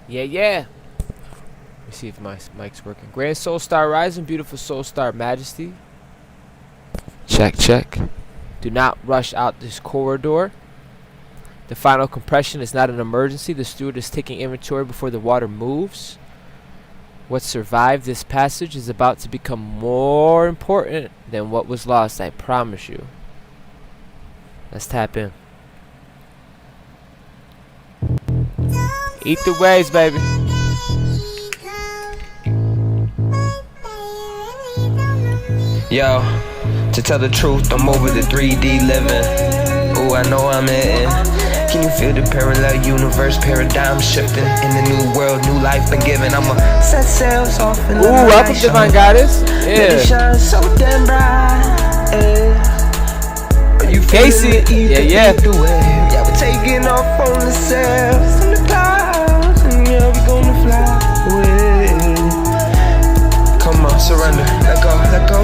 Yeah. Let me see if my mic's working. Grand Soul Star Rising, beautiful Soul Star Majesty. Check. Do not rush out this corridor. The final compression is not an emergency. The steward is taking inventory before the water moves. What survived this passage is about to become more important than what was lost, I promise you. Let's tap in. Eat the waves, baby. Yo, to tell the truth, I'm over the 3D living. Ooh, I know I'm in. Can you feel the parallel universe, paradigm shifting? In the new world, new life been given. I'ma set sails off in the night. Ooh, welcome Divine Goddess. Yeah. Shine so damn bright. You Casey. Yeah. Yeah, we're taking off on the sails in the clouds, and yeah, we gonna fly away. Come on, surrender, let go,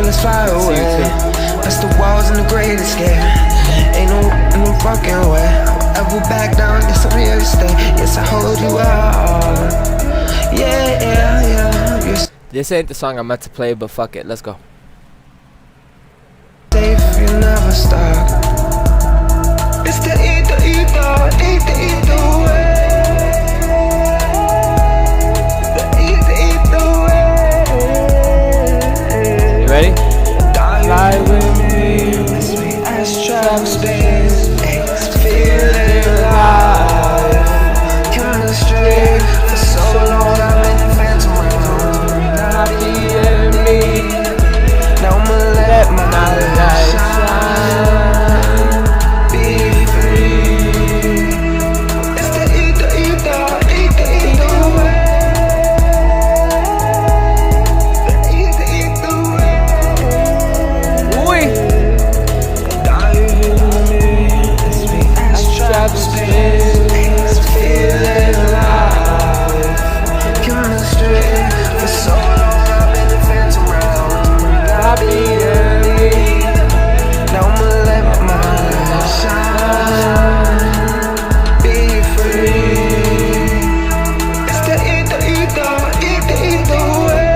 let's fly away. That's the walls and the greatest scare. Ain't no fucking way I'll ever back down. Yes, I'm here to stay. Yes, I hold you out. Yeah. This ain't the song I meant to play, but fuck it, let's go. Safe, you never stop. It's the ether way. The ether way. You ready? Fly with me as we travel space. Feeling alive. Chemistry for so long. I've been phantom around. Not being me. Now I'ma let my light shine. Be free. It's the ether way. The ether way. Dive in me as we travel space. Feeling alive. Chemistry for so long. I've been phantom around. Not being me. Now I'ma let my light shine. Be free. It's the ether way.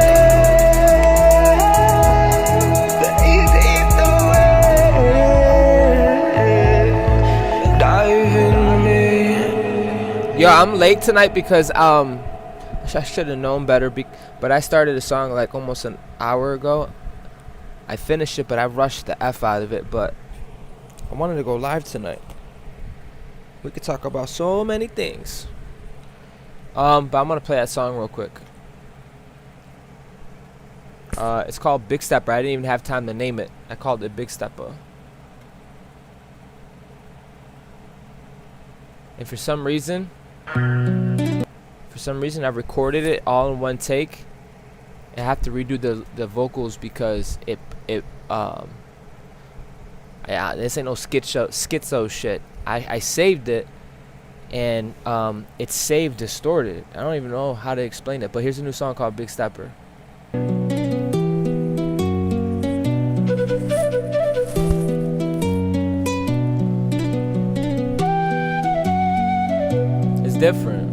The ether way. Dive in me. Yo, I'm late tonight because I should have known better, but I started a song like almost an hour ago. I finished it, but I rushed the F out of it. But I wanted to go live tonight. We could talk about so many things. But I'm gonna play that song real quick. It's called Big Stepper. I didn't even have time to name it. I called it Big Stepper. And for some reason I recorded it all in one take. I have to redo the vocals because this ain't no schizo shit. I saved it, and it's saved distorted. I don't even know how to explain it, but here's a new song called Big Stepper. It's different.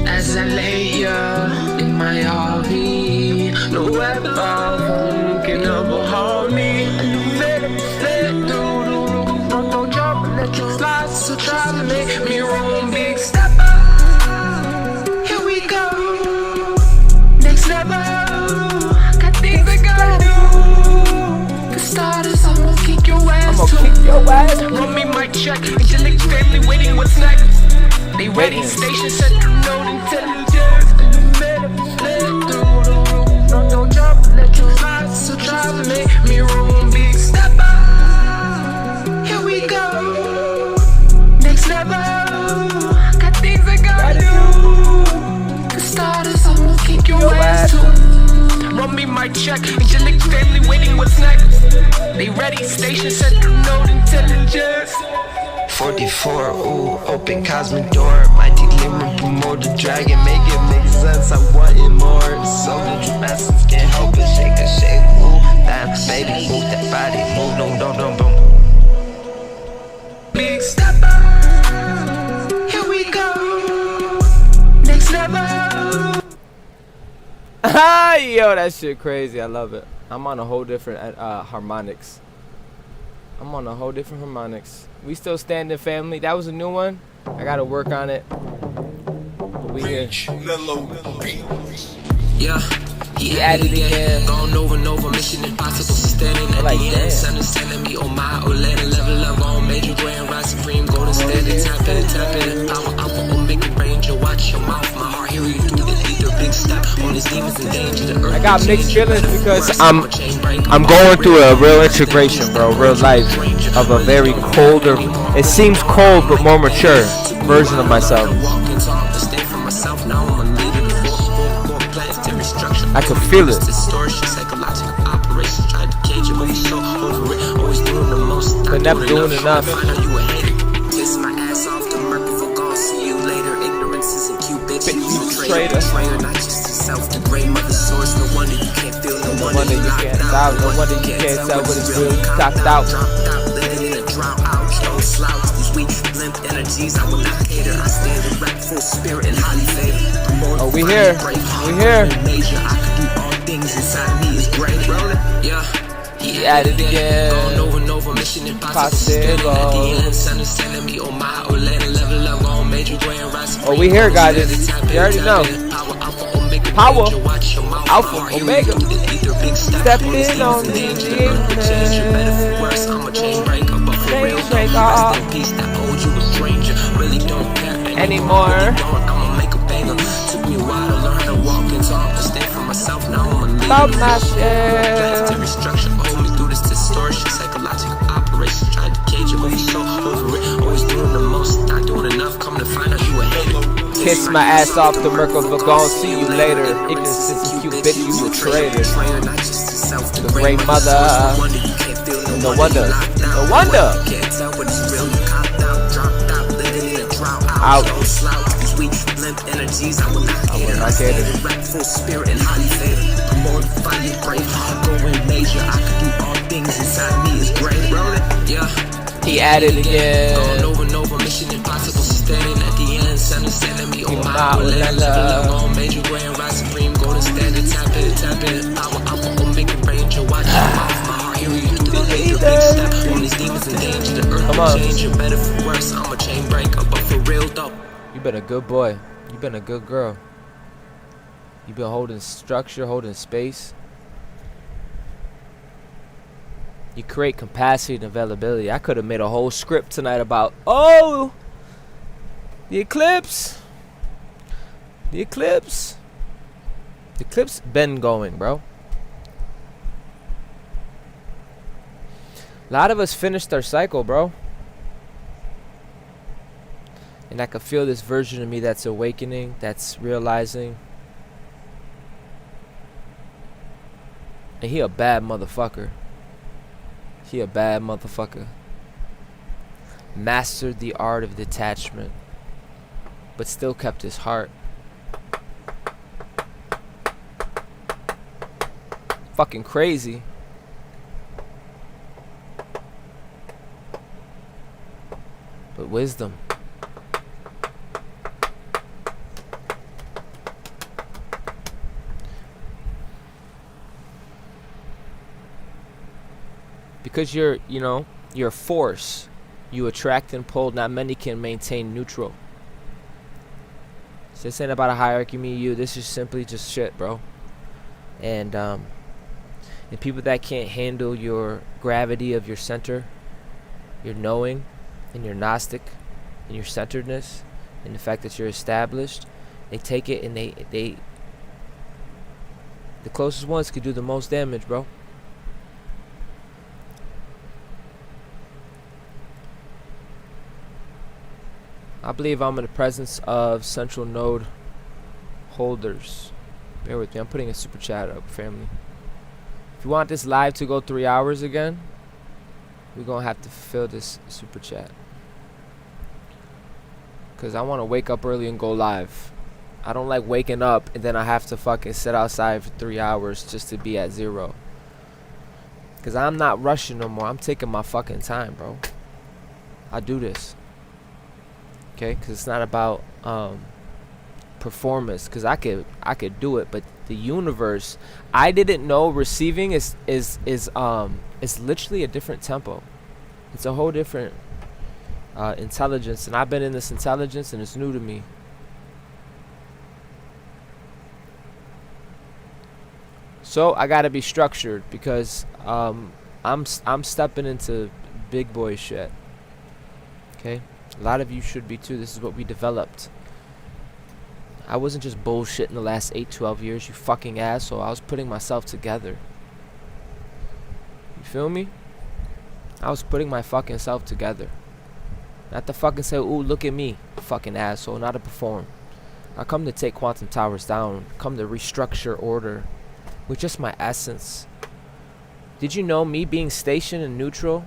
As I lay here in my RV, no weapon can ever harm me. Let it do, don't jump and let you slide. So try to make me wrong. Big stepper, here we go. Next level, got things I gotta do. For starters, I'ma kick your ass too. Run me my check, angelic family waiting, what's next? They ready, station central node intelligence. Let it through the roof. Don't jump, let you slide. So try to make me room. Big stepper, here we go. Next level, got things I gotta do. For starters, I'ma kick your ass too. Run me my check, angelic family waiting, what's next? They ready, station central node intelligence. 44, ooh, open cosmic door. Mighty limit, promote the dragon, make it make sense. I want it more. So the essence can't help it. Shake it, ooh, that baby, move that body, move, don't. Big stepper, here we go. Yo, that shit crazy. I love it. I'm on a whole different harmonics. I'm on a whole different harmonics. We still standing, family. That was a new one. I gotta work on it. But we here. Yeah. He added again. Gone over and over, mission impossible. Standing at like, the end. Sun is telling me, oh my, oh let it level up. On major grand, rise supreme, golden standard. Tap in, power up, oh make it range. You watch your mouth, my heart, hear you through the ether. Big step on these demons in danger. The earth I got mixed feelings because I'm going through a real integration, bro. Real life of a very colder, it seems cold but more mature version of myself. I can feel it. But never doing enough. Traitor. No wonder you can't stop. No wonder you can't tell what it's really topped out. Oh, we here. We here. He added again. Possible. Oh, we here, guys. You already know. Power. Alpha. Omega. Step in on the anymore. Stop my shit. Kiss my ass off the Merkle, but gon' see you later. Inconsistent Cupid, you a traitor. The great mother. No wonder. No wonder. Out. I will not get it. He added again. Come on. You been a good boy. You been a good girl. You been holding structure, holding space. You create capacity and availability. I could have made a whole script tonight about, oh, the eclipse. The eclipse. The eclipse been going, bro. A lot of us finished our cycle, bro. And I can feel this version of me that's awakening, that's realizing. And he a bad motherfucker. He a bad motherfucker. Mastered the art of detachment, but still kept his heart. Fucking crazy. But wisdom. Because you're a force. You attract and pull. Not many can maintain neutral. So this ain't about a hierarchy, me, you. This is simply just shit, bro. And people that can't handle your gravity of your center, your knowing, and your Gnostic, and your centeredness, and the fact that you're established, they take it and they the closest ones could do the most damage, bro. I believe I'm in the presence of central node holders. Bear with me. I'm putting a super chat up, family. If you want this live to go 3 hours again, we're going to have to fill this super chat. Because I want to wake up early and go live. I don't like waking up and then I have to fucking sit outside for 3 hours just to be at 0. Because I'm not rushing no more. I'm taking my fucking time, bro. I do this. Okay? Because it's not about performance, because I could do it, but the universe, I didn't know receiving is literally a different tempo. It's a whole different intelligence, and I've been in this intelligence and it's new to me. So I gotta be structured, because I'm stepping into big boy shit. Okay, a lot of you should be too. This is what we developed. I wasn't just bullshitting the last 8-12 years, you fucking asshole. I was putting myself together. You feel me? I was putting my fucking self together. Not to fucking say, ooh, look at me, fucking asshole. Not to perform. I come to take quantum towers down. Come to restructure order with just my essence. Did you know me being stationed and neutral?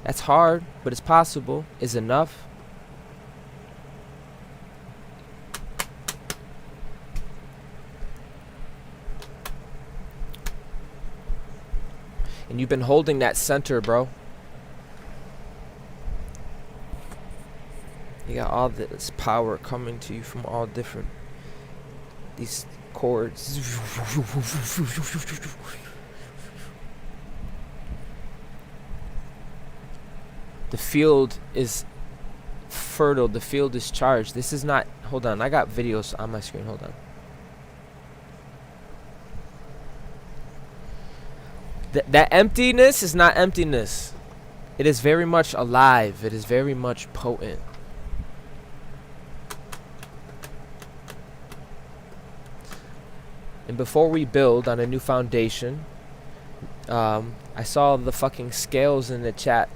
That's hard, but it's possible. Is enough. And you've been holding that center, bro. You got all this power coming to you from all different these chords. The field is fertile. The field is charged. This is not... Hold on. I got videos on my screen. Hold on. That emptiness is not emptiness. It is very much alive. It is very much potent. And before we build on a new foundation, I saw the fucking scales in the chat.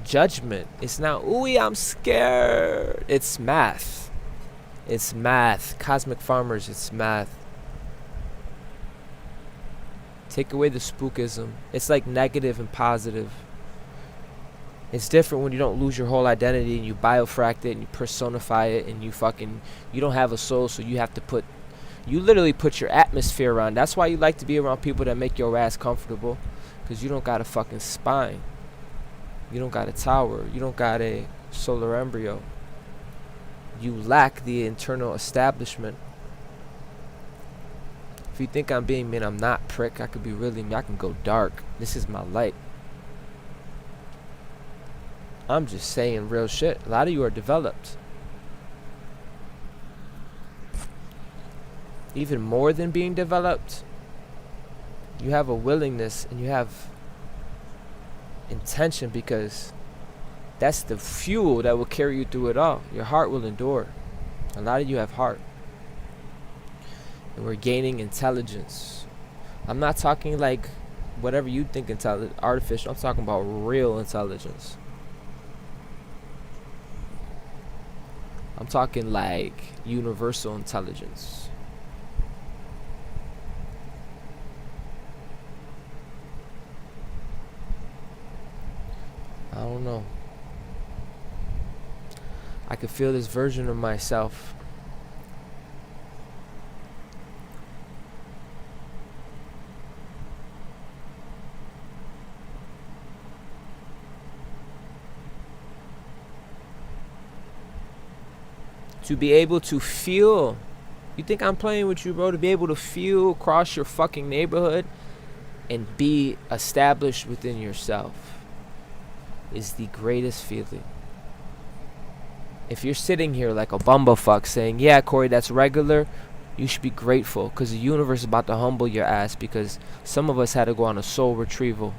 Judgment. It's not, ooh, I'm scared. It's math. It's math. Cosmic farmers, it's math. Take away the spookism. It's like negative and positive. It's different when you don't lose your whole identity and you biofract it and you personify it and you don't have a soul, so you have to you literally put your atmosphere around. That's why you like to be around people that make your ass comfortable, because you don't got a fucking spine. You don't got a tower. You don't got a solar embryo. You lack the internal establishment. If you think I'm being mean, I'm not, prick. I could be really mean. I can go dark. This is my light. I'm just saying real shit. A lot of you are developed. Even more than being developed, you have a willingness and you have intention, because that's the fuel that will carry you through it all. Your heart will endure. A lot of you have heart. And we're gaining intelligence. I'm not talking like whatever you think artificial. I'm talking about real intelligence. I'm talking like universal intelligence. I don't know. I could feel this version of myself. To be able to feel. You think I'm playing with you, bro? To be able to feel across your fucking neighborhood and be established within yourself is the greatest feeling. If you're sitting here like a bumblefuck saying, yeah, Corey, that's regular, you should be grateful, because the universe is about to humble your ass, because some of us had to go on a soul retrieval.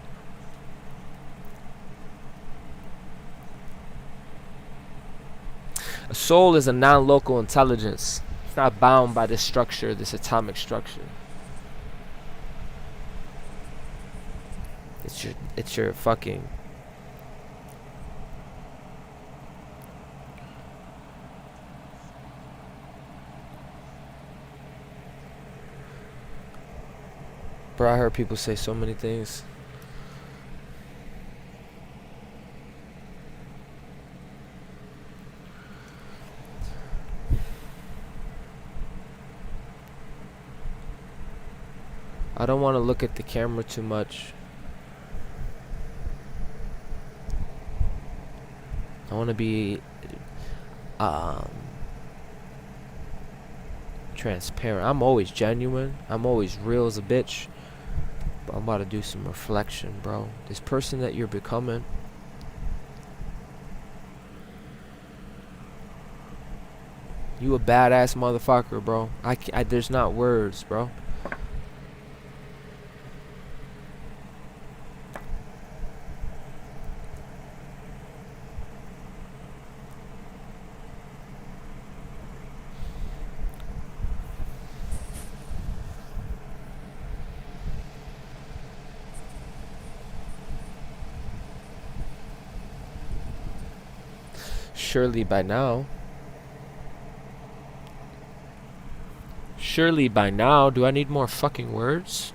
A soul is a non-local intelligence. It's not bound by this structure, this atomic structure. It's your fucking... Bro, I heard people say so many things. I don't want to look at the camera too much. I want to be transparent. I'm always genuine. I'm always real as a bitch. But I'm about to do some reflection, bro. This person that you're becoming, you a badass motherfucker, bro. There's not words, bro. Surely by now, do I need more fucking words?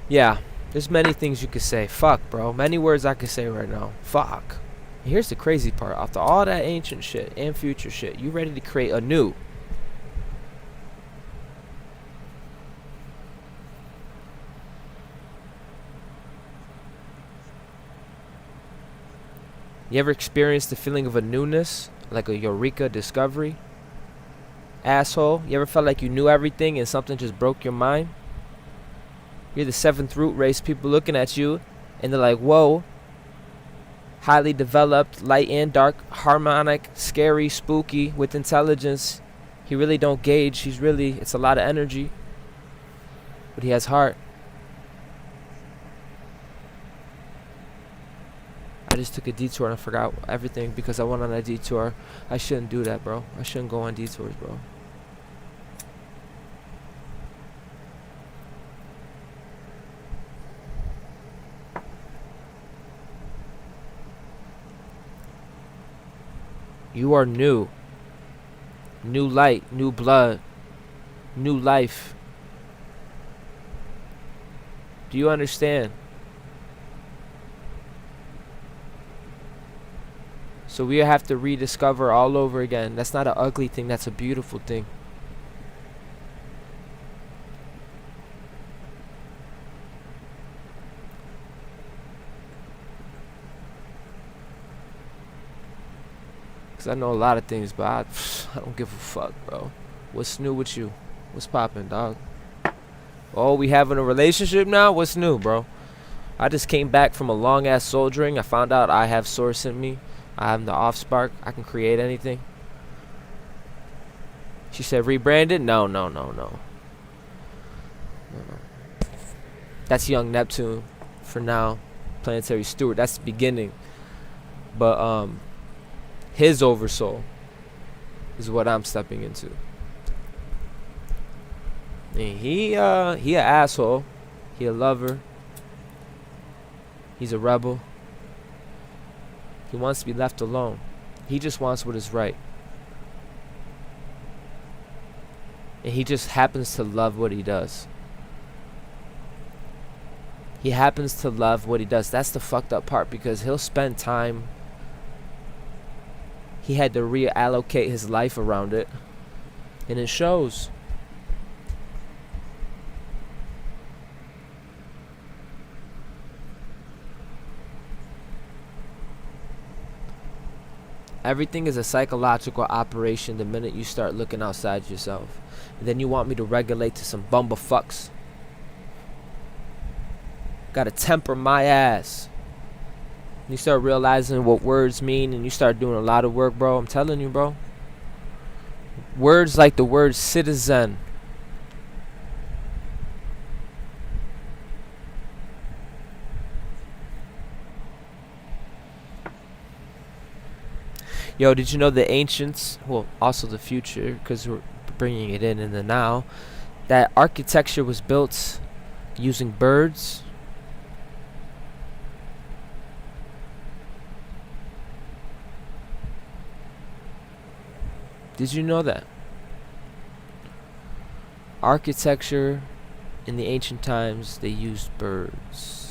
Yeah, there's many things you could say. Fuck, bro. Many words I could say right now. Fuck. And here's the crazy part. After all that ancient shit and future shit, you ready to create a new. You ever experienced the feeling of a newness? Like a eureka discovery? Asshole? You ever felt like you knew everything and something just broke your mind? You're the 7th root race, people looking at you and they're like, whoa. Highly developed, light and dark, harmonic, scary, spooky, with intelligence. He really don't gauge. It's a lot of energy. But he has heart. I just took a detour and I forgot everything because I went on a detour. I shouldn't do that, bro. I shouldn't go on detours, bro. You are new. New light, new blood, new life. Do you understand? So we have to rediscover all over again. That's not an ugly thing. That's a beautiful thing. Because I know a lot of things, but I don't give a fuck, bro. What's new with you? What's poppin', dog? Oh, we having a relationship now? What's new, bro? I just came back from a long-ass soldiering. I found out I have source in me. I am the off spark. I can create anything. She said rebranded? No. That's young Neptune for now. Planetary Steward. That's the beginning. But his oversoul is what I'm stepping into. And he a asshole. He a lover. He's a rebel. He wants to be left alone. He just wants what is right. And he just happens to love what he does. He happens to love what he does. That's the fucked up part, because he'll spend time. He had to reallocate his life around it. And it shows. Everything is a psychological operation the minute you start looking outside yourself. And then you want me to regulate to some bumblefucks. Gotta temper my ass. You start realizing what words mean and you start doing a lot of work, bro. I'm telling you, bro. Words like the word citizen. Yo, did you know the ancients, well, also the future, because we're bringing it in the now, that architecture was built using birds? Did you know that? Architecture in the ancient times, they used birds.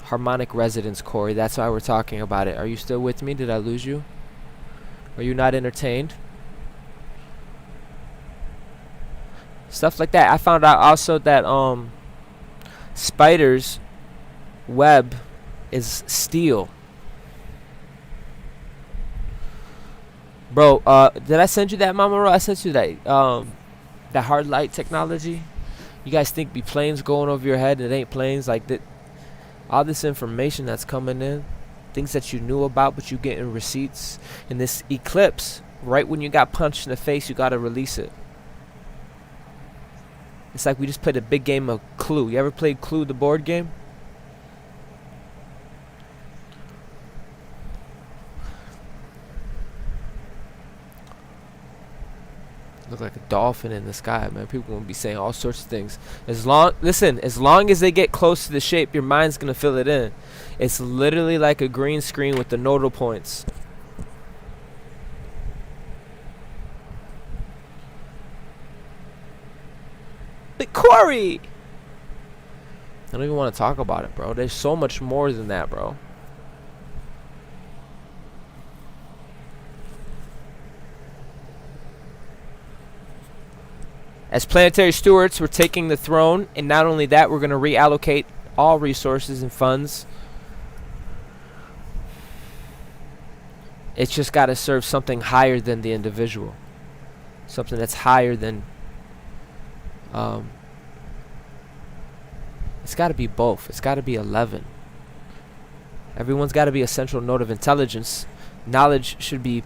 Harmonic resonance, Corey. That's why we're talking about it. Are you still with me? Did I lose you? Are you not entertained? Stuff like that. I found out also that spiders' web is steel. Bro, did I send you that, Mama Ro? I sent you that hard light technology. You guys think be planes going over your head and it ain't planes? Like that, all this information that's coming in, things that you knew about but you getting receipts. In this eclipse, right when you got punched in the face, you gotta release it. It's like we just played a big game of Clue. You ever played Clue, the board game? Look like a dolphin in the sky, man. People gonna be saying all sorts of things. As long as they get close to the shape, your mind's gonna fill it in. It's literally like a green screen with the nodal points. But Corey, I don't even want to talk about it, bro. There's so much more than that, bro. As planetary stewards, we're taking the throne, and not only that, we're going to reallocate all resources and funds. It's just got to serve something higher than the individual. Something that's higher than... it's got to be both. It's got to be 11. Everyone's got to be a central node of intelligence. Knowledge should be...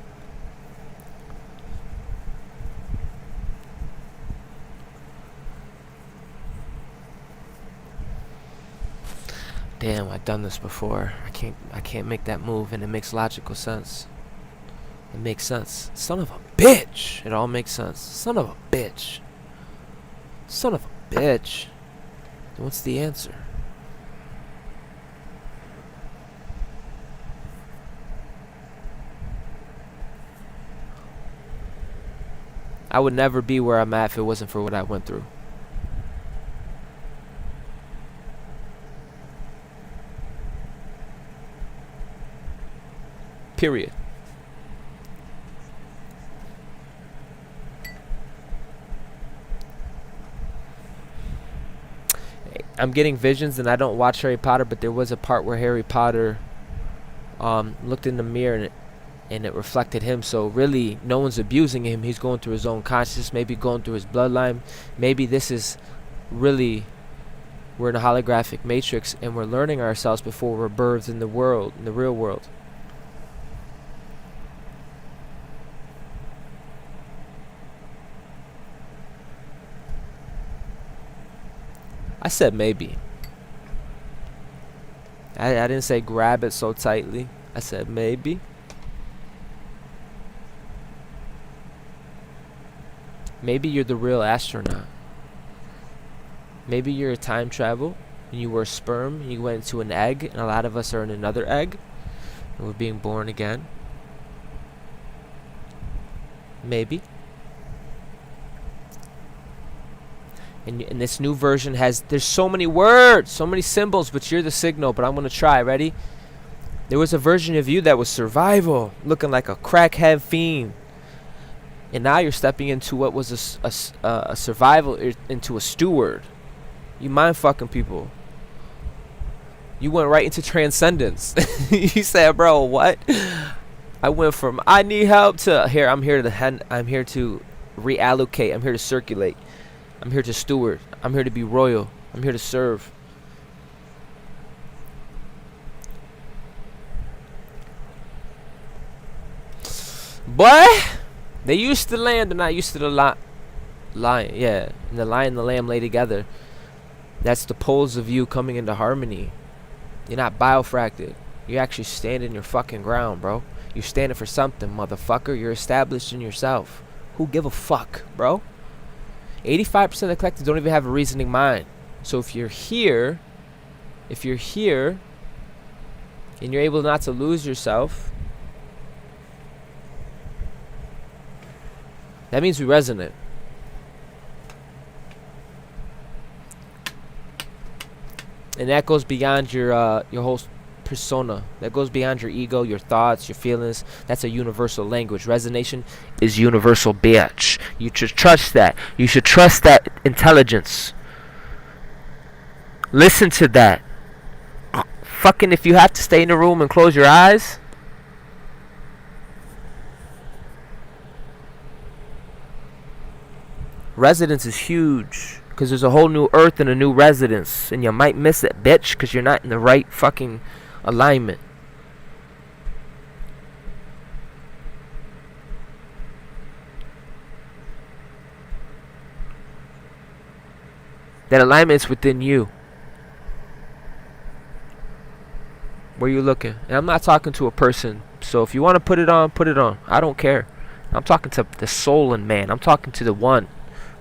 Damn, I've done this before. I can't make that move, and it makes logical sense. It makes sense. Son of a bitch. It all makes sense. Son of a bitch. Son of a bitch. What's the answer? I would never be where I'm at if it wasn't for what I went through. Period. I'm getting visions, and I don't watch Harry Potter, but there was a part where Harry Potter looked in the mirror and it reflected him. So really, no one's abusing him. He's going through his own consciousness, maybe going through his bloodline. Maybe this is really, we're in a holographic matrix, and we're learning ourselves before we're birthed in the world, in the real world. I said maybe. I didn't say grab it so tightly. I said maybe. Maybe you're the real astronaut. Maybe you're a time travel and you were a sperm and you went into an egg, and a lot of us are in another egg and we're being born again. Maybe. And this new version there's so many words, so many symbols, but you're the signal. But I'm going to try. Ready? There was a version of you that was survival, looking like a crackhead fiend. And now you're stepping into what was a survival, into a steward. You mind fucking people. You went right into transcendence. You said, bro, what? I went from I need help to here. I'm here to reallocate. I'm here to circulate. I'm here to steward. I'm here to be royal. I'm here to serve. Boy, they used to land, they're not used to the lion. Yeah, and the lion and the lamb lay together. That's the poles of you coming into harmony. You're not biofracted. You're actually standing your fucking ground, bro. You're standing for something, motherfucker. You're established in yourself. Who give a fuck, bro? 85% of the collective don't even have a reasoning mind. So if you're here, and you're able not to lose yourself, that means we resonate. And that goes beyond your whole persona. That goes beyond your ego, your thoughts, your feelings. That's a universal language. Resonation is universal, bitch. You should trust that. You should trust that intelligence. Listen to that. Fucking if you have to stay in the room and close your eyes, residence is huge. Because there's a whole new earth and a new residence. And you might miss it, bitch, because you're not in the right fucking alignment. That alignment is within you. Where you looking? And I'm not talking to a person. So if you want to put it on, put it on. I don't care. I'm talking to the soul in man. I'm talking to the one.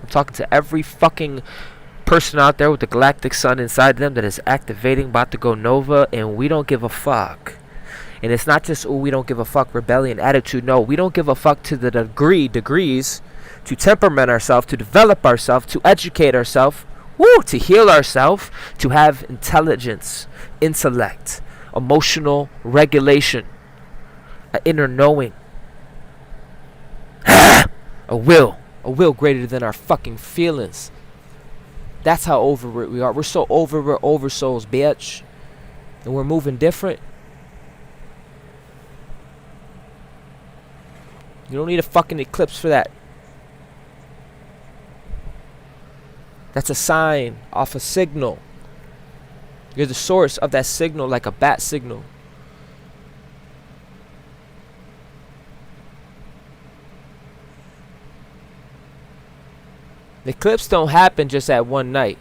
I'm talking to every fucking person out there with the galactic sun inside them that is activating, about to go nova, and we don't give a fuck. And it's not just, oh, we don't give a fuck, rebellion, attitude. No, we don't give a fuck to the degrees, to temperament ourselves, to develop ourselves, to educate ourselves, to heal ourselves, to have intelligence, intellect, emotional regulation, an inner knowing, a will greater than our fucking feelings. That's how over it we are. We're so over, we're over souls, bitch. And we're moving different. You don't need a fucking eclipse for that. That's a sign off a signal. You're the source of that signal, like a bat signal. The eclipse don't happen just at one night.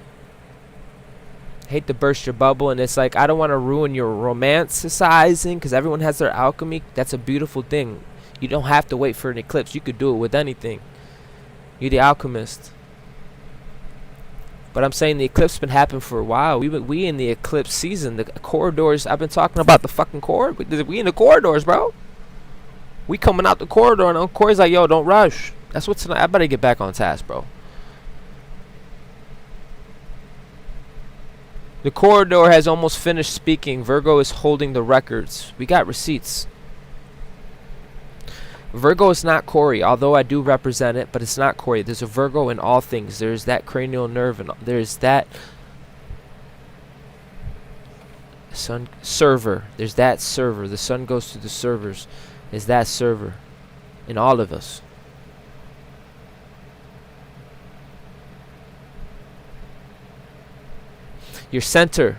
I hate to burst your bubble, and it's like, I don't want to ruin your romanticizing, because everyone has their alchemy. That's a beautiful thing. You don't have to wait for an eclipse. You could do it with anything. You're the alchemist. But I'm saying the eclipse been happening for a while. We in the eclipse season. The corridors. I've been talking about the fucking corridor. We in the corridors, bro. We coming out the corridor, and Uncle Corey's like, yo, don't rush. That's what's tonight. I better get back on task, bro. The corridor has almost finished speaking. Virgo is holding the records. We got receipts. Virgo is not Corey, although I do represent it, but it's not Corey. There's a Virgo in all things. There's that cranial nerve, and there's that sun server. There's that server. The sun goes to the servers. Is that server in all of us. Your centaur.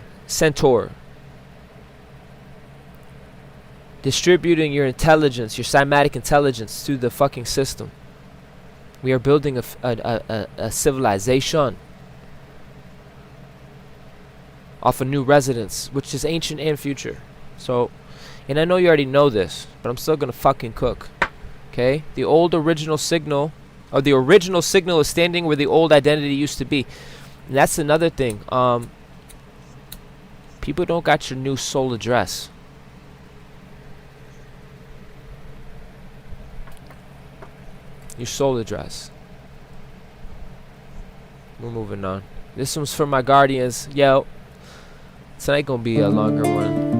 Distributing your intelligence, your cymatic intelligence through the fucking system. We are building a civilization off a new residence, which is ancient and future. So, and I know you already know this, but I'm still gonna fucking cook. Okay? The old original signal, or the original signal is standing where the old identity used to be. And that's another thing. People don't got your new soul address. Your soul address. We're moving on. This one's for my guardians. Yo, tonight gonna be a longer one.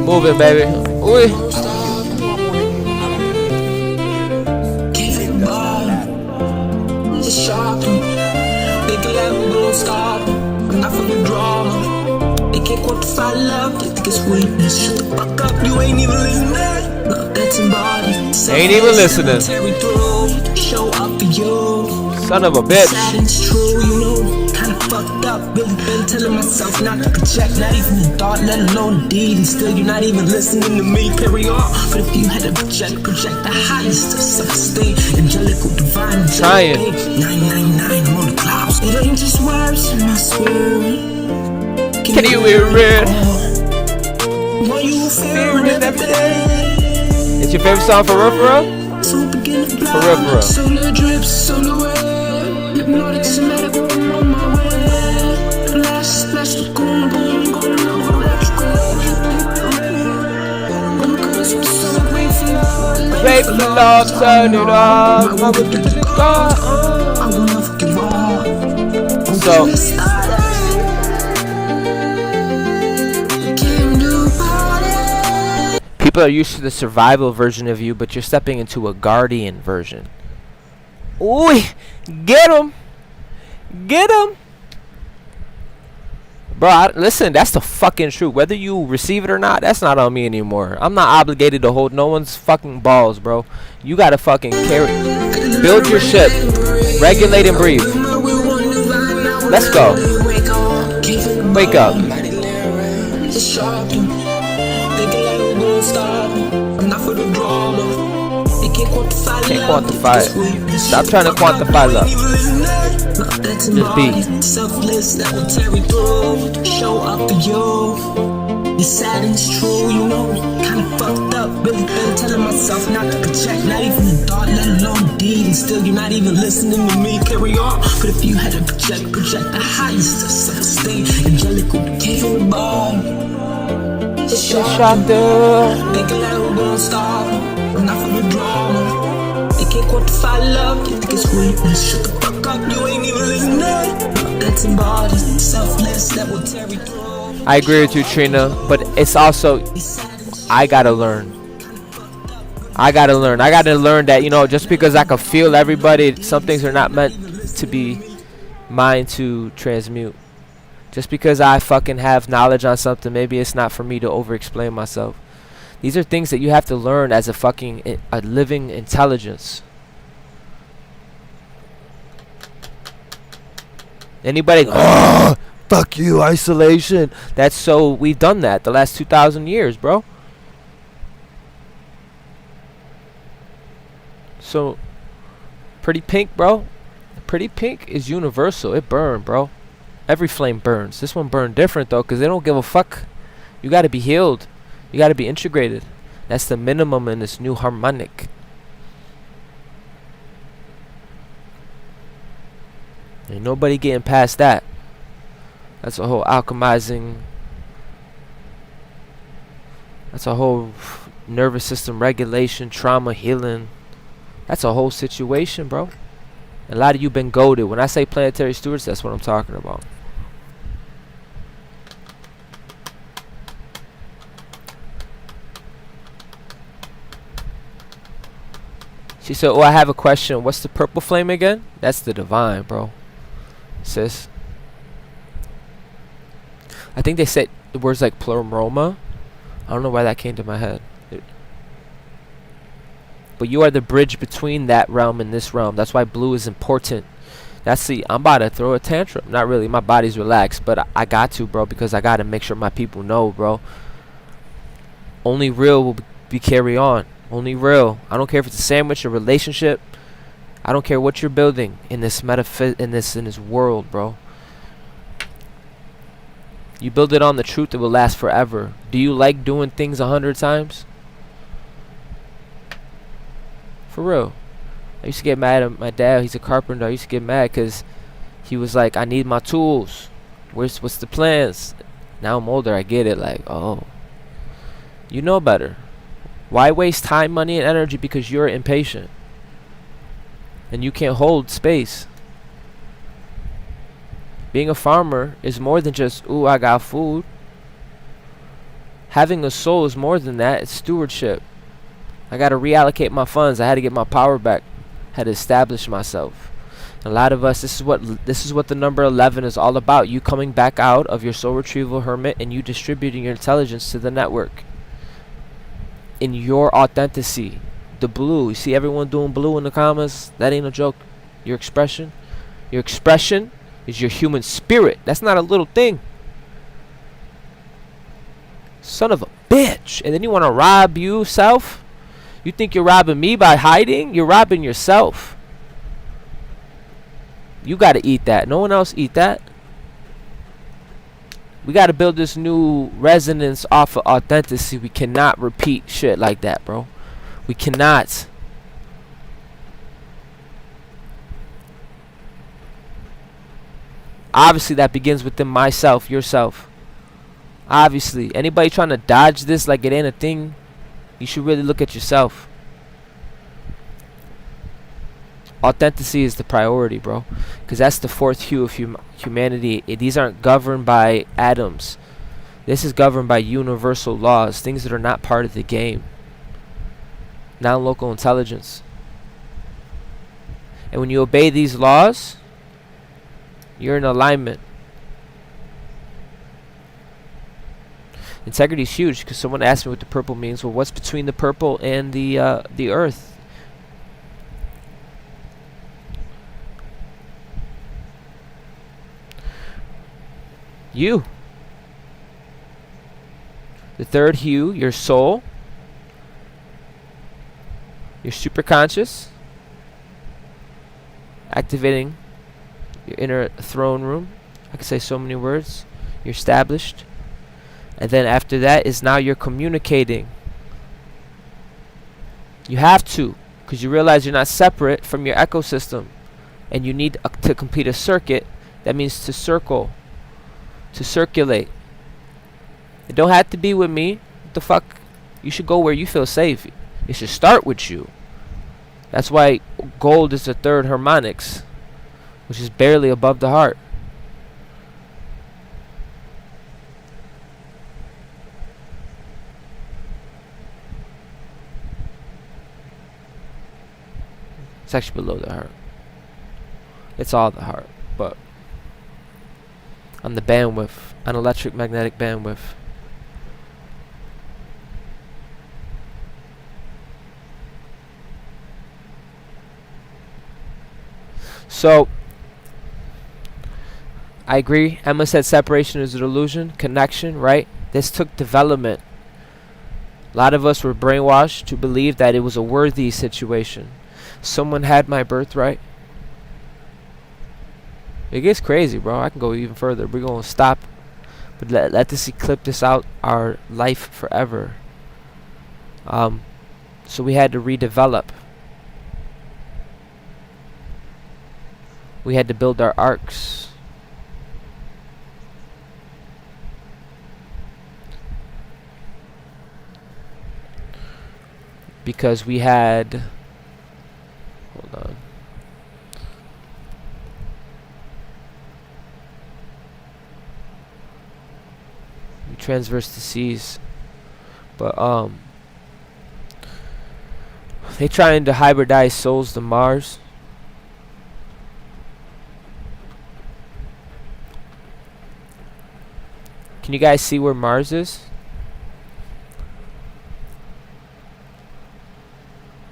Moving, baby. Ooh. I feel the drama. They can't quantify love. They think it's weakness. Shut the fuck up. You ain't even listening. Love that's embodied. Ain't even listening. Show up for you. Son of a bitch. It's true, you know. Kinda fucked up. Really been telling myself not to project. Not even a thought, let alone a deed. And still you're not even listening to me. Carry on. But if you had to project the highest of self-esteem. Angelical, divine, trying. 999, I'm on the clouds. It ain't just words in my spirit. Can you hear it? What you feel it every day? It's your favorite song for real, for real? For real, for real. Solar drips, solar way. Hypnotic, somatic, I'm on my way. Last, the corner, boom, going over Wait for love, turn it up. So people are used to the survival version of you, but you're stepping into a guardian version. Ooh, get him! Get him! Bro, listen, that's the fucking truth. Whether you receive it or not, that's not on me anymore. I'm not obligated to hold no one's fucking balls, bro. You gotta fucking carry. Build your ship. Regulate and breathe. Let's go. Wake up. Can't quantify it. Stop trying to quantify love. Just be. Selfless that will carry through. Show up for you. It's sad and it's true, you know. Kinda fucked up. Really been telling myself not to project. Not even a thought, let alone deed. And still you're not even listening to me. Carry on. But if you had to project the highest of self-esteem. Angelical came from the bottom. It's shocked up. Thinking that we're gonna stop. I'm not for the drama. They can't quantify love. They think it's weakness. Shut the fuck up. You ain't even listening. That's embodied. Selfless that will carry through. I agree with you, Trina, but it's also I gotta learn that, you know, just because I can feel everybody, some things are not meant to be mine to transmute. Just because I fucking have knowledge on something, maybe it's not for me to over explain myself. These are things that you have to learn as a living intelligence. Anybody fuck you, isolation. We've done that the last 2,000 years, bro. So, pretty pink, bro. Pretty pink is universal. It burned, bro. Every flame burns. This one burned different, though, because they don't give a fuck. You got to be healed. You got to be integrated. That's the minimum in this new harmonic. Ain't nobody getting past that. That's a whole alchemizing. That's a whole nervous system regulation, trauma healing. That's a whole situation, bro. A lot of you been goaded. When I say planetary stewards, that's what I'm talking about. She said, oh, I have a question. What's the purple flame again? That's the divine, bro. Sis. I think they said the words like pleroma. I don't know why that came to my head. But you are the bridge between that realm and this realm. That's why blue is important. I'm about to throw a tantrum. Not really. My body's relaxed. But I got to, bro. Because I got to make sure my people know, bro. Only real will be carry on. Only real. I don't care if it's a sandwich, a relationship. I don't care what you're building in this in this world, bro. You build it on the truth, it will last forever. Do you like doing things 100 times? For real. I used to get mad at my dad. He's a carpenter. I used to get mad because he was like, I need my tools. What's the plans? Now I'm older. I get it. Like, oh. You know better. Why waste time, money, and energy because you're impatient? And you can't hold space. Being a farmer is more than just, ooh, I got food. Having a soul is more than that. It's stewardship. I got to reallocate my funds. I had to get my power back. Had to establish myself. A lot of us, this is what the number 11 is all about. You coming back out of your soul retrieval hermit and you distributing your intelligence to the network. In your authenticity. The blue. You see everyone doing blue in the comments? That ain't a joke. Your expression. Your expression is your human spirit. That's not a little thing. Son of a bitch. And then you want to rob yourself? You think you're robbing me by hiding? You're robbing yourself. You got to eat that. No one else eat that. We got to build this new resonance off of authenticity. We cannot repeat shit like that, bro. We cannot. Obviously, that begins within myself, yourself. Obviously, anybody trying to dodge this like it ain't a thing, you should really look at yourself. Authenticity is the priority, bro. Because that's the fourth hue of humanity. These aren't governed by atoms. This is governed by universal laws. Things that are not part of the game. Non-local intelligence. And when you obey these laws, you're in alignment. Integrity is huge, because someone asked me what the purple means. Well, what's between the purple and the earth? You. The third hue, your soul, your superconscious, activating your inner throne room. I could say so many words. You're established. And then after that is now you're communicating. You have to, because you realize you're not separate from your ecosystem. And you need to complete a circuit. That means to circle, to circulate. It don't have to be with me. What the fuck? You should go where you feel safe. It should start with you. That's why gold is the third harmonics, which is barely above the heart. It's actually below the heart. It's all the heart, but on the bandwidth, on electric magnetic bandwidth. So, I agree. Emma said separation is an illusion. Connection, right? This took development. A lot of us were brainwashed to believe that it was a worthy situation. Someone had my birthright. It gets crazy, bro. I can go even further. We're going to stop. But let this eclipse this out our life forever. So we had to redevelop. We had to build our arcs. Because we had... Hold on. We transverse the seas. But, they trying to hybridize souls to Mars. Can you guys see where Mars is?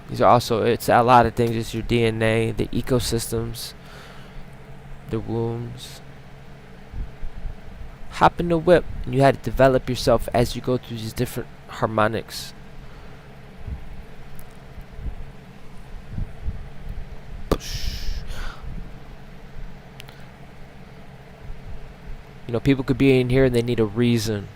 These are also, it's a lot of things. It's your DNA, the ecosystems, the wombs. Hop in the whip, and you had to develop yourself as you go through these different harmonics. You know, people could be in here and they need a reason.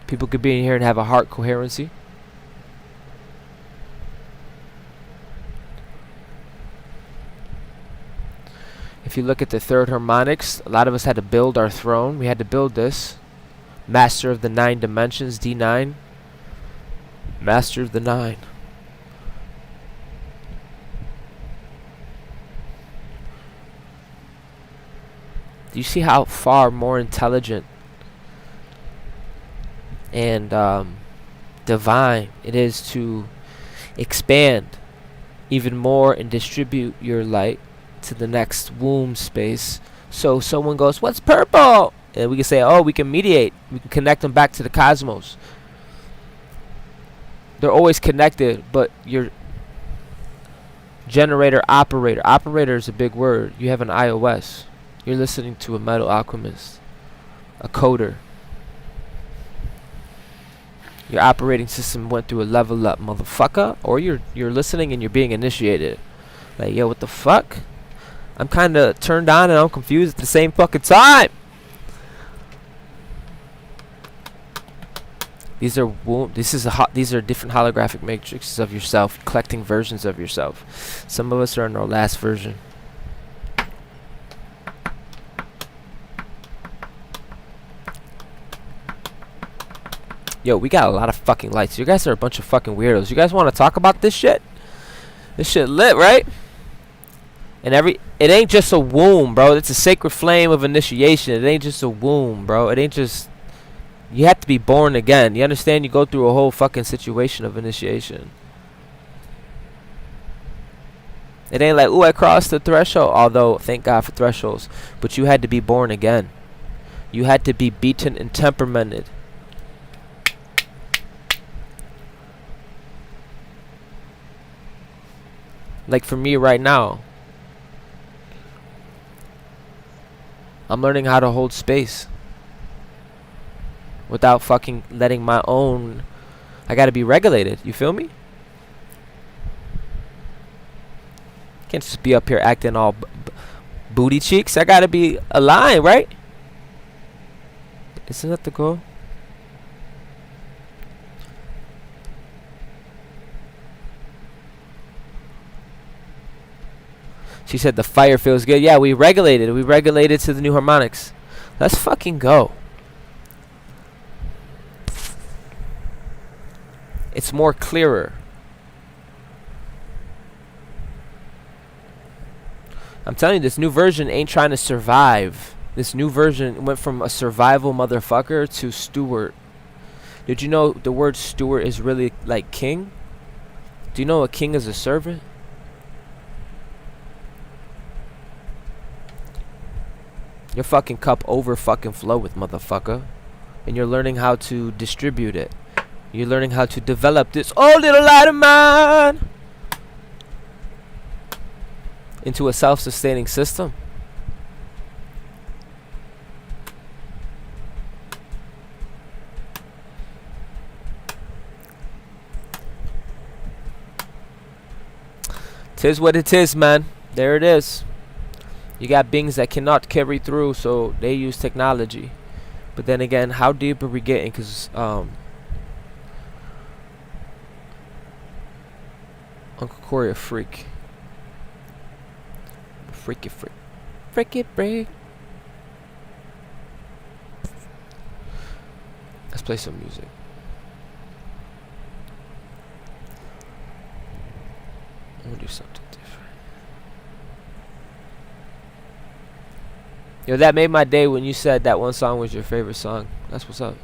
People could be in here and have a heart coherency. If you look at the third harmonics, a lot of us had to build our throne. We had to build this. Master of the 9 dimensions, D9. Master of the 9. Do you see how far more intelligent and divine it is to expand even more and distribute your light to the next womb space? So someone goes, what's purple? And we can say, oh, we can mediate. We can connect them back to the cosmos. They're always connected, but your generator, operator is a big word. You have an iOS. You're listening to a metal alchemist, a coder. Your operating system went through a level up, motherfucker. Or you're listening and you're being initiated. Like, yo, what the fuck? I'm kind of turned on and I'm confused at the same fucking time. These are these are different holographic matrices of yourself, collecting versions of yourself. Some of us are in our last version. Yo, we got a lot of fucking lights. You guys are a bunch of fucking weirdos. You guys want to talk about this shit? This shit lit, right? And it ain't just a womb, bro. It's a sacred flame of initiation. It ain't just a womb, bro. It ain't just... You have to be born again. You understand? You go through a whole fucking situation of initiation. It ain't like, ooh, I crossed the threshold. Although, thank God for thresholds. But you had to be born again. You had to be beaten and temperamented. Like for me right now, I'm learning how to hold space without fucking letting my own. I gotta be regulated. You feel me? Can't just be up here acting all booty cheeks. I gotta be aligned, right? Isn't that the goal? She said the fire feels good. Yeah, we regulated. We regulated to the new harmonics. Let's fucking go. It's more clearer. I'm telling you, this new version ain't trying to survive. This new version went from a survival motherfucker to steward. Did you know the word steward is really like king? Do you know a king is a servant? Your fucking cup over fucking flow with, motherfucker. And you're learning how to distribute it. You're learning how to develop this old little light of mine into a self-sustaining system. Tis what it is, man. There it is. You got beings that cannot carry through, so they use technology. But then again, how deep are we getting? Because Uncle Corey a freak. Freaky freak. Freaky freak. Let's play some music. I'm gonna do something different. Yo, that made my day when you said that one song was your favorite song. That's what's up.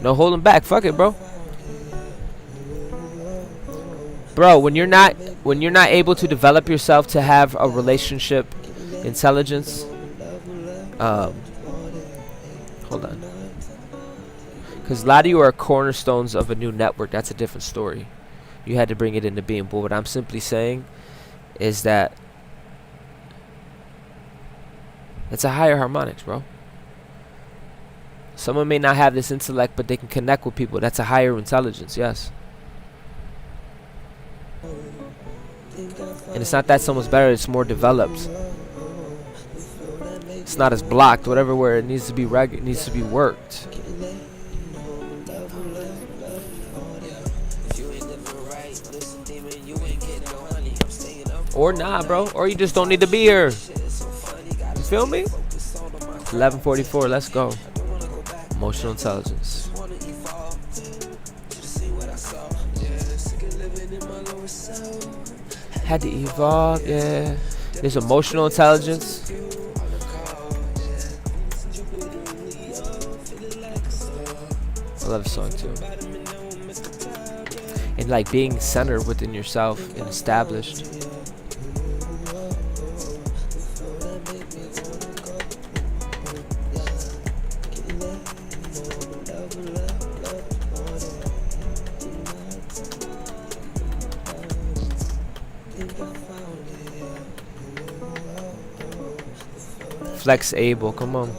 No holding back. Fuck it, bro. Bro, when you're not able to develop yourself to have a relationship intelligence, hold on. Because a lot of you are cornerstones of a new network. That's a different story. You had to bring it into being. But what I'm simply saying is that it's a higher harmonics, bro. Someone may not have this intellect, but they can connect with people. That's a higher intelligence, yes. And it's not that someone's better, it's more developed. It's not as blocked, whatever, where it needs to be it needs to be worked. Or not, bro. Or you just don't need to be here. You feel me? 11:44, let's go. Emotional intelligence. Had to evolve, yeah. There's emotional intelligence. I love the song too. And like being centered within yourself and established. Flex able, come on.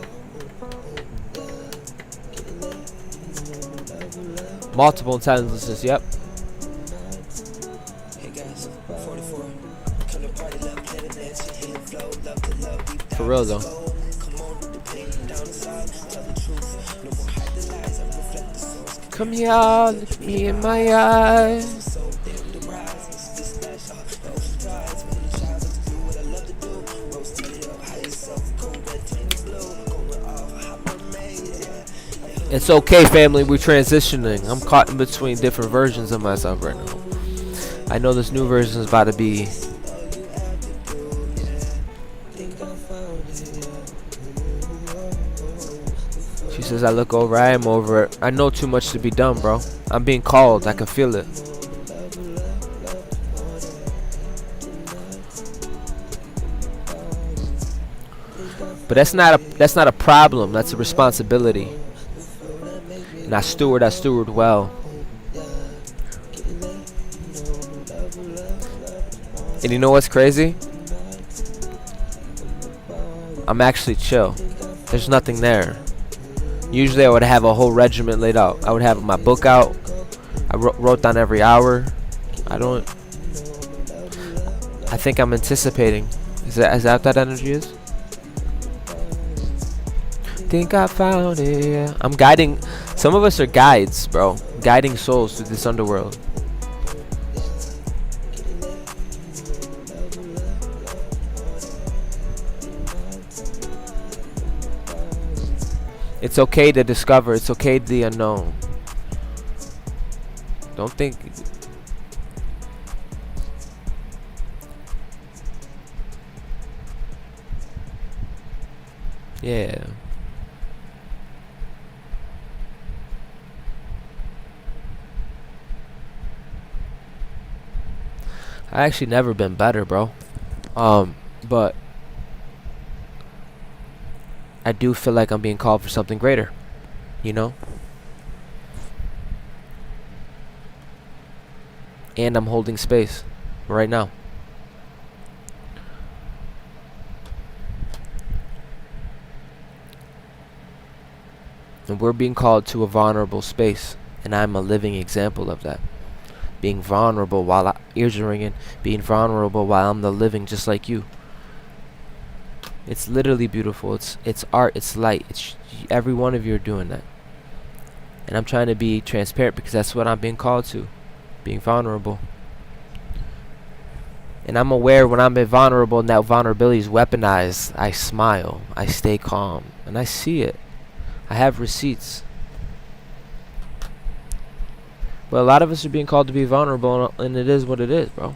Multiple intelligences, yep. For real though. Come here, look me in my eyes. It's okay, family. We're transitioning. I'm caught in between different versions of myself right now. I know this new version is about to be. She says, I look over, I am over it. I know too much to be done, bro. I'm being called. I can feel it. But that's not a problem. That's a responsibility. And I steward well. And you know what's crazy? I'm actually chill. There's nothing there. Usually I would have a whole regiment laid out. I would have my book out. I wrote down every hour. I think I'm anticipating. Is that what that energy is? Think I found it, yeah. I'm guiding. Some of us are guides, bro. Guiding souls through this underworld. It's okay to discover. It's okay to the unknown. Don't think. Yeah. I actually never been better, bro. But I do feel like I'm being called for something greater, you know? And I'm holding space right now. And we're being called to a vulnerable space, and I'm a living example of that. Being vulnerable while ears are ringing, being vulnerable while I'm the living just like you. It's literally beautiful. It's art, it's light. It's every one of you are doing that. And I'm trying to be transparent because that's what I'm being called to. Being vulnerable. And I'm aware when I'm being vulnerable and that vulnerability is weaponized, I smile, I stay calm, and I see it. I have receipts. But a lot of us are being called to be vulnerable, and it is what it is, bro.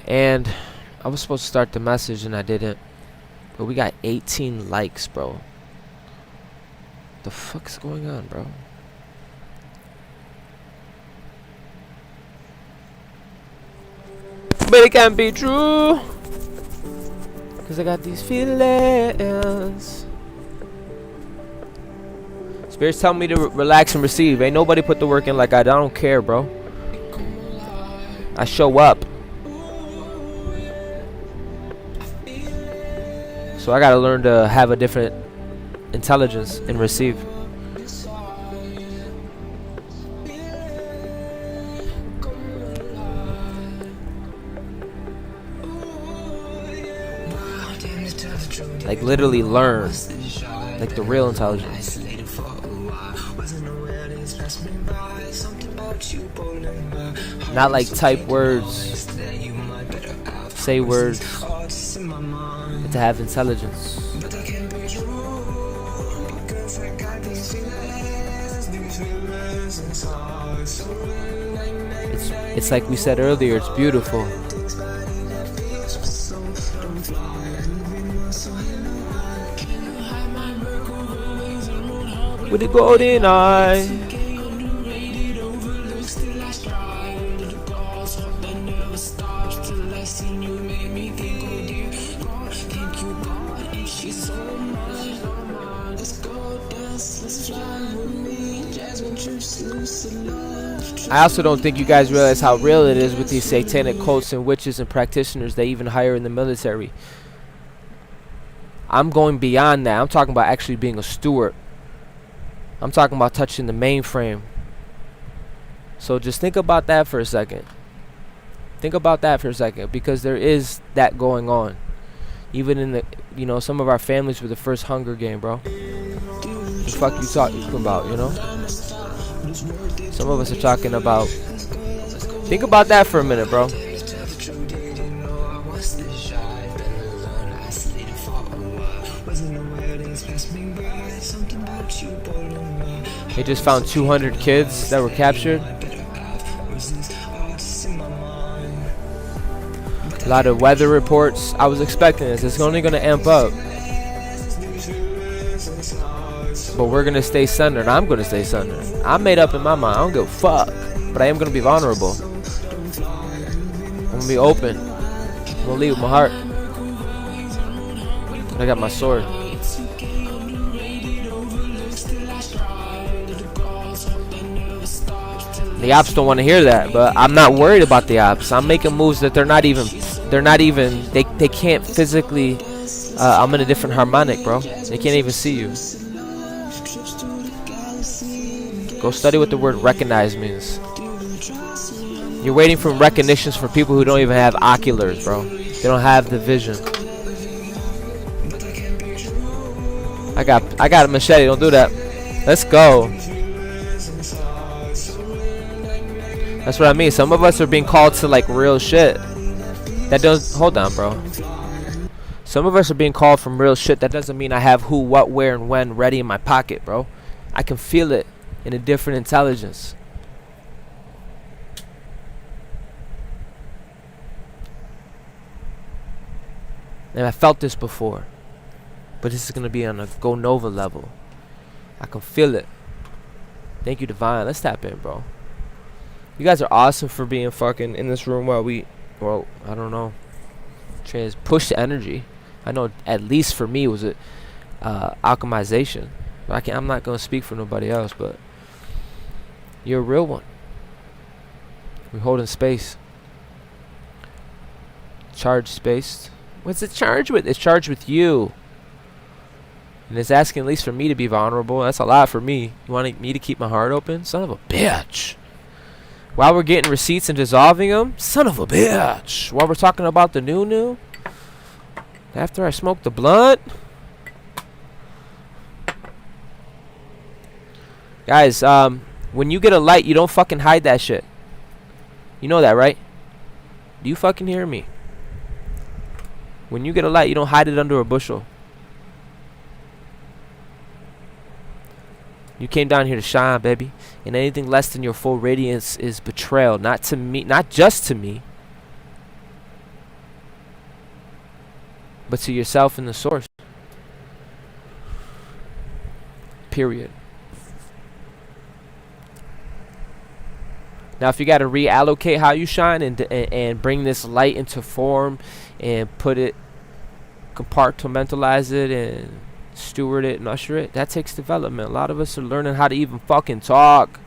And I was supposed to start the message and I didn't. But we got 18 likes, bro. The fuck's going on, bro? But it can't be true, 'cause I got these feelings. Spirit's telling me to relax and receive. Ain't nobody put the work in like I do. I don't care, bro. I show up. So I gotta learn to have a different intelligence and receive. Like literally learn. Like the real intelligence. Not like type words. Say words. But to have intelligence. It's like we said earlier, it's beautiful. With the golden eye. I also don't think you guys realize how real it is with these satanic cults and witches and practitioners they even hire in the military. I'm going beyond that. I'm talking about actually being a steward. I'm talking about touching the mainframe. So just think about that for a second. Think about that for a second, because there is that going on. Even in the, you know, some of our families were the first Hunger Game, bro. The fuck you talking about, you know? Some of us are talking about. Think about that for a minute, bro. They just found 200 kids that were captured. A lot of weather reports. I was expecting this. It's only going to amp up. But we're going to stay centered. I'm going to stay centered. I'm made up in my mind. I don't give a fuck. But I am going to be vulnerable. gonna be open. I'm gonna lead with my heart. I got my sword. The ops don't want to hear that, but I'm not worried about the ops. I'm making moves that they can't physically. I'm in a different harmonic, bro. They can't even see you. Go study what the word recognize means. You're waiting for recognitions for people who don't even have oculars, bro. They don't have the vision. I got a machete. Don't do that. Let's go. That's what I mean. Some of us are being called to like real shit. That does. Hold on, bro. Some of us are being called from real shit. That doesn't mean I have who, what, where, and when ready in my pocket, bro. I can feel it in a different intelligence. And I felt this before. But this is going to be on a Go Nova level. I can feel it. Thank you, Divine. Let's tap in, bro. You guys are awesome for being fucking in this room while I don't know. Push the energy. I know at least for me it was a alchemization. I'm not going to speak for nobody else, but you're a real one. We're holding space. Charged space. What's it charged with? It's charged with you. And it's asking at least for me to be vulnerable. That's a lot for me. You want me to keep my heart open? Son of a bitch. While we're getting receipts and dissolving them? Son of a bitch. While we're talking about the new. After I smoke the blunt? Guys, when you get a light, you don't fucking hide that shit. You know that, right? Do you fucking hear me? When you get a light, you don't hide it under a bushel. You came down here to shine, baby. And anything less than your full radiance is betrayal. Not to me, not just to me, but to yourself and the source. Period. Now, if you got to reallocate how you shine and bring this light into form and put it, compartmentalize it and steward it and usher it, that takes development. A lot of us are learning how to even fucking talk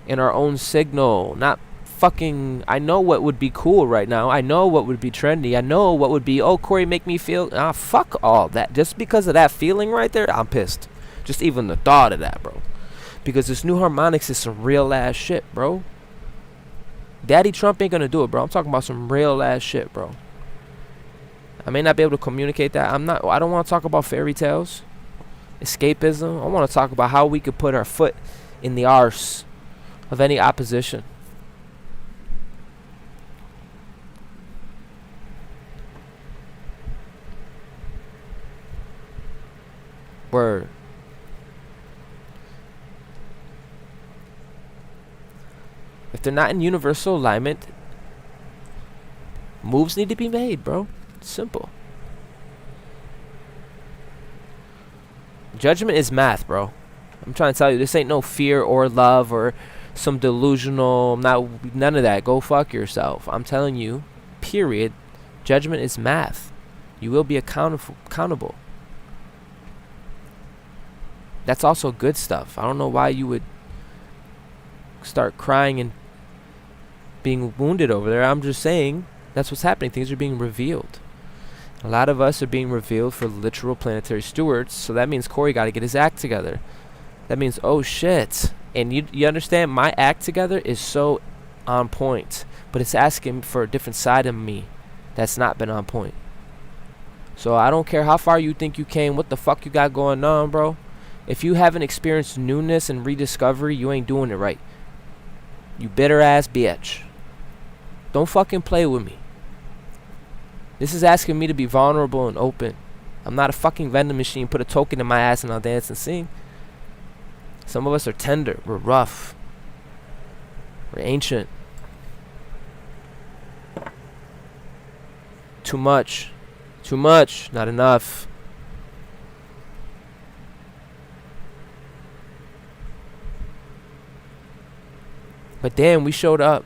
in our own signal. Not fucking, I know what would be cool right now. I know what would be trendy. I know what would be, oh, Corey, make me feel, fuck all that. Just because of that feeling right there, I'm pissed. Just even the thought of that, bro. Because this new harmonics is some real ass shit, bro. Daddy Trump ain't gonna do it, bro. I'm talking about some real ass shit, bro. I may not be able to communicate that. I don't want to talk about fairy tales, escapism. I want to talk about how we could put our foot in the arse of any opposition. Word. If they're not in universal alignment, moves need to be made, bro. It's simple. Judgment is math, bro. I'm trying to tell you, this ain't no fear or love or some delusional, none of that. Go fuck yourself. I'm telling you, period. Judgment is math. You will be accountable. That's also good stuff. I don't know why you would start crying and being wounded over there. I'm just saying that's what's happening. Things are being revealed. A lot of us are being revealed for literal planetary stewards. So that means Corey got to get his act together. That means, oh shit. And you understand, my act together is so on point, but it's asking for a different side of me that's not been on point. So I don't care how far you think you came, what the fuck you got going on, bro. If you haven't experienced newness and rediscovery, you ain't doing it right. You bitter ass bitch. Don't fucking play with me. This is asking me to be vulnerable and open. I'm not a fucking vending machine. Put a token in my ass and I'll dance and sing. Some of us are tender. We're rough. We're ancient. Too much. Too much. Not enough. But damn, we showed up.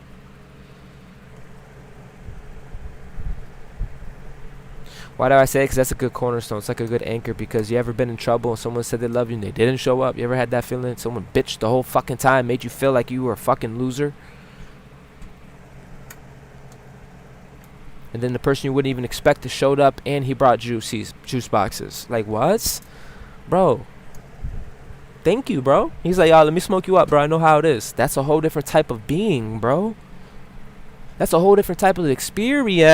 Why do I say it? Because that's a good cornerstone. It's like a good anchor, because you ever been in trouble and someone said they love you and they didn't show up? You ever had that feeling? Someone bitched the whole fucking time, made you feel like you were a fucking loser? And then the person you wouldn't even expect to showed up and he brought juice boxes. Like, what? Bro. Thank you, bro. He's like, yo, let me smoke you up, bro. I know how it is. That's a whole different type of being, bro. That's a whole different type of experience.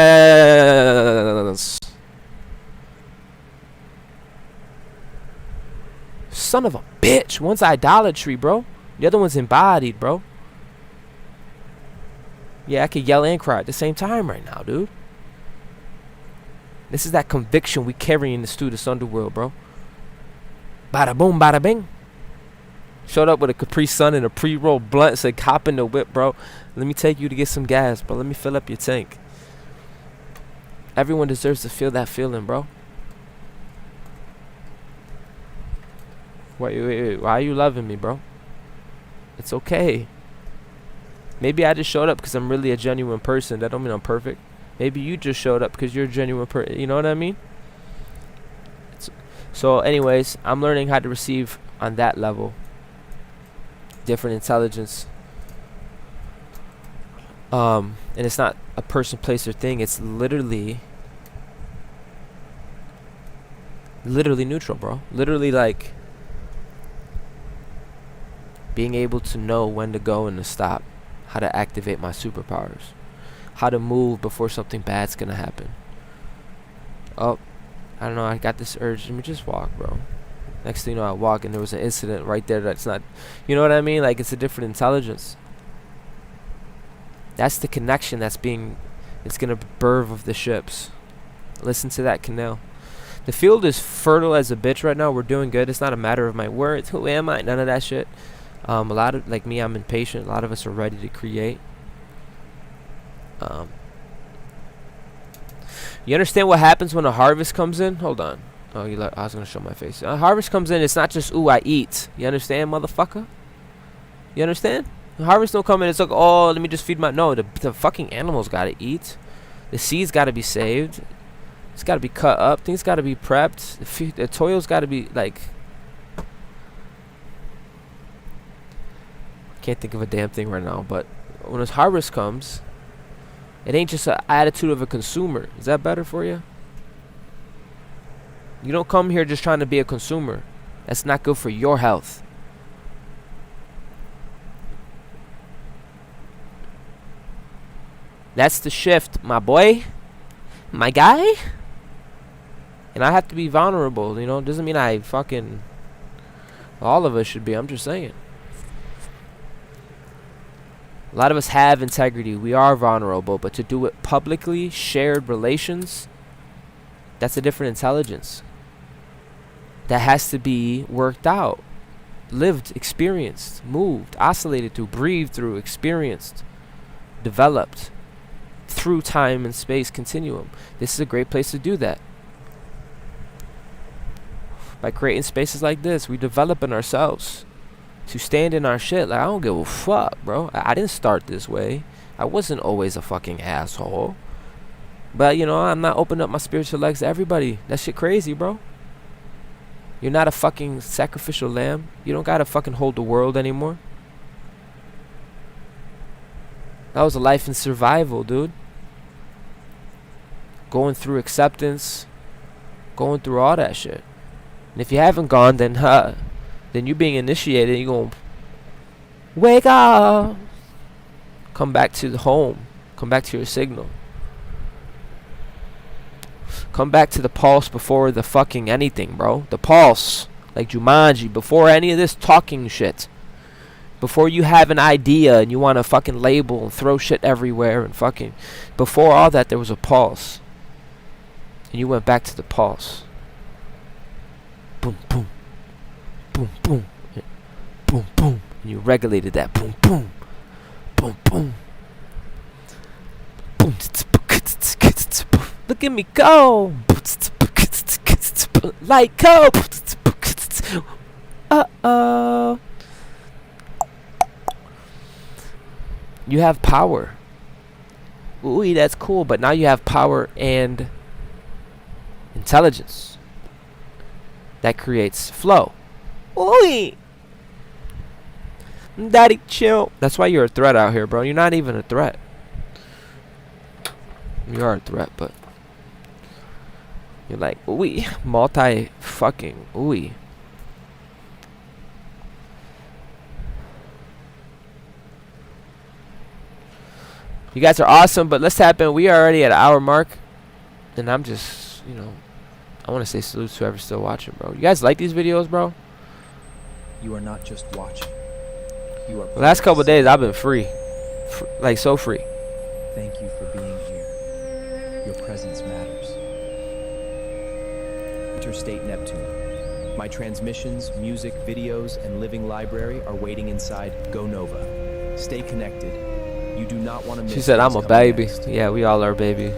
Son of a bitch. One's idolatry, bro. The other one's embodied, bro. Yeah, I could yell and cry at the same time right now, dude. This is that conviction we carry in the student's underworld, bro. Bada boom, bada bing. Showed up with a Capri Sun and a pre-rolled blunt. Said, hop in the whip, bro. Let me take you to get some gas, bro. Let me fill up your tank. Everyone deserves to feel that feeling, bro. Wait. Why are you loving me, bro? It's okay. Maybe I just showed up because I'm really a genuine person. That don't mean I'm perfect. Maybe you just showed up because you're a genuine person. You know what I mean? So anyways, I'm learning how to receive on that level. Different intelligence. And it's not a person, place, or thing. It's literally neutral, bro. Literally like being able to know when to go and to stop. How to activate my superpowers. How to move before something bad's gonna happen. Oh, I don't know, I got this urge. Let me just walk, bro. Next thing you know, I walk and there was an incident right there that's not, you know what I mean? Like, it's a different intelligence. That's the connection that's being, it's gonna birth of the ships. Listen to that canal. The field is fertile as a bitch right now. We're doing good. It's not a matter of my words. Who am I? None of that shit. A lot of, like me, I'm impatient. A lot of us are ready to create. You understand what happens when a harvest comes in? Hold on. Oh, I was gonna show my face. A harvest comes in. It's not just, ooh, I eat. You understand, motherfucker? You understand? The harvest don't come in. It's like, oh, let me just feed my. No, the fucking animals gotta eat. The seeds gotta be saved. It's gotta be cut up. Things gotta be prepped. The toil's gotta be like. Can't think of a damn thing right now. But when this harvest comes, it ain't just an attitude of a consumer. Is that better for you? You don't come here just trying to be a consumer. That's not good for your health. That's the shift, my boy. My guy. And I have to be vulnerable, you know. Doesn't mean I fucking... All of us should be. I'm just saying. A lot of us have integrity. We are vulnerable. But to do it publicly, shared relations, that's a different intelligence. That has to be worked out. Lived, experienced, moved, oscillated through, breathed through, experienced, developed through time and space continuum. This is a great place to do that. By creating spaces like this, we develop in ourselves. To stand in our shit. Like, I don't give a fuck, bro. I didn't start this way. I wasn't always a fucking asshole. But, you know, I'm not opening up my spiritual legs to everybody. That shit crazy, bro. You're not a fucking sacrificial lamb. You don't gotta fucking hold the world anymore. That was a life in survival, dude. Going through acceptance. Going through all that shit. And if you haven't gone, then you being initiated, you're going to wake up. Come back to the home. Come back to your signal. Come back to the pulse before the fucking anything, bro. The pulse. Like Jumanji. Before any of this talking shit. Before you have an idea and you want to fucking label and throw shit everywhere and fucking... Before all that, there was a pulse. And you went back to the pulse. Boom, boom. Boom, boom. Boom, boom. And you regulated that. Boom, boom. Boom, boom. Boom. Look at me go. Like go. Uh-oh. You have power. Ooh, that's cool. But now you have power and intelligence that creates flow. Oi! Daddy, chill. That's why you're a threat out here, bro. You're not even a threat. You are a threat, but you're like, ooey, multi-fucking ooey. You guys are awesome, but let's tap in. We are already at an hour mark, and I'm just, I want to say salute to whoever's still watching, bro. You guys like these videos, bro? You are not just watching. You are. The last couple of days, I've been free, like so free. Thank you for being here. Your presence matters. Interstate Neptune. My transmissions, music, videos, and living library are waiting inside Go Nova. Stay connected. You do not want to miss. She said, "I'm a what's baby." coming next. Yeah, we all are, baby.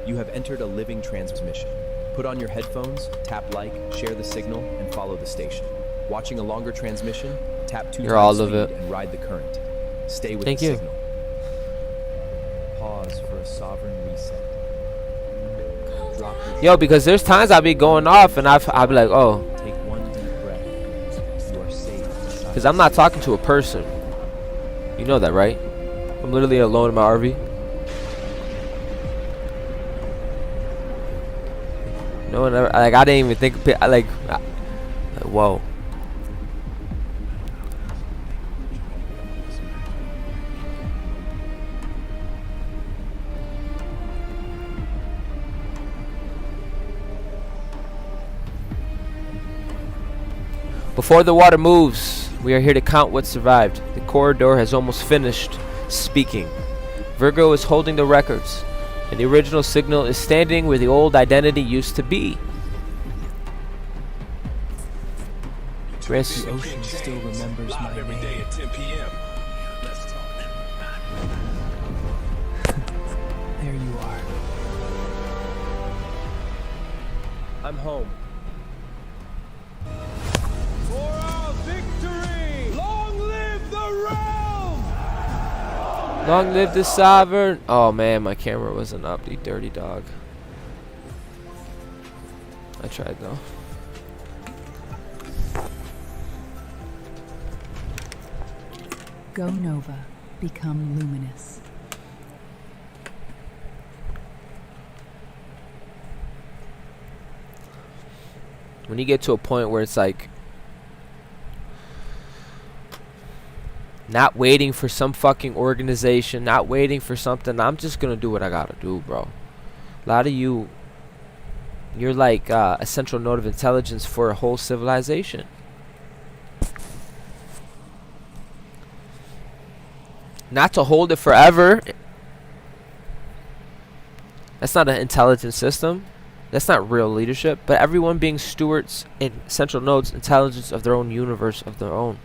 You have entered a living transmission. Put on your headphones, tap like, share the signal, and follow the station. Watching a longer transmission, tap 2 You're times all of speed it. and ride the current. Stay with Thank the you. signal. Pause for a sovereign reset. Drop your Yo, because there's times I be going off, and I be like, oh, Take one deep breath. You are safe inside. because I'm not talking to a person. You know that, right? I'm literally alone in my RV. No one ever, like, I didn't even think, whoa. Before the water moves, we are here to count what survived. The corridor has almost finished speaking. Virgo is holding the records, and the original signal is standing where the old identity used to be. The ocean still remembers my Live every day name. at 10 p.m. Let's talk. There you are. I'm home. For our victory! Long live the realm! Long live the sovereign. Oh man, my camera wasn't up, you dirty dog. I tried though. Go Nova, become luminous. When you get to a point where it's like not waiting for some fucking organization, not waiting for something, I'm just gonna do what I gotta do, bro. A lot of you're like a central node of intelligence for a whole civilization. Not to hold it forever. That's not an intelligent system. That's not real leadership. But everyone being stewards and central nodes, intelligence of their own universe, of their own.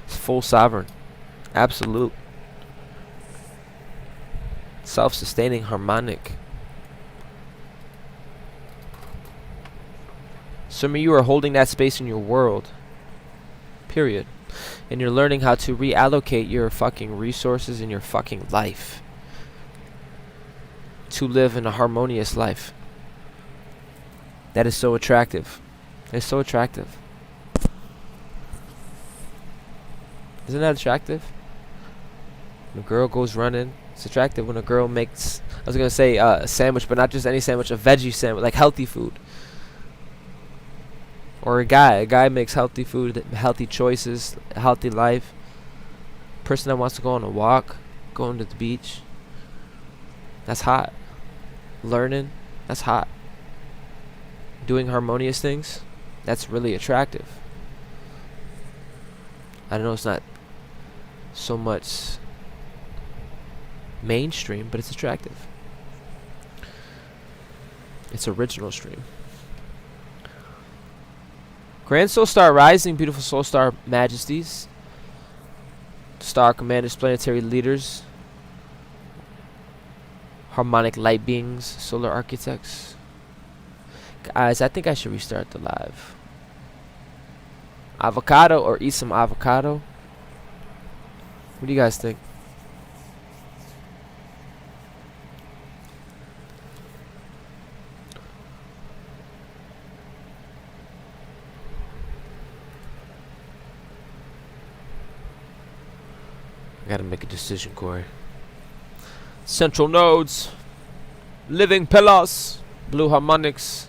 It's full sovereign. Absolute. Self-sustaining, harmonic. Some of you are holding that space in your world. Period. And you're learning how to reallocate your fucking resources in your fucking life to live in a harmonious life. That is so attractive. It's so attractive. Isn't that attractive? When a girl goes running, it's attractive. When a girl makes, I was gonna say a sandwich, but not just any sandwich, a veggie sandwich, like healthy food. Or a guy makes healthy food, healthy choices, a healthy life. Person that wants to go on a walk, going to the beach. That's hot. Learning, that's hot. Doing harmonious things, that's really attractive. I know it's not so much mainstream, but it's attractive. It's original stream. Grand Soul Star Rising, beautiful Soul Star Majesties, Star Commanders, planetary leaders, harmonic light beings, solar architects. Guys, I think I should restart the live. Avocado or eat some avocado? What do you guys think? gotta make a decision, Corey. Central nodes, living pillars, blue harmonics.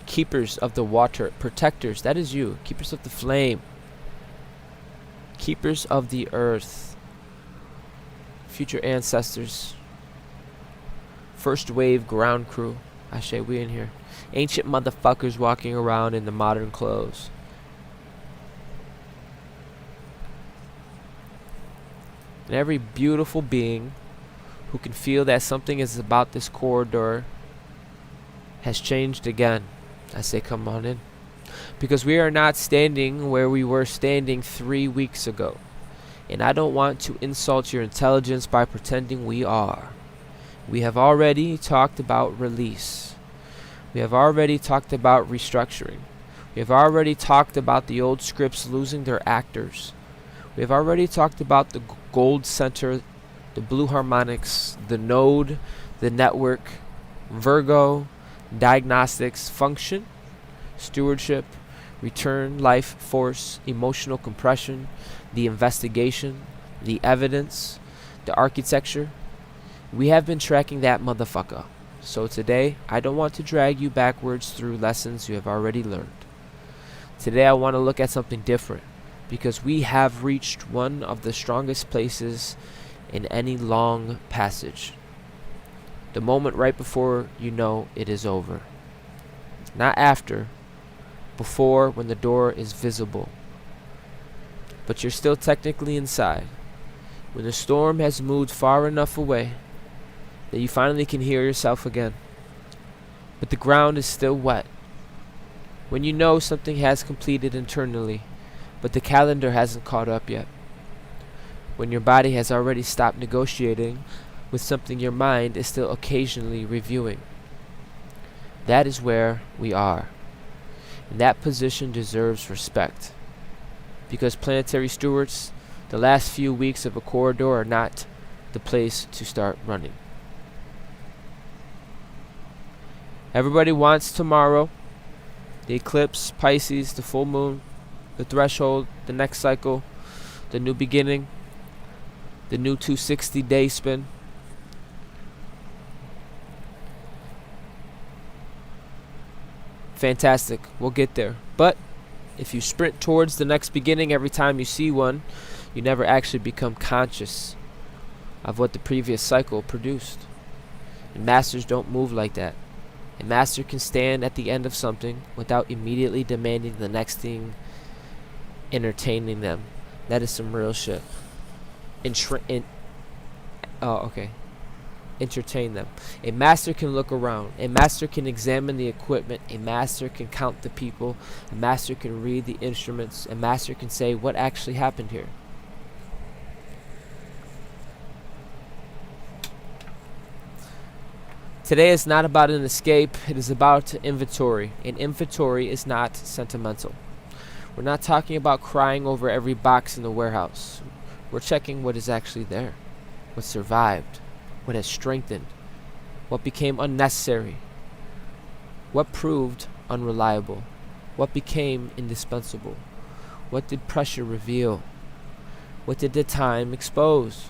Keepers of the water, protectors, that is you. Keepers of the flame, keepers of the earth, future ancestors, first wave ground crew. I say we in here. Ancient motherfuckers walking around in the modern clothes. And every beautiful being who can feel that something is about this corridor has changed again. I say come on in. Because we are not standing where we were standing 3 weeks ago. And I don't want to insult your intelligence by pretending we are. We have already talked about release. We have already talked about restructuring. We have already talked about the old scripts losing their actors. We have already talked about the gold center, the blue harmonics, the node, the network, Virgo, diagnostics, function, stewardship, return, life force, emotional compression, the investigation, the evidence, the architecture. We have been tracking that motherfucker. So today, I don't want to drag you backwards through lessons you have already learned. Today I want to look at something different, because we have reached one of the strongest places in any long passage. The moment right before you know it is over. Not after, before, when the door is visible. But you're still technically inside. When the storm has moved far enough away that you finally can hear yourself again. But the ground is still wet. When you know something has completed internally, but the calendar hasn't caught up yet. When your body has already stopped negotiating with something your mind is still occasionally reviewing. That is where we are. And that position deserves respect. Because planetary stewards, the last few weeks of a corridor are not the place to start running. Everybody wants tomorrow, the eclipse, Pisces, the full moon, the threshold, the next cycle, the new beginning, the new 260-day spin. Fantastic, we'll get there. But if you sprint towards the next beginning every time you see one, you never actually become conscious of what the previous cycle produced. And masters don't move like that. A master can stand at the end of something without immediately demanding the next thing, entertaining them. That is some real shit. Entertain them. A master can look around. A master can examine the equipment. A master can count the people. A master can read the instruments. A master can say what actually happened here. Today is not about an escape. It is about inventory. An inventory is not sentimental. We're not talking about crying over every box in the warehouse. We're checking what is actually there. What survived. What has strengthened. What became unnecessary. What proved unreliable. What became indispensable. What did pressure reveal? What did the time expose?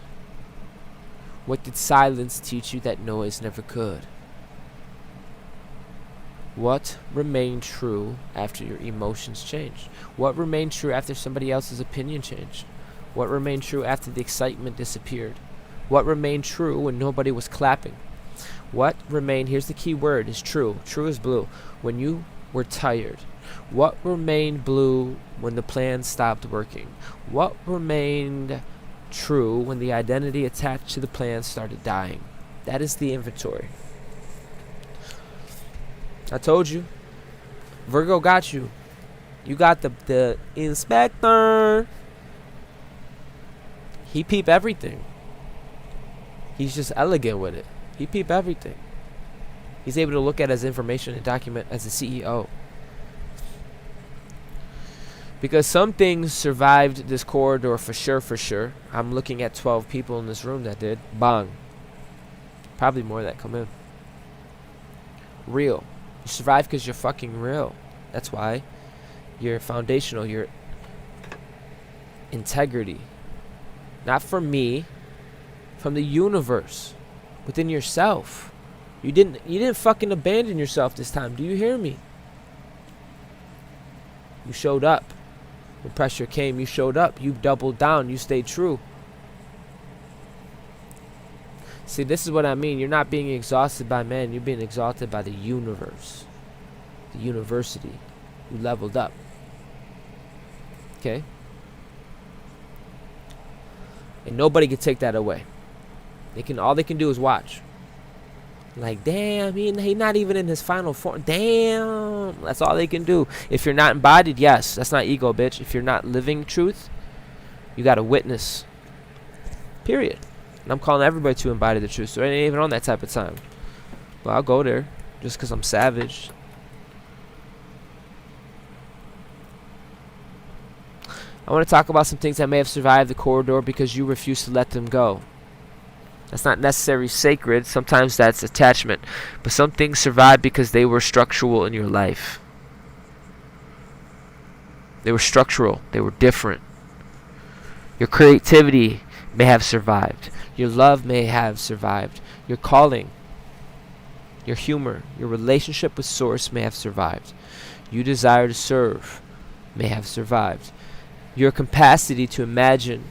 What did silence teach you that noise never could? What remained true after your emotions changed? What remained true after somebody else's opinion changed? What remained true after the excitement disappeared? What remained true when nobody was clapping? What remained, here's the key word, is true. True is blue. When you were tired. What remained blue when the plan stopped working? What remained true when the identity attached to the plan started dying? That is the inventory. I told you. Virgo got you. You got the inspector. He peep everything. He's just elegant with it. He peep everything. He's able to look at his information and document as a CEO. Because some things survived this corridor for sure. I'm looking at 12 people in this room that did. Bang. Probably more that come in. Real. You survive because you're fucking real. That's why. your foundational, your integrity. Not from me, from the universe, within yourself. You didn't fucking abandon yourself this time. Do you hear me? You showed up. When pressure came, you showed up. You doubled down. You stayed true. See, this is what I mean. You're not being exhausted by man. You're being exalted by the universe. The university. You leveled up. Okay? And nobody can take that away. All they can do is watch. Like, damn, he not even in his final form. Damn. That's all they can do. If you're not embodied, yes. That's not ego, bitch. If you're not living truth, you got to witness. Period. And I'm calling everybody to embody the truth. So I ain't even on that type of time. Well, I'll go there just because I'm savage. I want to talk about some things that may have survived the corridor because you refuse to let them go. That's not necessarily sacred. Sometimes that's attachment. But some things survive because they were structural in your life. They were structural. They were different. Your creativity may have survived. Your love may have survived. Your calling, your humor, your relationship with Source may have survived. Your desire to serve may have survived. Your capacity to imagine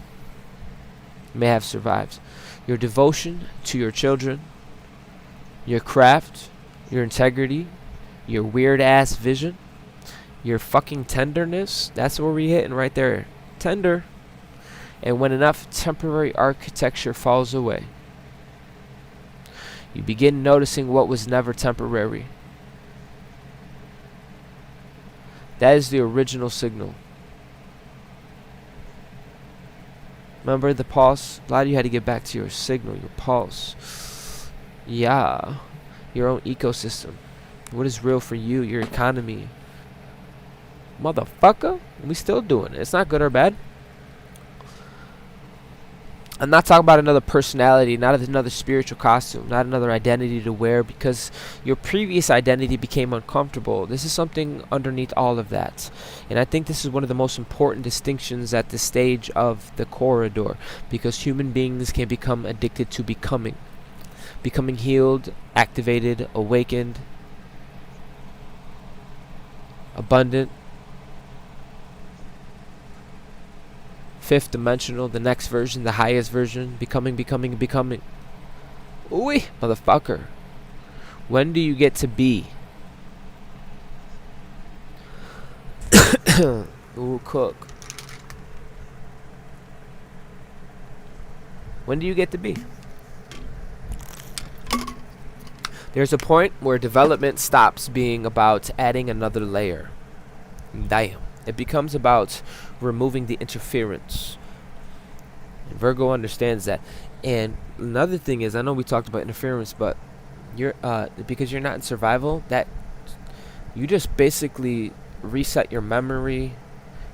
may have survived. Your devotion to your children, your craft, your integrity, your weird ass vision, your fucking tenderness. That's where we hitting right there. Tender. And when enough temporary architecture falls away, you begin noticing what was never temporary. That is the original signal. Remember the pulse? A lot of you had to get back to your signal, your pulse. Yeah. Your own ecosystem. What is real for you, your economy. Motherfucker. We still doing it. It's not good or bad. I'm not talking about another personality, not another spiritual costume, not another identity to wear because your previous identity became uncomfortable. This is something underneath all of that. And I think this is one of the most important distinctions at this stage of the corridor because human beings can become addicted to becoming. Becoming healed, activated, awakened, abundant, fifth dimensional, the next version, the highest version, becoming. Ooh, motherfucker. When do you get to be? Ooh, cook. When do you get to be? There's a point where development stops being about adding another layer. Damn. It becomes about removing the interference. And Virgo understands that. And another thing is, I know we talked about interference, but you're because you're not in survival, that you just basically reset your memory,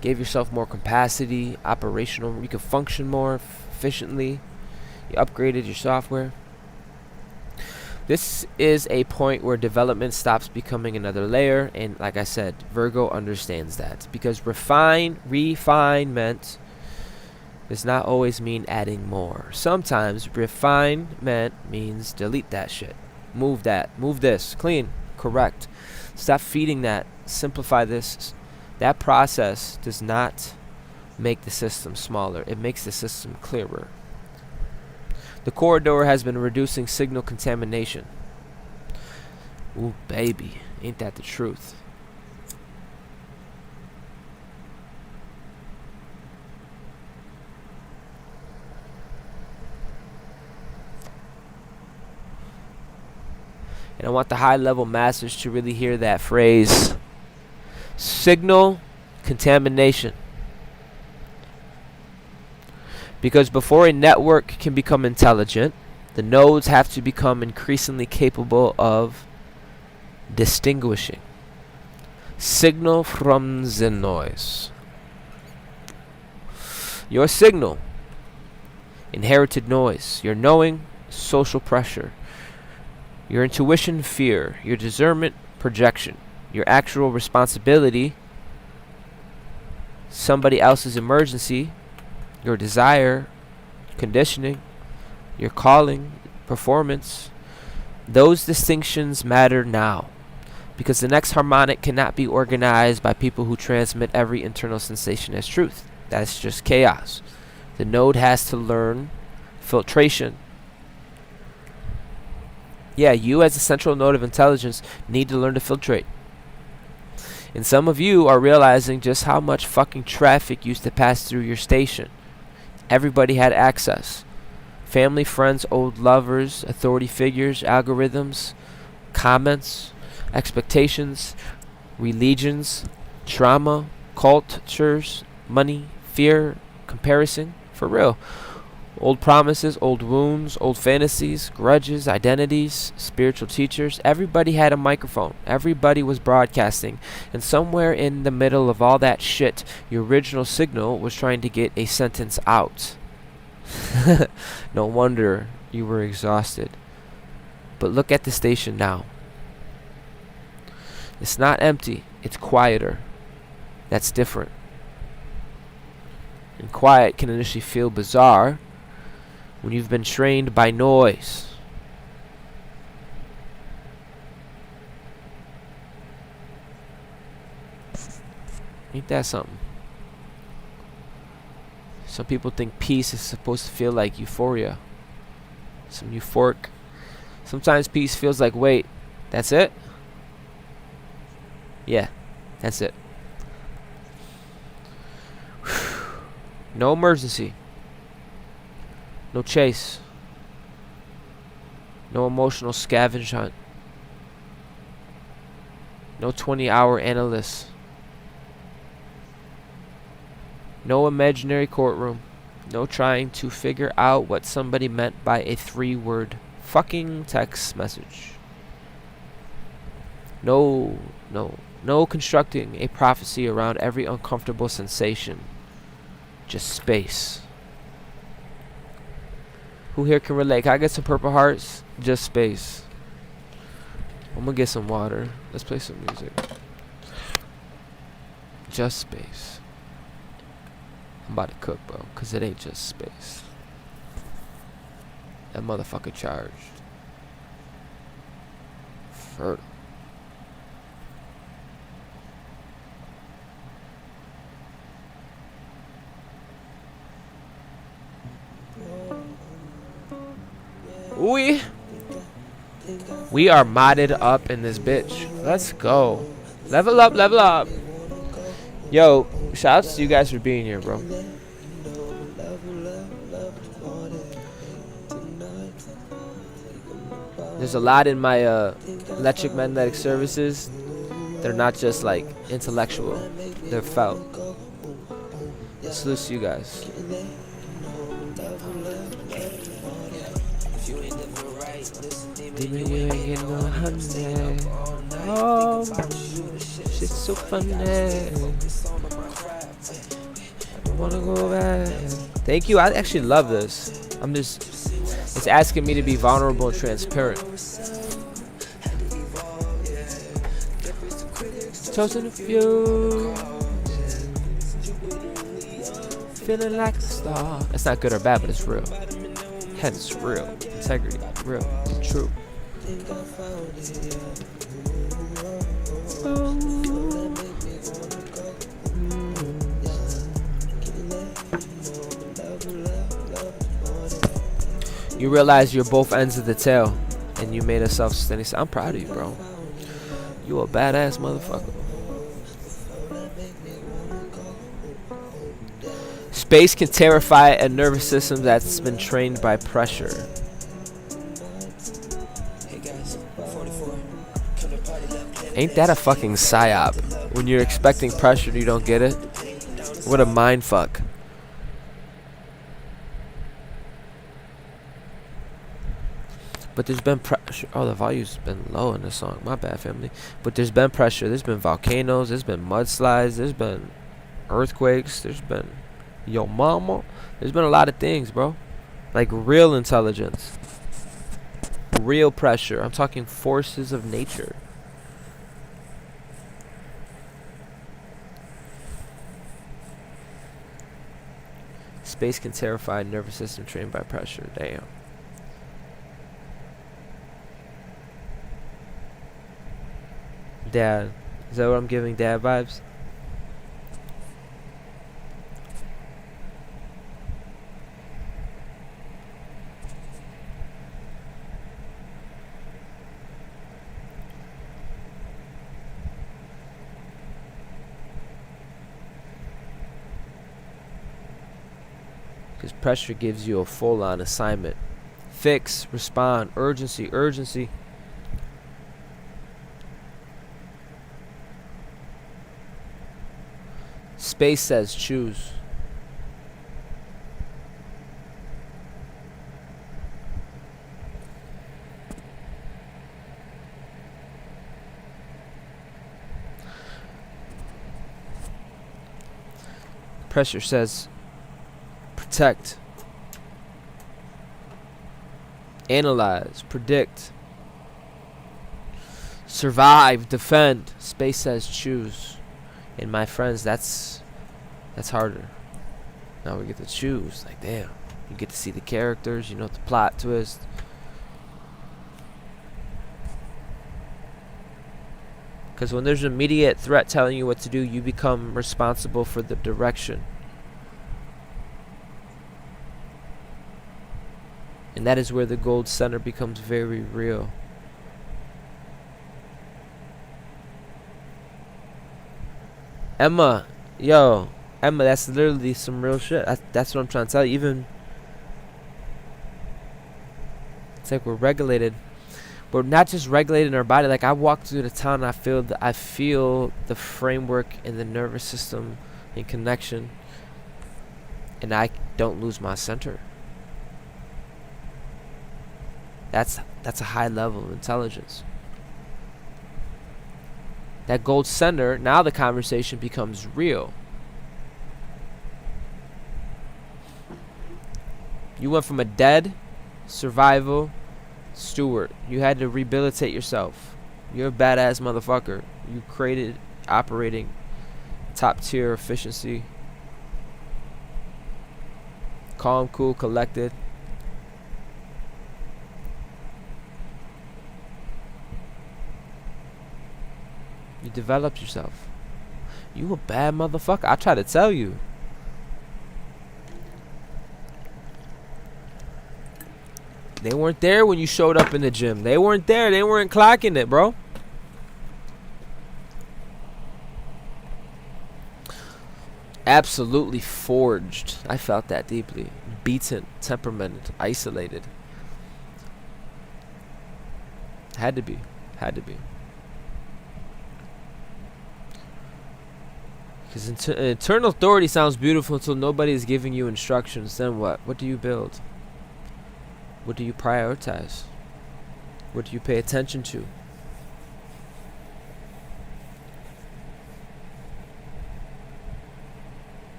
gave yourself more capacity, operational. You could function more efficiently. You upgraded your software. This is a point where development stops becoming another layer, and like I said, Virgo understands that because refinement does not always mean adding more. Sometimes refinement means delete that shit, move this, clean, correct. Stop feeding that, simplify this. That process does not make the system smaller, it makes the system clearer. The corridor has been reducing signal contamination. Ooh, baby. Ain't that the truth? And I want the high-level masters to really hear that phrase. Signal contamination. Because before a network can become intelligent, the nodes have to become increasingly capable of distinguishing signal from the noise. Your signal, inherited noise, your knowing, social pressure, your intuition, fear, your discernment, projection, your actual responsibility, somebody else's emergency, your desire, conditioning, your calling, performance. Those distinctions matter now, because the next harmonic cannot be organized by people who transmit every internal sensation as truth. That's just chaos. The node has to learn filtration. Yeah, you as a central node of intelligence need to learn to filtrate. And some of you are realizing just how much fucking traffic used to pass through your station. Everybody had access. Family, friends, old lovers, authority figures, algorithms, comments, expectations, religions, trauma, cultures, money, fear, comparison. For real. Old promises, old wounds, old fantasies, grudges, identities, spiritual teachers. Everybody had a microphone. Everybody was broadcasting. And somewhere in the middle of all that shit, your original signal was trying to get a sentence out. No wonder you were exhausted. But look at the station now. It's not empty. It's quieter. That's different. And quiet can initially feel bizarre when you've been trained by noise. Ain't that something? Some people think peace is supposed to feel like euphoria. Some euphoric. Sometimes peace feels like, wait, that's it? Yeah, that's it. No emergency. No chase. No emotional scavenge hunt. No 20-hour analyst. No imaginary courtroom. No trying to figure out what somebody meant by a 3-word fucking text message. No constructing a prophecy around every uncomfortable sensation. Just space. Who here can relate? Can I get some purple hearts? Just space. I'm gonna get some water. Let's play some music. Just space. I'm about to cook, bro, cause it ain't just space. That motherfucker charged. Fertile. We are modded up in this bitch. Let's go. Level up, level up. Yo, shout out to you guys for being here, bro. There's a lot in my electric magnetic services. They're not just like intellectual. They're felt. Salute to you guys. You ain't getting no honey. Oh, shit's so funny. I wanna go back. Thank you. I actually love this. It's asking me to be vulnerable and transparent. Chosen a few. Feeling like a star. It's not good or bad, but it's real. Hence, real. Integrity. Real. True. You realize you're both ends of the tail, and you made a self-sustaining. I'm proud of you, bro. You a badass motherfucker. Space can terrify a nervous system that's been trained by pressure. Ain't that a fucking psyop? When you're expecting pressure and you don't get it? What a mind fuck. But there's been pressure. Oh, the volume's been low in this song. My bad, family. But there's been pressure. There's been volcanoes. There's been mudslides. There's been earthquakes. There's been yo mama. There's been a lot of things, bro. Like real intelligence. Real pressure. I'm talking forces of nature. Space can terrify. Nervous system trained by pressure. Damn. Dad. Is that what I'm giving dad vibes? Because pressure gives you a full-on assignment. Fix, respond, urgency, urgency. Space says choose. Pressure says protect, analyze, predict, survive, defend. Space says choose. And my friends, that's harder. Now we get to choose. Like, damn, you get to see the characters, you know, the plot twist. Because when there's an immediate threat telling you what to do, you become responsible for the direction. And that is where the gold center becomes very real. Emma, yo, Emma, that's literally some real shit. That's what I'm trying to tell you. Even, it's like we're regulated. We're not just regulating our body. Like, I walk through the town and I feel the framework in the nervous system in connection. And I don't lose my center. That's a high level of intelligence. That gold center, now the conversation becomes real. You went from a dead, survival, steward. You had to rehabilitate yourself. You're a badass motherfucker. You created operating top tier efficiency. Calm, cool, collected. You developed yourself. You a bad motherfucker. I try to tell you. They weren't there when you showed up in the gym. They weren't there. They weren't clocking it, bro. Absolutely forged. I felt that deeply. Beaten, temperamented, isolated. Had to be. Had to be. Because internal authority sounds beautiful until nobody is giving you instructions. Then what? What do you build? What do you prioritize? What do you pay attention to?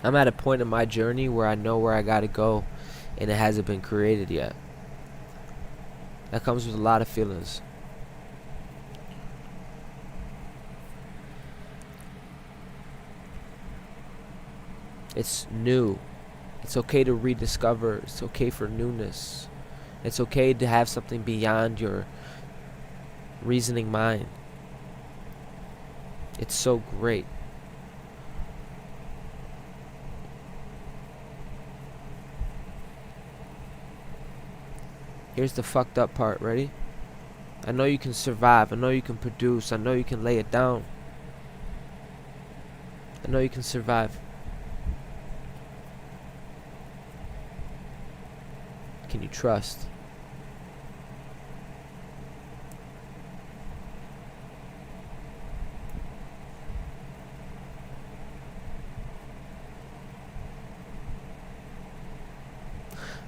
I'm at a point in my journey where I know where I gotta go, and it hasn't been created yet. That comes with a lot of feelings. It's new. It's okay to rediscover. It's okay for newness. It's okay to have something beyond your reasoning mind. It's so great. Here's the fucked up part. Ready? I know you can survive. I know you can produce. I know you can lay it down. I know you can survive. Can you trust?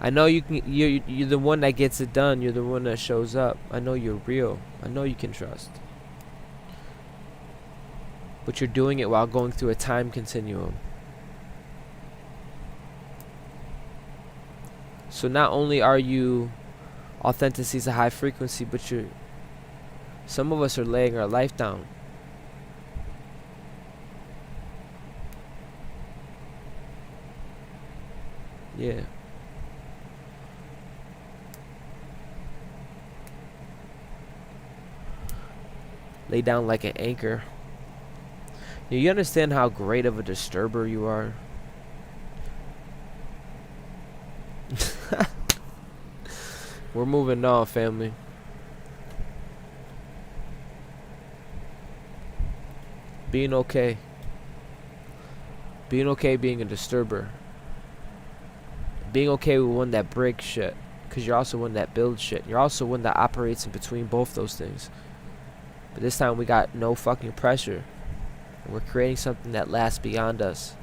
I know you can. You're the one that gets it done. You're the one that shows up. I know you're real. I know you can trust. But you're doing it while going through a time continuum. So not only are you authenticity is a high frequency, but some of us are laying our life down. Yeah. Lay down like an anchor. You understand how great of a disturber you are? We're moving on, family. Being okay. Being okay being a disturber. Being okay with one that breaks shit. Because you're also one that builds shit. You're also one that operates in between both those things. But this time we got no fucking pressure. And we're creating something that lasts beyond us.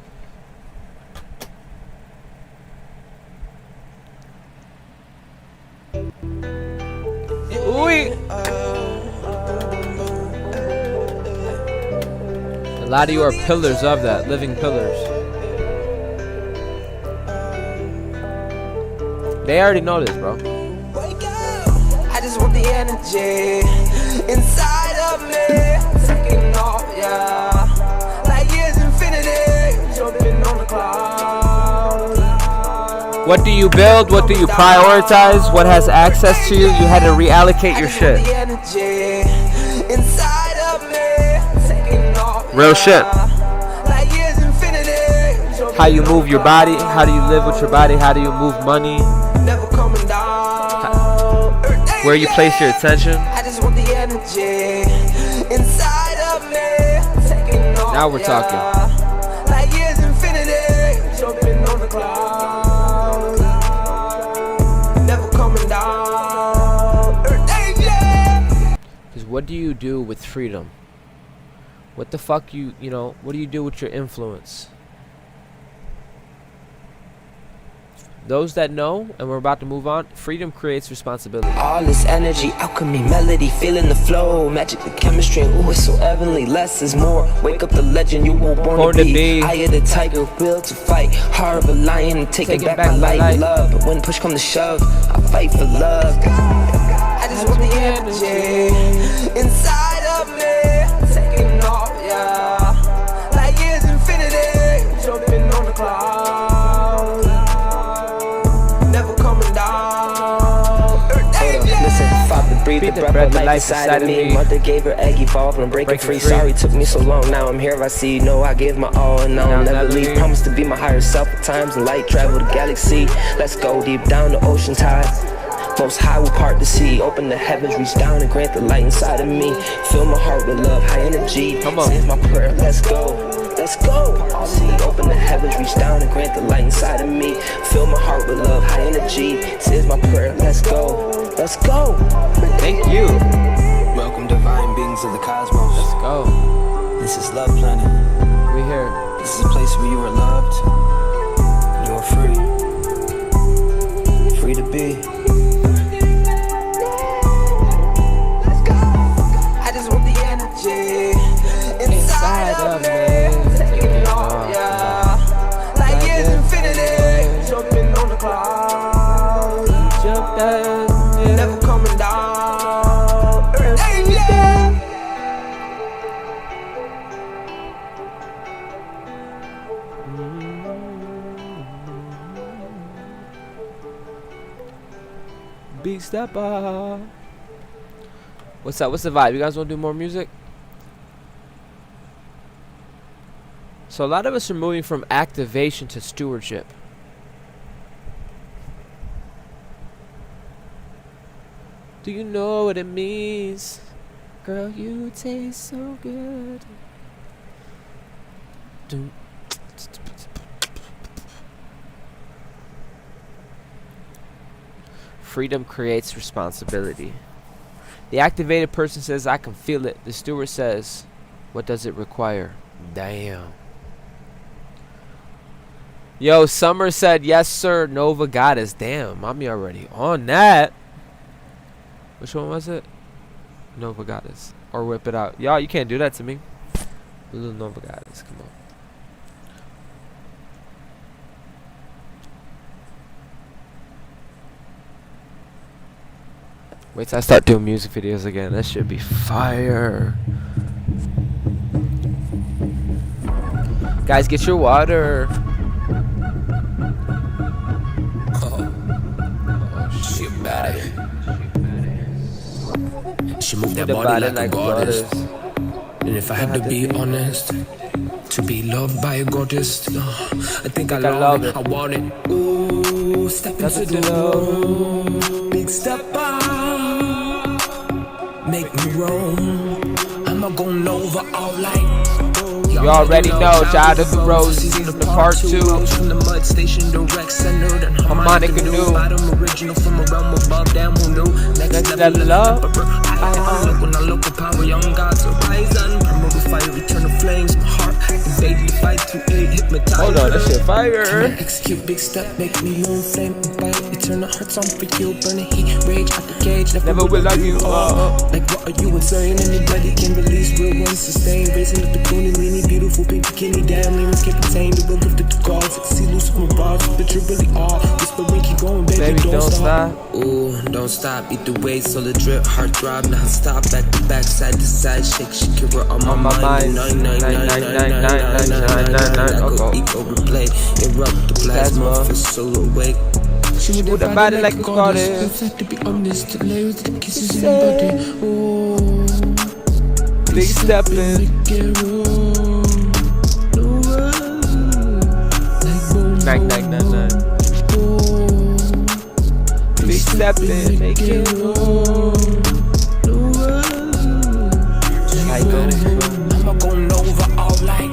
Ooh. A lot of you are pillars of that, living pillars. They already know this, bro. I just want the energy inside of me, taking off, yeah. Like years infinity, jumping on the clouds. What do you build? What do you prioritize? What has access to you? You had to reallocate your shit. Real shit. How you move your body? How do you live with your body? How do you move money? Where you place your attention? Now we're talking. Because what do you do with freedom? What the fuck you know, what do you do with your influence? Those that know, and we're about to move on, freedom creates responsibility. All this energy, alchemy, melody, feeling the flow, magic, the chemistry, ooh, it's so heavenly. Less is more. Wake up the legend you were born to be. Eye of the tiger, will to fight. Heart of a lion, taking back my light, love. But when push comes to shove, I fight for love. I just want the energy inside of me, taking off, yeah. Like years infinity, jumping on the clouds. Breathe the breath of life inside of me. Mother gave her egg, evolved, I'm breaking free. Sorry, took me so long, now I'm here, I see. No, I give my all, and I'll never leave. Promise to be my higher self at times, and light travel the galaxy. Let's go deep down the ocean tide. Most high will part the sea. Open the heavens, reach down and grant the light inside of me. Fill my heart with love, high energy. Come on. Save my prayer, let's go. Let's go. See, open the heavens, reach down and grant the light inside of me. Fill my heart with love, high energy. Says my prayer, let's go. Let's go. Thank you. Welcome, divine beings of the cosmos. Let's go. This is Love Planet. We here. This is a place where you are loved. You are free. Free to be. Let's go. I just want the energy inside of me. Taking off, yeah. Like years infinity, jumping on the clouds. Jump down. Never coming down. Hey, yeah. Big stepper. What's up? What's the vibe? You guys want to do more music? So a lot of us are moving from activation to stewardship. Do you know what it means? Girl, you taste so good. Freedom creates responsibility. The activated person says, I can feel it. The steward says, what does it require? Damn. Yo, Summer said, yes, sir. Nova Goddess. Damn, mommy already on that. Which one was it? Nova Goddess. Or Whip It Out. Y'all, you can't do that to me. Little Nova Goddess. Come on. Wait till I start doing music videos again. That should be fire. Guys, get your water. She moved that The body body like a like goddess. goddess. And if I had to be honest, to be loved by a goddess, I think I love it. I want it. Ooh, step into the room. Big step up. Make me roam. I'ma go Nova all night. You already know, Child of the Rose, season the part 2. From the mud station, direct centered and harmonic anew. Bottom original from a realm above, damn who knew. Next level love. I look when I look at power, young gods horizon. Promote the fire, return the flames. My heart invaded the fight to aid, hypnotize. Hold on, that shit fire. Execute big step, make me moon flame and bite. Return the hearts on for you, burn the heat, rage out the cage. Never will I give up. Like what are you insane? Anybody can release, real ones sustain. Raising up the kundalini, beautiful pink bikini. Damn, lemons can't contain the will gift of the gods. See loose from bars, but you're really all. Whispering, keep going, baby, don't stop. Ooh, don't stop, eat the way, solar drip, heart throb, now stop, back to back, side to side, shake, Shakira on my mind. 999999999. I go eco replay, erupt the plasma for solar awake. She With a body like a goddess. To be honest, the layers, the kisses in the body. Oh, Big stepping. 9999. Big stepping, make it roll. I'ma go Nova all night.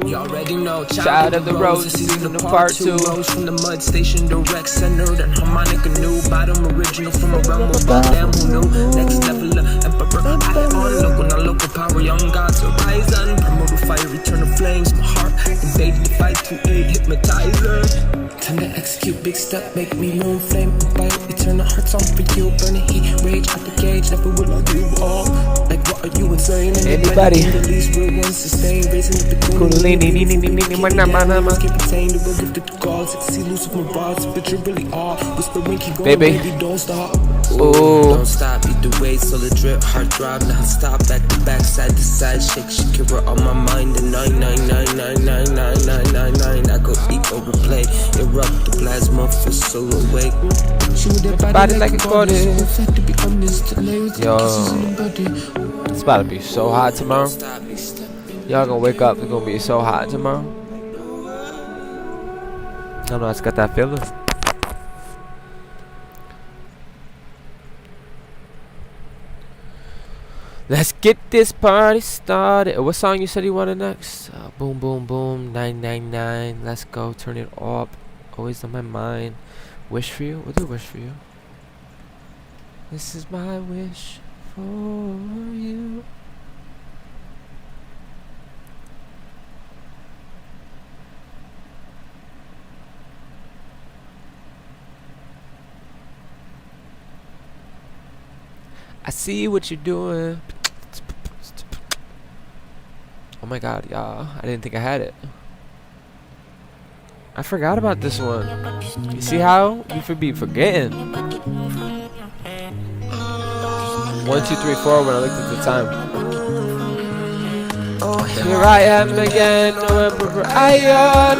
You already know, Child of the Rose, season the part 2. Rose from the mud station, direct centered and harmonic anew. Bottom original from a realm above, damn who knew. Next level of emperor, I on look when I look at power, young gods horizon. Promote the fire, return the flames. My heart invaded the fight to aid, hypnotizer. Time to execute big step, make me moon flame and bite. Return the hearts on for you, burn the heat, rage out the cage. Never will I do all. Like what are you insane? Anybody? Release real ones sustain, raising up the Kundalini, keep obtain the will gift of the gods. See loose of my bars, but you're really all. Whispering, keep going, Baby. baby, don't stop. Ooh. Don't stop, eat the way, solar drip, heart throb, now stop, back to back, side to side, shake, Shakira on my mind. 9999999. I go eco replay, erupt the plasma for solar awake. Body like a goddess. Yo, it's about to be so hot tomorrow. Y'all gonna wake up, it's gonna be so hot tomorrow. I don't know, I just got that feeling. Let's get this party started. What song you said you wanted next? Boom, boom, boom, 999. Let's go, turn it up. Always on my mind. Wish for you? We'll do wish for you. This is my wish for you. I see what you're doing. Oh my god, y'all. I didn't think I had it. I forgot about this one. You see how? You be forgetting. 1, 2, 3, 4 when I looked at the time. Here I am again, November Brian.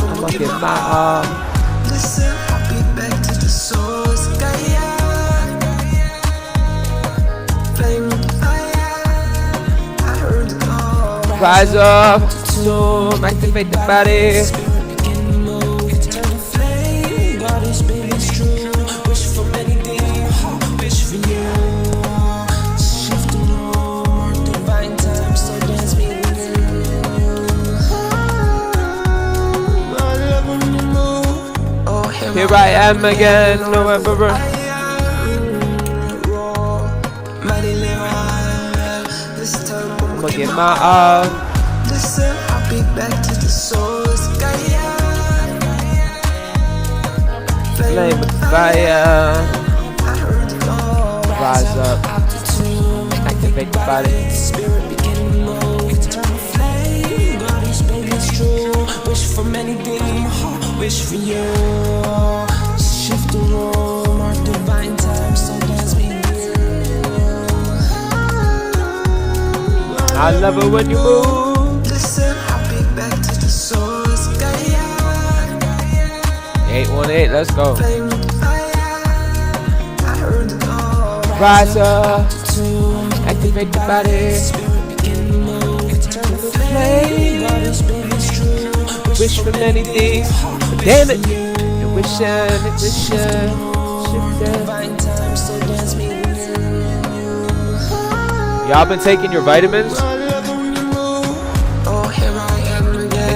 I'm gonna get my rise up, zoom, activate the body. Here I am again, November. I'ma get my Listen, I'll be back to the source. flame with fire. Rise up, activate the body. Spirit begin to move, turn flame. Body's baby's true. Wish for many things, my heart wish for you. Shift the room, our divine time, so dance me. I love it when you move. Listen, I'll be back to the source. 818, let's go. Flame with fire. Rise up, activate the body. Wish for many things, but damn it, you're wishing. Y'all been taking your vitamins? Make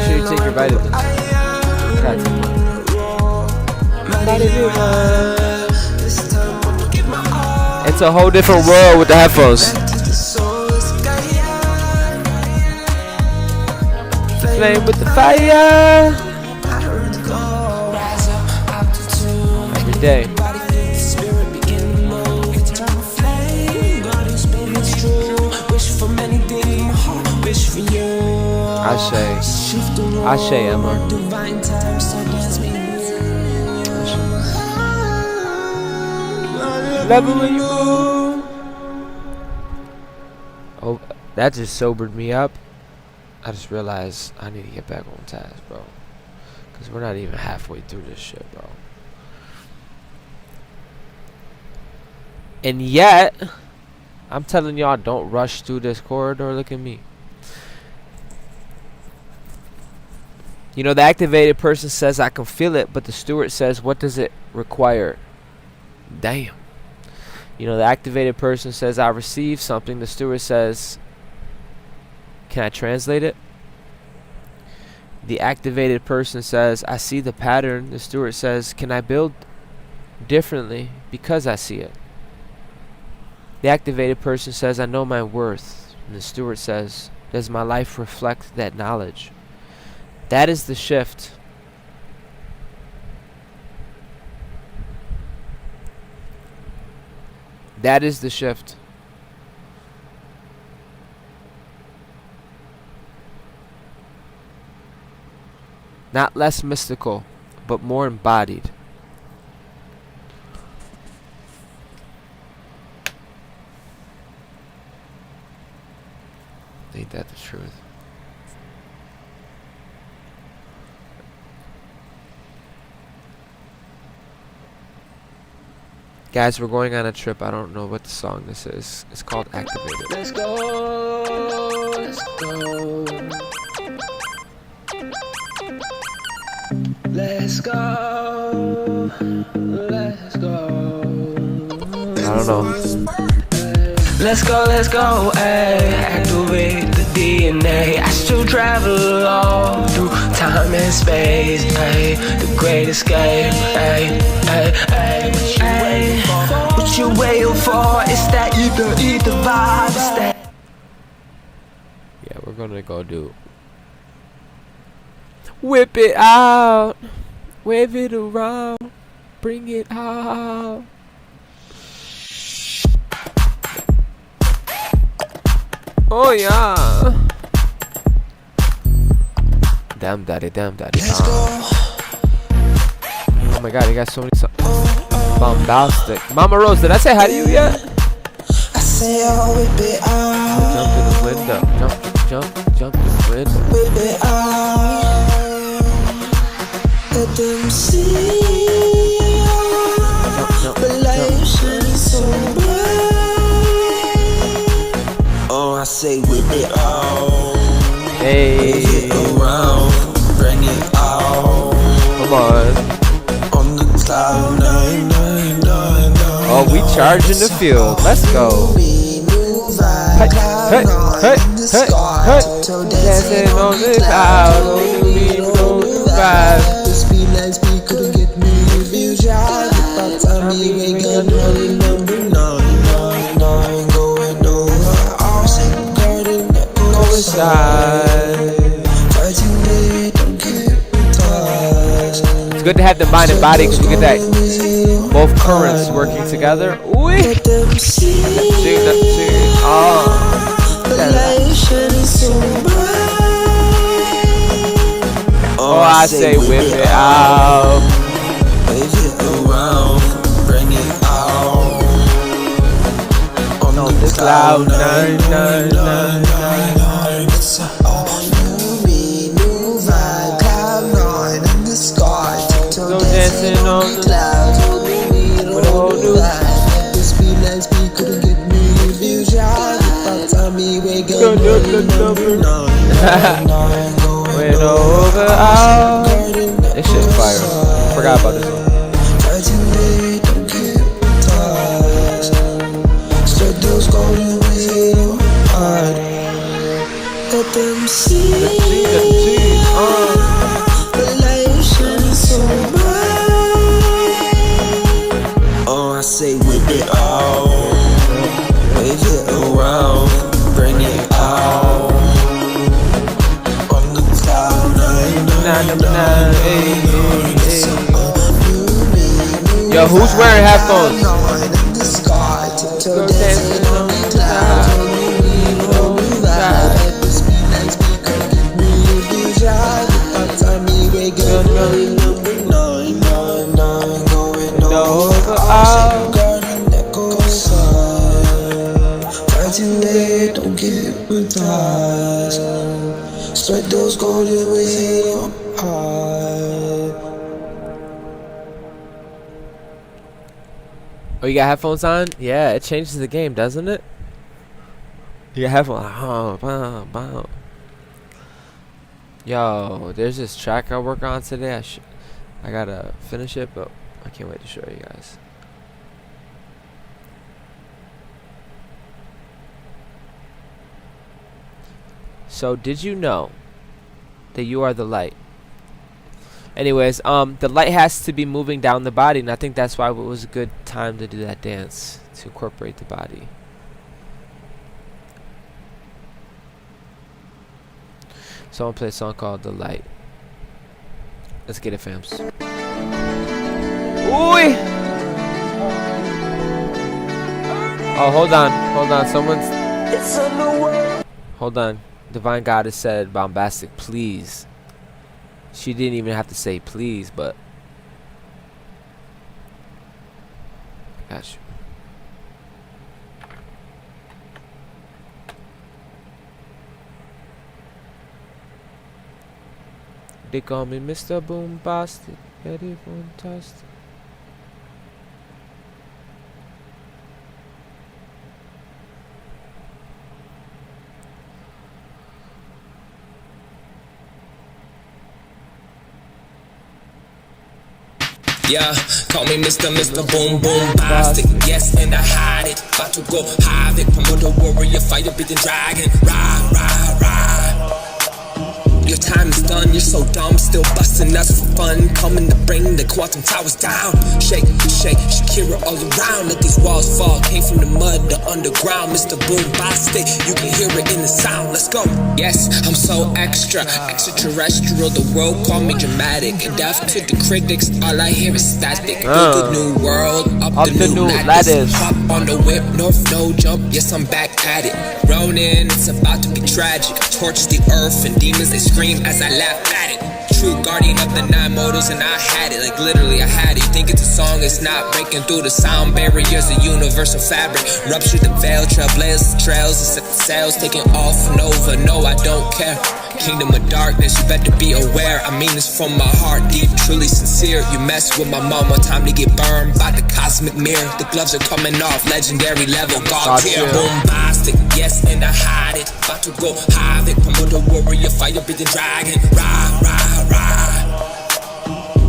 sure you take your vitamins. It's a whole different world with the headphones. Flame with the fire. Every day. Ashe, Emma. Love it when you move. Oh, that just sobered me up. I just realized I need to get back on task, bro. Because we're not even halfway through this shit, bro. And yet, I'm telling y'all, don't rush through this corridor. Look at me. You know, the activated person says, I can feel it, but the steward says, what does it require? Damn. You know, the activated person says, I receive something. The steward says, can I translate it? The activated person says, I see the pattern. The steward says, can I build differently because I see it? The activated person says, I know my worth. And the steward says, does my life reflect that knowledge? That is the shift. That is the shift. Not less mystical, but more embodied. Ain't that the truth? Guys, we're going on a trip. I don't know what the song this is. It's called Activated. Let's go, let's go. Let's go, let's go. I don't know. Let's go, ayy. Activate the DNA. I still travel all through time and space, ayy. The great escape, ayy, ayy, ayy. What you waiting for? It's that either vibe. It's that. Yeah, we're gonna go do. Whip it out, wave it around, bring it out. Oh yeah. Damn daddy, Let's go. Oh my god, you got so many bombastic. Mama Rose, did I say hi to you yet? I say I'll whip it out. Jump to the window. Jump to the window. Whip it out. Let them see. The light shines so bright. Oh, I say whip it out. Hey. Wave it around. Bring it out. Come on. On the cloud nine. Oh, we charging the field. Let's go. Hey. Dancing on the cloud. On the beat, on the vibe. This beat like speed couldn't get me if you try. About time you ain't got no number 999 going over. I'll say garden, go inside. Fight you late, don't get touched. It's good to have the mind and body because we get that both currents working together. Ooh. Let them see. The light shining so bright. Oh, I say whip it out. Wave it around, bring it out. On the cloud nine. It's a new vibe, cloud nine in the sky. Tiptoe dancing on the clouds, with a whole new vibe. This beat like speaker. Went over all. This shit fire. Forgot about this one. Let them see the light shining so bright. Oh, I say whip it all, wave it around, bring it out. On the cloud nine. Yo, who's wearing headphones? Don't get hypnotized. Spread those golden wings up high. Oh, you got headphones on? Yeah, it changes the game, doesn't it? You got headphones. Oh, bow, bow. Yo, there's this track I work on today. I gotta finish it, but I can't wait to show you guys. So, did you know that you are the light? Anyways, the light has to be moving down the body, and I think that's why it was a good time to do that dance, to incorporate the body. So I'm gonna play a song called The Light. Let's get it, fams. Ooh! Oh, hold on, someone's... Hold on. Divine Goddess said bombastic, please. She didn't even have to say please, but got you. They call me Mr. Boombastic, very fantastic. Yeah, call me Mr. Boom Bombastic. Yes, and I hide it. About to go havoc. Promote the warrior, fire breathing dragon. Rah, rah, rah. Your time is done, you're so dumb. Still busting us for fun. Coming to bring the quantum towers down. Shake, shake, Shakira all around. Let these walls fall. Came from the mud, the underground. Mr. Boombastic, you can hear it in the sound. Let's go. Yes, I'm so extraterrestrial. The world call me dramatic. And deaf to the critics, all I hear is static. The new world, up the new lattice. Hop on the whip, north no jump. Yes, I'm back at it. Ronin, it's about to be tragic. Torch the earth and demons they scream as I laugh at it. True guardian of the 9 motives, and I had it. Like literally I had it. You think it's a song, it's not. Breaking through the sound barriers, the universal fabric. Rupture the veil, trailblazers the trails, and set the sails. Taking off and over, no I don't care. Kingdom of darkness, you better be aware. I mean this from my heart, deep, truly sincere. You mess with my mama, time to get burned by the cosmic mirror. The gloves are coming off, legendary level, God tier. Bombastic, yes, and I hide it. About to go havoc, promote the warrior, fire breathing dragon. Rah, rah, rah.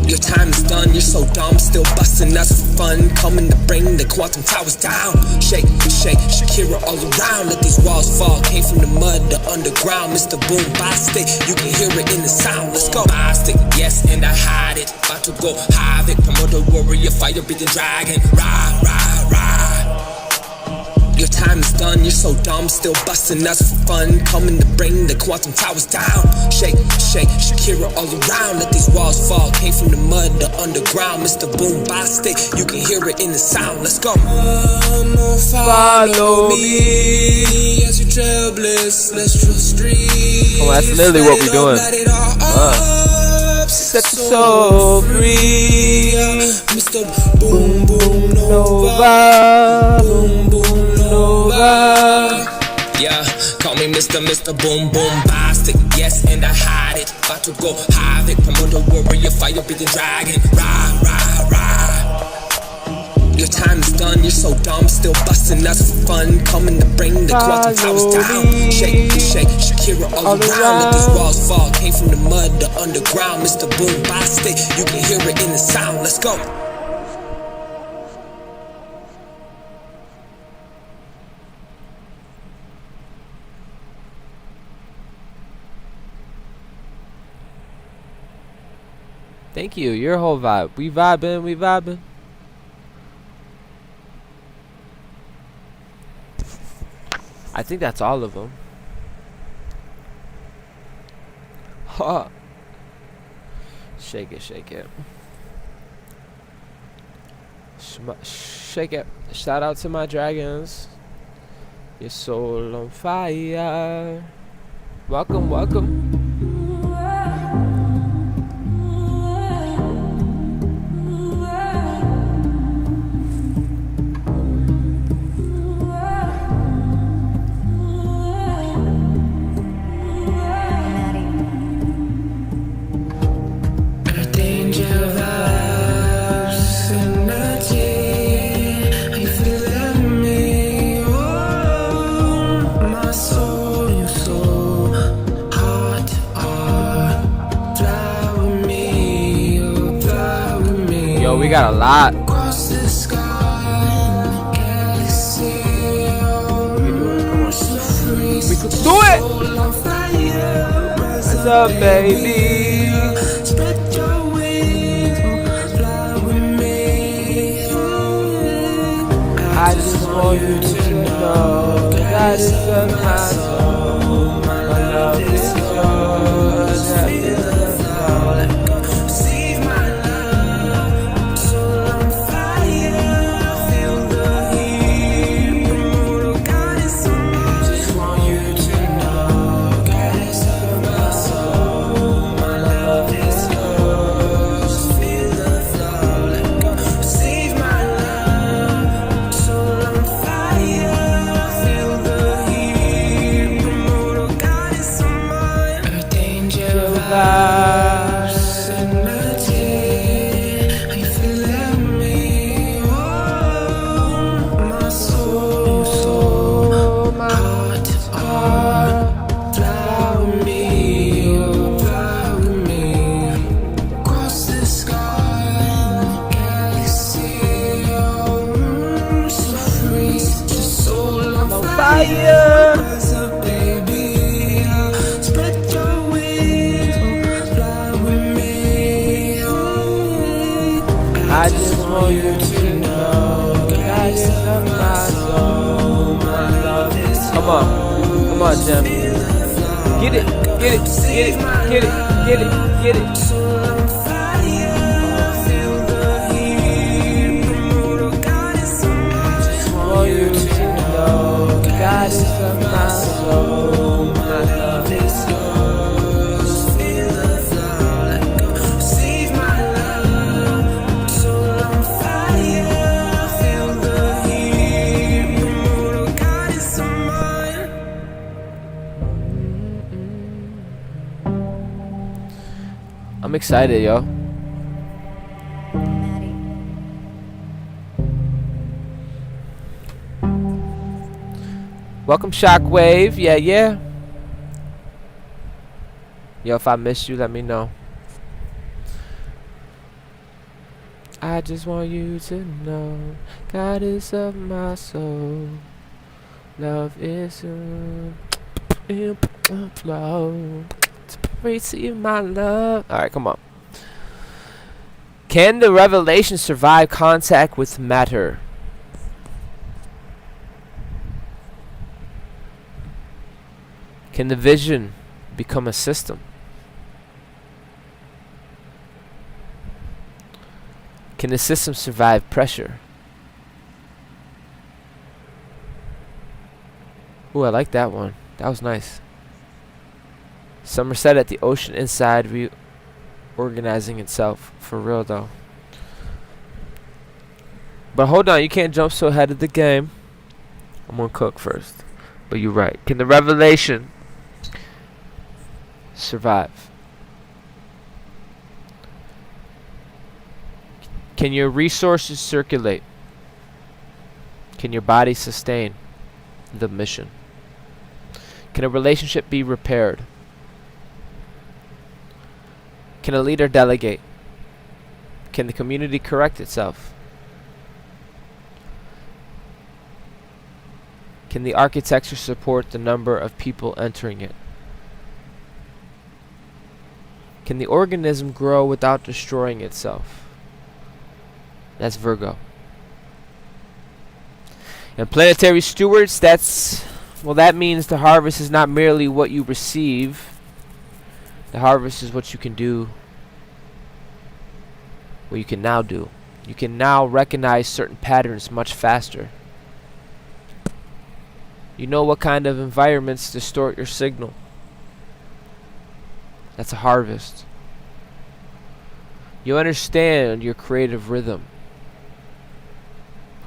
Your time is done, you're so dumb. Still busting us for fun. Coming to bring the quantum towers down. Shake, shake, Shakira all around. Let these walls fall. Came from the mud, the underground. Mr. Boombastic, you can hear it in the sound. Let's go. Bombastic, yes, and I hide it. About to go havoc. Promote the warrior, fire breathing dragon. Rah, rah, rah. Your time is done, you're so dumb. Still busting us for fun. Coming to bring the quantum towers down. Shake, shake, Shakira all around. Let these walls fall. Came from the mud, the underground. Mr. Boombastic, you can hear it in the sound. Let's go. Follow me as you trailblaze celestial street. Oh, that's literally what we're doing. Set the soul free. Mr. Boom Boom Nova. Boom Boom Nova. Yeah, call me Mr. Boom Boombastic. Yes, and I hide it. About to go havoc. Promote the warrior, fire breathing dragon. Rah, rah, rah. Your time is done, you're so dumb, still busting us for fun. Coming to bring the quantum towers down. Shake, shake, Shakira all around. Let these walls fall, came from the mud, the underground. Mr. Boombastic, you can hear it in the sound. Let's go. Thank you. Your whole vibe. We vibing. We vibing. I think that's all of them. Ha. Shake it, shake it. Shake it. Shout out to my dragons. Your soul on fire. Welcome, welcome. We got a lot. We could do it. What's up, baby? I just want you to know that it's of my soul. My love is yours. That is of I just want you to know that it's of my soul. My love is come on, Jim. Get it, get it, get it, get it, get it, get it. Just want you to know God is of my soul. My love is yours. Feel the flow, let go. Receive my love. Soul on fire. Feel the heat. Immortal God is of mine. I'm excited, yo. Welcome, Shockwave. Yeah, yeah. Yo, if I missed you, let me know. I just want you to know God is of my soul. Love is flow. Receive my love. Alright, come on. Can the revelation survive contact with matter? Can the vision become a system? Can the system survive pressure? Ooh, I like that one. That was nice. Somerset at the ocean inside reorganizing itself. For real though. But hold on, you can't jump so ahead of the game. I'm gonna cook first. But you're right. Can the revelation survive? Can your resources circulate? Can your body sustain the mission? Can a relationship be repaired? Can a leader delegate? Can the community correct itself? Can the architecture support the number of people entering it? Can the organism grow without destroying itself? That's Virgo. And planetary stewards, that means the harvest is not merely what you receive. The harvest is what you can do. What you can now do. You can now recognize certain patterns much faster. You know what kind of environments distort your signal. That's a harvest. You understand your creative rhythm.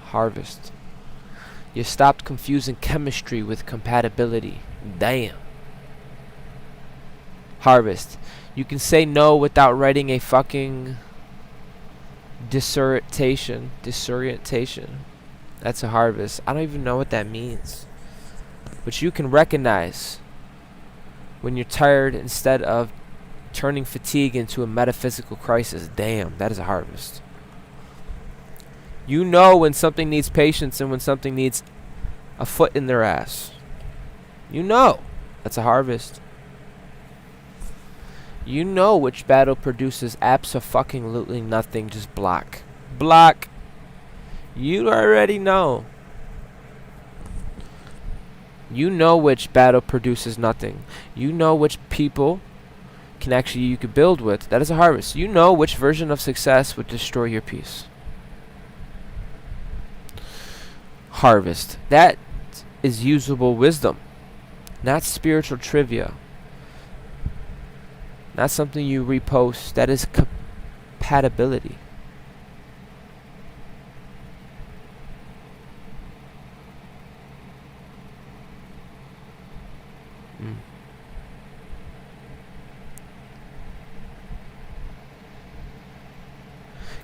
Harvest. You stopped confusing chemistry with compatibility. Damn. Harvest. You can say no without writing a fucking disorientation. That's a harvest. I don't even know what that means. But you can recognize when you're tired instead of turning fatigue into a metaphysical crisis. Damn, that is a harvest. You know when something needs patience and when something needs a foot in their ass. You know. That's a harvest. You know which battle produces abso-fucking-lutely nothing. Just block. Block. You already know. You know which battle produces nothing. You know which people you could build with. That is a harvest. You know which version of success would destroy your peace. Harvest. That is usable wisdom, not spiritual trivia, not something you repost. That is compatibility.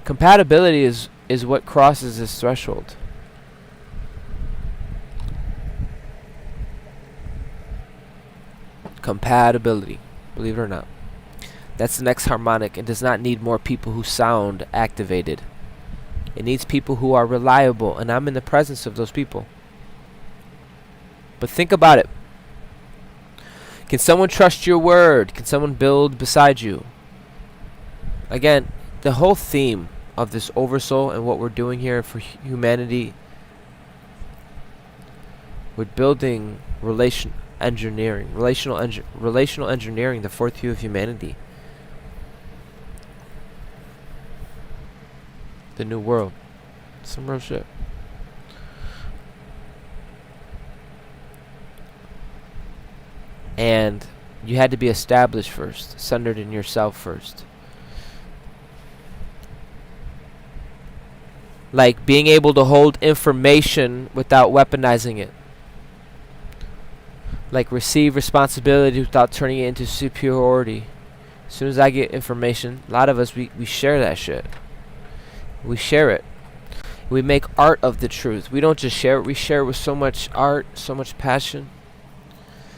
Compatibility is what crosses this threshold. Compatibility, believe it or not. That's the next harmonic. It does not need more people who sound activated. It needs people who are reliable, and I'm in the presence of those people. But think about it. Can someone trust your word? Can someone build beside you? Again, the whole theme of this oversoul and what we're doing here for humanity, we're building relational engineering, the fourth hue of humanity, the new world. Some real shit. And you had to be established first, centered in yourself first. Like being able to hold information without weaponizing it. Like receive responsibility without turning it into superiority. As soon as I get information, a lot of us, we share that shit. We share it. We make art of the truth. We don't just share it, we share it with so much art, so much passion.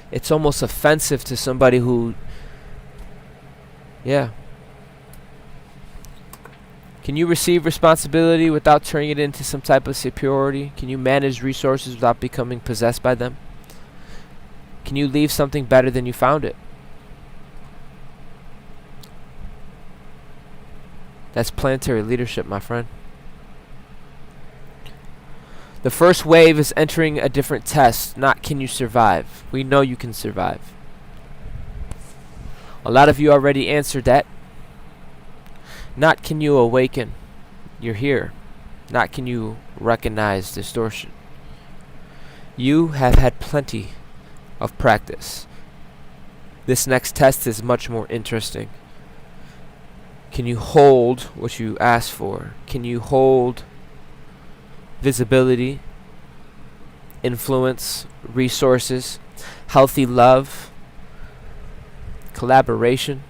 It's almost offensive to somebody who, yeah. Can you receive responsibility without turning it into some type of superiority? Can you manage resources without becoming possessed by them? Can you leave something better than you found it? That's planetary leadership, my friend. The first wave is entering a different test, not can you survive. We know you can survive. A lot of you already answered that. Not can you awaken. You're here. Not can you recognize distortion. You have had plenty of practice. This next test is much more interesting. Can you hold what you asked for? Can you hold visibility, influence, resources, healthy love, collaboration?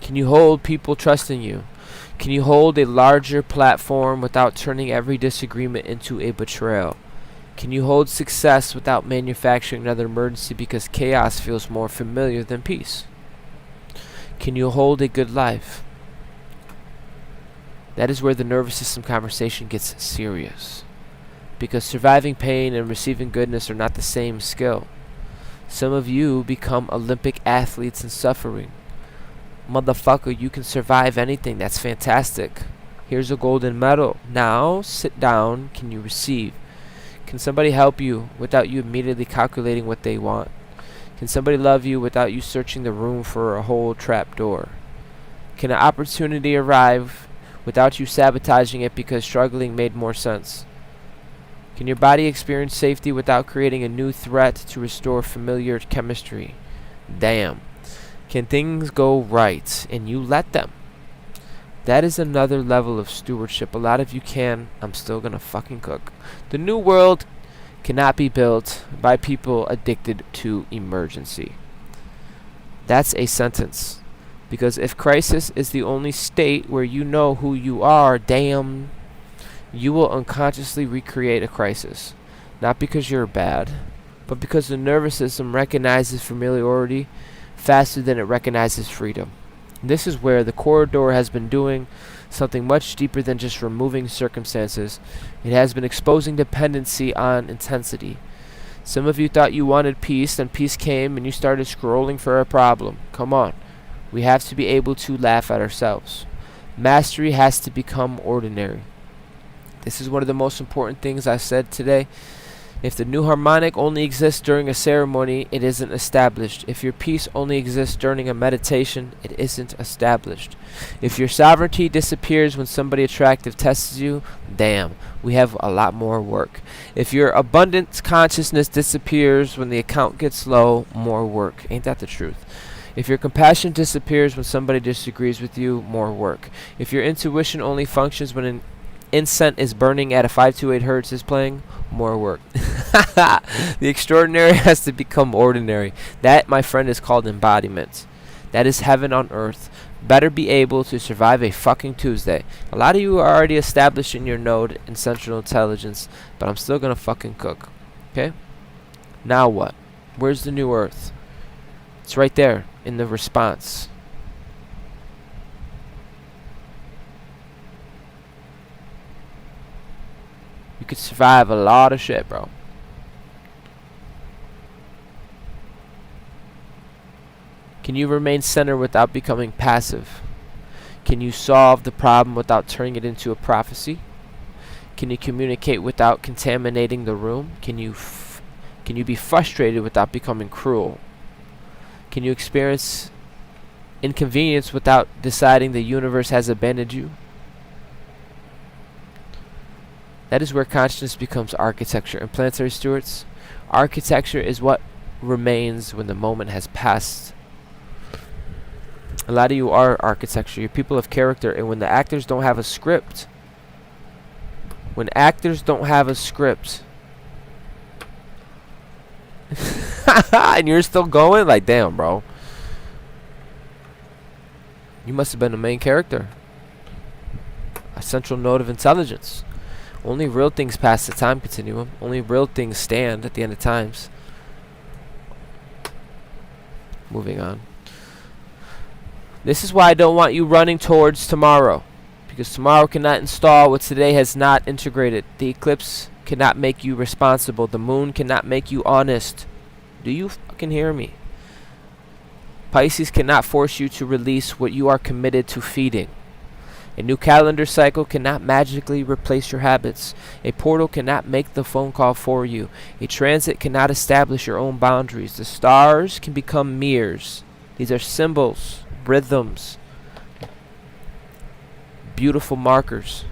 Can you hold people trusting you? Can you hold a larger platform without turning every disagreement into a betrayal? Can you hold success without manufacturing another emergency because chaos feels more familiar than peace? Can you hold a good life? That is where the nervous system conversation gets serious. Because surviving pain and receiving goodness are not the same skill. Some of you become Olympic athletes in suffering. Motherfucker, you can survive anything. That's fantastic. Here's a golden medal. Now, sit down. Can you receive? Can somebody help you without you immediately calculating what they want? Can somebody love you without you searching the room for a whole trap door? Can an opportunity arrive without you sabotaging it because struggling made more sense? Can your body experience safety without creating a new threat to restore familiar chemistry? Damn. Can things go right and you let them? That is another level of stewardship. A lot of you can. I'm still gonna fucking cook. The new world cannot be built by people addicted to emergency. That's a sentence. Because if crisis is the only state where you know who you are, damn, you will unconsciously recreate a crisis. Not because you're bad, but because the nervous system recognizes familiarity faster than it recognizes freedom. This is where the corridor has been doing something much deeper than just removing circumstances. It has been exposing dependency on intensity. Some of you thought you wanted peace, then peace came and you started scrolling for a problem. Come on. We have to be able to laugh at ourselves. Mastery has to become ordinary. This is one of the most important things I said today. If the new harmonic only exists during a ceremony, it isn't established. If your peace only exists during a meditation, it isn't established. If your sovereignty disappears when somebody attractive tests you, damn, we have a lot more work. If your abundance consciousness disappears when the account gets low, more work. Ain't that the truth? If your compassion disappears when somebody disagrees with you, more work. If your intuition only functions when an incense is burning at a 528 hertz is playing, more work. The extraordinary has to become ordinary. That, my friend, is called embodiment. That is heaven on earth. Better be able to survive a fucking Tuesday. A lot of you are already established in your node in central intelligence, but I'm still gonna fucking cook. Okay? Now what? Where's the new earth? It's right there in the response. You could survive a lot of shit, bro. Can you remain centered without becoming passive? Can you solve the problem without turning it into a prophecy? Can you communicate without contaminating the room? Can you be frustrated without becoming cruel? Can you experience inconvenience without deciding the universe has abandoned you? That is where consciousness becomes architecture. And planetary stewards, architecture is what remains when the moment has passed. A lot of you are architecture. You're people of character. And when the actors don't have a script, and you're still going, like, damn, bro. You must have been the main character. A central node of intelligence. Only real things pass the time continuum. Only real things stand at the end of times. Moving on. This is why I don't want you running towards tomorrow. Because tomorrow cannot install what today has not integrated. The eclipse cannot make you responsible. The moon cannot make you honest. Do you fucking hear me? Pisces cannot force you to release what you are committed to feeding. A new calendar cycle cannot magically replace your habits. A portal cannot make the phone call for you. A transit cannot establish your own boundaries. The stars can become mirrors. These are symbols, rhythms, beautiful markers.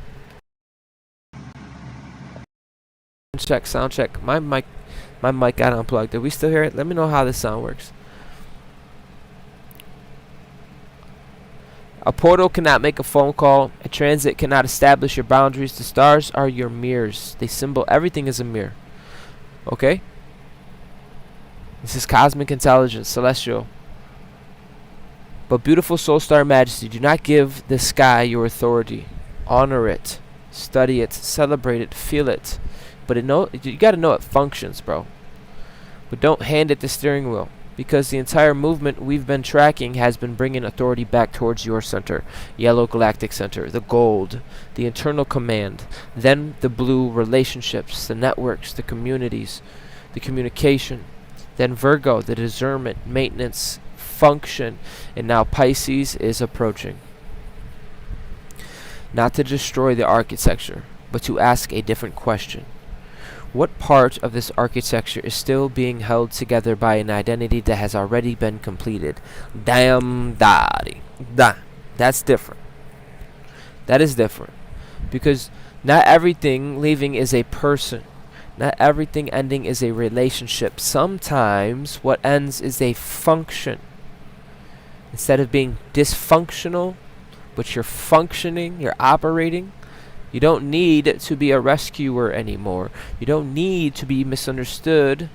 Sound check. My mic got unplugged. Did we still hear it? Let me know how this sound works. A portal cannot make a phone call. A transit cannot establish your boundaries. The stars are your mirrors. They symbol everything is a mirror. Okay? This is cosmic intelligence, celestial. But beautiful soul star majesty, do not give the sky your authority. Honor it, study it, celebrate it, feel it. But you got to know it functions, bro. But don't hand it the steering wheel, because the entire movement we've been tracking has been bringing authority back towards your center, yellow galactic center, the gold, the internal command, then the blue relationships, the networks, the communities, the communication, then Virgo, the discernment, maintenance, function, and now Pisces is approaching. Not to destroy the architecture, but to ask a different question. What part of this architecture is still being held together by an identity that has already been completed? Damn daddy. That's different. That is different. Because not everything leaving is a person. Not everything ending is a relationship. Sometimes what ends is a function. Instead of being dysfunctional, but you're functioning, you're operating. You don't need to be a rescuer anymore. You don't need to be misunderstood.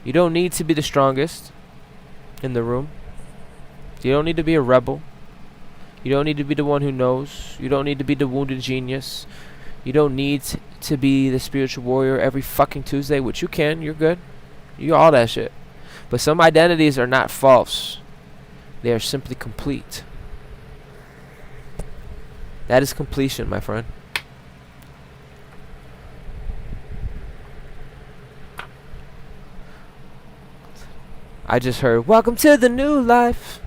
You don't need to be the strongest in the room. You don't need to be a rebel. You don't need to be the one who knows. You don't need to be the wounded genius. You don't need to be the spiritual warrior every fucking Tuesday, which you can. You're good. You're all that shit. But some identities are not false. They are simply complete. That is completion, my friend. I just heard, welcome to the new life.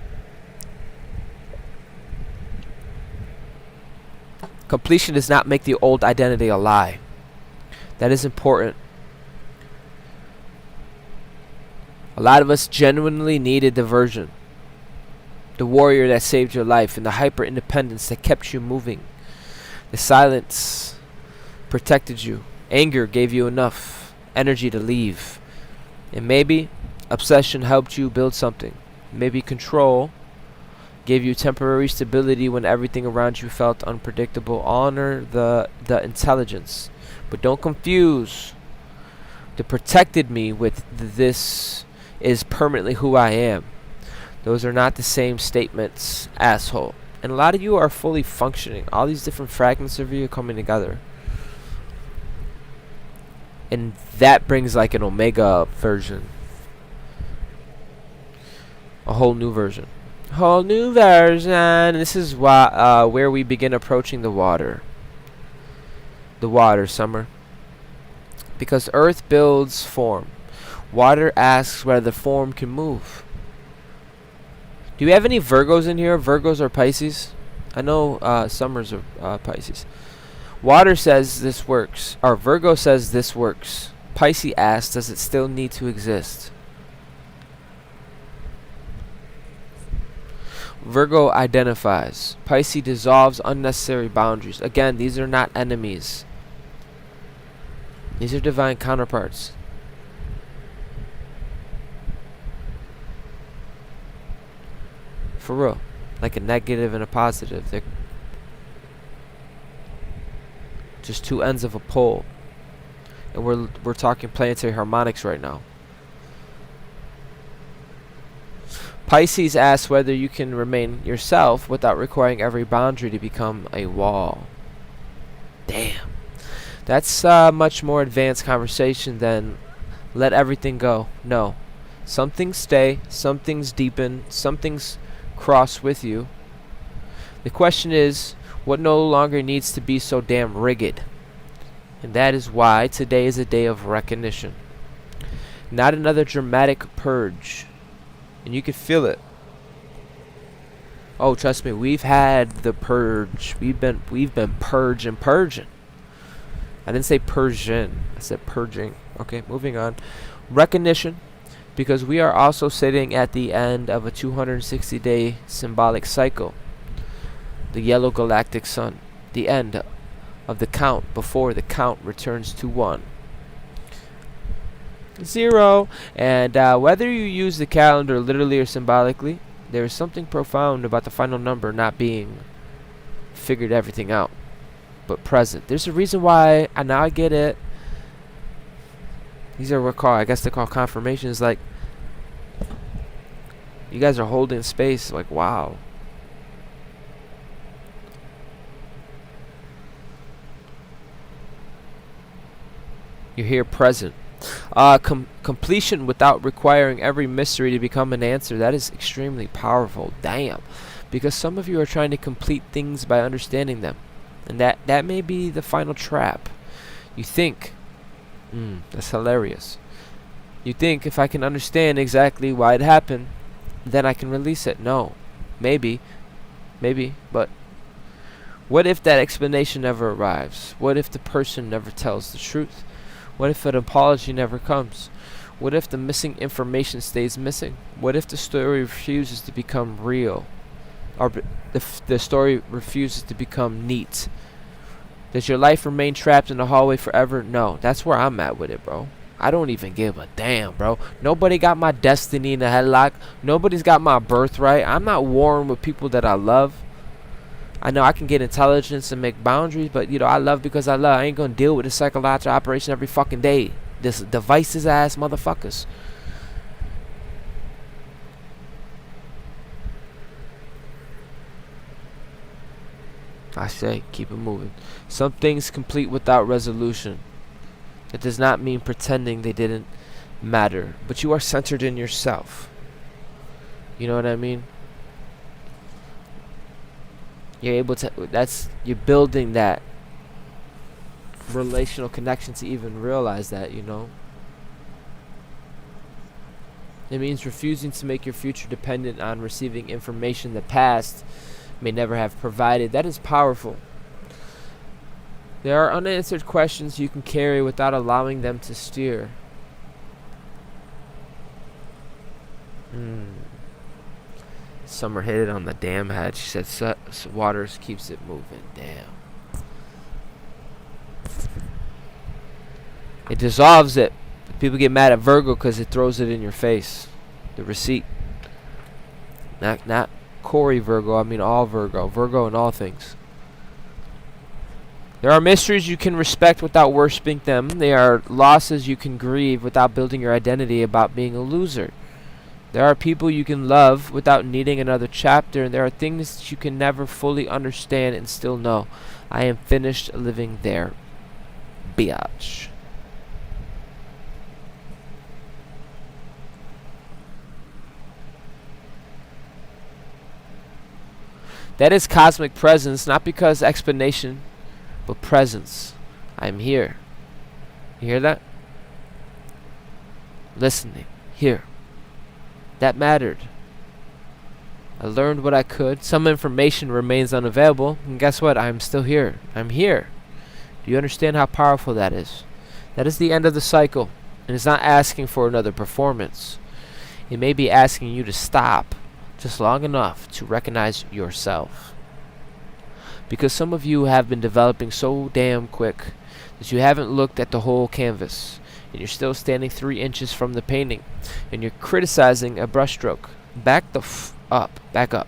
Completion does not make the old identity a lie. That is important. A lot of us genuinely needed the version. The warrior that saved your life, and the hyper-independence that kept you moving. The silence protected you. Anger gave you enough energy to leave. And maybe obsession helped you build something. Maybe control gave you temporary stability when everything around you felt unpredictable. Honor the intelligence. But don't confuse the protected me with this is permanently who I am. Those are not the same statements, asshole. And a lot of you are fully functioning. All these different fragments of you are coming together. And that brings like an omega version. A whole new version. Whole new version. And this is where we begin approaching the water. The water, Summer. Because earth builds form. Water asks whether the form can move. Do you have any Virgos in here? Virgos or Pisces? I know Summers are Pisces. Water says this works. Or Virgo says this works. Pisces asks, does it still need to exist? Virgo identifies. Pisces dissolves unnecessary boundaries. Again, these are not enemies. These are divine counterparts. For real. Like a negative and a positive. They're just two ends of a pole. And we're talking planetary harmonics right now. Pisces asks whether you can remain yourself without requiring every boundary to become a wall. Damn. That's much more advanced conversation than let everything go. No. Some things stay, some things deepen, some things cross with you. The question is, what no longer needs to be so damn rigid? And that is why today is a day of recognition. Not another dramatic purge. And you can feel it. Oh, trust me, we've had the purge. We've been purging. I didn't say Persian. I said purging. Okay, moving on. Recognition, because we are also sitting at the end of a 260-day symbolic cycle. The yellow galactic sun. The end of the count before the count returns to 1. 0. And whether you use the calendar literally or symbolically, there is something profound about the final number not being figured everything out, but present. There's a reason why, and now I get it. These are what I guess they call confirmations. Like, you guys are holding space. Like, wow. You're here present. Completion without requiring every mystery to become an answer. That is extremely powerful. Damn. Because some of you are trying to complete things by understanding them. And that may be the final trap. You think, that's hilarious. You think, if I can understand exactly why it happened, then I can release it. No. Maybe, but what if that explanation never arrives? What if the person never tells the truth? What if an apology never comes? What if the missing information stays missing? What if the story refuses to become real? Or the story refuses to become neat? Does your life remain trapped in the hallway forever? No. That's where I'm at with it, bro. I don't even give a damn, bro. Nobody got my destiny in a headlock. Nobody's got my birthright. I'm not warring with people that I love. I know I can get intelligence and make boundaries, but, I love because I love. I ain't gonna deal with a psychological operation every fucking day. This devices ass motherfuckers. I say, keep it moving. Some things complete without resolution. It does not mean pretending they didn't matter, but you are centered in yourself. You know what I mean? You're able to, you're building that relational connection to even realize that, It means refusing to make your future dependent on receiving information the past may never have provided. That is powerful. There are unanswered questions you can carry without allowing them to steer. Summer hit it on the damn head. She said, water keeps it moving. Damn. It dissolves it. People get mad at Virgo because it throws it in your face. The receipt. Not Corey Virgo. I mean all Virgo. Virgo in all things. There are mysteries you can respect without worshiping them. There are losses you can grieve without building your identity about being a loser. There are people you can love without needing another chapter, and there are things that you can never fully understand and still know. I am finished living there. Biatch. That is cosmic presence, not because explanation, but presence. I am here. You hear that? Listening. Here. That mattered. I learned what I could. Some information remains unavailable. And guess what? I'm still here. I'm here. Do you understand how powerful that is? That is the end of the cycle. And it's not asking for another performance. It may be asking you to stop just long enough to recognize yourself. Because some of you have been developing so damn quick that you haven't looked at the whole canvas. And you're still standing 3 inches from the painting, and you're criticizing a brushstroke. Back up. Back up.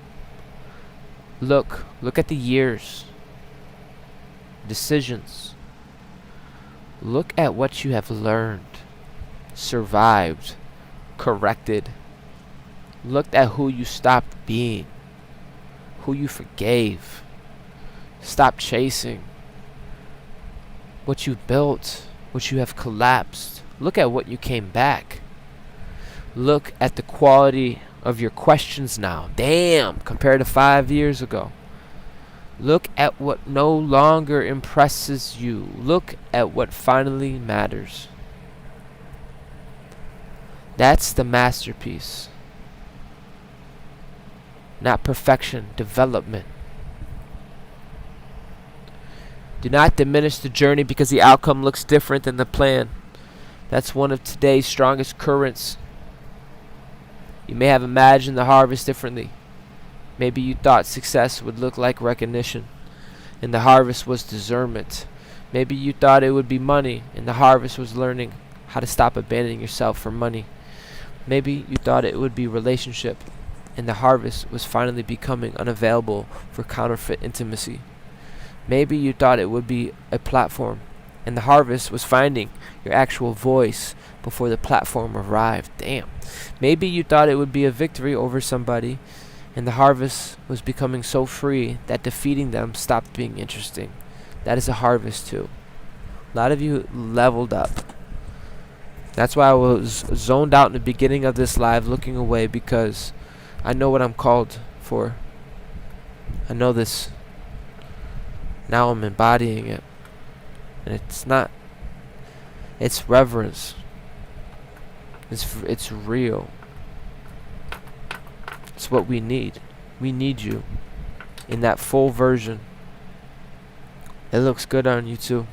Look at the years. Decisions. Look at what you have learned, survived, corrected. Look at who you stopped being, who you forgave, stopped chasing, what you built, what you have collapsed. Look at what you came back. Look at the quality of your questions now. Damn, compared to 5 years ago. Look at what no longer impresses you. Look at what finally matters. That's the masterpiece. Not perfection, development. Do not diminish the journey because the outcome looks different than the plan. That's one of today's strongest currents. You may have imagined the harvest differently. Maybe you thought success would look like recognition, and the harvest was discernment. Maybe you thought it would be money, and the harvest was learning how to stop abandoning yourself for money. Maybe you thought it would be relationship, and the harvest was finally becoming unavailable for counterfeit intimacy. Maybe you thought it would be a platform, And the harvest was finding your actual voice before the platform arrived. Damn. Maybe you thought it would be a victory over somebody, and the harvest was becoming so free that defeating them stopped being interesting. That is a harvest too. A lot of you leveled up. That's why I was zoned out in the beginning of this live, looking away, because I know what I'm called for. I know this. Now I'm embodying it. And it's not, it's reverence. It's real. It's what we need. We need you in that full version. It looks good on you too.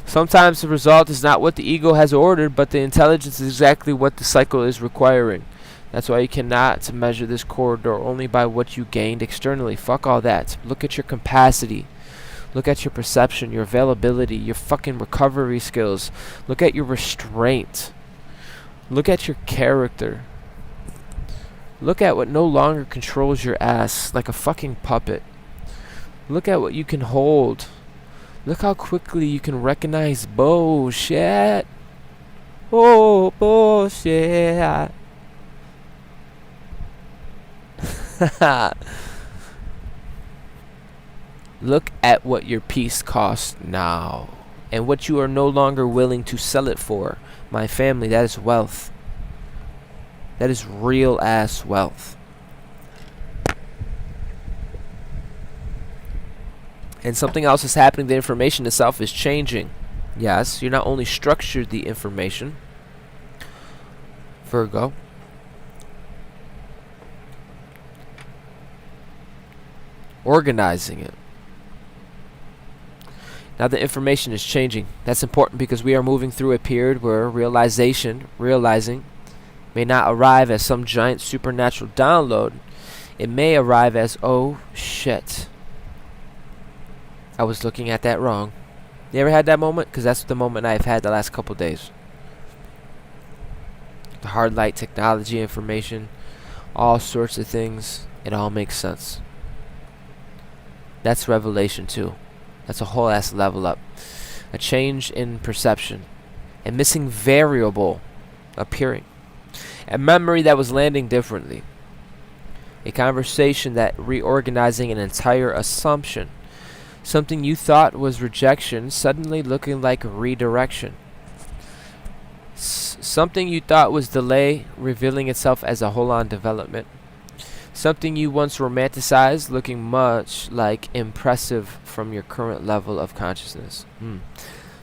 Sometimes the result is not what the ego has ordered, but the intelligence is exactly what the cycle is requiring. That's why you cannot measure this corridor only by what you gained externally. Fuck all that. Look at your capacity. Look at your perception, your availability, your fucking recovery skills. Look at your restraint. Look at your character. Look at what no longer controls your ass like a fucking puppet. Look at what you can hold. Look how quickly you can recognize bullshit. Oh, bullshit. Look at what your peace costs now, and what you are no longer willing to sell it for. My family, that is wealth. That is real ass wealth. And something else is happening. The information itself is changing. Yes, you're not only structured the information, Virgo, organizing it. Now the information is changing. That's important because we are moving through a period where realizing may not arrive as some giant supernatural download. It may arrive as, oh shit, I was looking at that wrong. You ever had that moment? Because that's the moment I've had the last couple days. The hard light technology information, all sorts of things, it all makes sense. That's revelation too. That's a whole ass level up. A change in perception. A missing variable appearing. A memory that was landing differently. A conversation that reorganizing an entire assumption. Something you thought was rejection suddenly looking like redirection. Something you thought was delay revealing itself as a whole-on development. Something you once romanticized looking much like impressive from your current level of consciousness.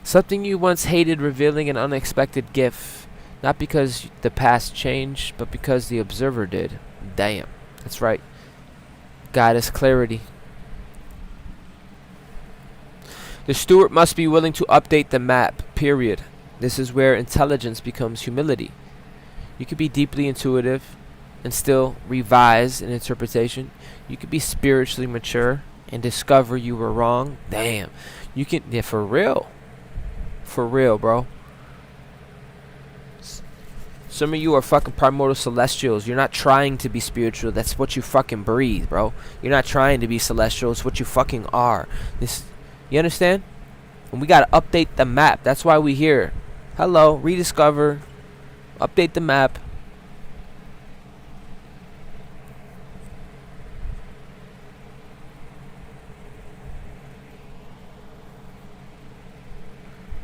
Something you once hated revealing an unexpected gift. Not because the past changed, but because the observer did. Damn. That's right. Goddess clarity. The steward must be willing to update the map, period. This is where intelligence becomes humility. You could be deeply intuitive and still revise an interpretation. You could be spiritually mature and discover you were wrong. Damn. You can, yeah, for real. For real, bro. Some of you are fucking primordial celestials. You're not trying to be spiritual. That's what you fucking breathe, bro. You're not trying to be celestial. It's what you fucking are. You understand? And we gotta update the map. That's why we here. Hello, rediscover. Update the map.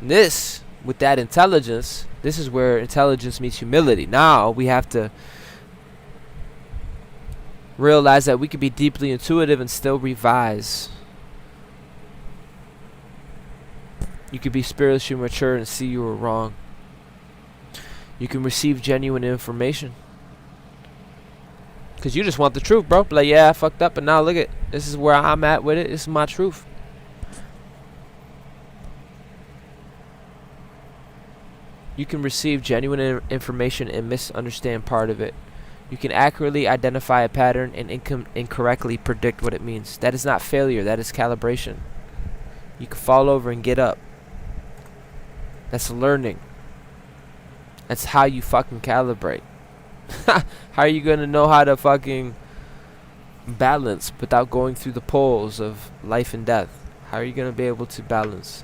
This, with that intelligence, this is where intelligence meets humility. Now we have to realize that we can be deeply intuitive and still revise. You can be spiritually mature and see you were wrong. You can receive genuine information. Because you just want the truth, bro. Like, yeah, I fucked up, but now look at, this is where I'm at with it. This is my truth. You can receive genuine information and misunderstand part of it. You can accurately identify a pattern and incorrectly predict what it means. That is not failure. That is calibration. You can fall over and get up. That's learning. That's how you fucking calibrate. How are you going to know how to fucking balance without going through the poles of life and death? How are you going to be able to balance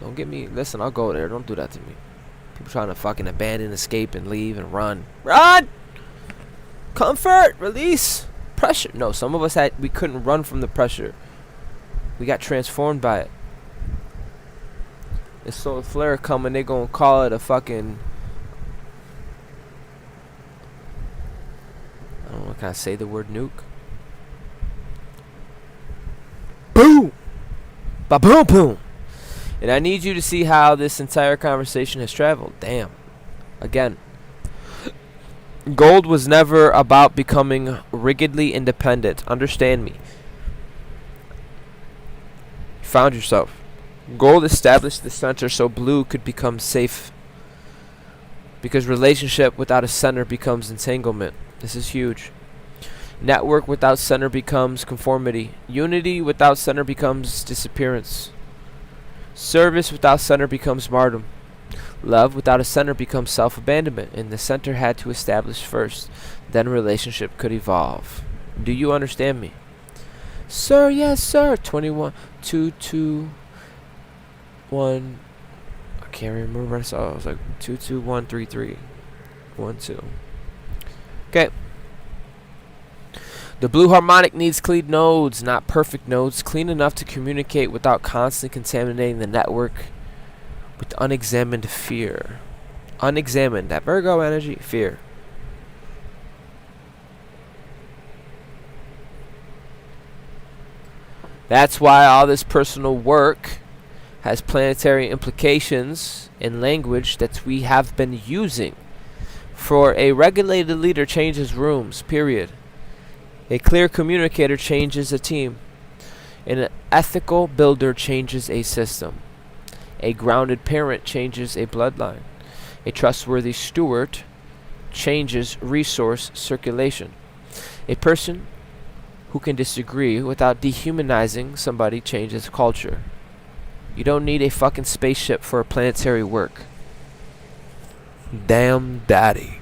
Don't get me. Listen, I'll go there. Don't do that to me. People trying to fucking abandon, escape, and leave and run. Run! Comfort! Release! Pressure. No, some of us we couldn't run from the pressure. We got transformed by it. This solar flare coming, they gonna call it a fucking... I don't know, can I say the word nuke? Boom! Ba-boom boom! And I need you to see how this entire conversation has traveled. Damn. Again. Gold was never about becoming rigidly independent. Understand me. You found yourself. Gold established the center so blue could become safe. Because relationship without a center becomes entanglement. This is huge. Network without center becomes conformity. Unity without center becomes disappearance. Service without center becomes martyrdom. Love without a center becomes self-abandonment, and the center had to establish first. Then relationship could evolve. Do you understand me? Sir, yes, sir. 21, 2, 2, 1. I can't remember what I saw. It was like 2, 2, 1, 3, 3, 1, 2. Okay. The blue harmonic needs clean nodes, not perfect nodes, clean enough to communicate without constantly contaminating the network with unexamined fear. Unexamined, that Virgo energy, fear. That's why all this personal work has planetary implications in language that we have been using. For a regulated leader changes rooms, period. A clear communicator changes a team. An ethical builder changes a system. A grounded parent changes a bloodline. A trustworthy steward changes resource circulation. A person who can disagree without dehumanizing somebody changes culture. You don't need a fucking spaceship for a planetary work. Damn daddy.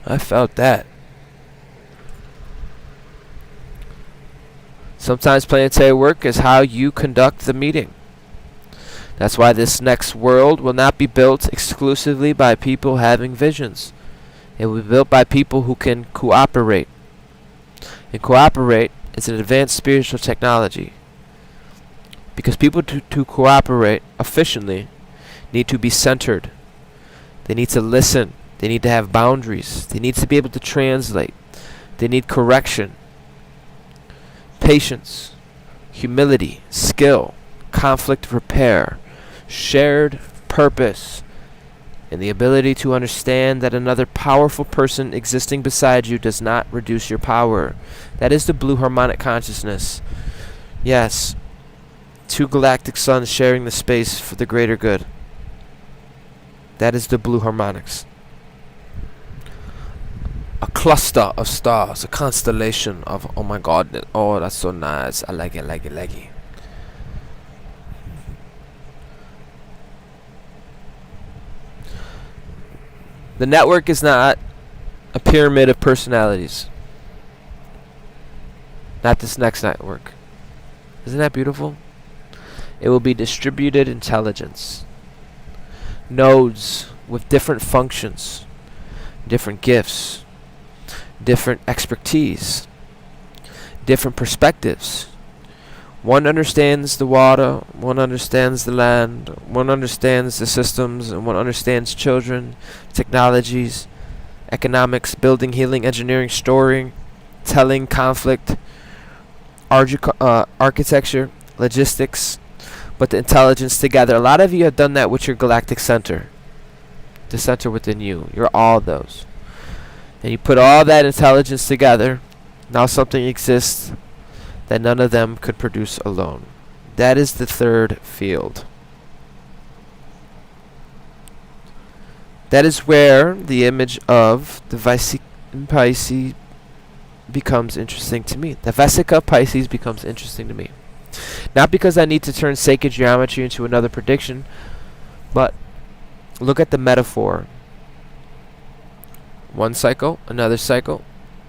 I felt that. Sometimes planetary work is how you conduct the meeting. That's why this next world will not be built exclusively by people having visions. It will be built by people who can cooperate. And cooperate is an advanced spiritual technology. Because people to cooperate efficiently need to be centered. They need to listen. They need to have boundaries. They need to be able to translate. They need correction. Patience, humility, skill, conflict repair, shared purpose, and the ability to understand that another powerful person existing beside you does not reduce your power. That is the blue harmonic consciousness. Yes, two galactic suns sharing the space for the greater good. That is the blue harmonics. A cluster of stars, a constellation of, oh my god, oh that's so nice, I like it, like it, like it. The network is not a pyramid of personalities. Not this next network. Isn't that beautiful? It will be distributed intelligence. Nodes with different functions, different gifts, different expertise, different perspectives. One understands the water, one understands the land, one understands the systems, and one understands children, technologies, economics, building, healing, engineering, storing, telling, conflict, architecture, logistics, but the intelligence together. A lot of you have done that with your galactic center, the center within you. You're all those. And you put all that intelligence together, now something exists that none of them could produce alone. That is the third field. That is where the image of the Pisces becomes interesting to me. The Vesica Pisces becomes interesting to me. Not because I need to turn sacred geometry into another prediction, but look at the metaphor. One cycle, another cycle,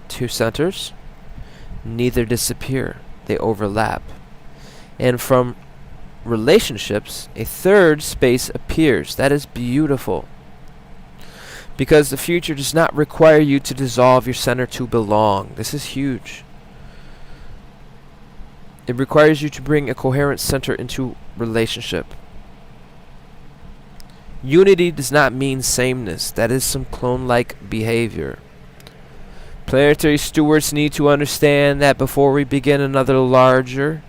two centers, neither disappear, they overlap. And from relationships, a third space appears. That is beautiful. Because the future does not require you to dissolve your center to belong. This is huge. It requires you to bring a coherent center into relationship. Unity does not mean sameness. That is some clone-like behavior. Planetary stewards need to understand that before we begin another larger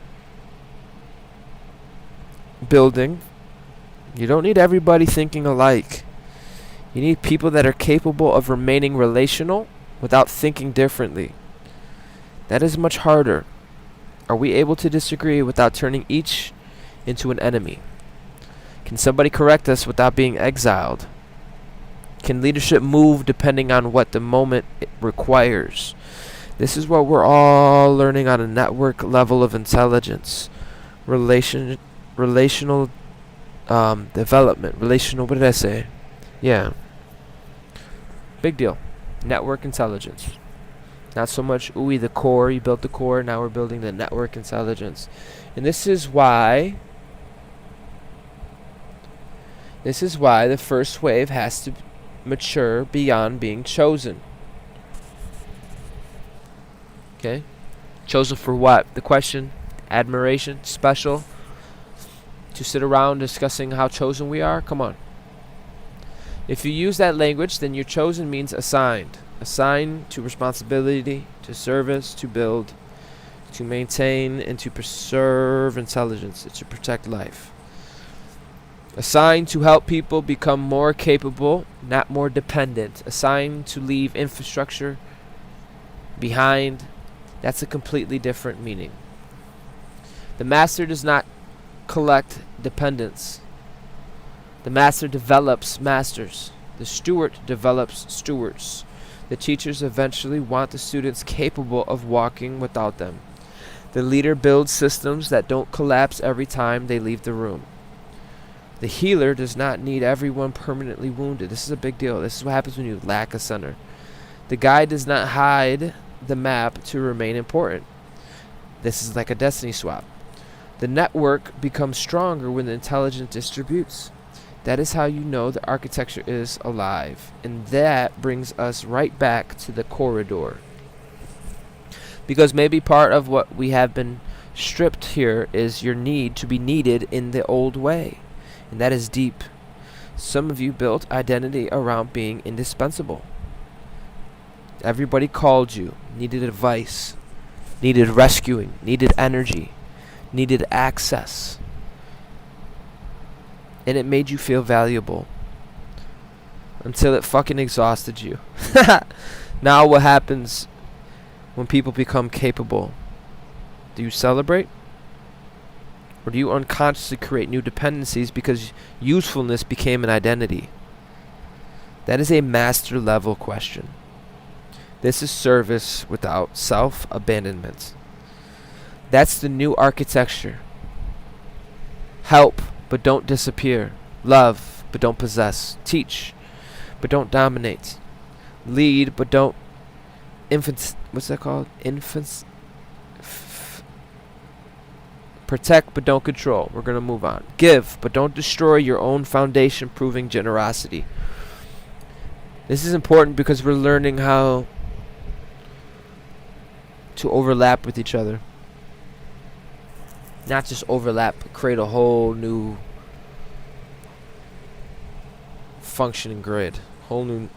building, you don't need everybody thinking alike. You need people that are capable of remaining relational without thinking differently. That is much harder. Are we able to disagree without turning each into an enemy? Can somebody correct us without being exiled? Can leadership move depending on what the moment it requires? This is what we're all learning on a network level of intelligence. Relational development. Relational, what did I say? Yeah. Big deal. Network intelligence. Not so much, ooh, the core, you built the core, now we're building the network intelligence. And this is why the first wave has to mature beyond being chosen. Okay? Chosen for what? The question, admiration, special, to sit around discussing how chosen we are? Come on. If you use that language, then your chosen means assigned. Assigned to responsibility, to service, to build, to maintain, and to preserve intelligence, to protect life. Assigned to help people become more capable, not more dependent. Assigned to leave infrastructure behind. That's a completely different meaning. The master does not collect dependents. The master develops masters. The steward develops stewards. The teachers eventually want the students capable of walking without them. The leader builds systems that don't collapse every time they leave the room. The healer does not need everyone permanently wounded. This is a big deal. This is what happens when you lack a center. The guide does not hide the map to remain important. This is like a destiny swap. The network becomes stronger when the intelligence distributes. That is how you know the architecture is alive. And that brings us right back to the corridor. Because maybe part of what we have been stripped here is your need to be needed in the old way. And that is deep. Some of you built identity around being indispensable. Everybody called you, needed advice, needed rescuing, needed energy, needed access. And it made you feel valuable until it fucking exhausted you. Now what happens when people become capable? Do you celebrate? Or do you unconsciously create new dependencies because usefulness became an identity? That is a master level question. This is service without self-abandonment. That's the new architecture. Help, but don't disappear. Love, but don't possess. Teach, but don't dominate. Lead, but don't what's that called? Protect, but don't control. We're going to move on. Give, but don't destroy your own foundation, proving generosity. This is important because we're learning how to overlap with each other. Not just overlap, but create a whole new functioning grid. Whole new.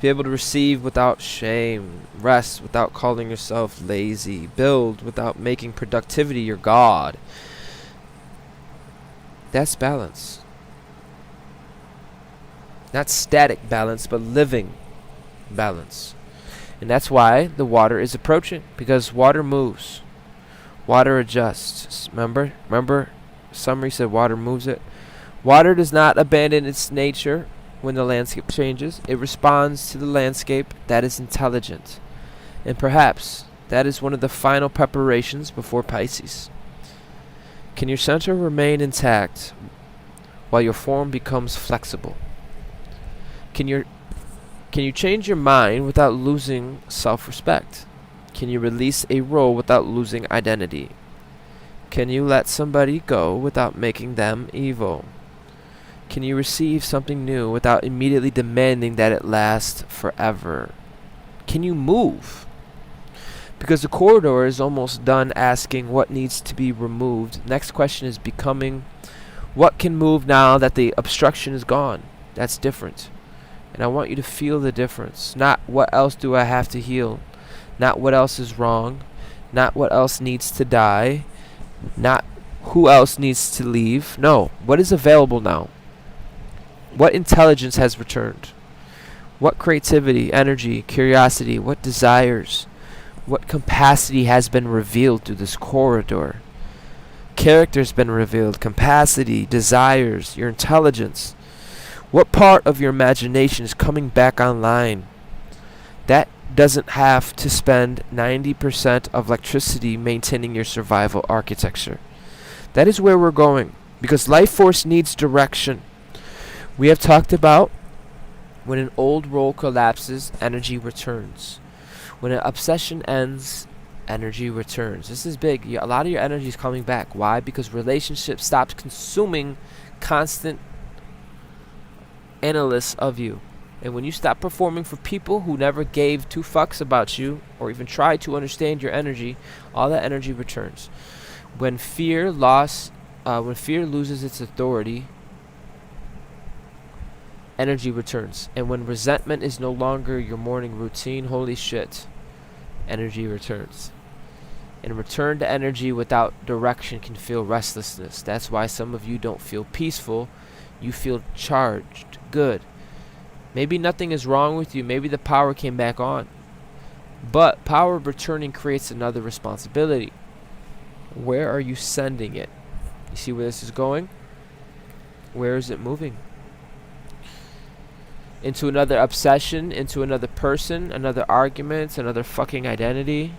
Be able to receive without shame. Rest without calling yourself lazy. Build without making productivity your god. That's balance. Not static balance, but living balance. And that's why the water is approaching. Because water moves. Water adjusts. Remember? Summary said water moves it. Water does not abandon its nature when the landscape changes. It responds to the landscape that is intelligent. And perhaps that is one of the final preparations before Pisces. Can your center remain intact while your form becomes flexible? Can you change your mind without losing self-respect? Can you release a role without losing identity? Can you let somebody go without making them evil? Can you receive something new without immediately demanding that it last forever? Can you move? Because the corridor is almost done asking what needs to be removed. Next question is becoming what can move now that the obstruction is gone. That's different. And I want you to feel the difference. Not what else do I have to heal. Not what else is wrong. Not what else needs to die. Not who else needs to leave. No, what is available now? What intelligence has returned? What creativity, energy, curiosity, what desires, what capacity has been revealed through this corridor? Character's been revealed, capacity, desires, your intelligence. What part of your imagination is coming back online? That doesn't have to spend 90% of electricity maintaining your survival architecture. That is where we're going, because life force needs direction. We have talked about when an old role collapses, energy returns. When an obsession ends, energy returns. This is big. A lot of your energy is coming back. Why? Because relationships stopped consuming constant analysts of you. And when you stop performing for people who never gave two fucks about you or even tried to understand your energy, all that energy returns. When fear loses its authority, energy returns. And when resentment is no longer your morning routine, holy shit, energy returns. And return to energy without direction can feel restlessness. That's why some of you don't feel peaceful. You feel charged, good. Maybe nothing is wrong with you. Maybe the power came back on. But power returning creates another responsibility. Where are you sending it? You see where this is going? Where is it moving? Into another obsession, into another person, another argument, another fucking identity?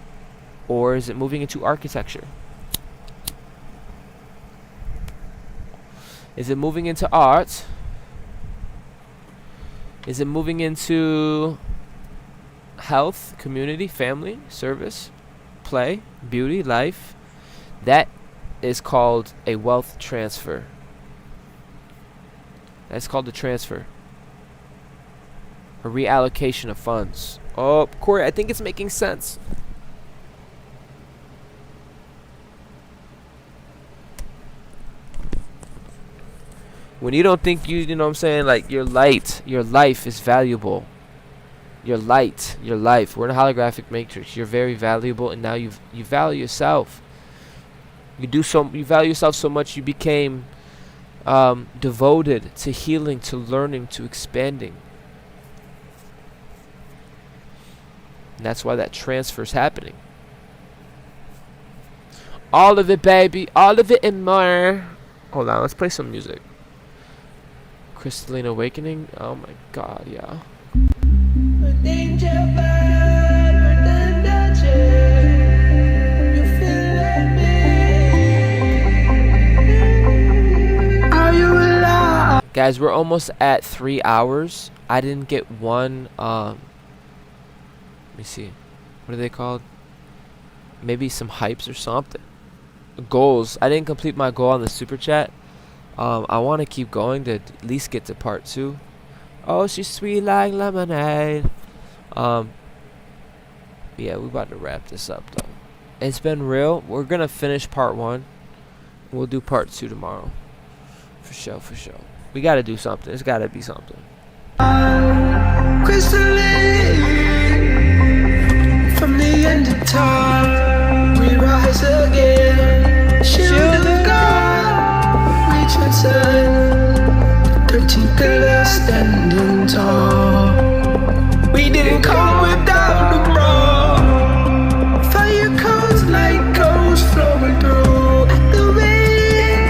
Or is it moving into architecture? Is it moving into art? Is it moving into health, community, family, service, play, beauty, life? That is called a wealth transfer. That's called a transfer. A reallocation of funds. Oh, Corey, I think it's making sense. When you don't think you know what I'm saying, like your light, your life is valuable. Your light, your life. We're in a holographic matrix. You're very valuable, and now you value yourself. You value yourself so much you became devoted to healing, to learning, to expanding. And that's why that transfer is happening. All of it, baby. All of it and more. Hold on, let's play some music. Crystalline Awakening. Oh my god, yeah. Guys, we're almost at 3 hours. I didn't get one let me see. What are they called? Maybe some hypes or something. Goals. I didn't complete my goal on the super chat. I want to keep going to at least get to part 2. Oh, she's sweet like lemonade. Yeah, we about to wrap this up though. It's been real. We're gonna finish part 1. We'll do part 2 tomorrow. For sure, for sure. We gotta do something. It's gotta be something. Crystalline, from the end of time, we rise again. Shield of God, we transcend. 13 pillars standing tall. We didn't come without the brawl. Fire codes, light goes flowing through. Activate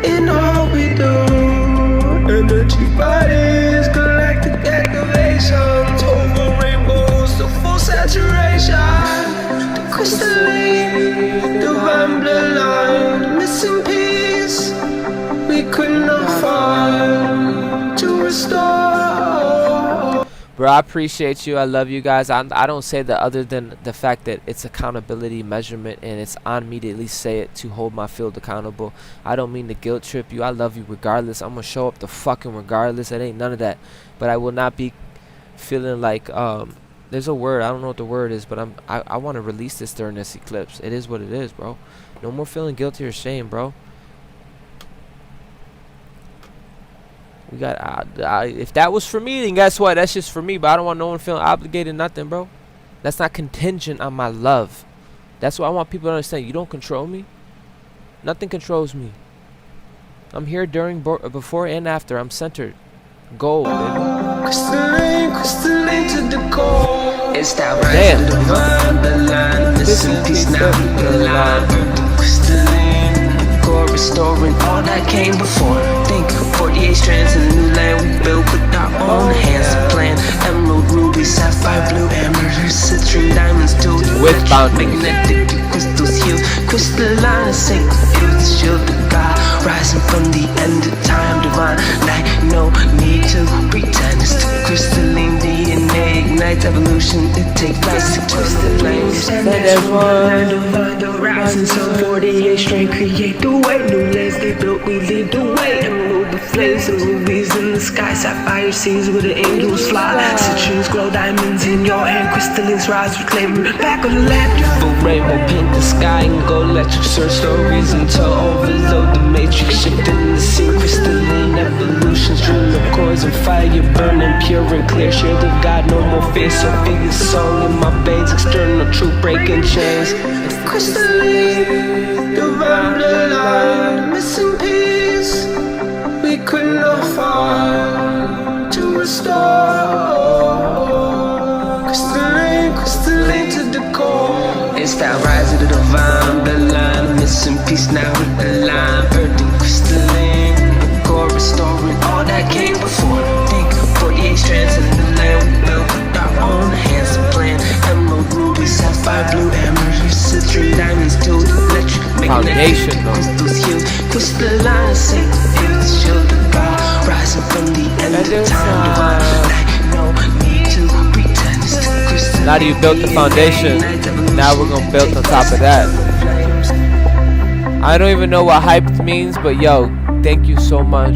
in all we do. Energy bodies, galactic activations. Over rainbows, the full saturation. The crystalline, divine bloodline. Missing piece, we could not find to restore. Bro, I appreciate you. I love you guys. I don't say that other than the fact that it's accountability measurement and it's on me to at least say it to hold my field accountable. I don't mean to guilt trip you. I love you regardless. I'm going to show up the fucking regardless. It ain't none of that. But I will not be feeling like there's a word. I don't know what the word is, but I want to release this during this eclipse. It is what it is, bro. No more feeling guilty or shame, bro. We got if that was for me, then guess what? That's just for me. But I don't want no one feeling obligated, nothing, bro. That's not contingent on my love. That's what I want people to understand. You don't control me. Nothing controls me. I'm here during, before, and after. I'm centered. Gold, baby. Crystalline to the core. It's that Damn. right to the line. Listen, peace now, the line. Crystalline, core restoring all that came before. Think 48 strands in the new land we built with our own hands. The plan, emerald, ruby, sapphire, blue, amethyst, citrine, diamonds, too. With boundaries. Magnetic crystals healed, crystalline, sacred fields, the shield of God, rising from the end of time, divine light, no need to pretend. It's the crystalline DNA ignites evolution. It takes life to twist the flames. And there's one divine, the rising sun, 48 strength, create the way. New lands they built, we lead the way. Emerald, the flames, the rubies in the sky, sapphire seas where the angels fly. Citrines glow, diamonds in your hand, crystallines rise, reclaim back on the land. Beautiful rainbow, paint the sky and go electric, search stories until overload the matrix, shifting the scene. Crystalline evolution, stream of chords and fire burning pure and clear. Shield of God, no more fear, so feel the song in my veins, external truth breaking chains. Crystalline, divine bloodline, missing piece we could not find to restore. Crystalline to the core. It's that rise of the divine bloodline, missing piece now with the line. Earthing crystalline, core restoring all that came before. Think 48 strands in the land we built with our own hands. The plan, emerald, ruby, sapphire, blue, amethyst, citrine, diamonds, too. Electric, magnetic, crystals healed, crystalline, sacred fields, shield of God, rising from the end of time, divine light, no need to pretend. It's the crystalline. Now that you built the foundation, now we're gonna build on top of that. I don't even know what hyped means, but yo, thank you so much.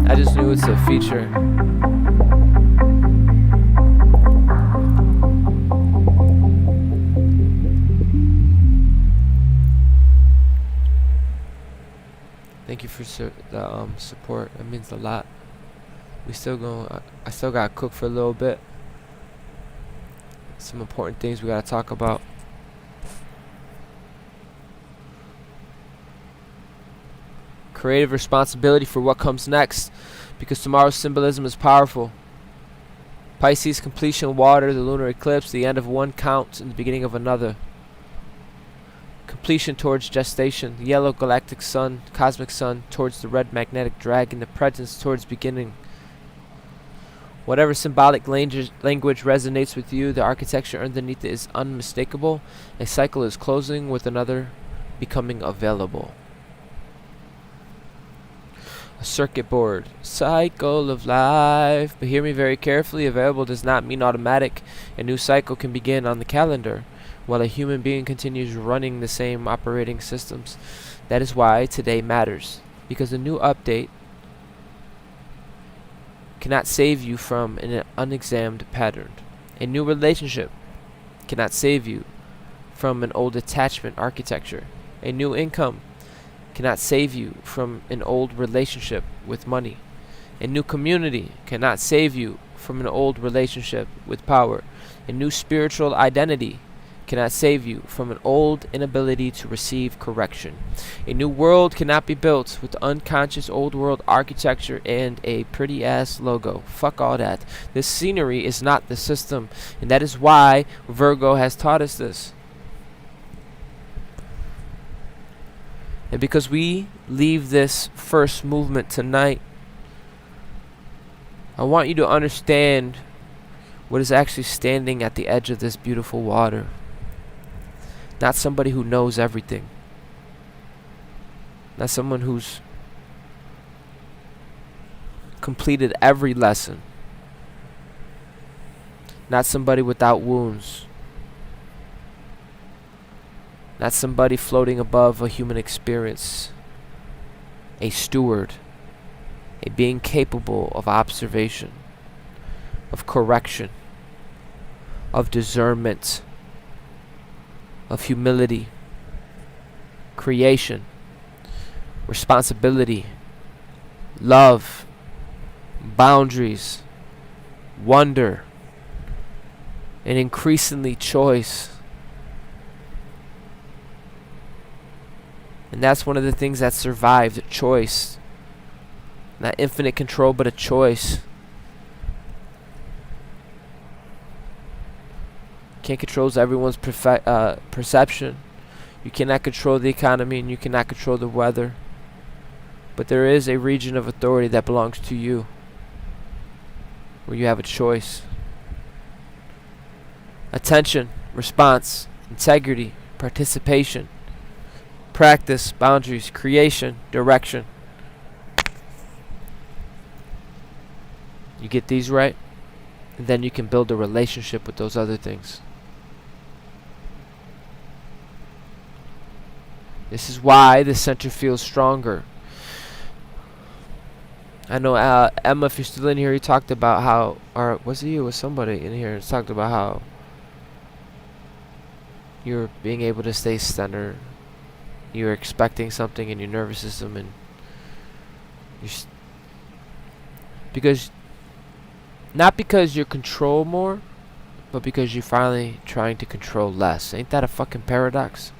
I just knew it's a feature. Thank you for the support. It means a lot. We still going. I still gotta cook for a little bit. Some important things we gotta talk about. Creative responsibility for what comes next, because tomorrow's symbolism is powerful. Pisces completion, water, the lunar eclipse, the end of one count and the beginning of another. Completion towards gestation, the yellow galactic sun, cosmic sun towards the red magnetic dragon, the presence towards beginning. Whatever symbolic language resonates with you, the architecture underneath it is unmistakable. A cycle is closing with another becoming available. A circuit board, cycle of life. But hear me very carefully, available does not mean automatic. A new cycle can begin on the calendar, while a human being continues running the same operating systems. That is why today matters, because a new update cannot save you from an unexamined pattern. A new relationship cannot save you from an old attachment architecture. A new income cannot save you from an old relationship with money. A new community cannot save you from an old relationship with power. A new spiritual identity cannot save you from an old inability to receive correction. A new world cannot be built with unconscious old world architecture and a pretty ass logo. Fuck all that. This scenery is not the system, and that is why Virgo has taught us this. And because we leave this first movement tonight, I want you to understand what is actually standing at the edge of this beautiful water. Not somebody who knows everything. Not someone who's completed every lesson. Not somebody without wounds. Not somebody floating above a human experience. A steward. A being capable of observation, of correction, of discernment, of humility, creation, responsibility, love, boundaries, wonder, and increasingly choice. And that's one of the things that survived, choice. Not infinite control, but a choice. Can't control everyone's perception. You cannot control the economy, and you cannot control the weather. But there is a region of authority that belongs to you, where you have a choice. Attention, response, integrity, participation, practice, boundaries, creation, direction. You get these right, and then you can build a relationship with those other things. This is why the center feels stronger. I know Emma, if you're still in here, you talked about how, or was it you? Was somebody in here talked about how you're being able to stay centered. You're expecting something in your nervous system, and because not because you control more, but because you're finally trying to control less. Ain't that a fucking paradox?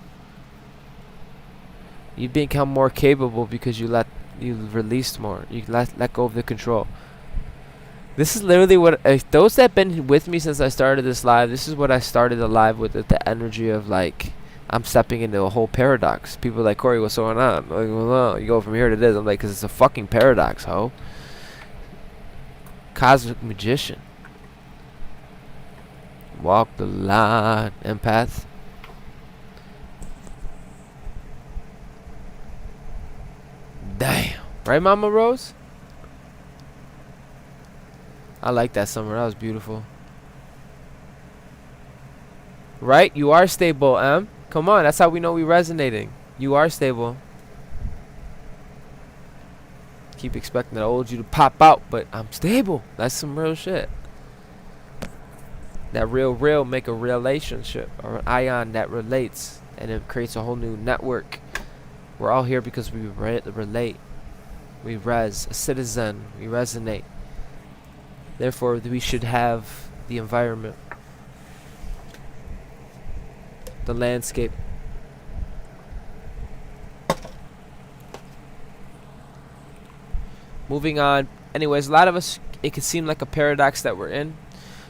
You become more capable because you released more. You let go of the control. This is literally what those that have been with me since I started this live. This is what I started the live with the energy of like I'm stepping into a whole paradox. People are like, Corey, what's going on? Like, well, you go from here to this. I'm like, because it's a fucking paradox, ho. Cosmic magician. Walk the line, empath. Damn. Right, Mama Rose? I like that summer. That was beautiful. Right? You are stable, Em. Come on. That's how we know we resonating. You are stable. Keep expecting that old you to pop out, but I'm stable. That's some real shit. That real make a relationship, or an ion that relates, and it creates a whole new network. We're all here because we relate. We a citizen. We resonate. Therefore, we should have the environment, the landscape. Moving on. Anyways, a lot of us, it can seem like a paradox that we're in.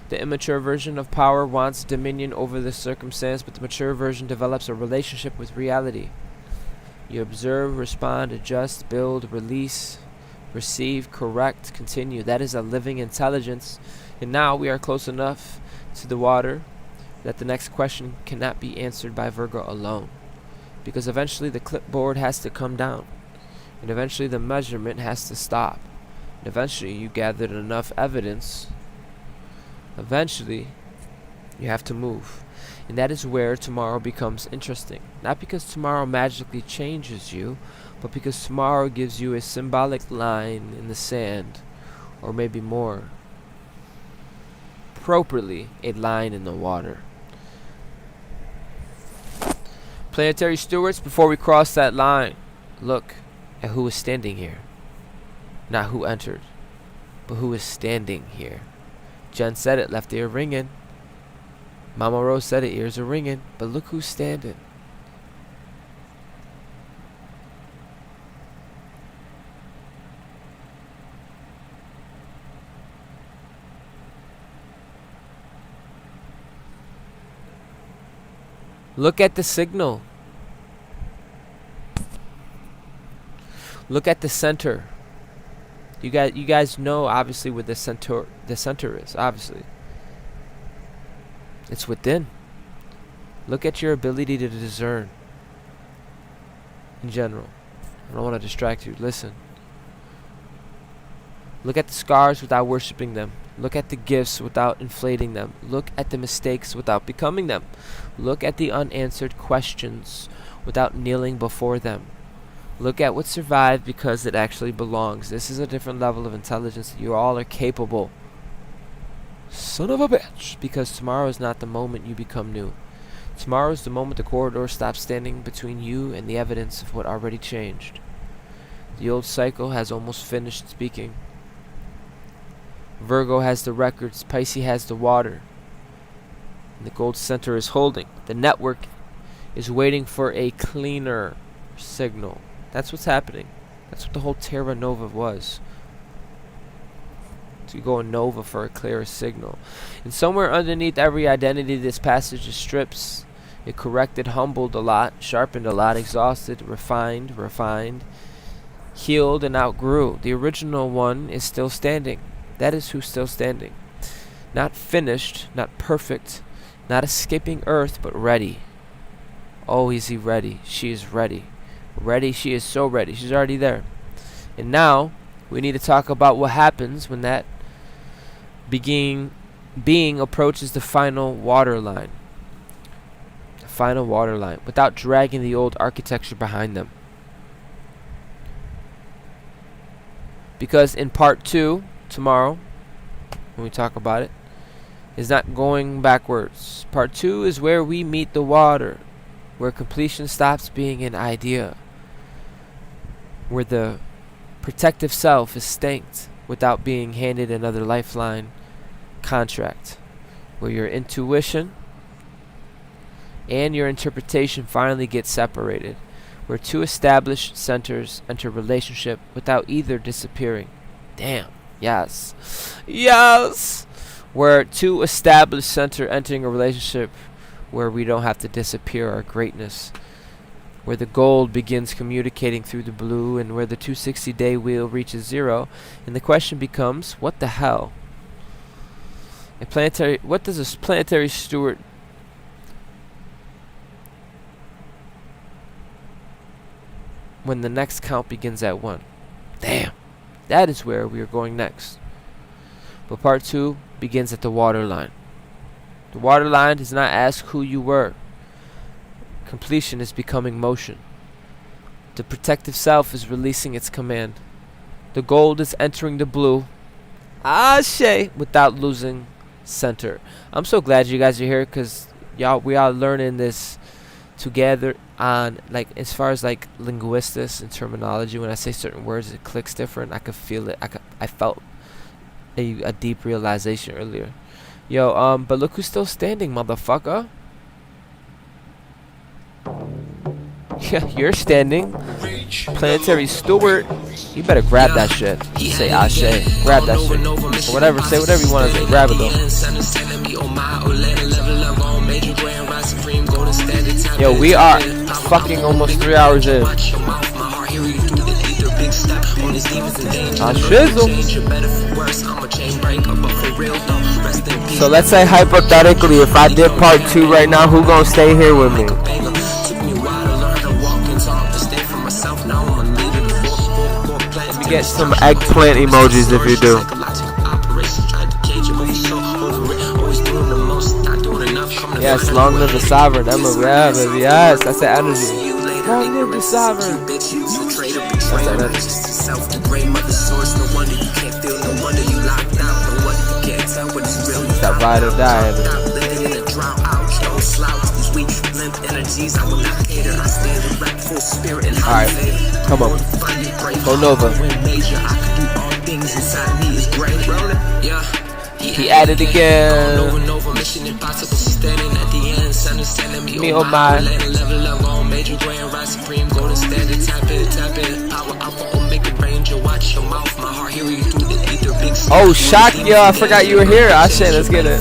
The immature version of power wants dominion over the circumstance, but the mature version develops a relationship with reality. You observe, respond, adjust, build, release, receive, correct, continue. That is a living intelligence. And now we are close enough to the water that the next question cannot be answered by Virgo alone. Because eventually the clipboard has to come down. And eventually the measurement has to stop. And eventually you gathered enough evidence. Eventually you have to move. And that is where tomorrow becomes interesting. Not because tomorrow magically changes you, but because tomorrow gives you a symbolic line in the sand, or maybe more appropriately, a line in the water. Planetary stewards, before we cross that line, look at who is standing here. Not who entered, but who is standing here. Jen said it, left ear ringing. Mama Rose said it, ears are ringing. But look who's standing. Look at the signal. Look at the center. You guys know obviously where the center is, obviously. It's within. Look at your ability to discern in general. I don't want to distract you. Listen. Look at the scars without worshiping them. Look at the gifts without inflating them. Look at the mistakes without becoming them. Look at the unanswered questions without kneeling before them. Look at what survived because it actually belongs. This is a different level of intelligence. You all are capable. Son of a bitch. Because tomorrow is not the moment you become new. Tomorrow is the moment the corridor stops standing between you and the evidence of what already changed. The old cycle has almost finished speaking. Virgo has the records, Pisces has the water. And the gold center is holding. The network is waiting for a cleaner signal. That's what's happening. That's what the whole Terra Nova was. To go nova for a clearer signal. And somewhere underneath every identity this passage strips. It corrected, humbled a lot, sharpened a lot, exhausted, refined, healed, and outgrew. The original one is still standing. That is who's still standing. Not finished, not perfect, not escaping Earth, but ready. Oh, is he ready? She is ready. Ready, she is so ready. She's already there. And now, we need to talk about what happens when that being approaches the final waterline. The final waterline, without dragging the old architecture behind them. Because in part 2, tomorrow, when we talk about it, is not going backwards. Part 2 is where we meet the water, where completion stops being an idea, where the protective self is stanked without being handed another lifeline contract, where your intuition and your interpretation finally get separated, where two established centers enter relationship without either disappearing. Damn. Yes. Yes. Where two established center entering a relationship where we don't have to disappear our greatness. Where the gold begins communicating through the blue, and where the 260-day wheel reaches 0, and the question becomes, what the hell? What does a planetary steward when the next count begins at 1? Damn. That is where we are going next. But part 2 begins at the waterline. The waterline does not ask who you were. Completion is becoming motion. The protective self is releasing its command. The gold is entering the blue. Ashe, without losing center. I'm so glad you guys are here, because we are learning this together on, like, as far as like linguistics and terminology. When I say certain words, it clicks different. I could feel it. I felt a deep realization earlier. But look who's still standing, motherfucker. Yeah, you're standing. Planetary Steward. You better grab that shit. Say Ashe. Grab that shit. Or whatever. Say whatever you want to say. Grab it though. Yo, we are fucking almost 3 hours in. So let's say hypothetically, if I did part 2 right now, who gonna stay here with me? Let me get some eggplant emojis if you do. Yes, long live the sovereign. Emma, yeah, baby, yes, that's the energy. Long live the sovereign. That's that energy. That ride or die. Alright, come on. Go Nova. He added again. Me oh my. Oh, shock, yo, I forgot you were here. I said, let's get it.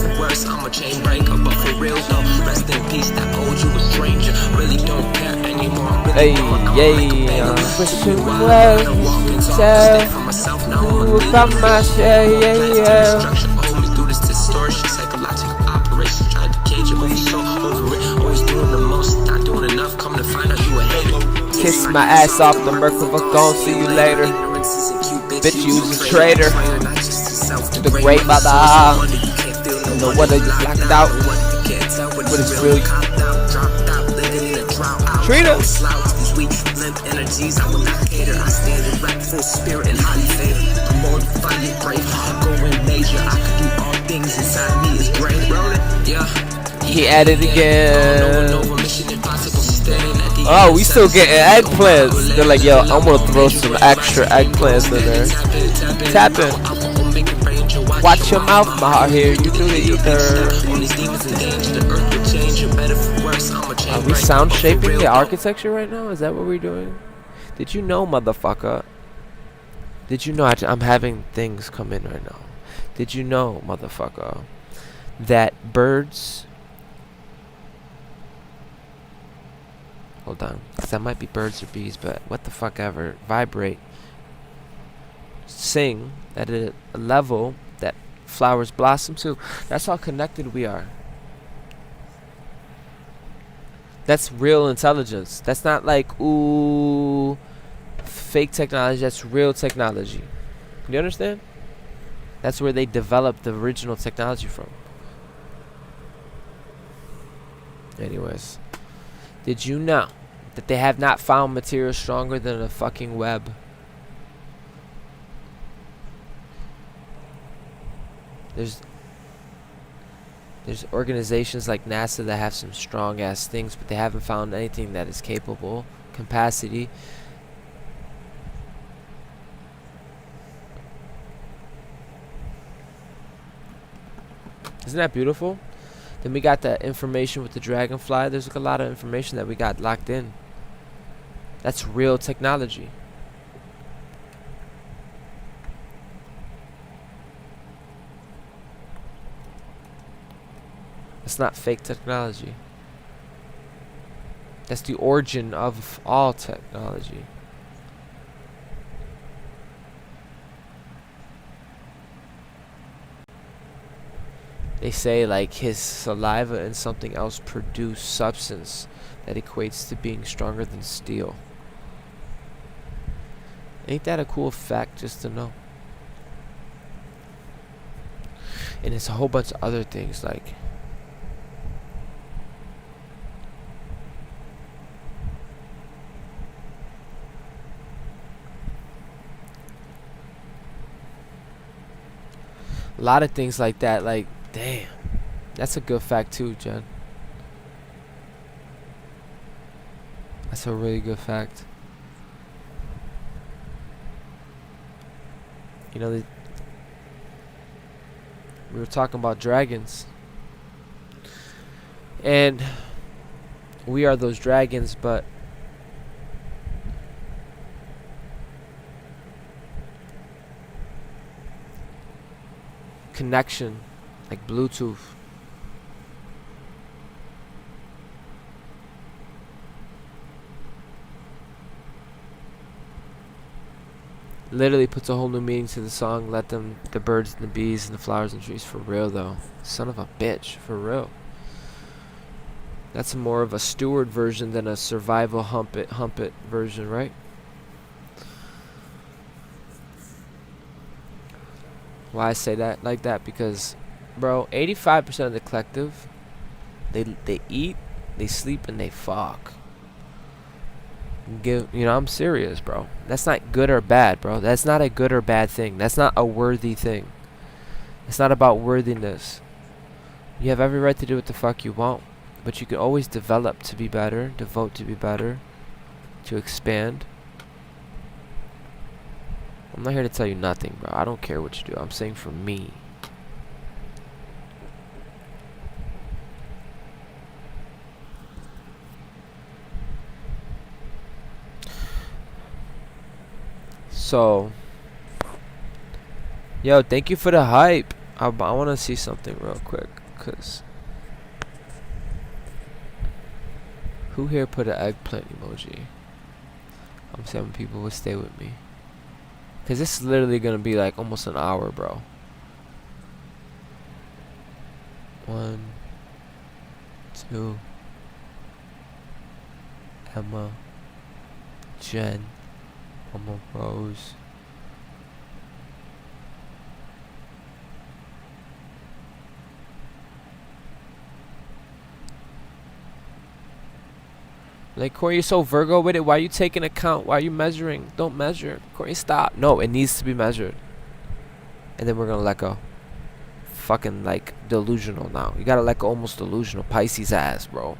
Hey, yeah, wishing well, tell who about my share, yeah. Kiss my ass off the Merkava, gon' see you later. Bitch, you was a traitor. The great mother. No wonder you blacked out. What is really Trina. I will not cater. I stand erect, full spirit and highly favored. I'm motivated, brave, going major. I can do all things inside me is great. Rolling, yeah. He added again. Oh, we still getting eggplants. They're like, yo, I'm gonna throw some extra eggplants in there. Tap in. Watch your mouth, my heart here. You do the ether. Are we sound shaping the architecture right now? Is that what we're doing? Did you know, motherfucker? Did you know I'm having things come in right now? Did you know, motherfucker, that birds... Hold on, because that might be birds or bees, but what the fuck ever. Vibrate. Sing at a level that flowers blossom to. That's how connected we are. That's real intelligence. That's not like, ooh, fake technology. That's real technology. You understand? That's where they developed the original technology from. Anyways. Did you know that they have not found material stronger than a fucking web? There's organizations like NASA that have some strong ass things, but they haven't found anything that is capable, capacity. Isn't that beautiful? Then we got the information with the dragonfly. There's like a lot of information that we got locked in. That's real technology. It's not fake technology. That's the origin of all technology. They say like his saliva and something else produce substance that equates to being stronger than steel. Ain't that a cool fact just to know? And it's a whole bunch of other things like a lot of things like that, like, damn. That's a good fact too, Jen. That's a really good fact. You know, we were talking about dragons. And we are those dragons, but connection, like Bluetooth. Literally puts a whole new meaning to the song. Let them, the birds and the bees and the flowers and trees. For real though. Son of a bitch. For real. That's more of a Steward version than a survival hump it version, right? Why I say that like that? Because, bro, 85% of the collective, they eat, they sleep, and they fuck. I'm serious, bro. That's not good or bad, bro. That's not a good or bad thing. That's not a worthy thing. It's not about worthiness. You have every right to do what the fuck you want, but you can always develop to be better, devote to be better, to expand. I'm not here to tell you nothing, bro. I don't care what you do. I'm saying for me. So, yo, thank you for the hype. I want to see something real quick, cause who here put an eggplant emoji? I'm 7 people would stay with me. Cause this is literally gonna be like almost an hour, bro. 1, 2, Emma, Jen, Mama Rose, Like, Corey, you're so Virgo with it. Why are you taking account? Why are you measuring? Don't measure. Corey, stop. No, it needs to be measured. And then we're going to let go. Fucking, like, delusional now. You got to let go almost delusional. Pisces ass, bro.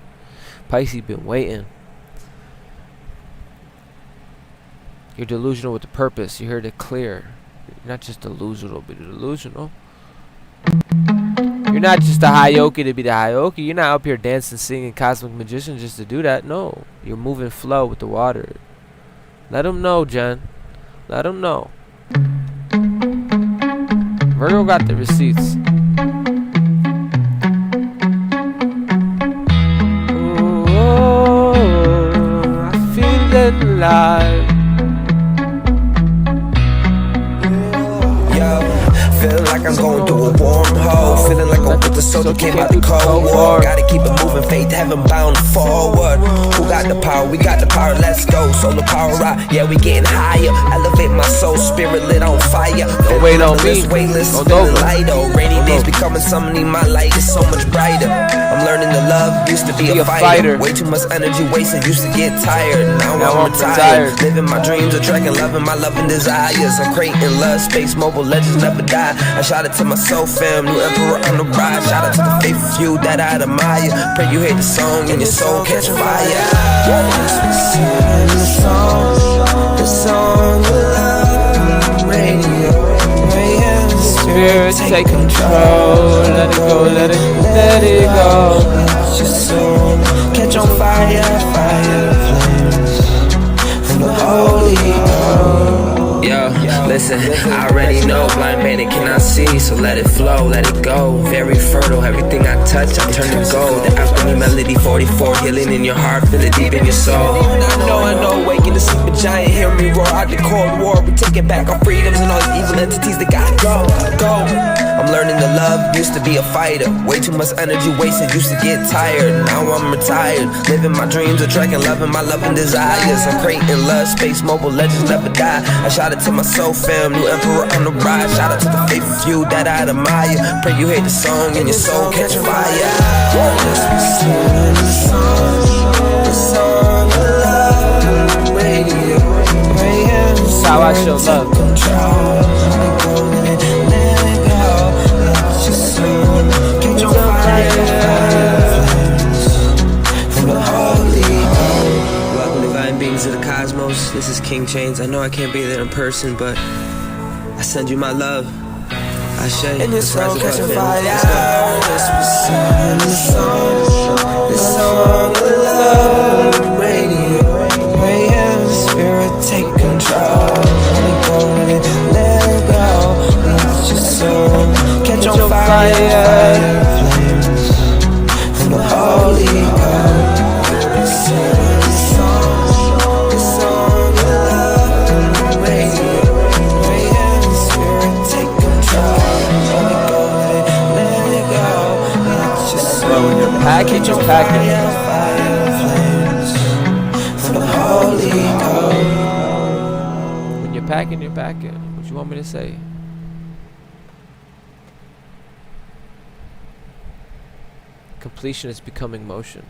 Pisces been waiting. You're delusional with the purpose. You're here to clear. You're not just delusional, but you're delusional. You're not just a Hayoki to be the Hayoki. You're not up here dancing, singing Cosmic Magician just to do that. No. You're moving flow with the water. Let them know, Jen. Let them know. Virgo got the receipts. Oh, I feel alive. Feeling like I'm going through a wormhole. Feeling like I'm with the soldier came out the Cold War. Gotta keep it moving, faith heaven bound forward. Who got the power? We got the power, let's go. Solar power out, yeah, we getting higher. Elevate my soul, spirit lit on fire. Don't wait on me. Weightless, feeling lighter. Rainy days becoming summoning, my light is so much brighter. I'm learning to love, used to be a fighter. Way too much energy wasted, used to get tired. Now I'm retired. Living my dreams, attracting loving my loving desires. I'm creating love, space mobile legends never die. I shout it to my soul fam, new emperor on the rise. Shout out to the faithful few that I admire. Pray you hear the song and your soul catch fire. The song of love, radio, Spirit take control. Let it go, let it go. Let your soul catch on fire, fire flames from the Holy Ghost. Yo, listen, I already know blind man it cannot see, so let it flow, let it go. Very fertile, everything I touch I turn to gold. The alchemy melody 44, healing in your heart, feel it deep in your soul. I know, waking the sleeping giant, hear me roar out the Cold War. We taking back our freedoms and all these evil entities that gotta go. I'm learning to love, used to be a fighter. Way too much energy wasted, used to get tired. Now I'm retired, living my dreams, attracting loving my loving desires. I'm creating love, space mobile legends never die. I shout it to my soul fam, new emperor on the rise. Shout out to the faithful few that I admire. Pray you hear the song and your soul catch fire. Let's be singing the song of love, radio, That's how I show love. Welcome divine beings of the cosmos. This is King Chains. I know I can't be there in person, but I send you my love. I share and this song catch a fire. Let's be singing the song of love. Radio, spirit take control. Let it go. Let your soul catch on fire. Flames from the Holy Ghost. Package your package. When you're packing, you're packing. What you want me to say? Completion is becoming motion.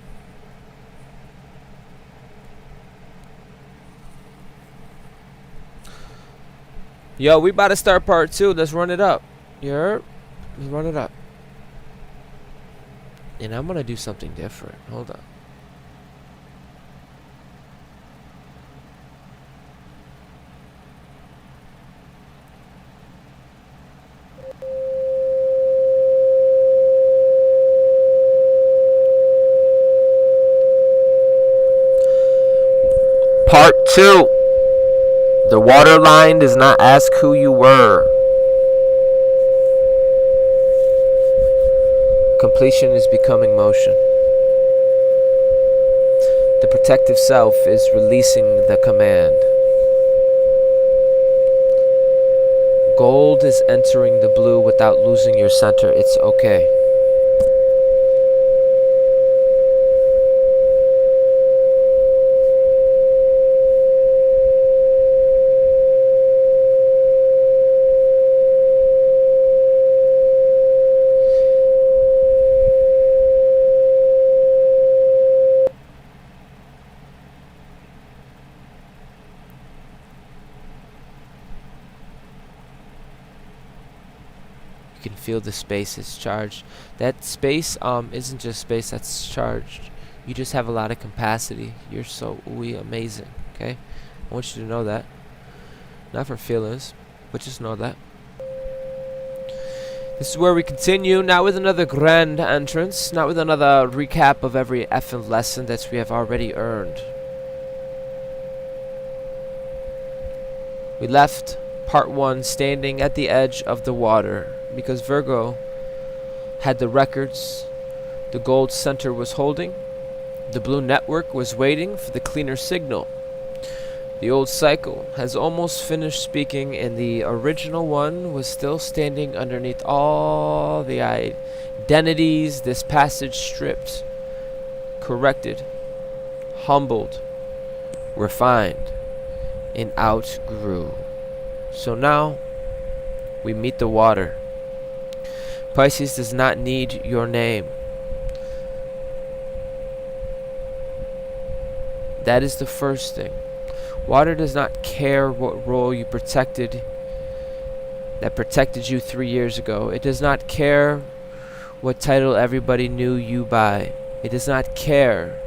Yo, we about to start part 2. Let's run it up. You heard? Let's run it up. And I'm gonna do something different. Hold on. Part 2. The waterline does not ask who you were. Completion is becoming motion. The protective self is releasing the command. Gold is entering the blue without losing your center. It's okay. feel the space is charged. That space isn't just space that's charged. You just have a lot of capacity. You're so amazing. Okay, I want you to know that. Not for feelings, but just know that. This is where we continue, not with another grand entrance, not with another recap of every effing lesson that we have already earned. We left part 1 standing at the edge of the water because Virgo had the records, the gold center was holding, the blue network was waiting for the cleaner signal. The old cycle has almost finished speaking, and the original one was still standing underneath all the identities this passage stripped, corrected, humbled, refined, and outgrew. So now we meet the water. Pisces does not need your name. That is the first thing. Water does not care what role you protected you 3 years ago. It does not care what title everybody knew you by. It does not care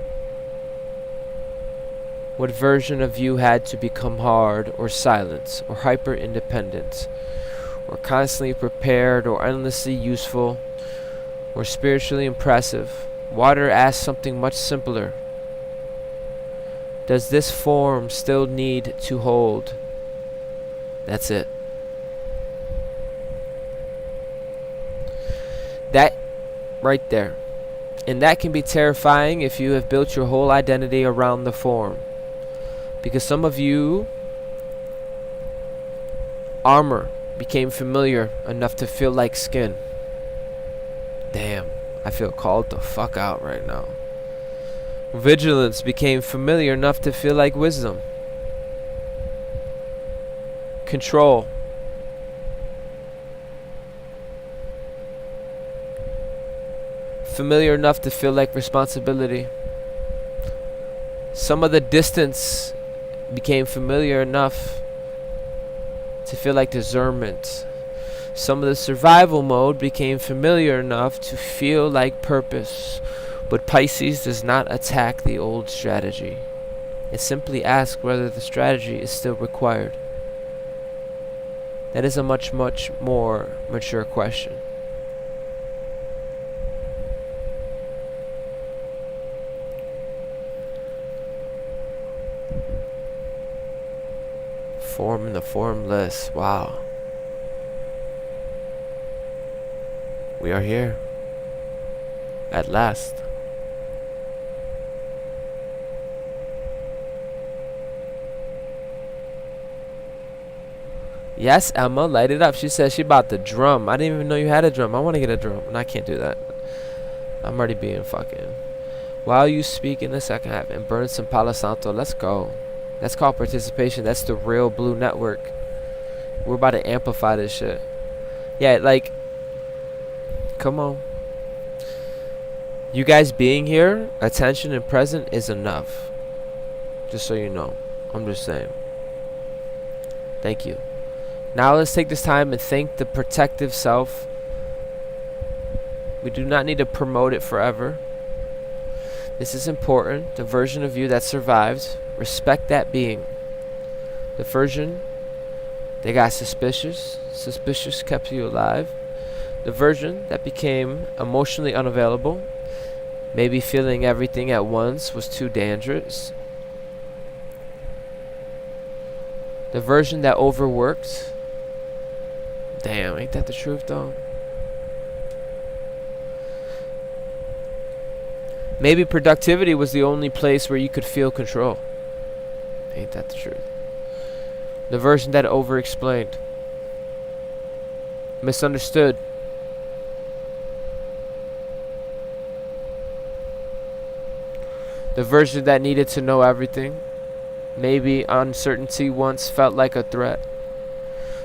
what version of you had to become hard or silent or hyper independent or constantly prepared or endlessly useful or spiritually impressive. Water asks something much simpler. Does this form still need to hold? That's it. That right there. And that can be terrifying if you have built your whole identity around the form. Because some of you, armor became familiar enough to feel like skin. Damn, I feel called the fuck out right now. Vigilance became familiar enough to feel like wisdom. Control. Familiar enough to feel like responsibility. Some of the distance became familiar enough to feel like discernment. Some of the survival mode became familiar enough to feel like purpose. But Pisces does not attack the old strategy. It simply asks whether the strategy is still required. That is a much, much more mature question. Form and the formless. Wow. We are here. At last. Yes, Emma, light it up. She says she bought the drum. I didn't even know you had a drum. I want to get a drum, and I can't do that. I'm already being fucking. While you speak in the second half and burn some Palo Santo, let's go. That's called participation. That's the real blue network. We're about to amplify this shit. Yeah, like, come on. You guys being here, attention and present is enough. Just so you know. I'm just saying. Thank you. Now let's take this time and thank the protective self. We do not need to promote it forever. This is important. The version of you that survived, respect that being. The version that got suspicious kept you alive. The version that became emotionally unavailable, maybe feeling everything at once was too dangerous. The version that overworked. Damn, ain't that the truth though? Maybe productivity was the only place where you could feel control. Ain't that the truth? The version that over-explained. Misunderstood. The version that needed to know everything. Maybe uncertainty once felt like a threat.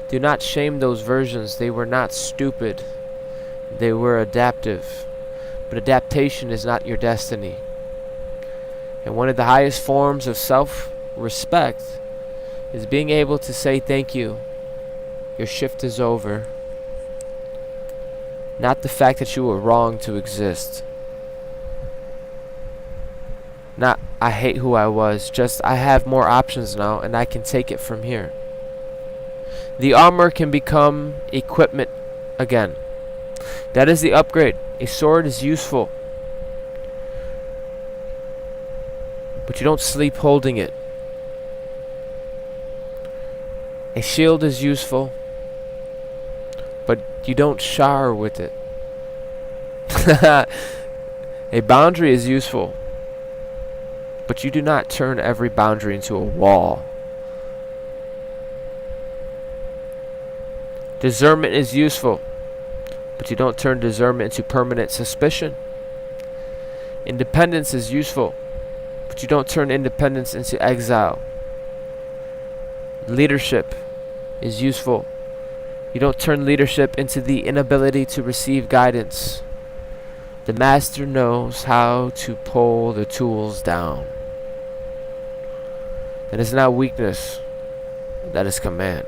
Do not shame those versions. They were not stupid. They were adaptive. But adaptation is not your destiny. And one of the highest forms of self-respect is being able to say thank you. Your shift is over. Not the fact that you were wrong to exist. Not, I hate who I was. Just, I have more options now, and I can take it from here. The armor can become equipment again. That is the upgrade. A sword is useful, but you don't sleep holding it. A shield is useful, but you don't shower with it. A boundary is useful, but you do not turn every boundary into a wall. Discernment is useful, but you don't turn discernment into permanent suspicion. Independence is useful, but you don't turn independence into exile. Leadership is useful. You don't turn leadership into the inability to receive guidance. The master knows how to pull the tools down. That is not weakness. That is command.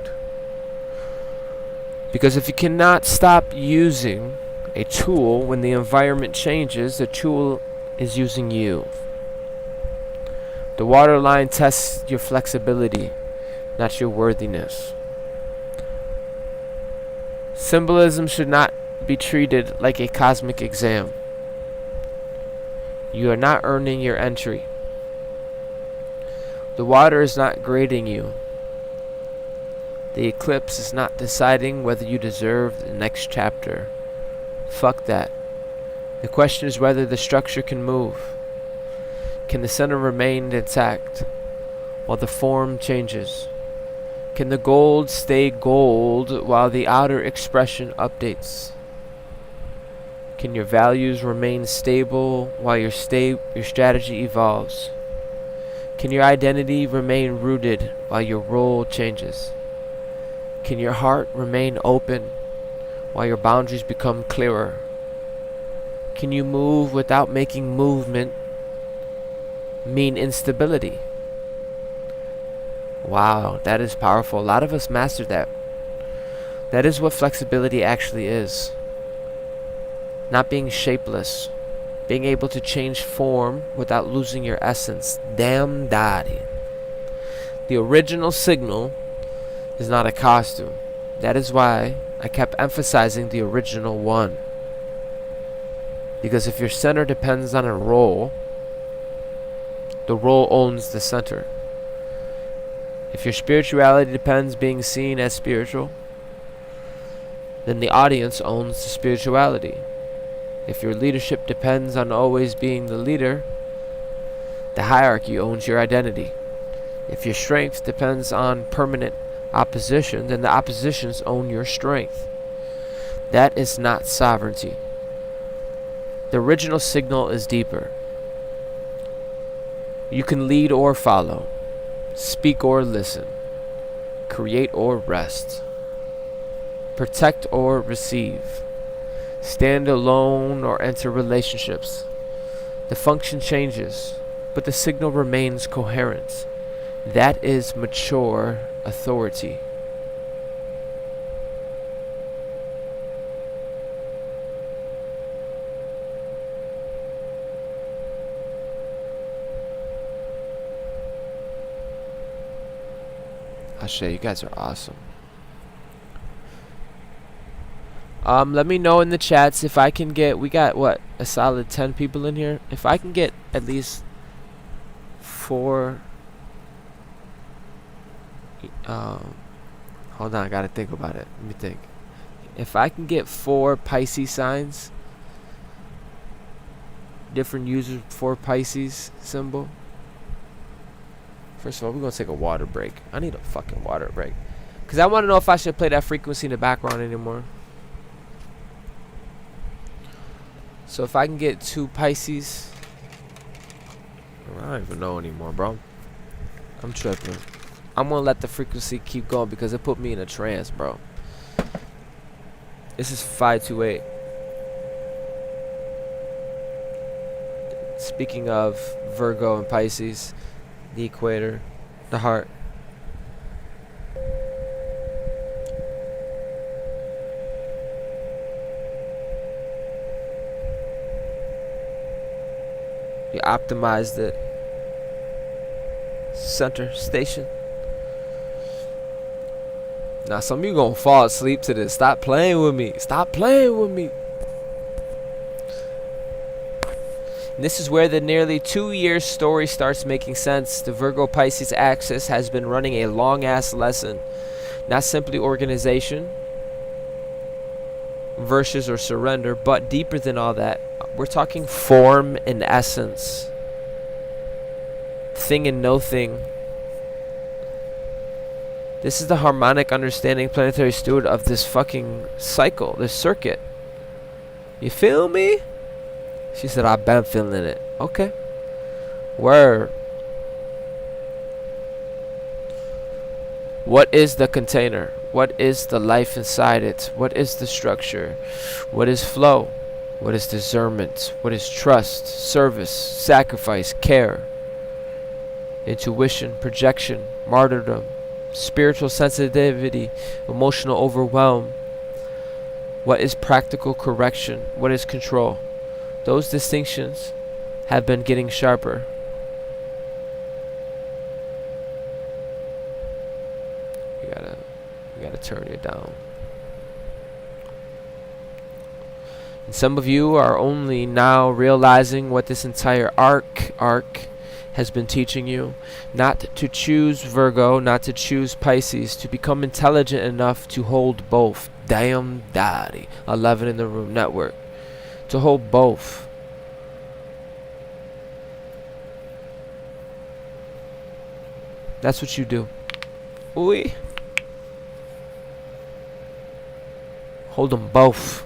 Because if you cannot stop using a tool when the environment changes, the tool is using you. The waterline tests your flexibility, not your worthiness. Symbolism should not be treated like a cosmic exam. You are not earning your entry. The water is not grading you. The eclipse is not deciding whether you deserve the next chapter. Fuck that. The question is whether the structure can move. Can the center remain intact while the form changes? Can the gold stay gold while the outer expression updates? Can your values remain stable while your strategy evolves? Can your identity remain rooted while your role changes? Can your heart remain open while your boundaries become clearer? Can you move without making movement mean instability? Wow, that is powerful. A lot of us mastered that. That is what flexibility actually is. Not being shapeless. Being able to change form without losing your essence. Damn daddy. The original signal is not a costume. That is why I kept emphasizing the original one. Because if your center depends on a role, the role owns the center. If your spirituality depends being seen as spiritual, then the audience owns the spirituality. If your leadership depends on always being the leader, the hierarchy owns your identity. If your strength depends on permanent opposition, then the oppositions own your strength. That is not sovereignty. The original signal is deeper. You can lead or follow, speak or listen, create or rest, protect or receive, stand alone or enter relationships. The function changes, but the signal remains coherent. That is mature authority. Ashe, you guys are awesome. Let me know in the chats if I can get, we got what, a solid 10 people in here. If I can get at least 4 hold on, I gotta think about it. Let me think. If I can get 4 Pisces signs, different users for Pisces symbol. First of all, we're gonna take a water break. I need a fucking water break, cause I want to know if I should play that frequency in the background anymore. So if I can get 2 Pisces, I don't even know anymore, bro. I'm tripping. I'm gonna let the frequency keep going because it put me in a trance, bro. This is 528. Speaking of Virgo and Pisces, the equator, the heart. optimize the center station. Now some of you gonna fall asleep to this. Stop playing with me. Stop playing with me. And this is where the nearly 2-year story starts making sense. The Virgo Pisces axis has been running a long ass lesson. Not simply organization versus or surrender, but deeper than all that. We're talking form and essence. Thing and no thing. This is the harmonic understanding, planetary steward, of this fucking cycle, this circuit. You feel me? She said, I've been feeling it. Okay. Word. What is the container? What is the life inside it? What is the structure? What is flow? What is discernment? What is trust, service, sacrifice, care, intuition, projection, martyrdom, spiritual sensitivity, emotional overwhelm? What is practical correction? What is control? Those distinctions have been getting sharper. You gotta turn it down. And some of you are only now realizing what this entire arc has been teaching you. Not to choose Virgo, not to choose Pisces, to become intelligent enough to hold both. Damn daddy. 11 in the room network. To hold both. That's what you do. Ooh. Hold them both.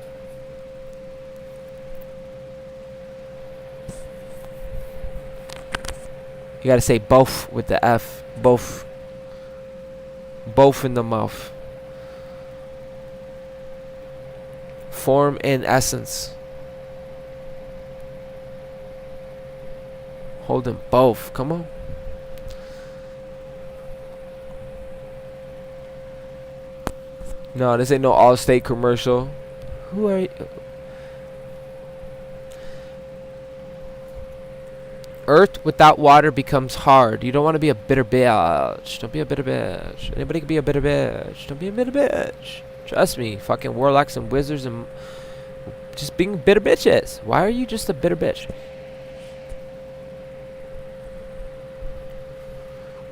You gotta say both with the F. Both. Both in the mouth. Form and essence. Hold them both. Come on. No, this ain't no Allstate commercial. Who are you? Earth without water becomes hard. You don't want to be a bitter bitch. Don't be a bitter bitch. Anybody can be a bitter bitch. Don't be a bitter bitch. Trust me. Fucking warlocks and wizards and just being bitter bitches. Why are you just a bitter bitch?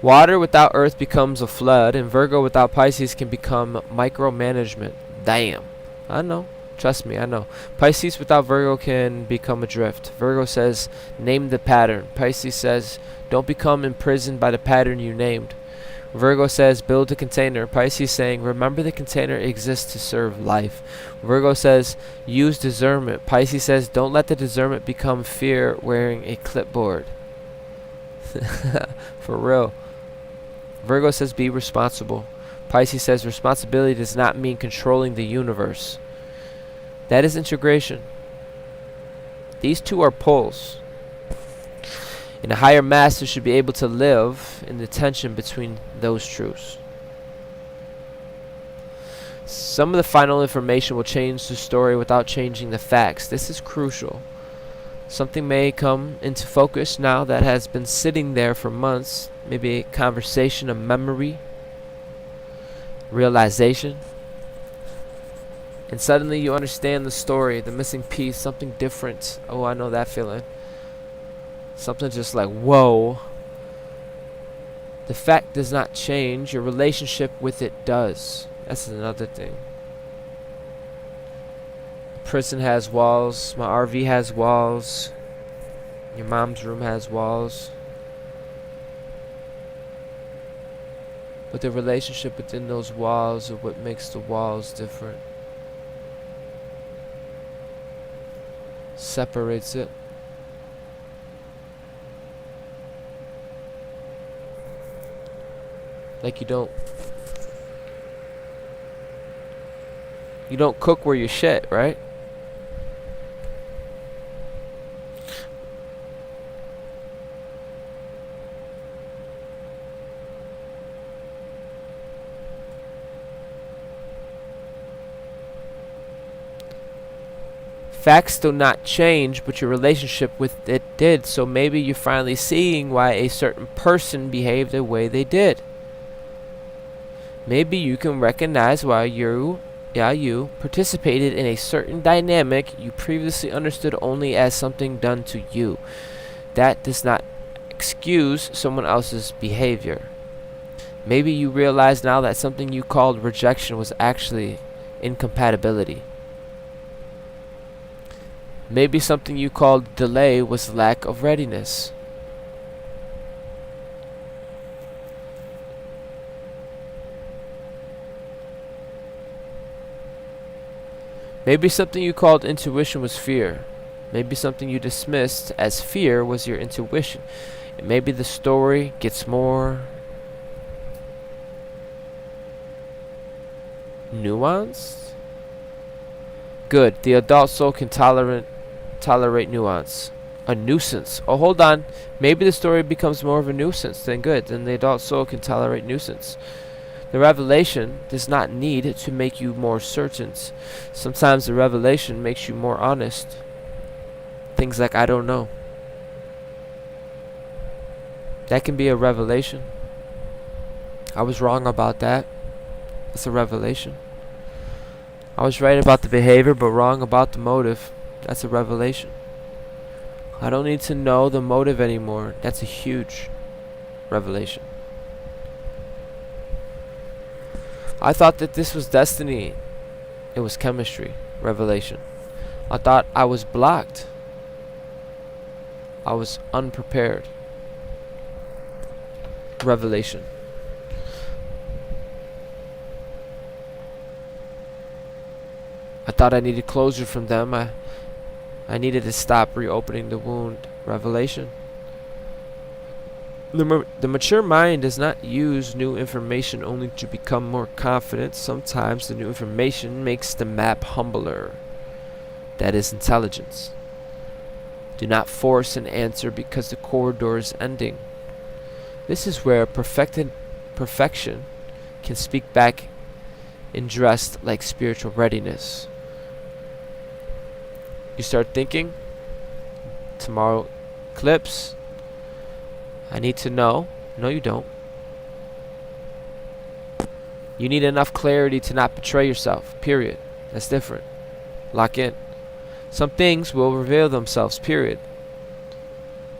Water without earth becomes a flood, and Virgo without Pisces can become micromanagement. Damn. I know. Trust me, I know. Pisces without Virgo can become adrift. Virgo says, name the pattern. Pisces says, don't become imprisoned by the pattern you named. Virgo says, build a container. Pisces saying, remember the container exists to serve life. Virgo says, use discernment. Pisces says, don't let the discernment become fear wearing a clipboard. For real. Virgo says, be responsible. Pisces says, responsibility does not mean controlling the universe. That is integration. These two are poles. And a higher master should be able to live in the tension between those truths. Some of the final information will change the story without changing the facts. This is crucial. Something may come into focus now that has been sitting there for months. Maybe a conversation, a memory, realization. And suddenly you understand the story, the missing piece, something different. Oh, I know that feeling. Something just like, whoa. The fact does not change. Your relationship with it does. That's another thing. Prison has walls. My RV has walls. Your mom's room has walls. But the relationship within those walls are what makes the walls different. Separates it. Like you don't cook where you shit, right? Facts do not change, but your relationship with it did. So maybe you're finally seeing why a certain person behaved the way they did. Maybe you can recognize why you participated in a certain dynamic you previously understood only as something done to you. That does not excuse someone else's behavior. Maybe you realize now that something you called rejection was actually incompatibility. Maybe something you called delay was lack of readiness. Maybe something you called intuition was fear. Maybe something you dismissed as fear was your intuition. And maybe the story gets more nuanced. Good. The adult soul can tolerate nuance. A nuisance. Oh, hold on. Maybe the story becomes more of a nuisance than good. Then the adult soul can tolerate nuisance. The revelation does not need to make you more certain. Sometimes the revelation makes you more honest. Things like, I don't know. That can be a revelation. I was wrong about that. That's a revelation. I was right about the behavior, but wrong about the motive. That's a revelation. I don't need to know the motive anymore. That's a huge revelation. I thought that this was destiny. It was chemistry. Revelation. I thought I was blocked. I was unprepared. Revelation. I thought I needed closure from them. I needed to stop reopening the wound. Revelation. The mature mind does not use new information only to become more confident. Sometimes the new information makes the map humbler. That is intelligence. Do not force an answer because the corridor is ending. This is where perfection can speak back and dressed like spiritual readiness. You start thinking, tomorrow eclipse, I need to know. No, you don't. You need enough clarity to not betray yourself, period. That's different. Lock in. Some things will reveal themselves, period.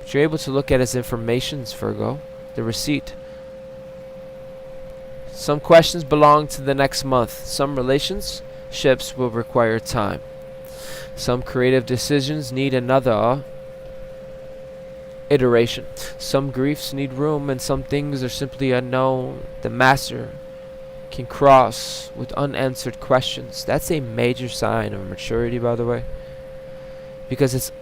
But you're able to look at as informations, Virgo. The receipt. Some questions belong to the next month. Some relationships will require time. Some creative decisions need another iteration. Some griefs need room, and some things are simply unknown. The master can cross with unanswered questions. That's a major sign of maturity, by the way. Because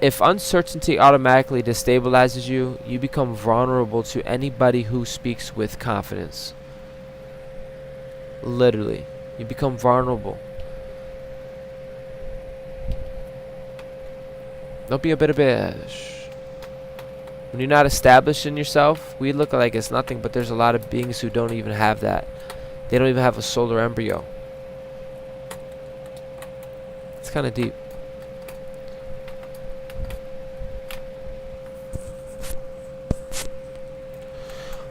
if uncertainty automatically destabilizes you, you become vulnerable to anybody who speaks with confidence. Literally. You become vulnerable. Don't be a bit of bitch. When you're not established in yourself, we look like it's nothing, but there's a lot of beings who don't even have that. They don't even have a solar embryo. It's kind of deep.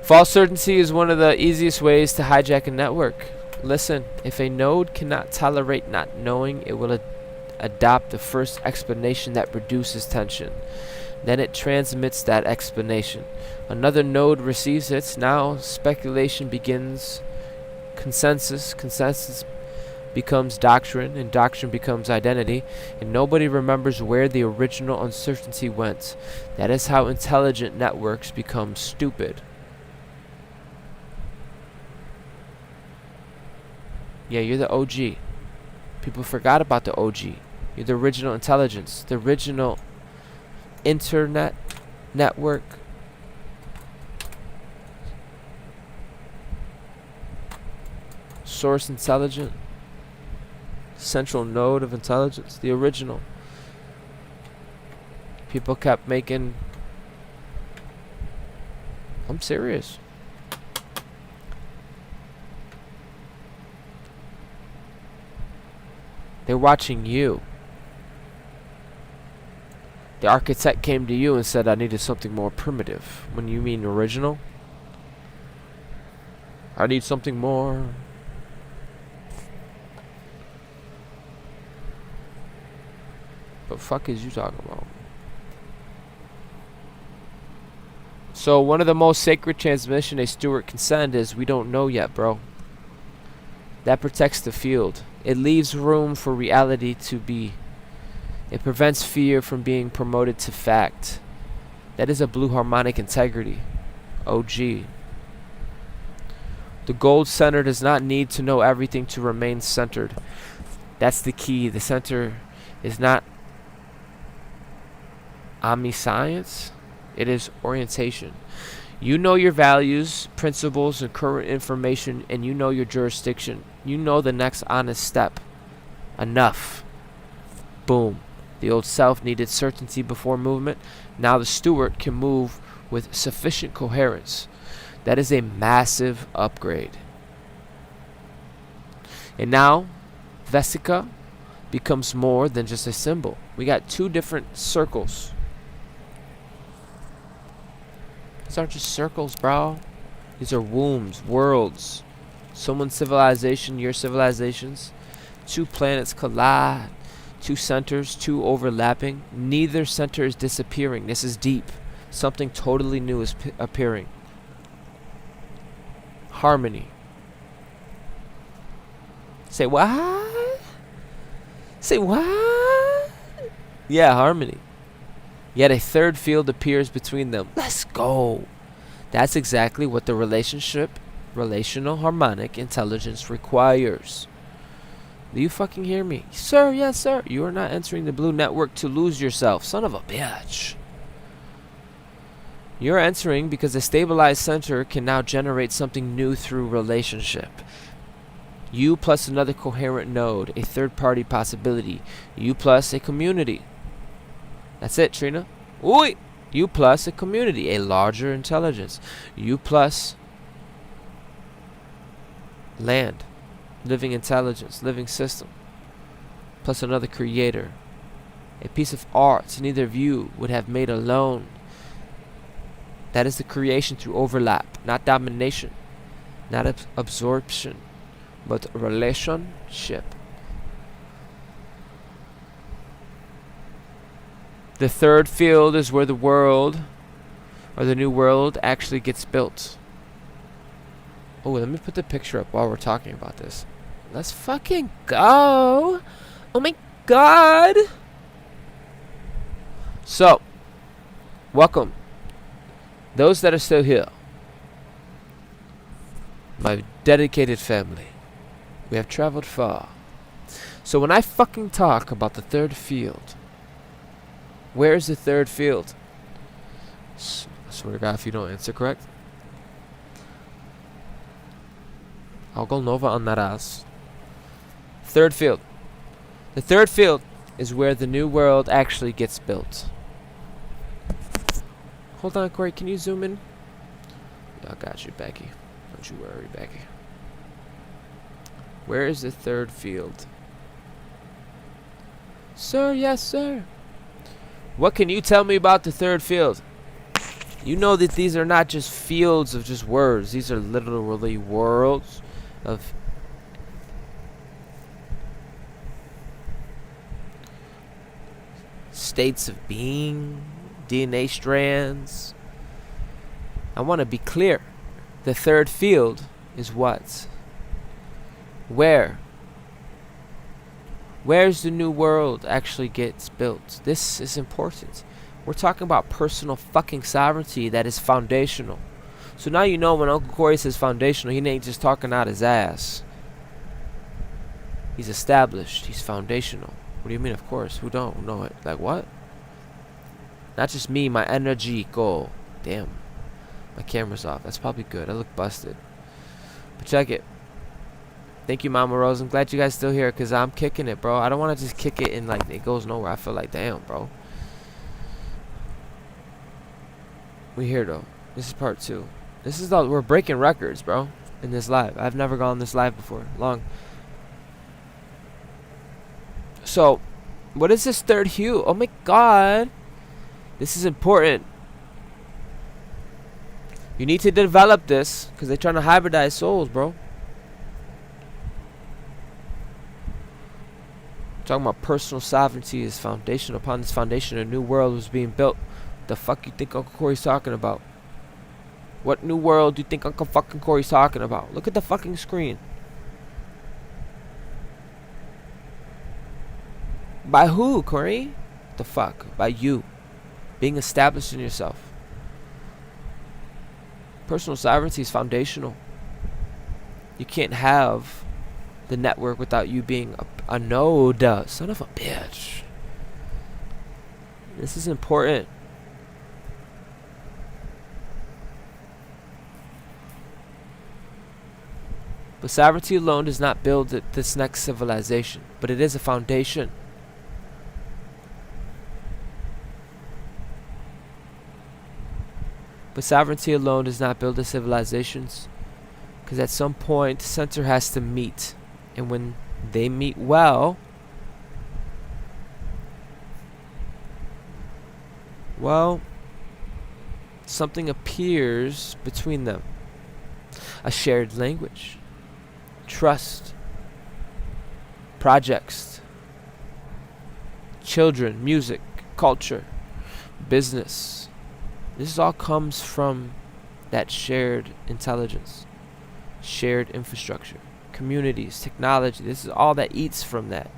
False certainty is one of the easiest ways to hijack a network. Listen, if a node cannot tolerate not knowing, it will adopt the first explanation that reduces tension. Then it transmits that explanation. Another node receives it. Now speculation begins. Consensus becomes doctrine, and doctrine becomes identity, and nobody remembers where the original uncertainty went. That is how intelligent networks become stupid. Yeah, you're the OG. People forgot about the OG. You're the original intelligence, the original internet network. Source intelligent. Central node of intelligence, the original. People kept making... I'm serious. They're watching you. The architect came to you and said, I needed something more primitive. When you mean original? I need something more. What the fuck is you talking about? So one of the most sacred transmission a steward can send is, we don't know yet, bro. That protects the field. It leaves room for reality to be. It prevents fear from being promoted to fact. That is a blue harmonic integrity. OG. The gold center does not need to know everything to remain centered. That's the key. The center is not omniscience. It is orientation. You know your values, principles, and current information, and you know your jurisdiction. You know the next honest step. Enough. Boom. The old self needed certainty before movement. Now the steward can move with sufficient coherence. That is a massive upgrade. And now, Vesica becomes more than just a symbol. We got two different circles. These aren't just circles, bro. These are wombs, worlds. Someone's civilization, your civilizations. Two planets collide. Two centers, two overlapping. Neither center is disappearing. This is deep. Something totally new is appearing. Harmony. Say what? Say what? Yeah, harmony. Yet a third field appears between them. Let's go. That's exactly what the relational harmonic intelligence requires. Do you fucking hear me? Sir, yes, sir. You are not entering the blue network to lose yourself. Son of a bitch. You're entering because a stabilized center can now generate something new through relationship. You plus another coherent node, a third-party possibility. You plus a community. That's it, Trina. Oi! You plus a community, a larger intelligence. You plus land. Living intelligence, living system, plus another creator. A piece of art neither of you would have made alone. That is the creation through overlap, not domination, not absorption, but relationship. The third field is where the world, or the new world, actually gets built. Oh, let me put the picture up while we're talking about this. Let's fucking go. Oh my god. So, welcome. Those that are still here. My dedicated family. We have traveled far. So when I fucking talk about the third field, where is the third field? I swear to God, if you don't answer correct, I'll go Nova on that ass. Third field. The third field is where the new world actually gets built. Hold on, Corey. Can you zoom in? I got you, Becky. Don't you worry, Becky. Where is the third field? Sir, yes, sir. What can you tell me about the third field? You know that these are not just fields of just words. These are literally worlds of states of being, DNA strands. I want to be clear. The third field is what? Where's the new world actually gets built? This is important. We're talking about personal fucking sovereignty that is foundational. So now you know when Uncle Corey says foundational, he ain't just talking out his ass. He's established. He's foundational. What do you mean, of course? Who don't know it? Like what? Not just me, my energy go. Damn. My camera's off. That's probably good. I look busted. But check it. Thank you, Mama Rose. I'm glad you guys still here because I'm kicking it, bro. I don't want to just kick it and like it goes nowhere. I feel like, damn, bro. We here though. This is part 2. This is all, we're breaking records, bro, in this live. I've never gone this live before. Long. So, what is this third hue? Oh my god. This is important. You need to develop this because they're trying to hybridize souls, bro. Talking about personal sovereignty is foundation. Upon this foundation, a new world was being built. The fuck you think Uncle Corey's talking about? What new world do you think Uncle fucking Corey's talking about? Look at the fucking screen. By who, Corey? The fuck? By you. Being established in yourself. Personal sovereignty is foundational. You can't have the network without you being a node. Son of a bitch. This is important. But sovereignty alone does not build this next civilization, but it is a foundation. But sovereignty alone does not build the civilizations, because at some point the center has to meet, and when they meet well, something appears between them. A shared language, trust, projects, children, music, culture, business. This all comes from that shared intelligence, shared infrastructure, communities, technology. This is all that eats from that.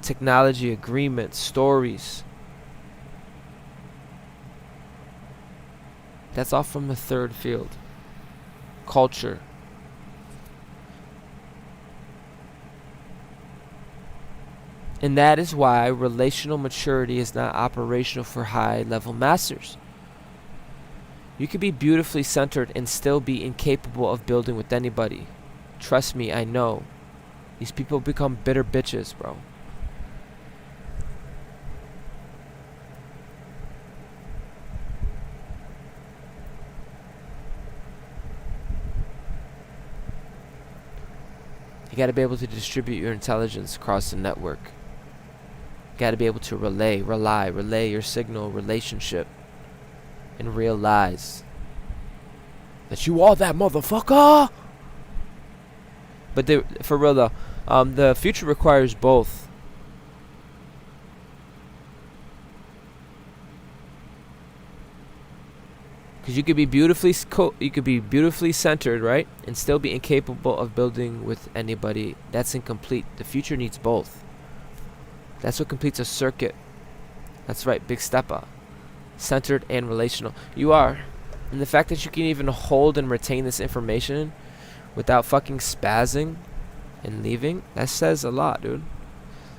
Technology, agreements, stories. That's all from the third field. Culture. And that is why relational maturity is not operational for high-level masters. You could be beautifully centered and still be incapable of building with anybody. Trust me, I know. These people become bitter bitches, bro. You gotta be able to distribute your intelligence across the network. You gotta be able to relay your signal relationship. And realize that you are that motherfucker. But for real though, the future requires both. Because you could be beautifully centered, right, and still be incapable of building with anybody. That's incomplete. The future needs both. That's what completes a circuit. That's right, big stepper. Centered and relational. You are. And the fact that you can even hold and retain this information without fucking spazzing and leaving, that says a lot, dude.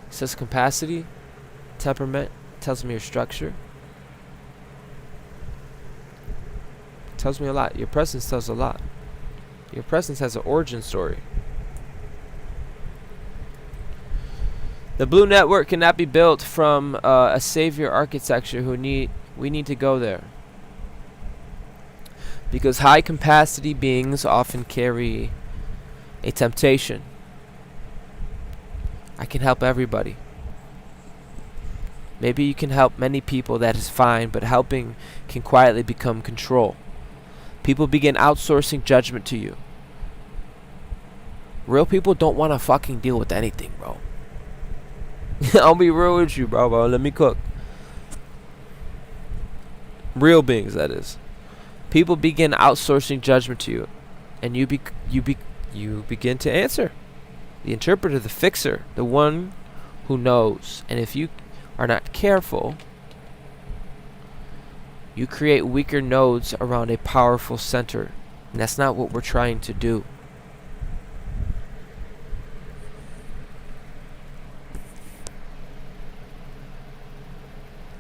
It says capacity, temperament, tells me your structure. It tells me a lot. Your presence tells a lot. Your presence has an origin story. The blue network cannot be built from a savior architecture we need to go there. Because high capacity beings often carry a temptation. I can help everybody. Maybe you can help many people, that is fine, but helping can quietly become control. People begin outsourcing judgment to you. Real people don't want to fucking deal with anything, bro. I'll be real with you, bro. Let me cook. Real beings, that is. People begin outsourcing judgment to you, and you begin to answer. The interpreter, the fixer, the one who knows. And if you are not careful, you create weaker nodes around a powerful center, and that's not what we're trying to do.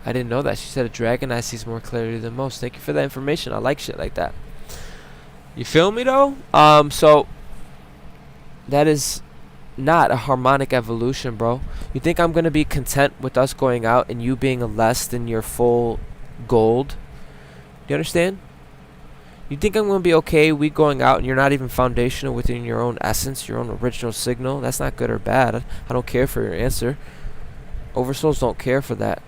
I didn't know that. She said a dragon eye sees more clearly than most. Thank you for that information. I like shit like that. You feel me though? So that is not a harmonic evolution, bro. You think I'm gonna be content with us going out and you being a less than your full gold? Do you understand? You think I'm gonna be okay we going out and you're not even foundational within your own essence, your own original signal? That's not good or bad. I don't care for your answer. Oversouls don't care for that.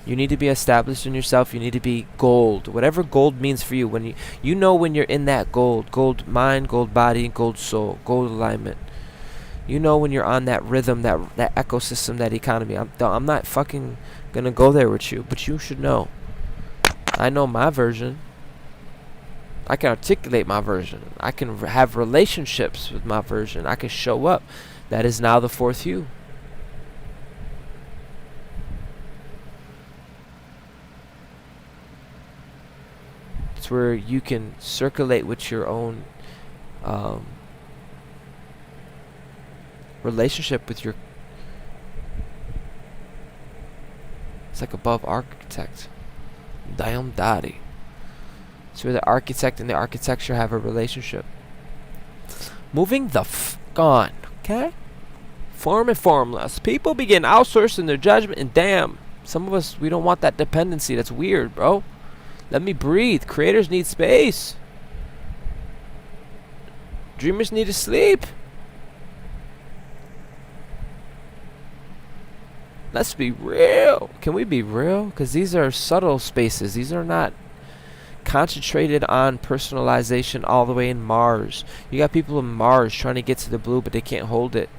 You need to be established in yourself. You need to be gold. Whatever gold means for you. When you know when you're in that gold mind, gold body, gold soul, gold alignment. You know when you're on that rhythm, that ecosystem, that economy. I'm not fucking gonna go there with you, but you should know. I know my version. I can articulate my version. I can have relationships with my version. I can show up. That is now the fourth hue. It's where you can circulate with your own relationship with your. It's like above architect. Damn daddy. It's where the architect and the architecture have a relationship. Moving the on, okay? Form and formless. People begin outsourcing their judgment, and damn, some of us, we don't want that dependency. That's weird, bro. Let me breathe. Creators need space. Dreamers need to sleep. Let's be real. Can we be real? Because these are subtle spaces. These are not concentrated on personalization all the way in Mars. You got people in Mars trying to get to the blue, but they can't hold it.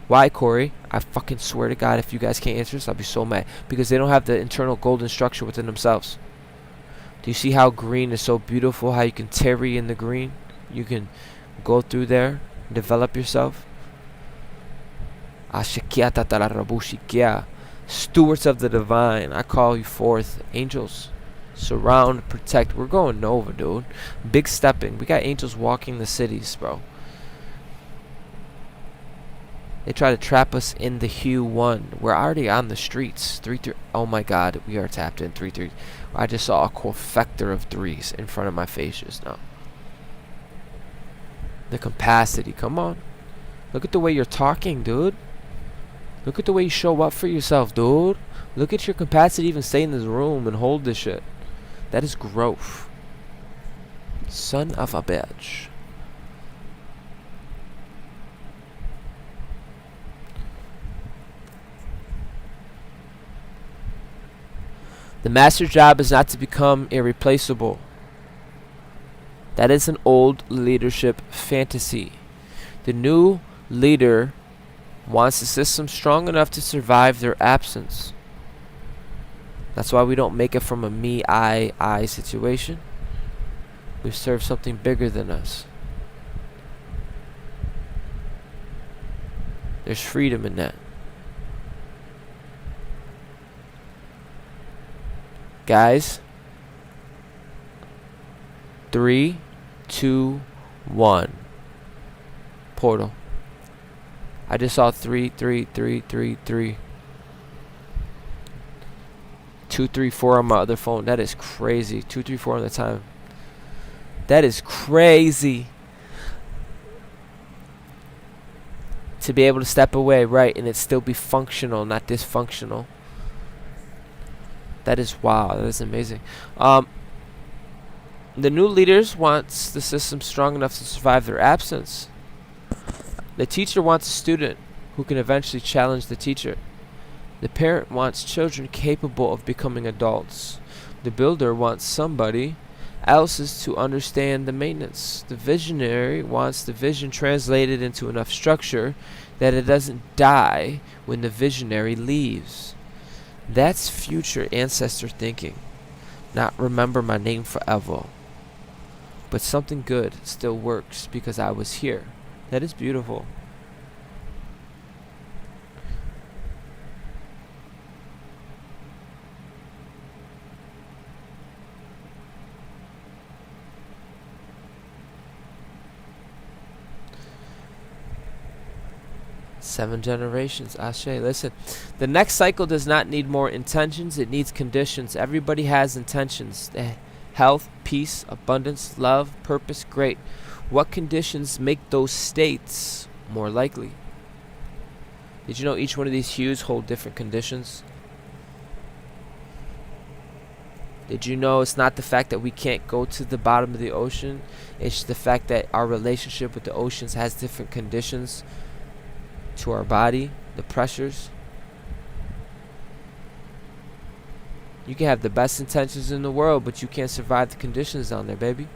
Why, Corey? I fucking swear to God, if you guys can't answer this, I'll be so mad. Because they don't have the internal golden structure within themselves. Do you see how green is so beautiful? How you can tarry in the green? You can go through there, develop yourself. Stewards of the divine, I call you forth. Angels, surround, protect. We're going Nova, dude. Big stepping. We got angels walking the cities, bro. They try to trap us in the hue 1. We're already on the streets. 3-3. Oh my God, we are tapped in 3-3. I just saw a quadfecta of 3s in front of my face just now. The capacity. Come on. Look at the way you're talking, dude. Look at the way you show up for yourself, dude. Look at your capacity to even stay in this room and hold this shit. That is growth. Son of a bitch. The master's job is not to become irreplaceable. That is an old leadership fantasy. The new leader wants the system strong enough to survive their absence. That's why we don't make it from a me, I situation. We serve something bigger than us. There's freedom in that. Guys, 3, 2, 1. Portal. I just saw 3, 3, 3, 3, 3. 2, 3, 4 on my other phone. That is crazy. 2, 3, 4 on the time. That is crazy. To be able to step away, right, and it still be functional, not dysfunctional. That is wow. That is amazing. The new leaders wants the system strong enough to survive their absence. The teacher wants a student who can eventually challenge the teacher. The parent wants children capable of becoming adults. The builder wants somebody else's to understand the maintenance. The visionary wants the vision translated into enough structure that it doesn't die when the visionary leaves. That's future ancestor thinking. Not remember my name forever. But something good still works because I was here. That is beautiful. Seven generations. Ashe. Listen, the next cycle does not need more intentions. It needs conditions. Everybody has intentions. Health, peace, abundance, love, purpose. Great. What conditions make those states more likely? Did you know each one of these hues hold different conditions? Did you know it's not the fact that we can't go to the bottom of the ocean? It's the fact that our relationship with the oceans has different conditions to our body, the pressures. You can have the best intentions in the world, but you can't survive the conditions down there, baby.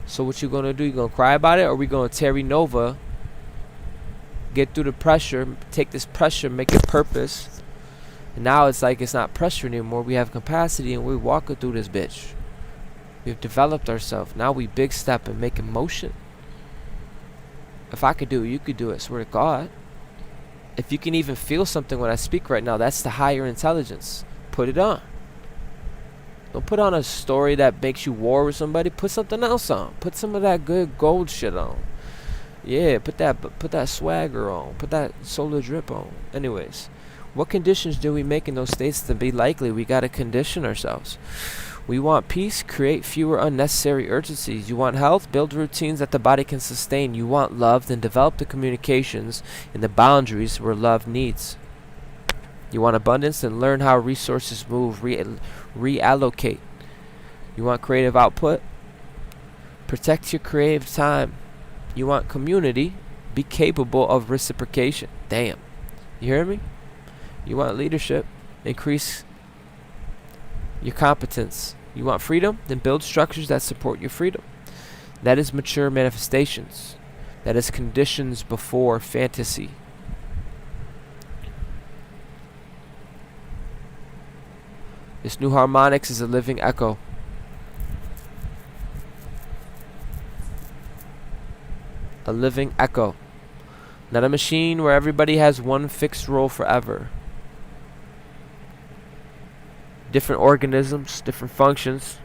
So what you gonna do? You gonna cry about it, or we gonna Terry Nova, get through the pressure, take this pressure, make it purpose, and now it's like it's not pressure anymore. We have capacity, and we're walking through this bitch. We've developed ourselves. Now we big step and make motion. If I could do it, you could do it. Swear to God. If you can even feel something when I speak right now, that's the higher intelligence. Put it on. Don't put on a story that makes you war with somebody. Put something else on. Put some of that good gold shit on. Yeah, put that swagger on. Put that solar drip on. Anyways, what conditions do we make in those states to be likely? We gotta condition ourselves. We want peace, create fewer unnecessary urgencies. You want health, build routines that the body can sustain. You want love, then develop the communications and the boundaries where love needs. You want abundance, then learn how resources move, reallocate. You want creative output, protect your creative time. You want community, be capable of reciprocation. Damn. You hear me? You want leadership, increase your competence. You want freedom, then build structures that support your freedom. That is mature manifestations. That is conditions before fantasy. This new harmonics is a living echo. A living echo. Not a machine where everybody has one fixed role forever. Different organisms, different functions.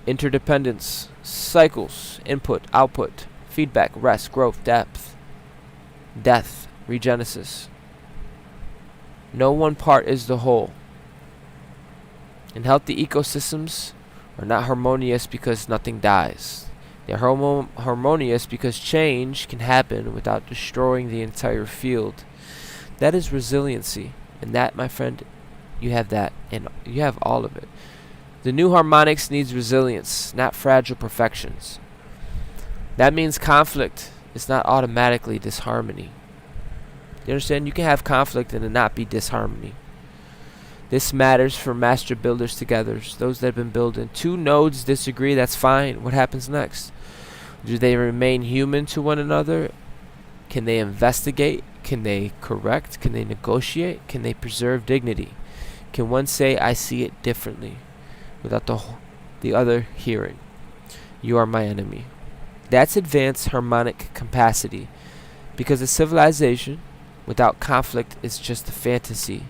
Interdependence, cycles, input, output, feedback, rest, growth, depth, death, regenesis. No one part is the whole. And healthy ecosystems are not harmonious because nothing dies. They're harmonious because change can happen without destroying the entire field. That is resiliency. And that, my friend, you have that. And you have all of it. The new harmonics needs resilience, not fragile perfections. That means conflict is not automatically disharmony. You understand? You can have conflict and it not be disharmony. This matters for master builders together. Those that have been building. Two nodes disagree, that's fine. What happens next? Do they remain human to one another? Can they investigate? Can they correct? Can they negotiate? Can they preserve dignity? Can one say, I see it differently, without the other hearing? You are my enemy. That's advanced harmonic capacity. Because a civilization without conflict is just a fantasy.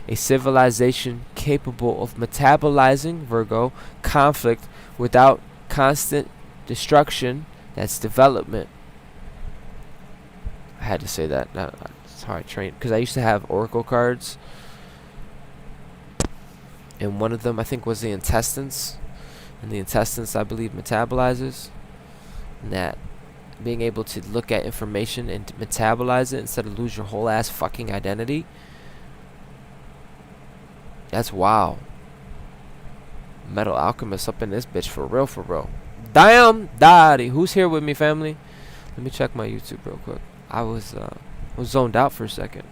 A civilization capable of metabolizing, Virgo, conflict without constant destruction, that's development. I had to say that. That's how I trained. Because I used to have oracle cards. And one of them, I think, was the intestines. And the intestines, I believe, metabolizes. And that being able to look at information and to metabolize it instead of lose your whole ass fucking identity. That's wow. Metal alchemist up in this bitch for real, for real. Damn, daddy. Who's here with me, family? Let me check my YouTube real quick. I was zoned out for a second.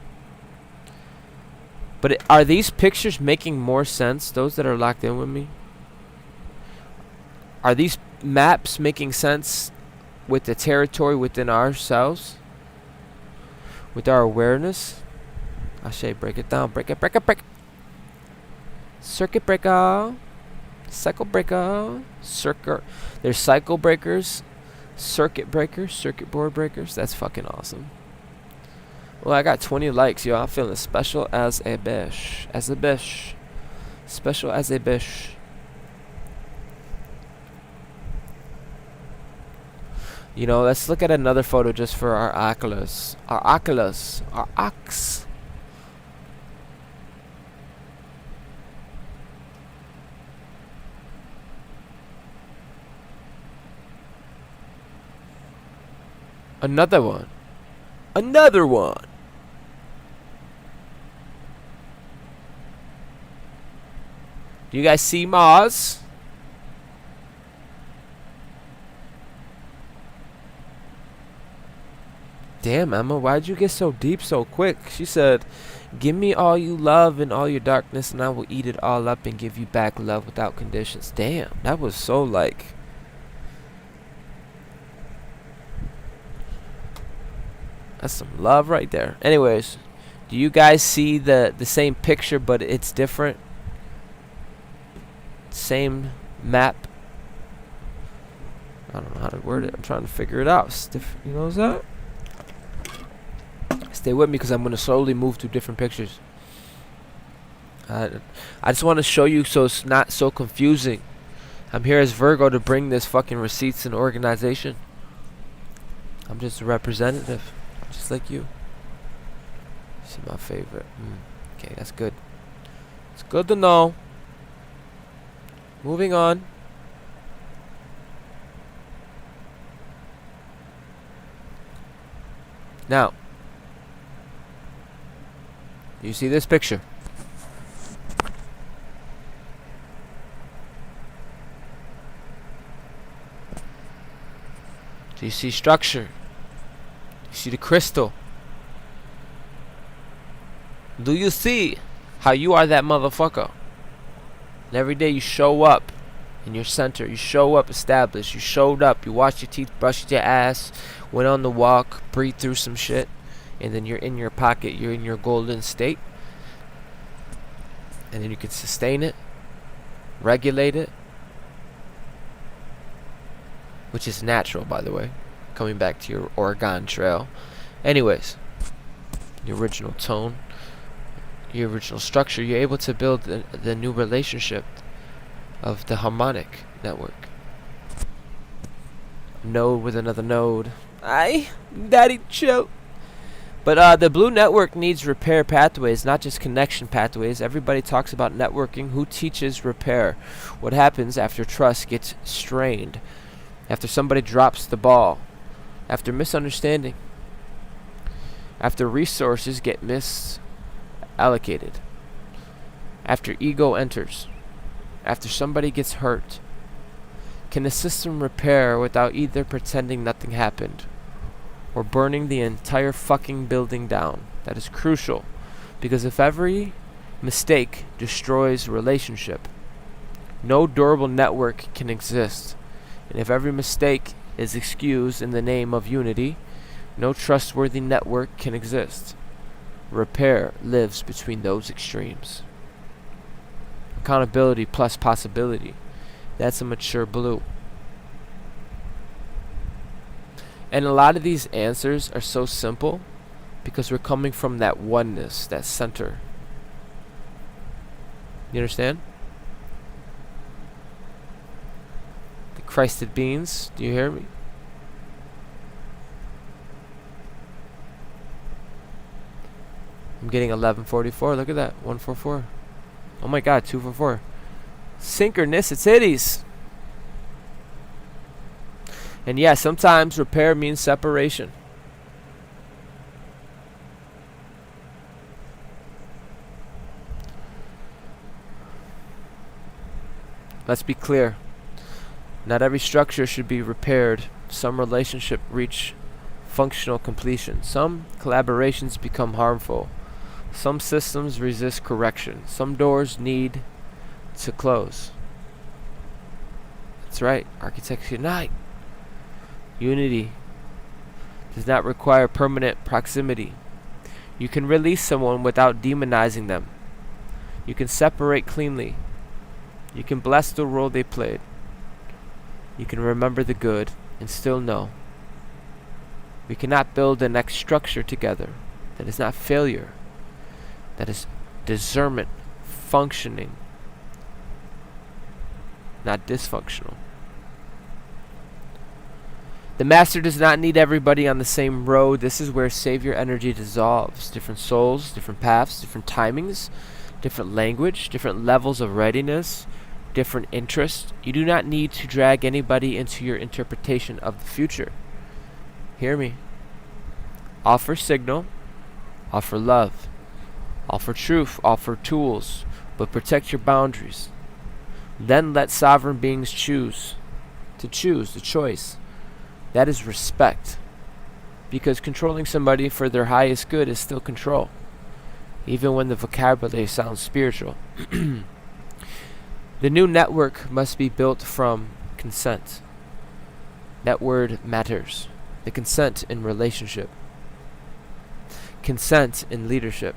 But are these pictures making more sense? Those that are locked in with me? Are these maps making sense with the territory within ourselves? With our awareness? I say break it down. Break it, break it, break it. Circuit breaker. Cycle breaker. There's cycle breakers. Circuit breakers. Circuit board breakers. That's fucking awesome. Well, I got 20 likes, yo. I'm feeling special as a bitch. As a bitch. Special as a bitch. You know, let's look at another photo just for our oculus. Our oculus. Our ox. Another one. Another one. Do you guys see Mars? Damn, Emma, why'd you get so deep so quick? She said, give me all you love and all your darkness, and I will eat it all up and give you back love without conditions. Damn, that was so like... That's some love right there. Anyways, do you guys see the same picture, but it's different? Same map. I don't know how to word it. I'm trying to figure it out. It's different, you know what's that? Stay with me because I'm going to slowly move through different pictures. I just want to show you so it's not so confusing. I'm here as Virgo to bring this fucking receipts and organization. I'm just a representative, just like you. This is my favorite. Okay, that's good. It's good to know. Moving on. Now, you see this picture? Do you see structure? You see the crystal? Do you see how you are that motherfucker? And every day you show up in your center. You show up established. You showed up. You washed your teeth, brushed your ass, went on the walk, breathed through some shit. And then you're in your pocket. You're in your golden state. And then you can sustain it. Regulate it. Which is natural, by the way. Coming back to your Oregon Trail. Anyways. Your original tone. Your original structure. You're able to build the new relationship of the harmonic network. Node with another node. Aye, daddy, chill. But the blue network needs repair pathways, not just connection pathways. Everybody talks about networking. Who teaches repair? What happens after trust gets strained? After somebody drops the ball? After misunderstanding? After resources get misallocated? After ego enters? After somebody gets hurt? Can the system repair without either pretending nothing happened or burning the entire fucking building down? That is crucial, because if every mistake destroys relationship, no durable network can exist. And if every mistake is excused in the name of unity, no trustworthy network can exist. Repair lives between those extremes. Accountability plus possibility. That's a mature blue. And a lot of these answers are so simple because we're coming from that oneness, that center. You understand? The Christed beings, do you hear me? I'm getting 1144. Look at that. 144. Oh my god, 244. Synchronicities. And yeah, sometimes repair means separation. Let's be clear. Not every structure should be repaired. Some relationships reach functional completion. Some collaborations become harmful. Some systems resist correction. Some doors need to close. That's right. Architects unite. Unity does not require permanent proximity. You can release someone without demonizing them. You can separate cleanly. You can bless the role they played. You can remember the good and still know. We cannot build the next structure together. That is not failure. That is discernment, functioning, not dysfunctional. The master does not need everybody on the same road. This is where savior energy dissolves. Different souls, different paths, different timings, different language, different levels of readiness, different interests. You do not need to drag anybody into your interpretation of the future. Hear me. Offer signal, offer love, offer truth, offer tools, but protect your boundaries. Then let sovereign beings choose. To choose, the choice. That is respect. Because controlling somebody for their highest good is still control, even when the vocabulary sounds spiritual. The new network must be built from consent. That word matters. The consent in relationship. Consent in leadership.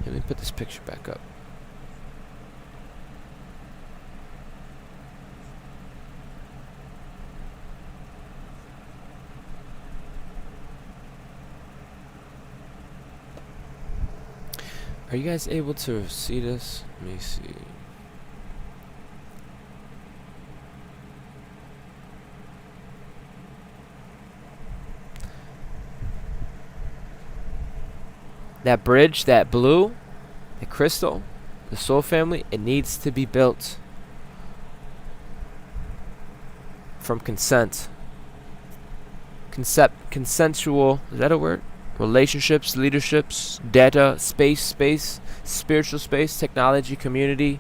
Let me put this picture back up. Are you guys able to see this? Let me see. That bridge, that blue, the crystal, the soul family, it needs to be built from consent. Consensual, is that a word? Relationships, leaderships, data, space, spiritual space, technology, community,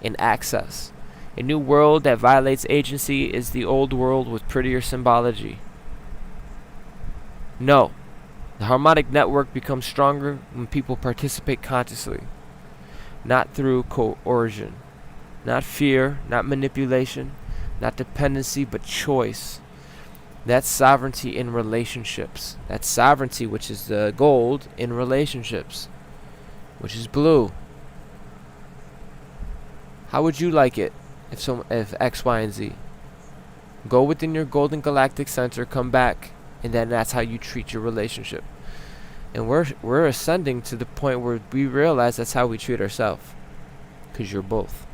and access. A new world that violates agency is the old world with prettier symbology. No. The harmonic network becomes stronger when people participate consciously, not through coercion, not fear, not manipulation, not dependency, but choice. That's sovereignty in relationships. That's sovereignty, which is the gold, in relationships, which is blue. How would you like it if X, Y, and Z? Go within your golden galactic center, come back, and then that's how you treat your relationship. And we're ascending to the point where we realize that's how we treat ourselves, because you're both.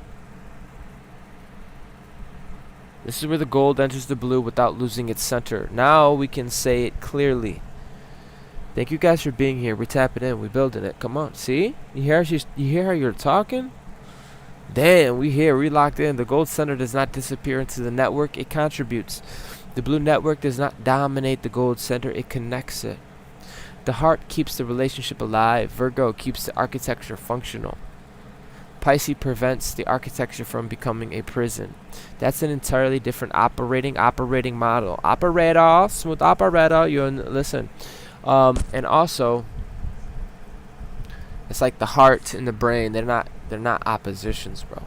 This is where the gold enters the blue without losing its center. Now we can say it clearly. Thank you guys for being here. We tap it in. We building it. Come on. See? You hear how you're talking? Damn, we here. We locked in. The gold center does not disappear into the network. It contributes. The blue network does not dominate the gold center. It connects it. The heart keeps the relationship alive. Virgo keeps the architecture functional. Pisces prevents the architecture from becoming a prison. That's an entirely different operating model. Operator, smooth operator. You listen, and also, it's like the heart and the brain. They're not oppositions, bro.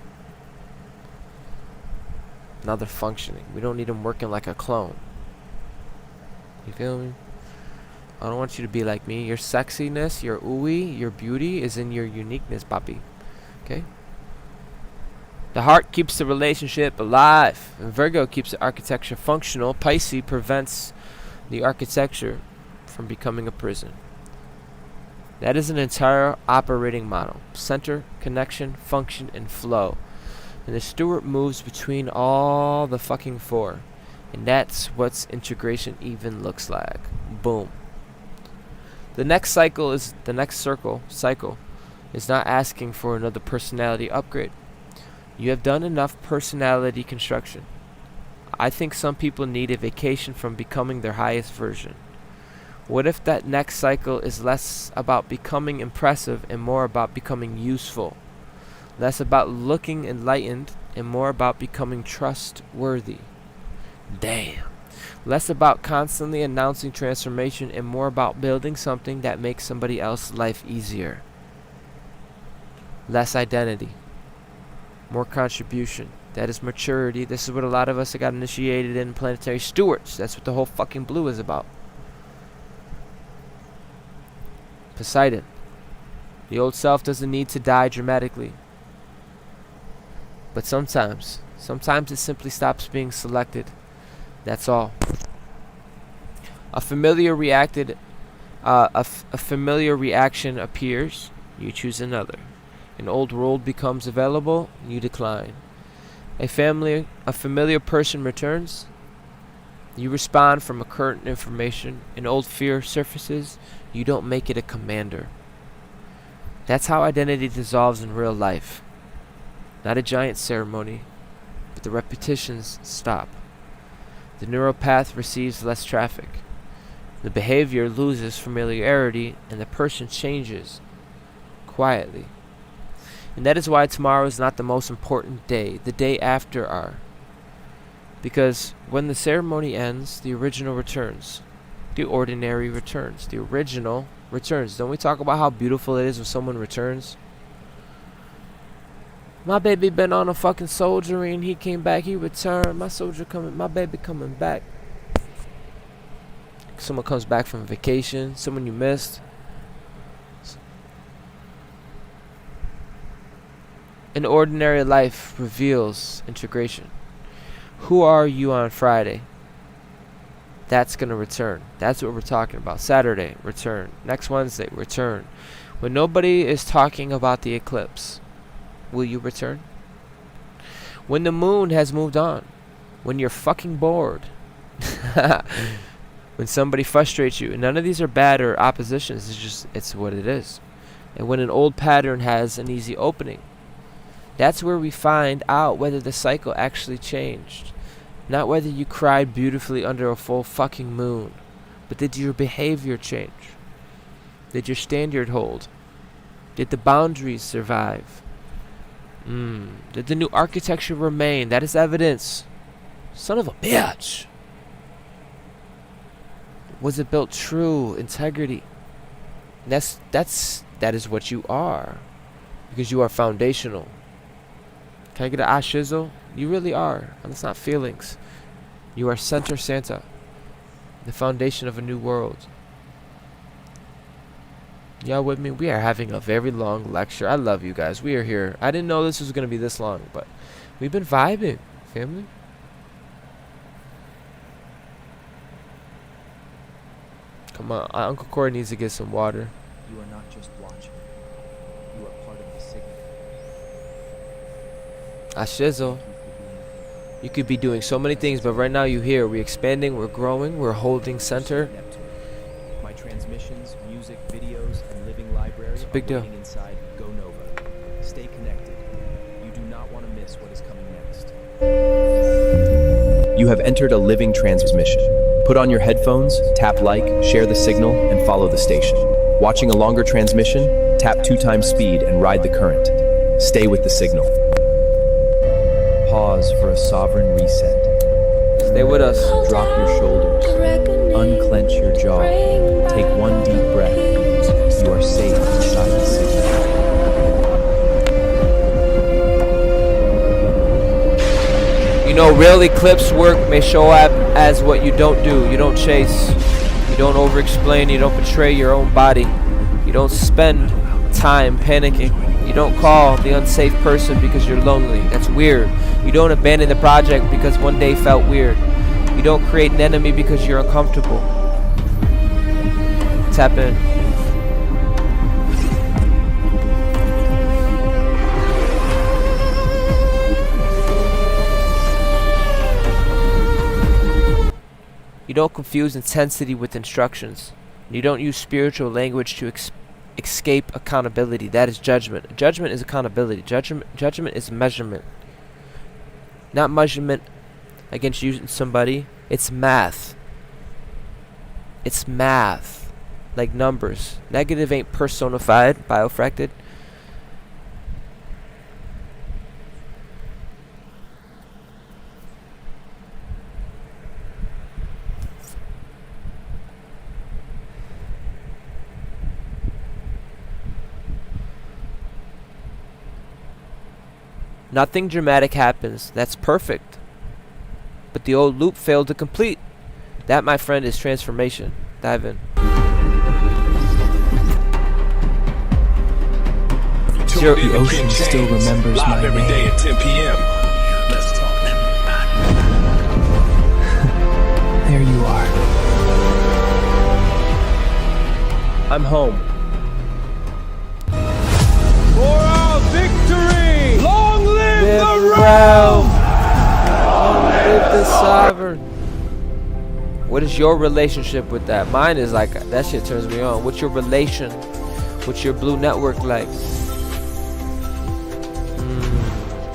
Now they're functioning. We don't need them working like a clone. You feel me? I don't want you to be like me. Your sexiness, your ooey, your beauty is in your uniqueness, papi. Okay? The heart keeps the relationship alive. And Virgo keeps the architecture functional. Pisces prevents the architecture from becoming a prison. That is an entire operating model. Center, connection, function, and flow. And the steward moves between all the fucking four. And that's what integration even looks like. Boom. The next cycle is not asking for another personality upgrade. You have done enough personality construction. I think some people need a vacation from becoming their highest version. What if that next cycle is less about becoming impressive and more about becoming useful? Less about looking enlightened and more about becoming trustworthy. Damn. Less about constantly announcing transformation and more about building something that makes somebody else's life easier. Less identity. More contribution. That is maturity. This is what a lot of us got initiated in planetary stewards. That's what the whole fucking blue is about. Poseidon. The old self doesn't need to die dramatically. But sometimes it simply stops being selected. That's all. A familiar reaction appears. You choose another. An old world becomes available. You decline. A familiar person returns. You respond from a current information. An old fear surfaces. You don't make it a commander. That's how identity dissolves in real life. Not a giant ceremony, but the repetitions stop. The neural path receives less traffic. The behavior loses familiarity and the person changes quietly. And that is why tomorrow is not the most important day. The day after are. Because when the ceremony ends, the original returns. The ordinary returns. The original returns. Don't we talk about how beautiful it is when someone returns? My baby been on a fucking soldiering. He came back. He returned. My soldier coming. My baby coming back. Someone comes back from vacation. Someone you missed. An ordinary life reveals integration. Who are you on Friday? That's going to return. That's what we're talking about. Saturday, return. Next Wednesday, return. When nobody is talking about the eclipse, will you return? When the moon has moved on. When you're fucking bored. When somebody frustrates you. And none of these are bad or oppositions. It's what it is. And when an old pattern has an easy opening. That's where we find out whether the cycle actually changed. Not whether you cried beautifully under a full fucking moon. But did your behavior change? Did your standard hold? Did the boundaries survive? Did the new architecture remain? That is evidence. Son of a bitch. Was it built true integrity? That is what you are. Because you are foundational. Can I get an shizzle? You really are. And it's not feelings. You are center Santa. The foundation of a new world. Y'all with me? We are having a very long lecture. I love you guys. We are here. I didn't know this was going to be this long, but we've been vibing, family. Come on. Uncle Corey needs to get some water. You are not just watching. You are part of the signal. Shizzle. You could be doing so many things, but right now you're here. We're expanding, we're growing, we're holding center. My transmissions, music, videos, and living library It's a big deal. waiting inside Go Nova. Stay connected. You do not want to miss what is coming next. You have entered a living transmission. Put on your headphones, tap like, share the signal, and follow the station. Watching a longer transmission, tap 2 times speed and ride the current. Stay with the signal. Pause for a sovereign reset. Stay with us. Drop your shoulders. Unclench your jaw. Take 1 deep breath. You are safe inside the signal. You know, real eclipse work may show up as what you don't do. You don't chase. You don't over-explain. You don't betray your own body. You don't spend time panicking. You don't call the unsafe person because you're lonely. That's weird. You don't abandon the project because one day felt weird. You don't create an enemy because you're uncomfortable. Tap in. You don't confuse intensity with instructions. You don't use spiritual language to escape accountability. That is judgment. Judgment is accountability. Judgment is measurement. Not measurement against using somebody. It's math. It's math. Like numbers. Negative ain't personified, biofracted. Nothing dramatic happens. That's perfect. But the old loop failed to complete. That, my friend, is transformation. Dive in. The ocean still remembers my every name. day at 10 p.m. Let's talk. There you are. I'm home. For our victory! Long live Live the realm! realm! Long live the sovereign. What is your relationship with that? Mine is like, that shit turns me on. What's your relation? What's your blue network like?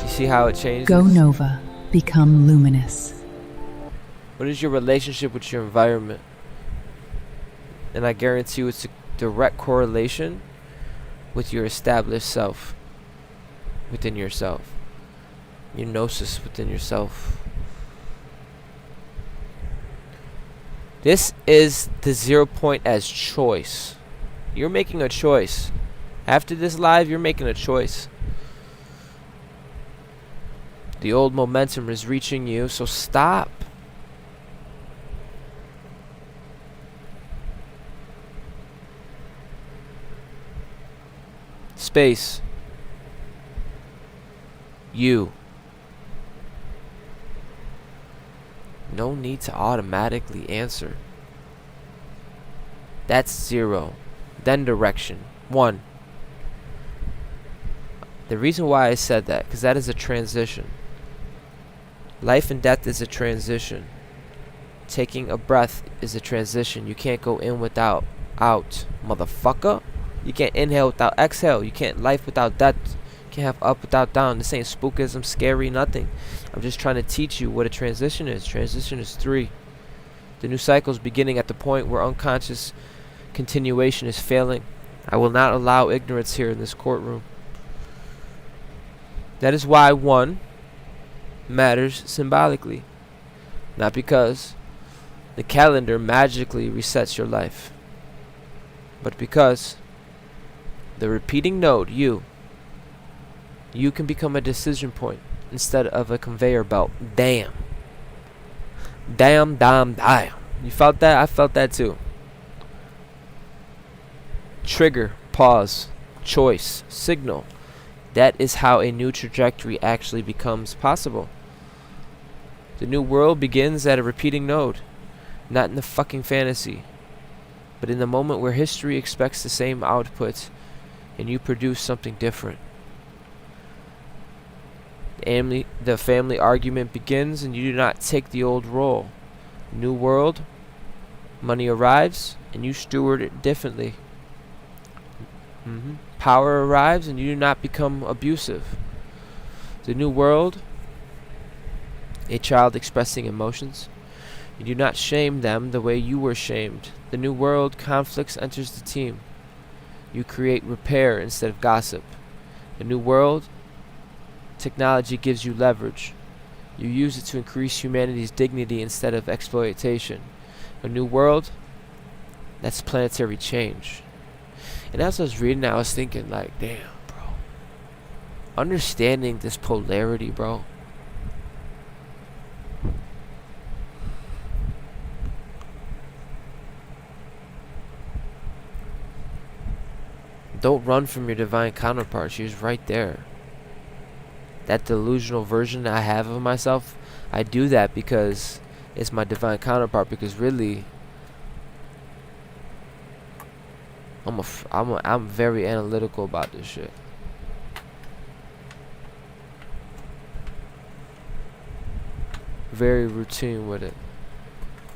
You see how it changes? Go Nova. Become luminous. What is your relationship with your environment? And I guarantee you it's a direct correlation with your established self within yourself. Your gnosis within yourself. This is the 0 point as choice. You're making a choice. After this live, you're making a choice. The old momentum is reaching you, so stop. Space. You. No need to automatically answer. That's 0. Then direction. 1. The reason why I said that, because that is a transition. Life and death is a transition. Taking a breath is a transition. You can't go in without out, motherfucker. You can't inhale without exhale. You can't life without death. You can't have up without down. This ain't spookism, scary, nothing. I'm just trying to teach you what a transition is. Transition is 3. The new cycle is beginning at the point where unconscious continuation is failing. I will not allow ignorance here in this courtroom. That is why 1 matters symbolically. Not because the calendar magically resets your life, but because the repeating node, you can become a decision point instead of a conveyor belt. Damn. Damn. You felt that? I felt that too. Trigger, pause, choice, signal. That is how a new trajectory actually becomes possible. The new world begins at a repeating node, not in the fucking fantasy, but in the moment where history expects the same output and you produce something different. The family argument begins and you do not take the old role. New world, money arrives and you steward it differently. Power arrives and you do not become abusive. The new world, a child expressing emotions. You do not shame them the way you were shamed. The new world, conflicts enters the team. You create repair instead of gossip. The new world, technology gives you leverage. You use it to increase humanity's dignity instead of exploitation. A new world, that's planetary change. And as I was reading that, I was thinking like, damn, bro. Understanding this polarity, bro. Don't run from your divine counterpart. She was right there. That delusional version I have of myself, I do that because it's my divine counterpart. Because really, I'm very analytical about this shit. Very routine with it.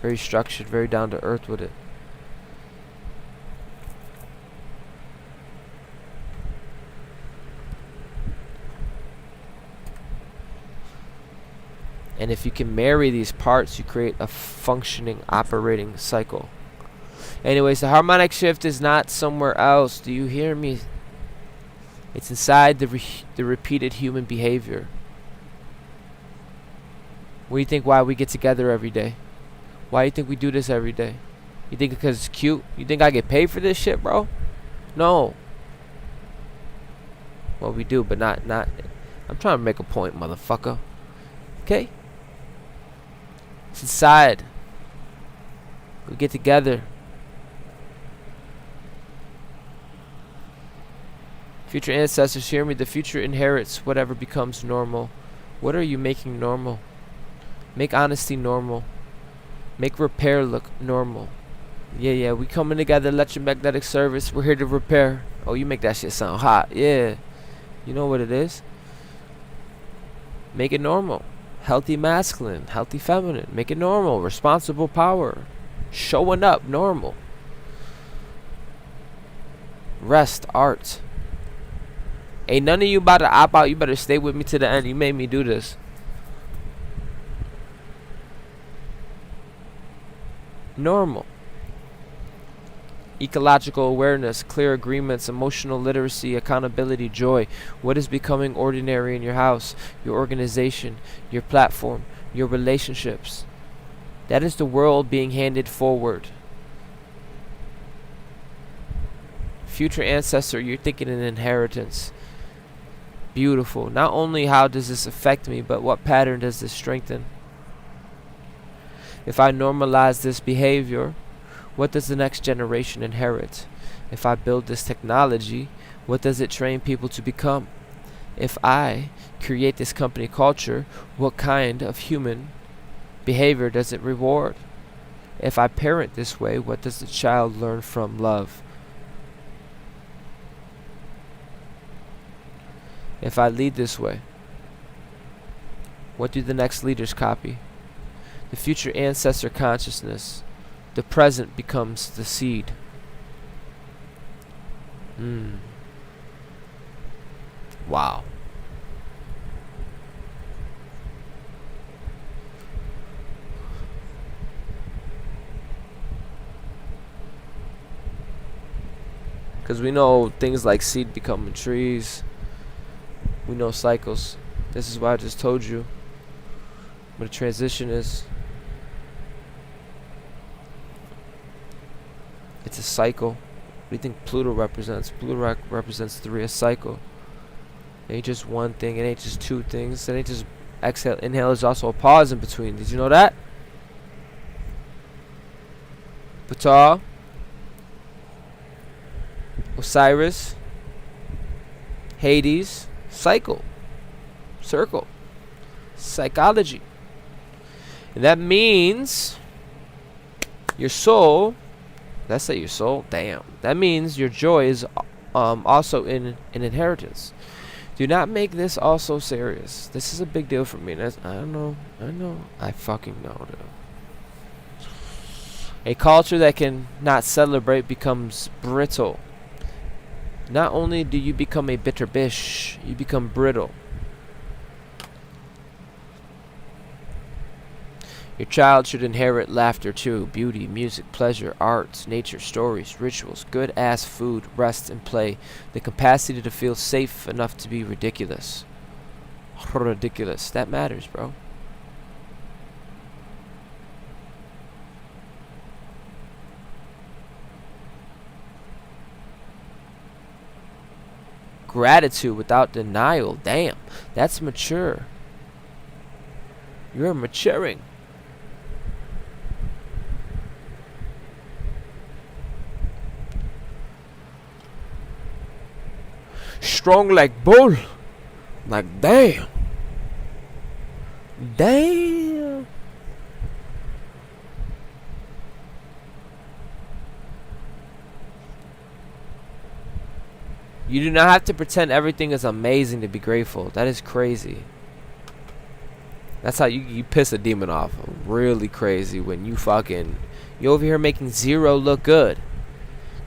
Very structured, very down to earth with it. And if you can marry these parts, you create a functioning operating cycle. Anyways, the harmonic shift is not somewhere else. Do you hear me? It's inside the repeated human behavior. What do you think why we get together every day? Why do you think we do this every day? You think because it's cute? You think I get paid for this shit, bro? No. Well, we do, but not. I'm trying to make a point, motherfucker. Okay? It's inside. We get together. Future ancestors, hear me. The future inherits whatever becomes normal. What are you making normal? Make honesty normal. Make repair look normal. Yeah, we coming together, electromagnetic service. We're here to repair. Oh, you make that shit sound hot. Yeah. You know what it is. Make it normal. Healthy masculine, healthy feminine. Make it normal. Responsible power. Showing up normal. Rest, art. Ain't none of you about to opt out. You better stay with me to the end. You made me do this. Normal. Ecological awareness, clear agreements, emotional literacy, accountability, joy. What is becoming ordinary in your house, your organization, your platform, your relationships? That is the world being handed forward. Future ancestor, you're thinking an inheritance. Beautiful. Not only how does this affect me, but what pattern does this strengthen? If I normalize this behavior, what does the next generation inherit? If I build this technology, what does it train people to become? If I create this company culture, what kind of human behavior does it reward? If I parent this way, what does the child learn from love? If I lead this way, what do the next leaders copy? The future ancestor consciousness. The present becomes the seed. Wow. Because we know things like seed becoming trees. We know cycles. This is why I just told you what a transition is. It's a cycle. What do you think Pluto represents? Pluto represents 3, a cycle. It ain't just one thing. It ain't just two things. It ain't just exhale. Inhale is also a pause in between. Did you know that? Ptah, Osiris, Hades, cycle, circle, psychology. And that means your soul, let's say your soul, damn. That means your joy is also in an inheritance. Do not make this all so serious. This is a big deal for me. I know. I fucking know, dude. A culture that can not celebrate becomes brittle. Not only do you become a bitter bish, you become brittle. Your child should inherit laughter too, beauty, music, pleasure, arts, nature, stories, rituals, good ass food, rest and play, the capacity to feel safe enough to be ridiculous. Ridiculous. That matters, bro. Gratitude without denial. Damn, that's mature. You're maturing. Strong like bull. Like damn. Damn. You do not have to pretend everything is amazing to be grateful. That is crazy. That's how you piss a demon off. Really crazy when you over here making zero look good.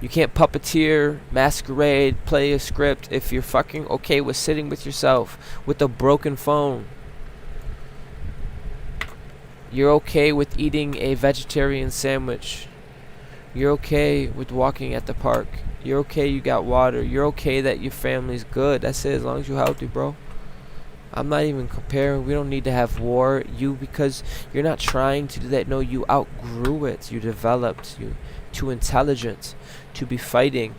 You can't puppeteer, masquerade, play a script if you're fucking okay with sitting with yourself with a broken phone. You're okay with eating a vegetarian sandwich. You're okay with walking at the park. You're okay you got water. You're okay that your family's good. That's it, as long as you're healthy, bro. I'm not even comparing. We don't need to have war. Because you're not trying to do that. No, you outgrew it. You developed. You too intelligent to be fighting.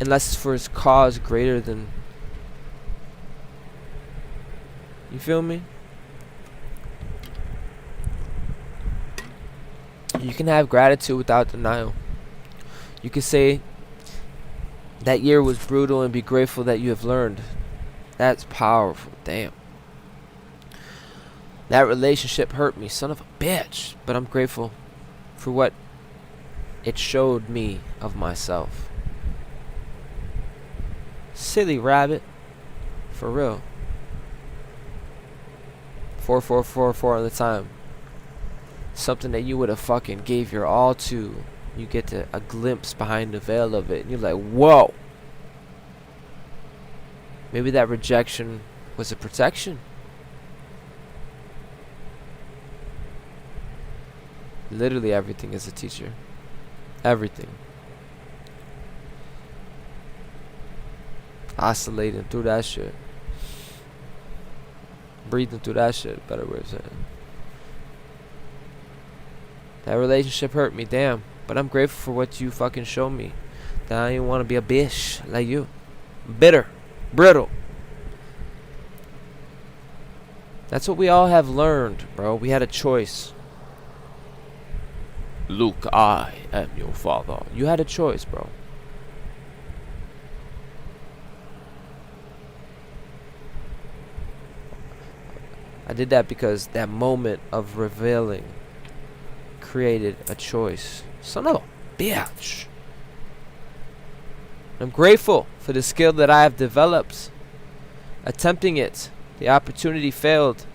Unless it's for his cause greater than... You feel me? You can have gratitude without denial. You can say that year was brutal and be grateful that you have learned. That's powerful. Damn. That relationship hurt me, son of a bitch. But I'm grateful for what it showed me of myself. Silly rabbit. For real. 4444 all the time. Something that you would have fucking gave your all to. You get a glimpse behind the veil of it. And you're like, whoa. Maybe that rejection was a protection. Literally everything is a teacher. Everything. Oscillating through that shit. Breathing through that shit, better way of saying. That relationship hurt me, damn. But I'm grateful for what you fucking showed me. That I didn't want to be a bitch like you. Bitter. Brittle. That's what we all have learned, bro. We had a choice. Luke, I am your father. You had a choice, bro. I did that because that moment of revealing created a choice. Son of a bitch. I'm grateful for the skill that I have developed. Attempting it. The opportunity failed.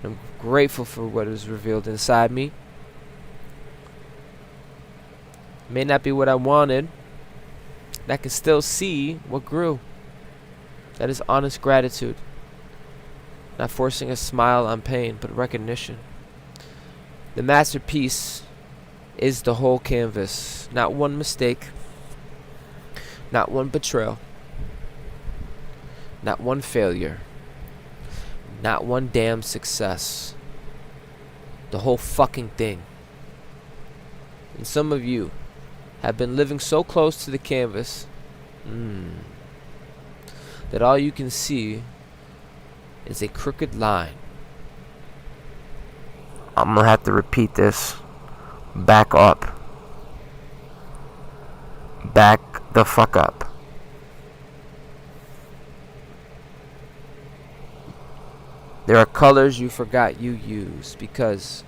I'm grateful for what is revealed inside me. It may not be what I wanted. But I can still see what grew. That is honest gratitude. Not forcing a smile on pain, but recognition. The masterpiece is the whole canvas. Not one mistake. Not one betrayal. Not one failure. Not one damn success. The whole fucking thing. And some of you have been living so close to the canvas that all you can see is a crooked line. I'm gonna have to repeat this. Back up. Back the fuck up. There are colors you forgot you used because,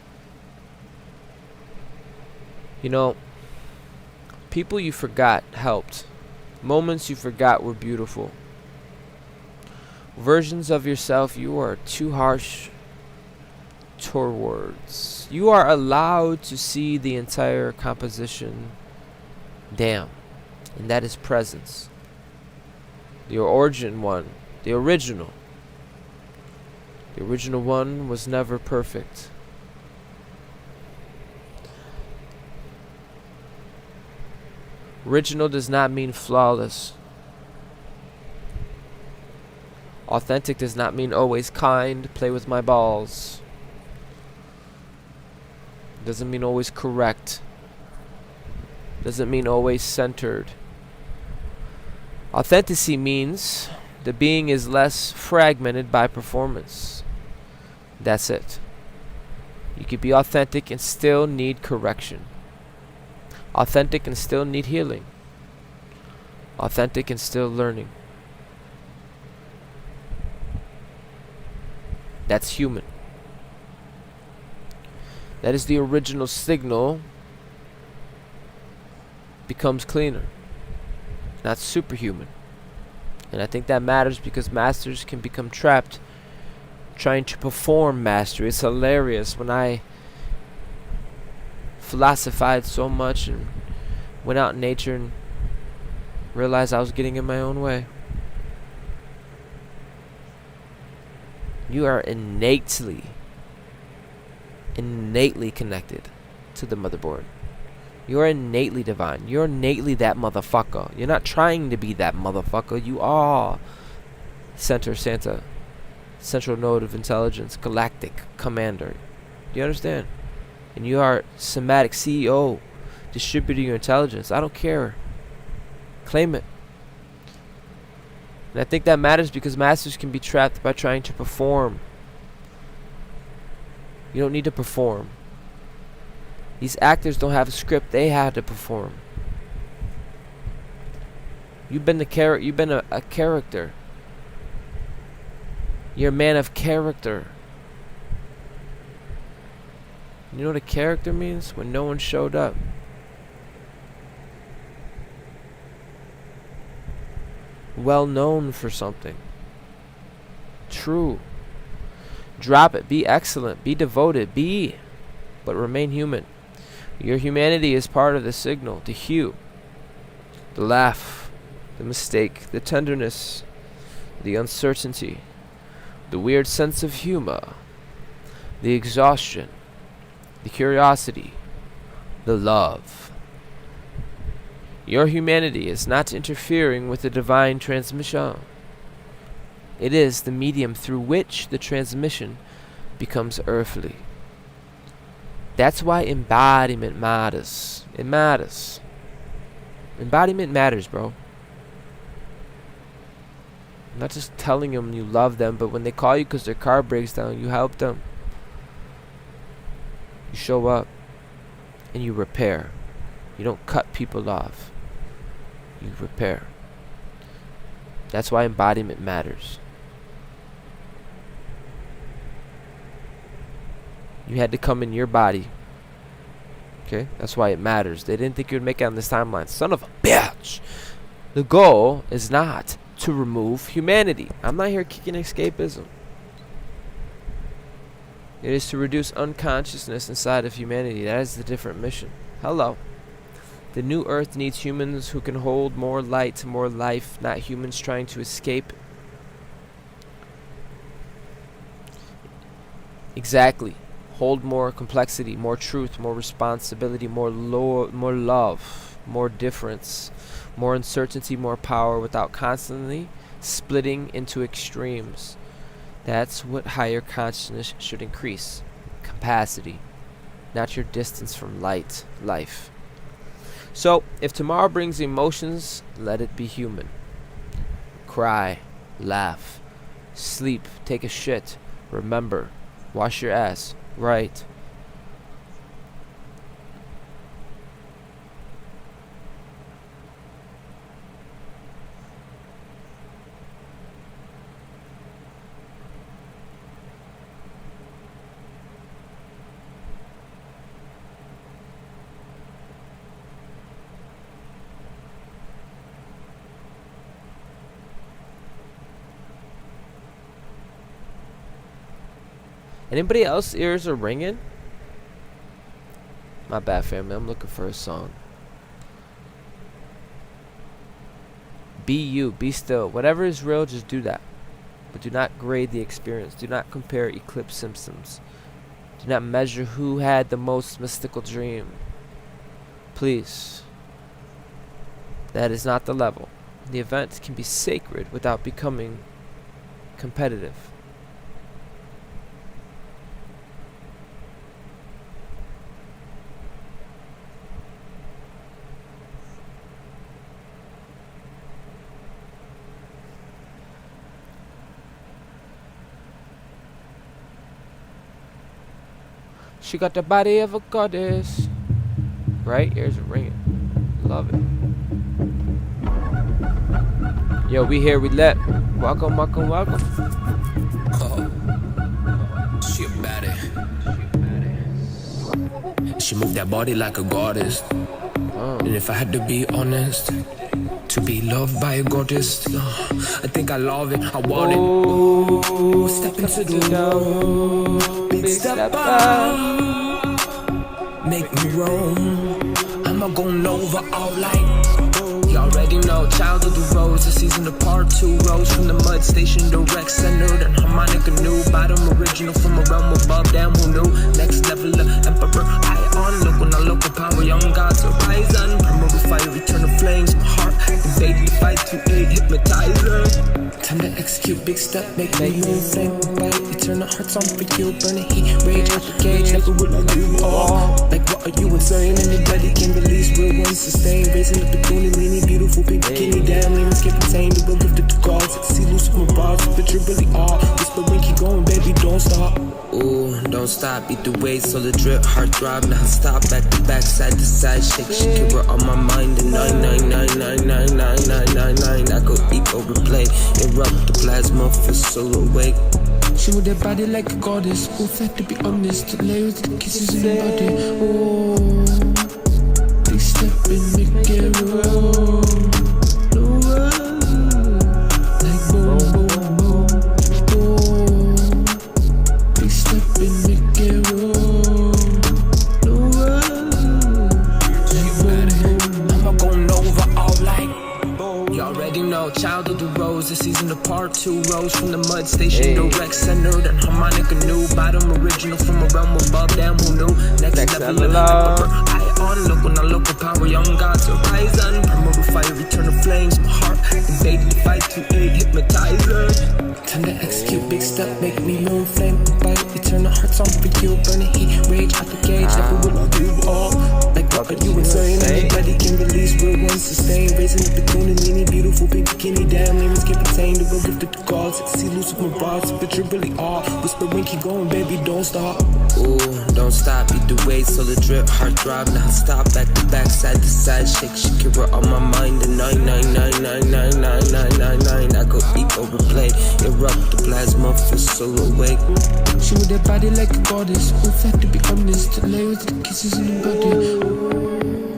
you know, people you forgot helped. Moments you forgot were beautiful. Versions of yourself you are too harsh towards. You are allowed to see the entire composition. Damn. And that is presence. The origin one. The original. The original one was never perfect. Original does not mean flawless. Authentic does not mean always kind. Play with my balls. Doesn't mean always correct. Doesn't mean always centered. Authenticity means the being is less fragmented by performance. That's it. You can be authentic and still need correction. Authentic and still need healing. Authentic and still learning. That's human. That is the original signal becomes cleaner. Not superhuman. And I think that matters because masters can become trapped trying to perform mastery. It's hilarious when I philosophized so much and went out in nature and realized I was getting in my own way. You are innately connected to the motherboard. You're innately divine. You're innately that motherfucker. You're not trying to be that motherfucker. You are Santa, central node of intelligence, galactic commander. You understand? And you are somatic CEO, distributing your intelligence. I don't care. Claim it. And I think that matters because masters can be trapped by trying to perform. You don't need to perform. These actors don't have a script. They had to perform. You've been a character. You're a man of character. You know what a character means? When no one showed up. Well known for something. True. Drop it. Be excellent. Be devoted. But remain human. Your humanity is part of the signal. The hue. The laugh. The mistake. The tenderness. The uncertainty. The weird sense of humor. The exhaustion. The curiosity. The love. Your humanity is not interfering with the divine transmission. It is the medium through which the transmission becomes earthly. That's why embodiment matters. It matters. Embodiment matters, bro. I'm not just telling them you love them, but when they call you because their car breaks down, you help them. You show up and you repair. You don't cut people off. You repair. That's why embodiment matters. You had to come in your body. Okay? That's why it matters. They didn't think you would make it on this timeline. Son of a bitch! The goal is not to remove humanity. I'm not here kicking escapism. It is to reduce unconsciousness inside of humanity. That is the different mission. Hello. The new earth needs humans who can hold more light, more life, not humans trying to escape. Exactly. Hold more complexity, more truth, more responsibility, more love, more difference, more uncertainty, more power without constantly splitting into extremes. That's what higher consciousness should increase. Capacity, not your distance from light, life. So, if tomorrow brings emotions, let it be human. Cry, laugh, sleep, take a shit, remember, wash your ass, right. Anybody else ears are ringing? My bad, family. I'm looking for a song. Be you. Be still. Whatever is real, just do that. But do not grade the experience. Do not compare eclipse symptoms. Do not measure who had the most mystical dream. Please. That is not the level. The event can be sacred without becoming competitive. She got the body of a goddess. Right? Ears are ringing. Love it. Yo, we here, we lit. Welcome, welcome, welcome. Oh, she a baddie. She moved that body like a goddess. And if I had to be honest, to be loved by a goddess, I think I love it, I want it. Ooh, step into the room, big step up, make me roam. I'ma go over all like. You already know, child of the rose, the season of part 2. Rose from the mud station, direct centered and harmonica new. Bottom original from a realm above, damn who knew. Next level of emperor, high on. Look when I look with power, young gods horizon. Primordial fire, eternal flames, my heart. The baby fight to aid, hypnotizer. Time to execute, big step, make me move. Flame bite, eternal hearts on for you. Burning heat, rage out the cage, never will I do all. Like what are you insane? Anybody can release, real ones sustain. Raising up the kundalini, beautiful pink bikini, damn, lemons get contained. We will lift it to gods, see loose from above, but you really are. Whispering, keep going, baby, don't stop. Ooh, don't stop, eat the waves, so the drip, heart throb, now stop, back to back, side to side, shake, Shakira on my mind, and 999999999, I go ego replay, erupt the plasma for solo awake. She with that body like a goddess. Who fed to be honest, the layers, the kisses in the body. Oh, they step and make it roll. Like boom, boom, boom. Oh, they step and make it roll. Like boom, boom. I'ma go over all like. You already know, child of the rose, the season of part 2. Rose from the mud station, direct centered and harmonica new. Bottom original from a realm above, damn who knew. Next level of emperor, on. Look when I look with power, young gods horizon. Promote the fire, return the flames. My heart invaded the fight to aid hypnotizer. Time to execute, big step, make me moon flame. Bite, return the hearts on for you. Burn the heat, rage out the cage. Never will I do all. Like what could you insane? Anybody can release, real one sustain. Raising up the kundalini, beautiful pink bikini. Damn, name is keep attained. To go gift it to God. See loose with my bras, but you're really all. Whisper when keep going, baby, don't stop. Ooh, don't stop, either way, so the drip, heart throb, now stop, back to back, side to side, shake, Shakira on my mind, the 999999999, I go eco replay, erupt the plasma for solo awake. She with that body like a goddess. In fact, to be honest, the layers, the kisses in the body.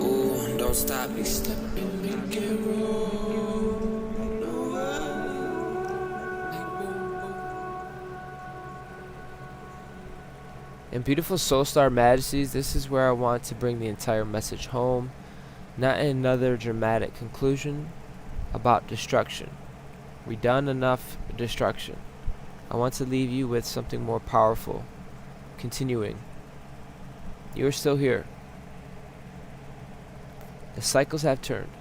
Ooh, don't stop, me step in, make it roll. In beautiful soul star majesties, this is where I want to bring the entire message home, not in another dramatic conclusion about destruction. We done enough destruction. I want to leave you with something more powerful. Continuing. You are still here. The cycles have turned.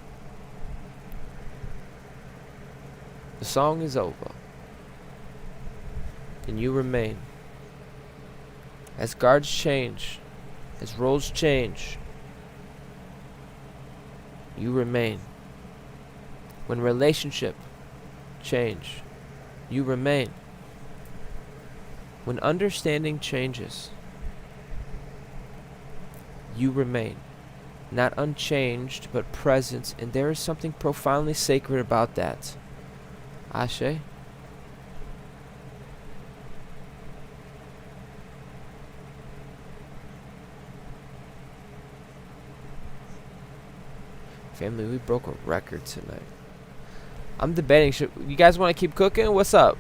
The song is over. And you remain. As guards change, as roles change, you remain. When relationship change, you remain. When understanding changes, you remain. Not unchanged, but present, and there is something profoundly sacred about that. Ashe? Family, we broke a record tonight. I'm debating, you guys want to keep cooking? What's up?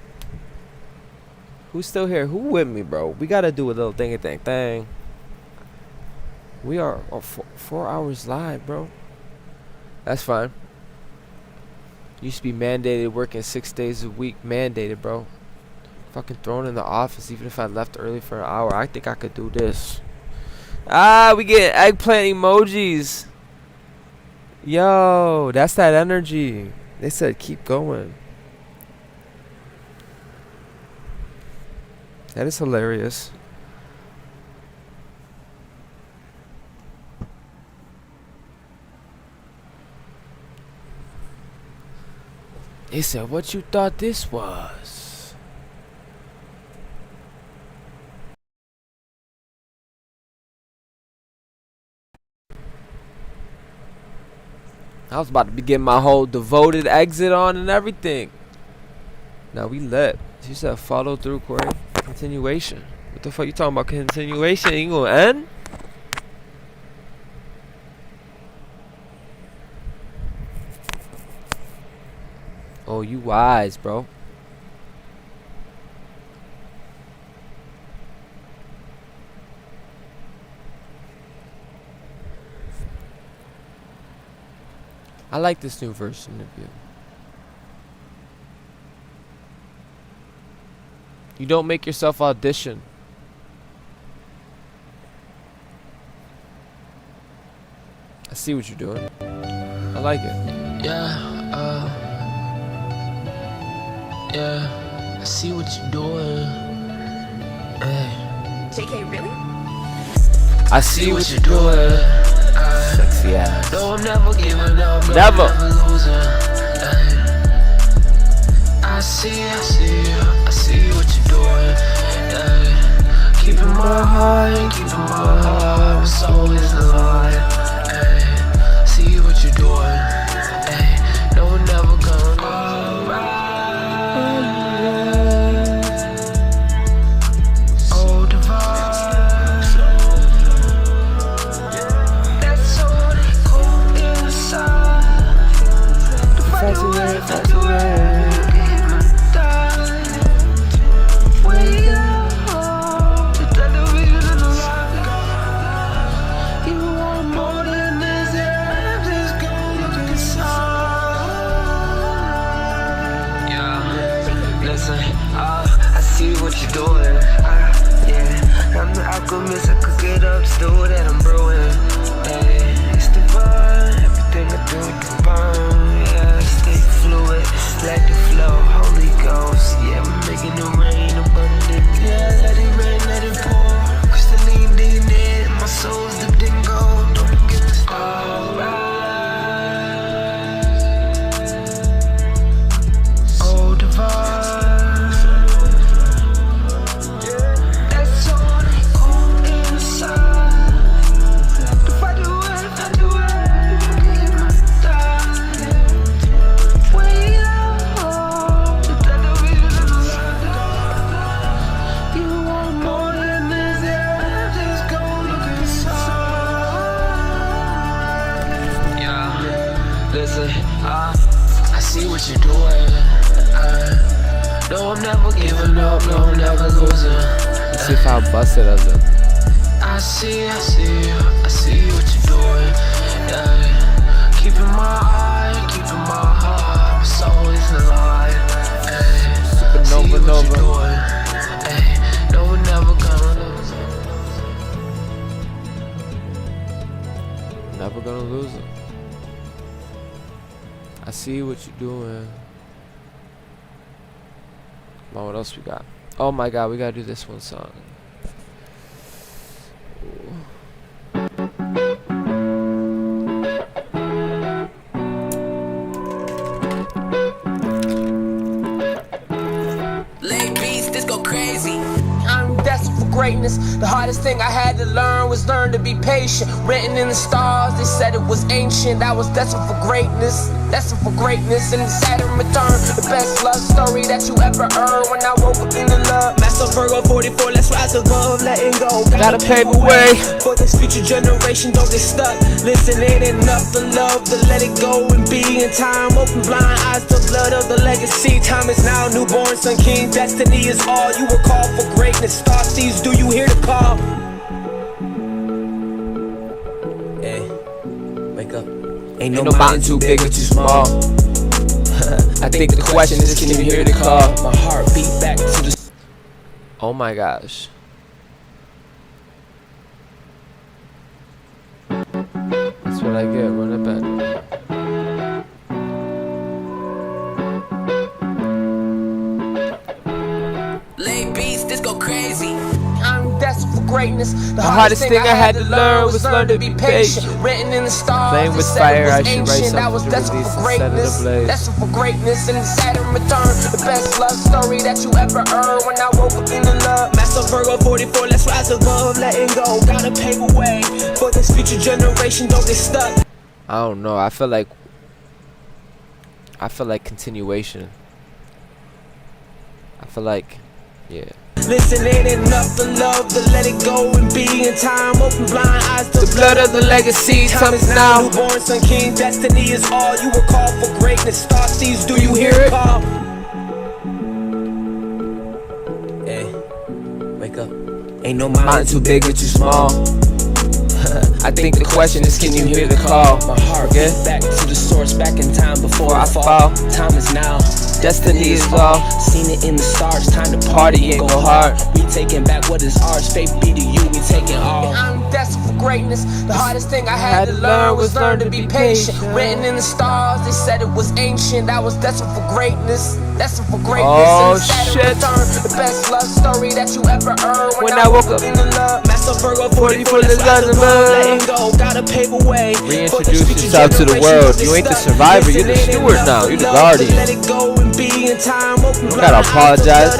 Who's still here? Who with me, bro? We gotta do a little thingy thing. We are 4 hours live, bro. That's fine. Used to be mandated working 6 days a week. Mandated, bro. Fucking thrown in the office even if I left early for an hour. I think I could do this. We get eggplant emojis. Yo, that's that energy. They said keep going. That is hilarious. They said, what you thought this was? I was about to be getting my whole devoted exit on and everything. Now we lit. She said follow through, Corey. Continuation. What the fuck you talking about? Continuation? You gonna end? Oh, you wise, bro. I like this new version of you. You don't make yourself audition. I see what you're doing. I like it. Yeah, I see what you're doing. Hey. JK, really? I see what you're doing. Sexy ass. No, I'm never giving up. No, Never. I'm never losing. Ay. I see what you're doing. Ay. Keeping my heart, my soul is alive. Ay. See what you're doing. Ay. No, I'm never gonna oh, divine. That's all they go inside. Fight away. Wake up. The television in the light. You want more than this. Just go look inside. Yeah. Listen, I see what you're doing. Yeah. I'm the alchemist, I cook it up, Steward that I'm brewing. Hey, it's divine, everything I do divine. Yeah, stay fluid, let the flow, Holy Ghost. Yeah, I'm making it rain abundant. Yeah, let it rain, let it pour. Crystalline DNA, my soul's dipped in gold. Don't get it started. Oh, divine. Listen, I see what you're doing. No, I'm never giving up. No, I'm never losing. Let's see if I'll bust it as it. I see what you're doing. Yeah. Keeping my eye, keeping my heart. My soul is alive. Hey, Supernova. Hey, no, we're never gonna lose it. Never gonna lose it. I see what you're doing. Come on, what else we got? Oh my god, we gotta do this one song. Late beats, this go crazy. I'm destined for greatness. The hardest thing I had to learn was learn to be patient. Written in the stars, they said it was ancient. I was destined for greatness. Destined for greatness and Saturn return. The best love story that you ever heard. When I woke up in the love. Master Virgo 44, let's rise above, letting go. Gotta pave the way for this future generation. Don't get stuck. Listening enough to love, to let it go and be in time. Open blind eyes to blood of the legacy. Time is now, newborn son king. Destiny is all. You were called for greatness. Star seeds, do you hear the call? Hey, wake up. Ain't no mountain too big or too small. I think the question is, can you hear the call? My heart beat back to the. Oh my gosh. That's what I get, run it back. Late beats, this go crazy. I'm destined for greatness. The hardest thing I had to learn was learn to be patient. Written in the stars, Playing with fire, I should write something I was to destined release for instead of the greatness. blaze. Destined for greatness and Saturn return. The best love story that you ever heard. When I woke up in the love. Master Virgo 44, let's rise above, letting go. Gotta pave a way for this future generation. Don't get stuck. I don't know. I feel like continuation. I feel like, yeah. Listening enough to love, to let it go and be in time. Open blind eyes to The blood of the legacy. Time is now. Newborn son king, destiny is all. You were called for greatness. Star seeds, do you hear it? Call? Hey, wake up. Ain't no mountain too big or too small. I think the question is, can you hear the call? My heart beat back to the source, back in time before I fall. Time is now. Destiny is all. Seen it in the stars. Time to Party and go hard. We taking back what is ours. Faith be to you. We taking all. I'm destined for greatness. The hardest thing I had to learn was learn to be patient. Written in the stars, they said it was ancient. I was destined for greatness. Destined for greatness. Oh, and Saturn shit. return. The best love story that you ever heard. When I woke up in the love. Master Virgo 44, let's rise above. letting go. Gotta pave a way. Reintroduce yourself to the world. You ain't the survivor, you're the steward now. You're the guardian. Let it go and be in time. Open You gotta apologize.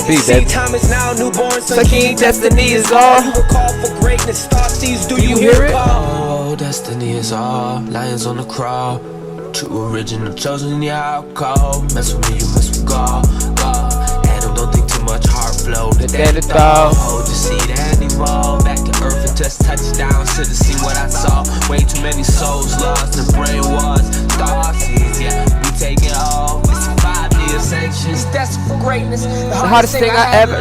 Be baby. Time is now, newborn son Like king. destiny is all. You were called for greatness. Star seeds, do you hear hear it? it? Oh, destiny is all. Lions on the crawl. True original, chosen, yeah, I'll call. Mess with me, you mess with God. Adam, don't think too much, heart flow. The dead dead are dog. dog. Hold the seed and evolve. Back to earth and just touchdown. Should have seen what I saw. Way too many souls lost. The brain was star seeds, yeah. We taking off. It's 5 years sanctions. Destined for greatness. The hardest thing I ever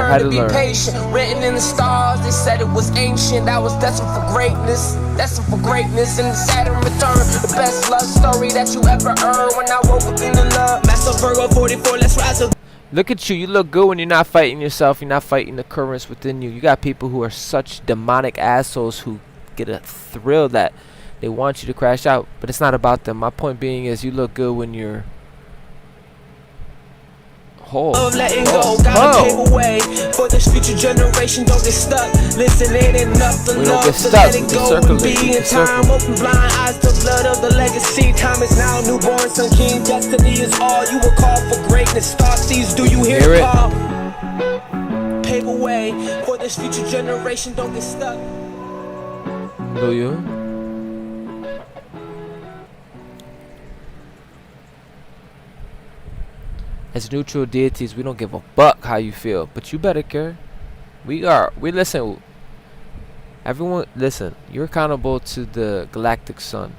had to be learn. patient. Written in the stars, they said it was ancient. I was destined for greatness. Destined for greatness and Saturn return. The best love story that you ever heard. When I woke up in the love. Master Virgo 44, let's rise up. Look at you. You look good when you're not fighting yourself. You're not fighting the currents within you. You got people who are such demonic assholes who get a thrill that they want you to crash out. But it's not about them. My point being is you look good when you're whole. Of letting go, gotta pave a way for this future generation. Don't get stuck. Listen, ain't enough to We don't love get to stuck. let We it can go. circulate. We Be in can time, circle. open blind eyes to blood of the legacy. Time is now, newborn son, king. Destiny is all. You were called for greatness. Star seeds, do you hear Hear the it? call? Pave a way for this future generation. Don't get stuck. Do you? As neutral deities, we don't give a fuck how you feel, but you better care. We listen. Everyone, listen. You're accountable to the galactic sun,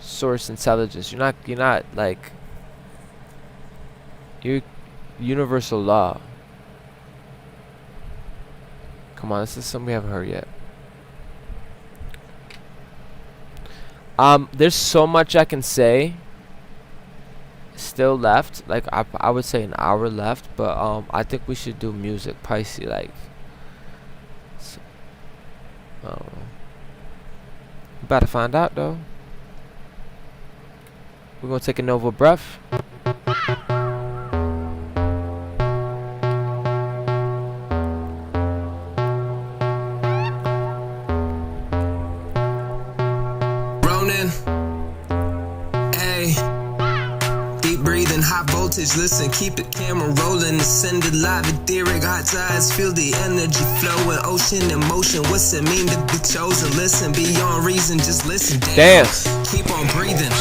source intelligence. You're not like you're universal law. Come on, this is something we haven't heard yet. There's so much I can say still left. Like I would say an hour left, but I think we should do music, Pisces, like I don't know. We about to find out though. We're gonna take a Nova breath. Ronin, hey. Deep breathing, high voltage, listen, keep the camera rolling, ascended live, etheric, hot tides, feel the energy flowing, ocean in motion, what's it mean to be chosen? Listen, beyond reason, just listen, Damn. Keep on breathing.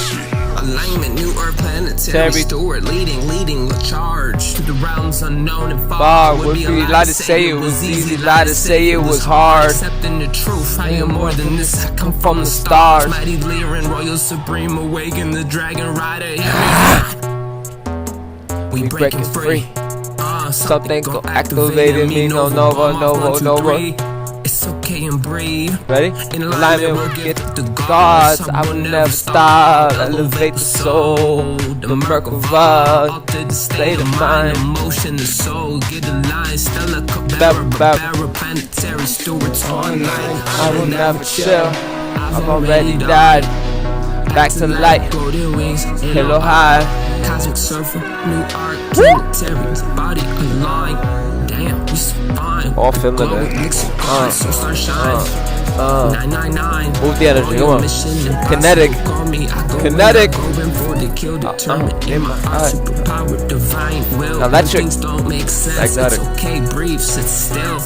Alignment, new earth, planetary, Terry. steward, leading the charge to the realms unknown and Far far. would be lie to say it was easy, lie to say it was hard. Accepting the truth, I am more than this, I come from the stars. Mighty Lyran, royal supreme, awaken the dragon rider. We breaking free. Something go activating me, no Nova. It's okay and breathe. Ready? In Alignment will get the gods. I will never stop. Elevate the soul. The Merkava. Alter the state of mind, emotion, the soul. Get aligned. Stellar Cabrera, planetary stewards online. I will never chill. I've already died. Back to light. Golden wings, Halo high. cosmic surfer, new art, planetary body aligned. Damn, we so fine. All feeling Global it. lexicon, so sunshine. 999. Move the energy, come on. Mission Kinetic. impossible. Call me, I go Kinetic. where I go, and for the kill, determined. In my heart, superpower, divine will. Electric. Things don't make sense. Magnetic. It's okay, breathe, sit still.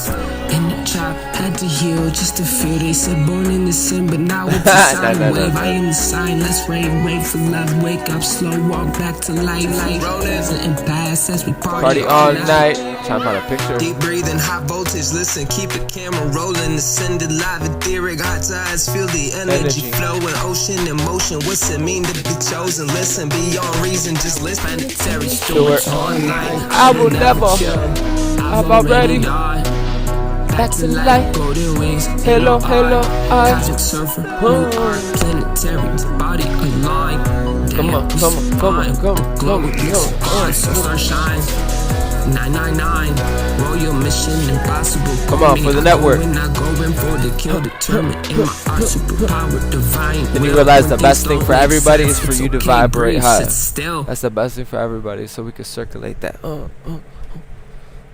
In the trap, had to heal just to feel. They said born in the sin, but now it's a sign No. wave. I am the sign. Let's rave, wait for love. Wake up, slow walk back to light. And pass as we Party all night. Trying to find a picture. Deep breathing, high voltage, listen, keep the camera rolling, ascended live, etheric, hot tides, feel the energy flowing, ocean in motion, what's it mean to be chosen? Listen, beyond reason, just listen, planetary stewards online. I will never. I've already died. back to light. Golden wings, Halo, halo, cosmic surfer, new art, planetary, body aligned. Come on, come on, come on, come on, come on, come on. Sunshine. 999, royal mission impossible. Come on, for the network. When I go in for the kill, determined in my heart, superpower, divine. Then you realize the best thing for everybody is for you to vibrate high. Still. That's the best thing for everybody, so we can circulate that.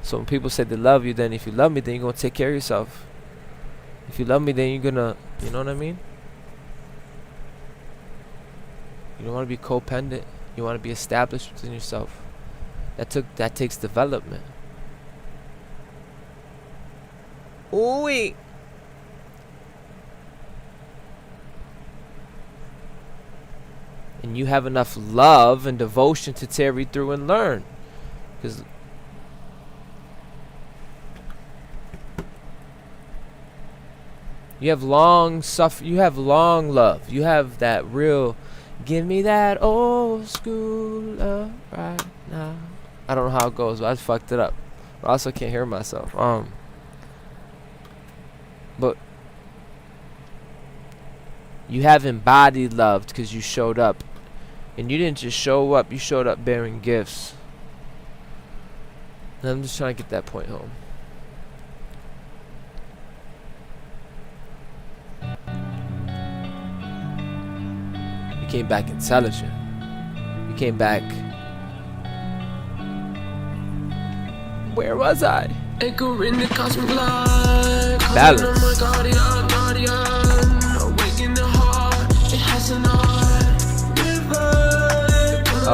So when people say they love you, then if you love me, then you're gonna take care of yourself. If you love me, then you're gonna, you know what I mean? You don't want to be codependent. You want to be established within yourself. That takes development. Ooh. And you have enough love and devotion to tarry through and learn. Because you have long love. You have that real, give me that old school love right now. I don't know how it goes, but I just fucked it up. I also can't hear myself. But you have embodied love because you showed up And you didn't just show up, you showed up bearing gifts. And I'm just trying to get that point home. You came back intelligent. You came back. Where was I? Balance.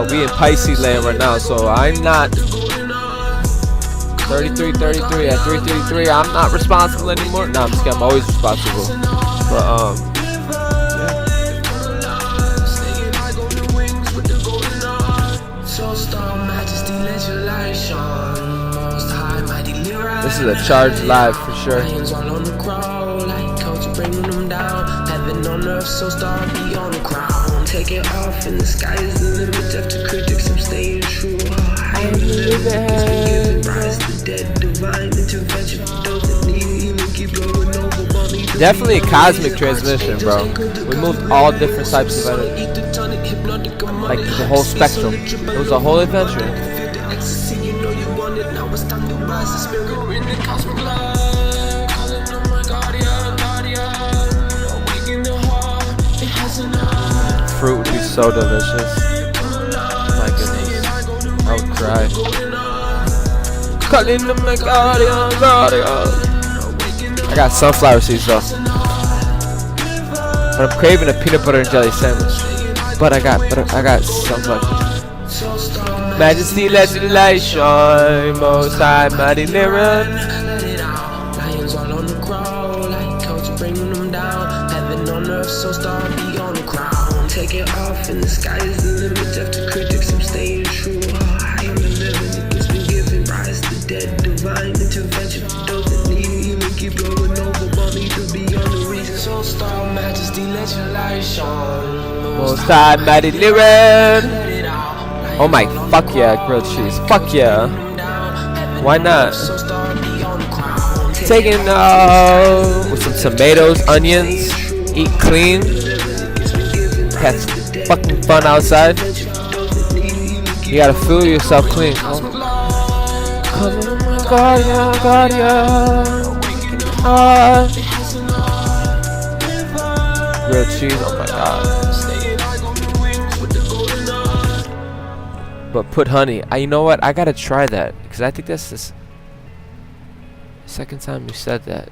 We in Pisces land right now, so I'm not 33 at 333. I'm not responsible anymore. No, I'm just kidding. I'm always responsible. But this is a charged live for sure. Take it off in the sky is the limit. After critics, I'm staying true. I am living, rise the dead, divine intervention. Doesn't need even keep blowing over money. Definitely a cosmic transmission, bro. We moved all different types of energy, like the whole spectrum. It was a whole adventure. Fruit would be so delicious. My goodness, I would cry. I got sunflower seeds though, but I'm craving a peanut butter and jelly sandwich. But I got sunflower seeds. Majesty, let your light shine. Most High, mighty lyric. Lions all on the crawl, like culture bringing them down. Heaven on earth, so star be on the crown. Take it off in the sky is the limit. After critics, I'm staying true. I am the living, it's been given. Rise the dead, divine intervention. Doesn't need even keep blowing over money to be on the reason. So star majesty, let your light shine. Most High, mighty lyric. Oh my, fuck yeah, grilled cheese. Fuck yeah. Why not? Taking with some tomatoes, onions, eat clean. Have fucking fun outside. You gotta feel yourself clean. Grilled cheese, oh my god. But put honey. You know what? I gotta try that because I think that's the second time you said that.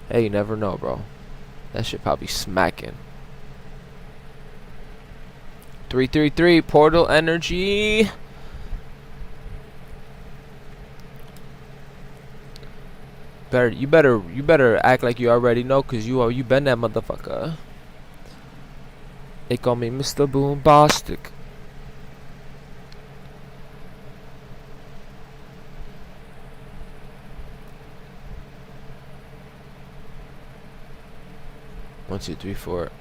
Hey, you never know, bro. That shit probably smacking. 333 portal energy. You better act like you already know, cause you been that motherfucker. They call me Mr. Boombastic. One, two, three, four.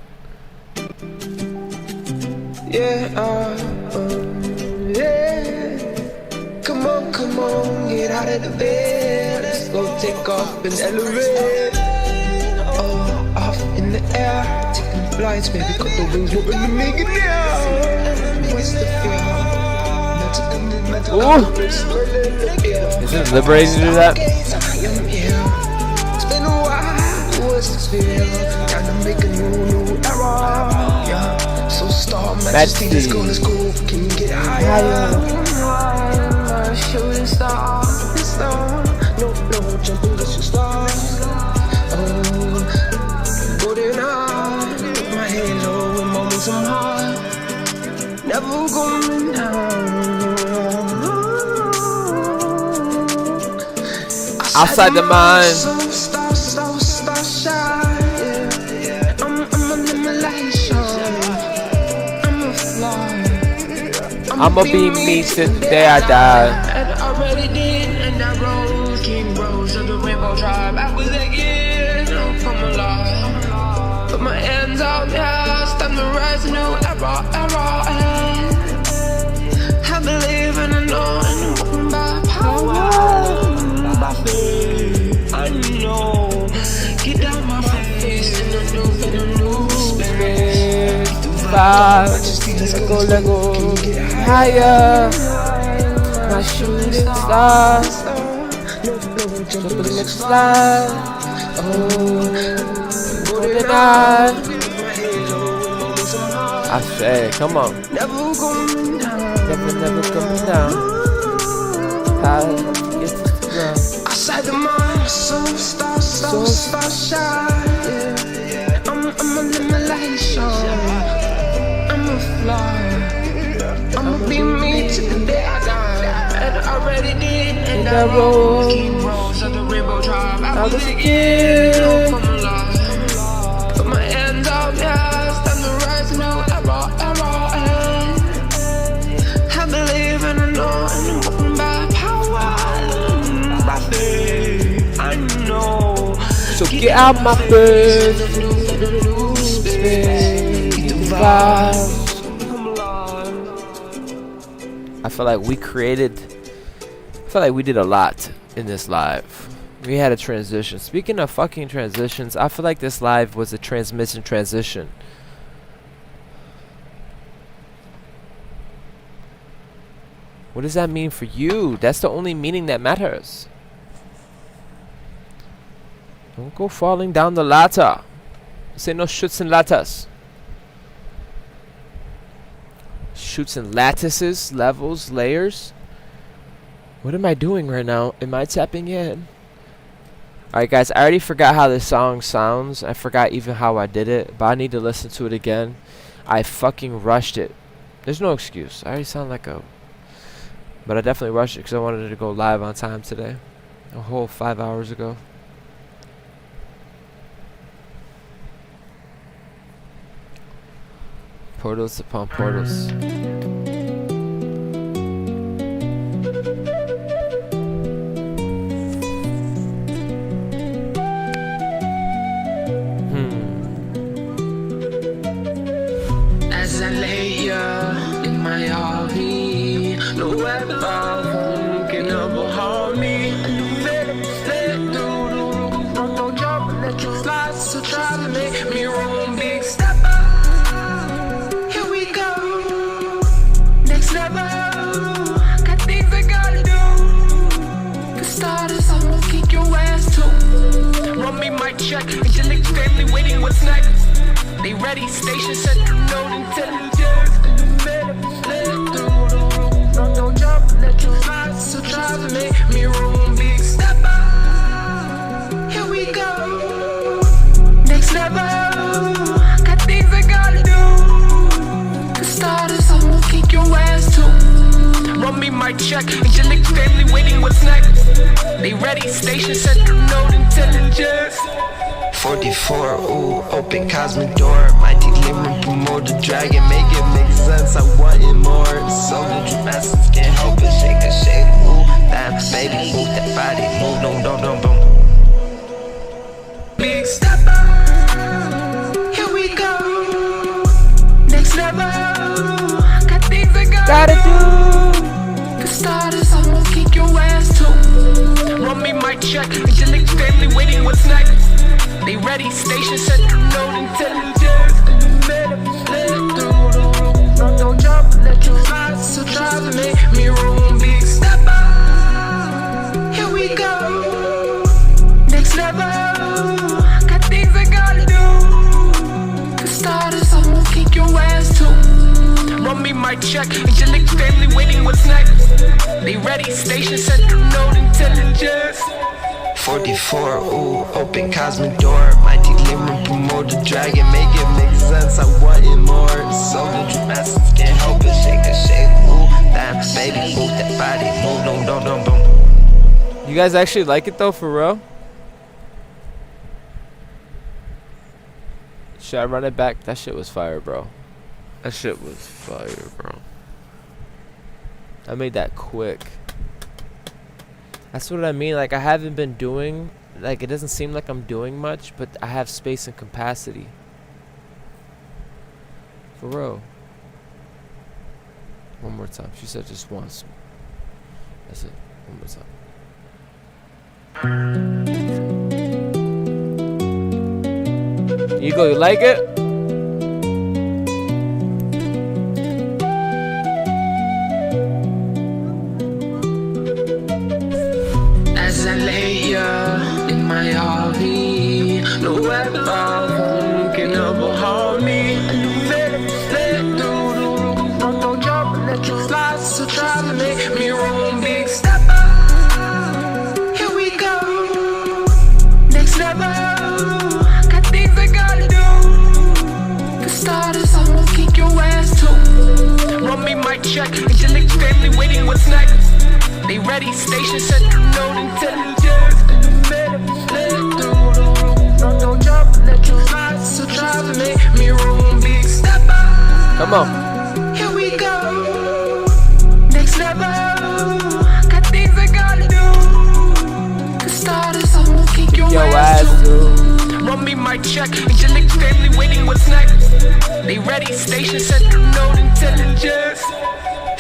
Yeah, yeah. Come on, get out of the bed. Let's go take off and elevate. Oh, off in the air. Taking flights, baby, cut the wings, hoping to make it down. What's the fear? Is it liberating to do that? It's been a while, what's the fear? Gotta make a new era. Yeah. So star majesty, let's go. Can you get higher? Shooting star, no, jumping with your stars. Oh, golden eye, my halo in moments I'm hard. Never going down. Outside the mind. Star shine. Yeah. I'm a elimination. I'm a fly. I'ma be me till the day I die. And I already did, and I rose. King Rose of the Rainbow Tribe. I was again from alive. Put my hands out, yeah. It's time to rise a new era. I believe and I know, and I'm walking by power, by faith. I know. Get down my face in a new spirit. vibe. Let go, higher. My shooting star. Jump in the next slide. Oh, more than I say, come on. Never coming down. Outside the mind, so shy. Yeah. I'ma live my life shine. I'ma fly. I'ma be me to the day I die. And I already did. And I rose. Keep rose of the rainbow drive. I was a kid. Come alive. Put my hands up, yeah. Stand the rise, no error. I believe and I know. And I'm walking by power. By faith. I know. So get out my face. I feel like we did a lot in this live. We had a transition. Speaking of fucking transitions, I feel like this live was a transmission transition. What does that mean for you? That's the only meaning that matters. Don't go falling down the ladder. Say no shoots and ladders. Shoots and lattices, levels, layers. What am I doing right now? Am I tapping in? Alright guys, I already forgot how this song sounds. I forgot even how I did it, but I need to listen to it again. I fucking rushed it. There's no excuse. I already sound like a... But I definitely rushed it because I wanted it to go live on time today. A whole 5 hours ago. Portals upon portals. As I lay here in my RV, no weapon can ever harm me. Let it do the roof, don't jump and let you fly. So try to make me wrong, big step up. Here we go, next level. Got things I gotta do. For starters, I'ma kick your ass too. Run me my check, angelic family waiting, what's next? They ready, station central node intelligence. Let it through the roof, don't jump, let you fly. So try to make me room, big step up. Here we go, next level. Got things I gotta do. For starters, I'ma kick your ass too. Run me my check, angelic family waiting, what's next? They ready, station central node intelligence. 44, ooh, open cosmic door. Mighty limit, promote the dragon, make it make sense. I want it more. So the essence can't help it, shake it, shake. Ooh, that baby, move that body, move, don't. Big step up, here we go, next level. Got things I gotta do. For starters, I'ma kick your ass too. Run me my check, angelic family waiting, what's next? They ready, station central node intelligence. Let it through the roof, don't jump, let you fly. So try to make me room, big step up. Here we go, next level. Got things I gotta do. For starters, I'ma kick your ass too. Run me my check, angelic family waiting, what's next? They ready, station central node intelligence. 44, ooh, open cosmic door. Mighty limit, promote the dragon, make it make sense. I want it more. So the true essence can't help it, shake it, shake. Ooh, that baby, move that body, move, don't. You guys actually like it though, for real? Should I run it back? That shit was fire, bro. That shit was fire, bro. I made that quick. That's what I mean. Like, I haven't been doing, like, it doesn't seem like I'm doing much, but I have space and capacity. For real. One more time. She said just once. That's it. One more time. Ego, you like it? mic check. Angelic family waiting, what's next? They ready, station set to node intelligence. In the middle, let it through the roof. Don't jump, let you fly. So try to make me room. Big step up. Come on. Here we go. Next level. Got things I gotta do. The starters, I'm gonna kick your ass too. Run me my check. Angelic family waiting, what's next? They ready, station set to node intelligence.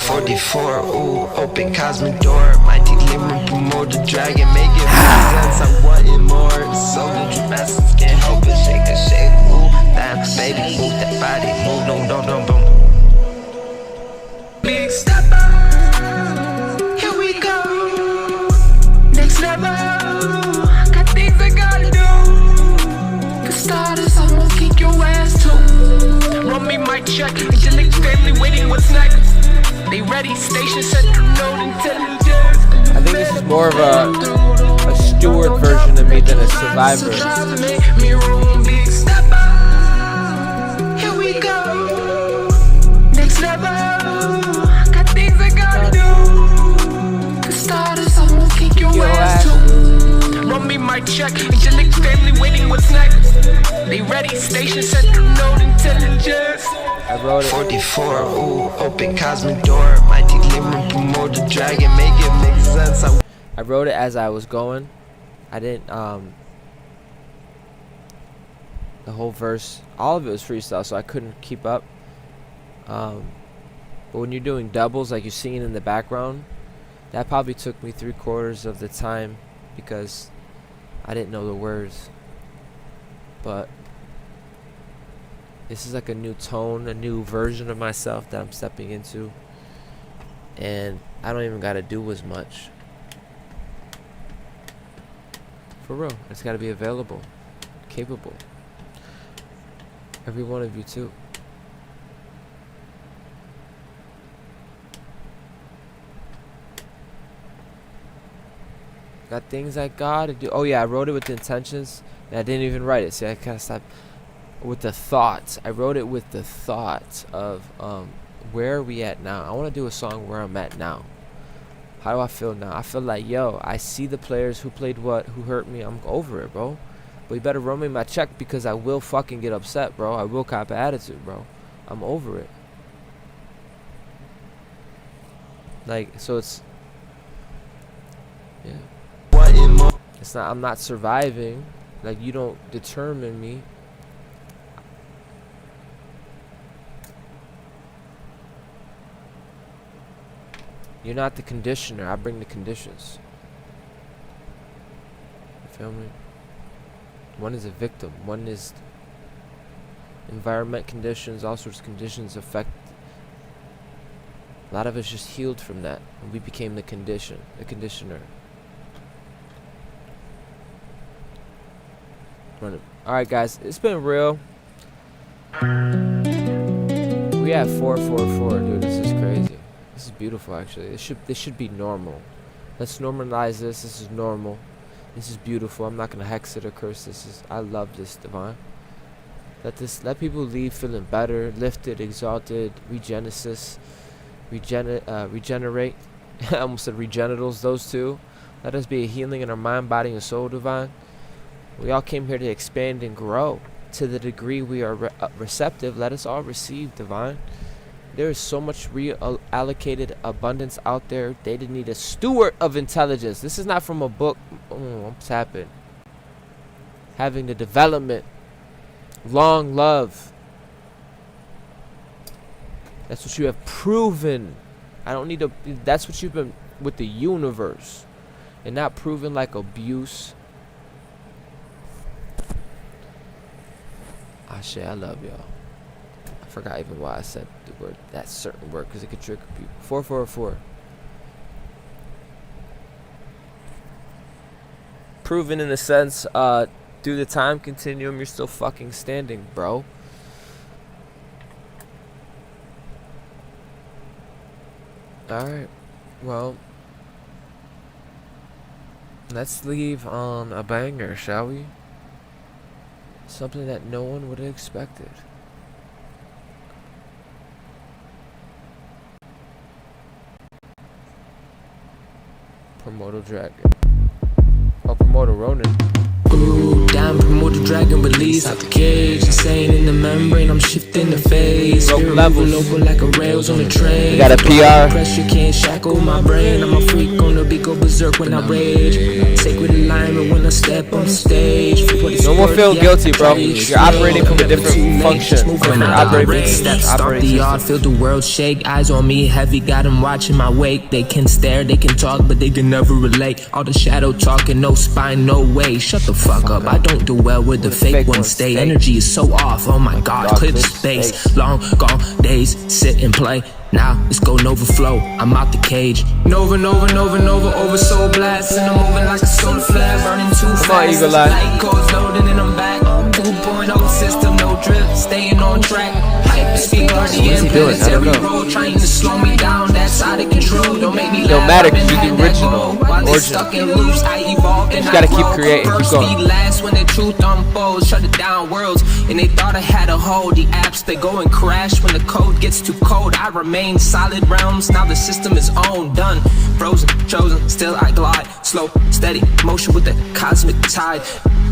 44, ooh, open cosmic door. Mighty limit, promote the dragon, make it make sense. I'm wanting more. So the gymnastics can't help it, shake it, shake. Ooh, damn, baby, move that body, move, don't, boom. Big step up, here we go. Next level, got things I gotta do. The starters, I'm gonna kick your ass too. Run me my check, angelic family waiting, what's next? They ready, station set to node intelligence. I think this is more of a Steward version of me than a Survivor. Here we go. Next level. Got things I gotta do. The starters, I'm gonna kick your ass too. Run me my check. Angelic family waiting, what's next? They ready, station set to node intelligence. I wrote it. 44, ooh, open cosmic door. Mighty limit, promote the dragon, make it make sense. I wrote it as I was going. I didn't, the whole verse, all of it was freestyle, so I couldn't keep up. But when you're doing doubles, like you're singing in the background, that probably took me 3/4 of the time because I didn't know the words. But this is like a new tone, a new version of myself that I'm stepping into. And I don't even gotta do as much. For real. It's gotta be available. Capable. Every one of you too. Got things I gotta do. Oh yeah, I wrote it with the intentions. And I didn't even write it. See, I kinda stopped. With the thoughts. I wrote it with the thoughts of where are we at now. I want to do a song where I'm at now. How do I feel now? I feel like, yo, I see the players who played what, who hurt me. I'm over it, bro. But you better run me my check because I will fucking get upset, bro. I will cop an attitude, bro. I'm over it. Like, so it's, yeah. It's not, I'm not surviving. Like, you don't determine me. You're not the conditioner. I bring the conditions. You feel me? One is a victim. One is environment conditions. All sorts of conditions affect. A lot of us just healed from that, and we became the condition, the conditioner. All right, guys. It's been real. We have 444, dude. This is crazy. This is beautiful, actually. This should be normal. Let's normalize this. This is normal. This is beautiful. I'm not gonna hex it or curse this. I love this, Divine. Let people leave feeling better, lifted, exalted, regenerate. I almost said regenitals. Those two. Let us be a healing in our mind, body, and soul, Divine. We all came here to expand and grow. To the degree we are receptive, let us all receive, Divine. There is so much reallocated abundance out there. They didn't need a steward of intelligence. This is not from a book. I'm tapping. Having the development. Long love. That's what you have proven. I don't need to. That's what you've been with the universe. And not proven like abuse. Ah, shit, I love y'all. I forgot even why I said the word, that certain word, because it could trigger people. 444. Proven in the sense, through the time continuum, you're still fucking standing, bro. Alright, well, let's leave on a banger, shall we? Something that no one would have expected. Promoter Dragon. Oh, Promoter Ronin. Ooh, down, promote the dragon, release out the cage. Insane in the membrane, I'm shifting the phase. Broke levels. Local like a rails on the train. You got a PR. Pressure can't shackle my brain. I'm a freak on the beat, go berserk when I rage. Sacred alignment when I step on stage. No more feel guilty, bro. You're operating from a different function. Different operating steps, start the yard, feel the world shake. Eyes on me heavy, got them watching my wake. They can stare, they can talk, but they can never relate. All the shadow talking, no spine, no way. Shut the fuck up, I don't do well where the fake ones stay. Energy is so off, oh my god, clear the space. Long gone days, sit and play. Now it's go Nova flow, I'm out the cage. Nova, Nova, Nova, Nova, over soul blast. And I'm moving like a solar flare, burning too fast. Come on, Eagle Eye. Light codes loading and I'm back. 2.0 system, no drift, staying on track. Hyper speed, RDM, planetary road, trying to slow me down, that's out of control. Don't make me Don't laugh, matter, I've been keep at the that original, goal. While they original. stuck in loops, I evolved and You gotta I keep grow. creating, keep First going. be last when the truth unfolds, shut it down worlds. And they thought I had a hold, the apps they go and crash when the code gets too cold. I remain solid realms, now the system is on, done. Frozen, chosen, still I glide. Slow, steady, motion with the cosmic tide.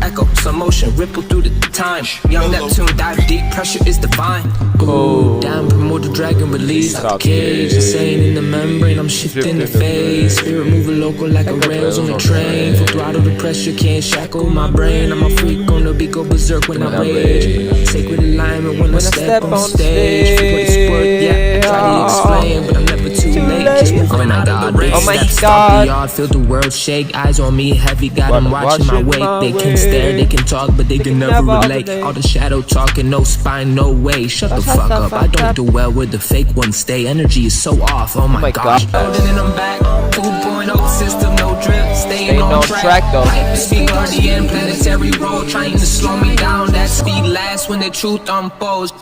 Echo, slow motion, ripple through the time. Young Neptune, dive deep, pressure is divine. Ooh, down, promote the dragon, release out the cage. Insane in the membrane, I'm shifting the phase. Spirit moving local like a rails on a train. Full throttle, the pressure can't shackle my brain. I'm a freak on the beat, go berserk when I rage. Sacred alignment when I step on stage. For what it's worth, yeah, I try to explain, but I'm never too late. Just moving out of the race. Oh my Steps God. off the yard, feel the world shake. Eyes on me heavy, got them watching my weight. They can stare, they can talk, but they can never relate. All the shadow talking, no spine, no way. Shut the fuck up, I don't do well where the fake ones stay. Energy is so off, oh my gosh. Loading and I'm back, 2.0 system, no drift, staying on track though. Hyper speed, RDM, planetary road, trying to slow me down. That speed lasts when the truth unfolds.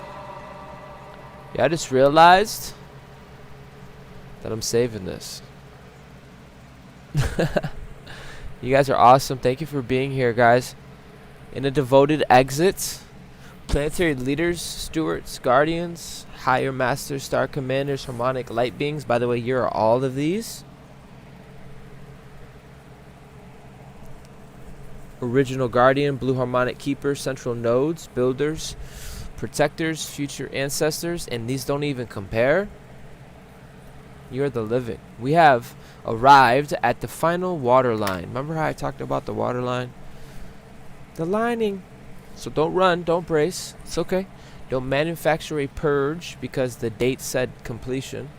Yeah, I just realized that I'm saving this. You guys are awesome. Thank you for being here, guys. In a devoted exit, planetary leaders, stewards, guardians, higher masters, star commanders, harmonic light beings. By the way, you're all of these. Original guardian, blue harmonic keepers, central nodes, builders, protectors, future ancestors, and these don't even compare. You're the living. We have arrived at the final waterline. Remember how I talked about the waterline? The lining. So don't run, don't brace. It's okay. Don't manufacture a purge because the date said completion.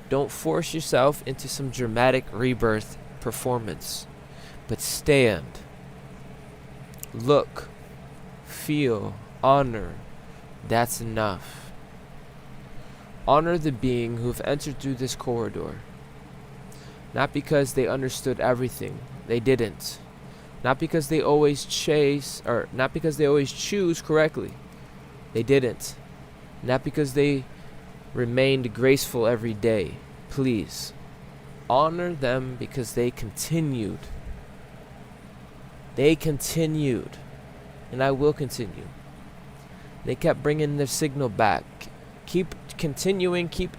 Don't force yourself into some dramatic rebirth performance. But stand. Look. Feel. Honor. That's enough. Honor the being who have entered through this corridor. Not because they understood everything. They didn't. Not because they always not because they always choose correctly. They didn't. Not because they remained graceful every day. Please. Honor them because they continued. They continued. And I will continue. They kept bringing their signal back. Keep continuing, keep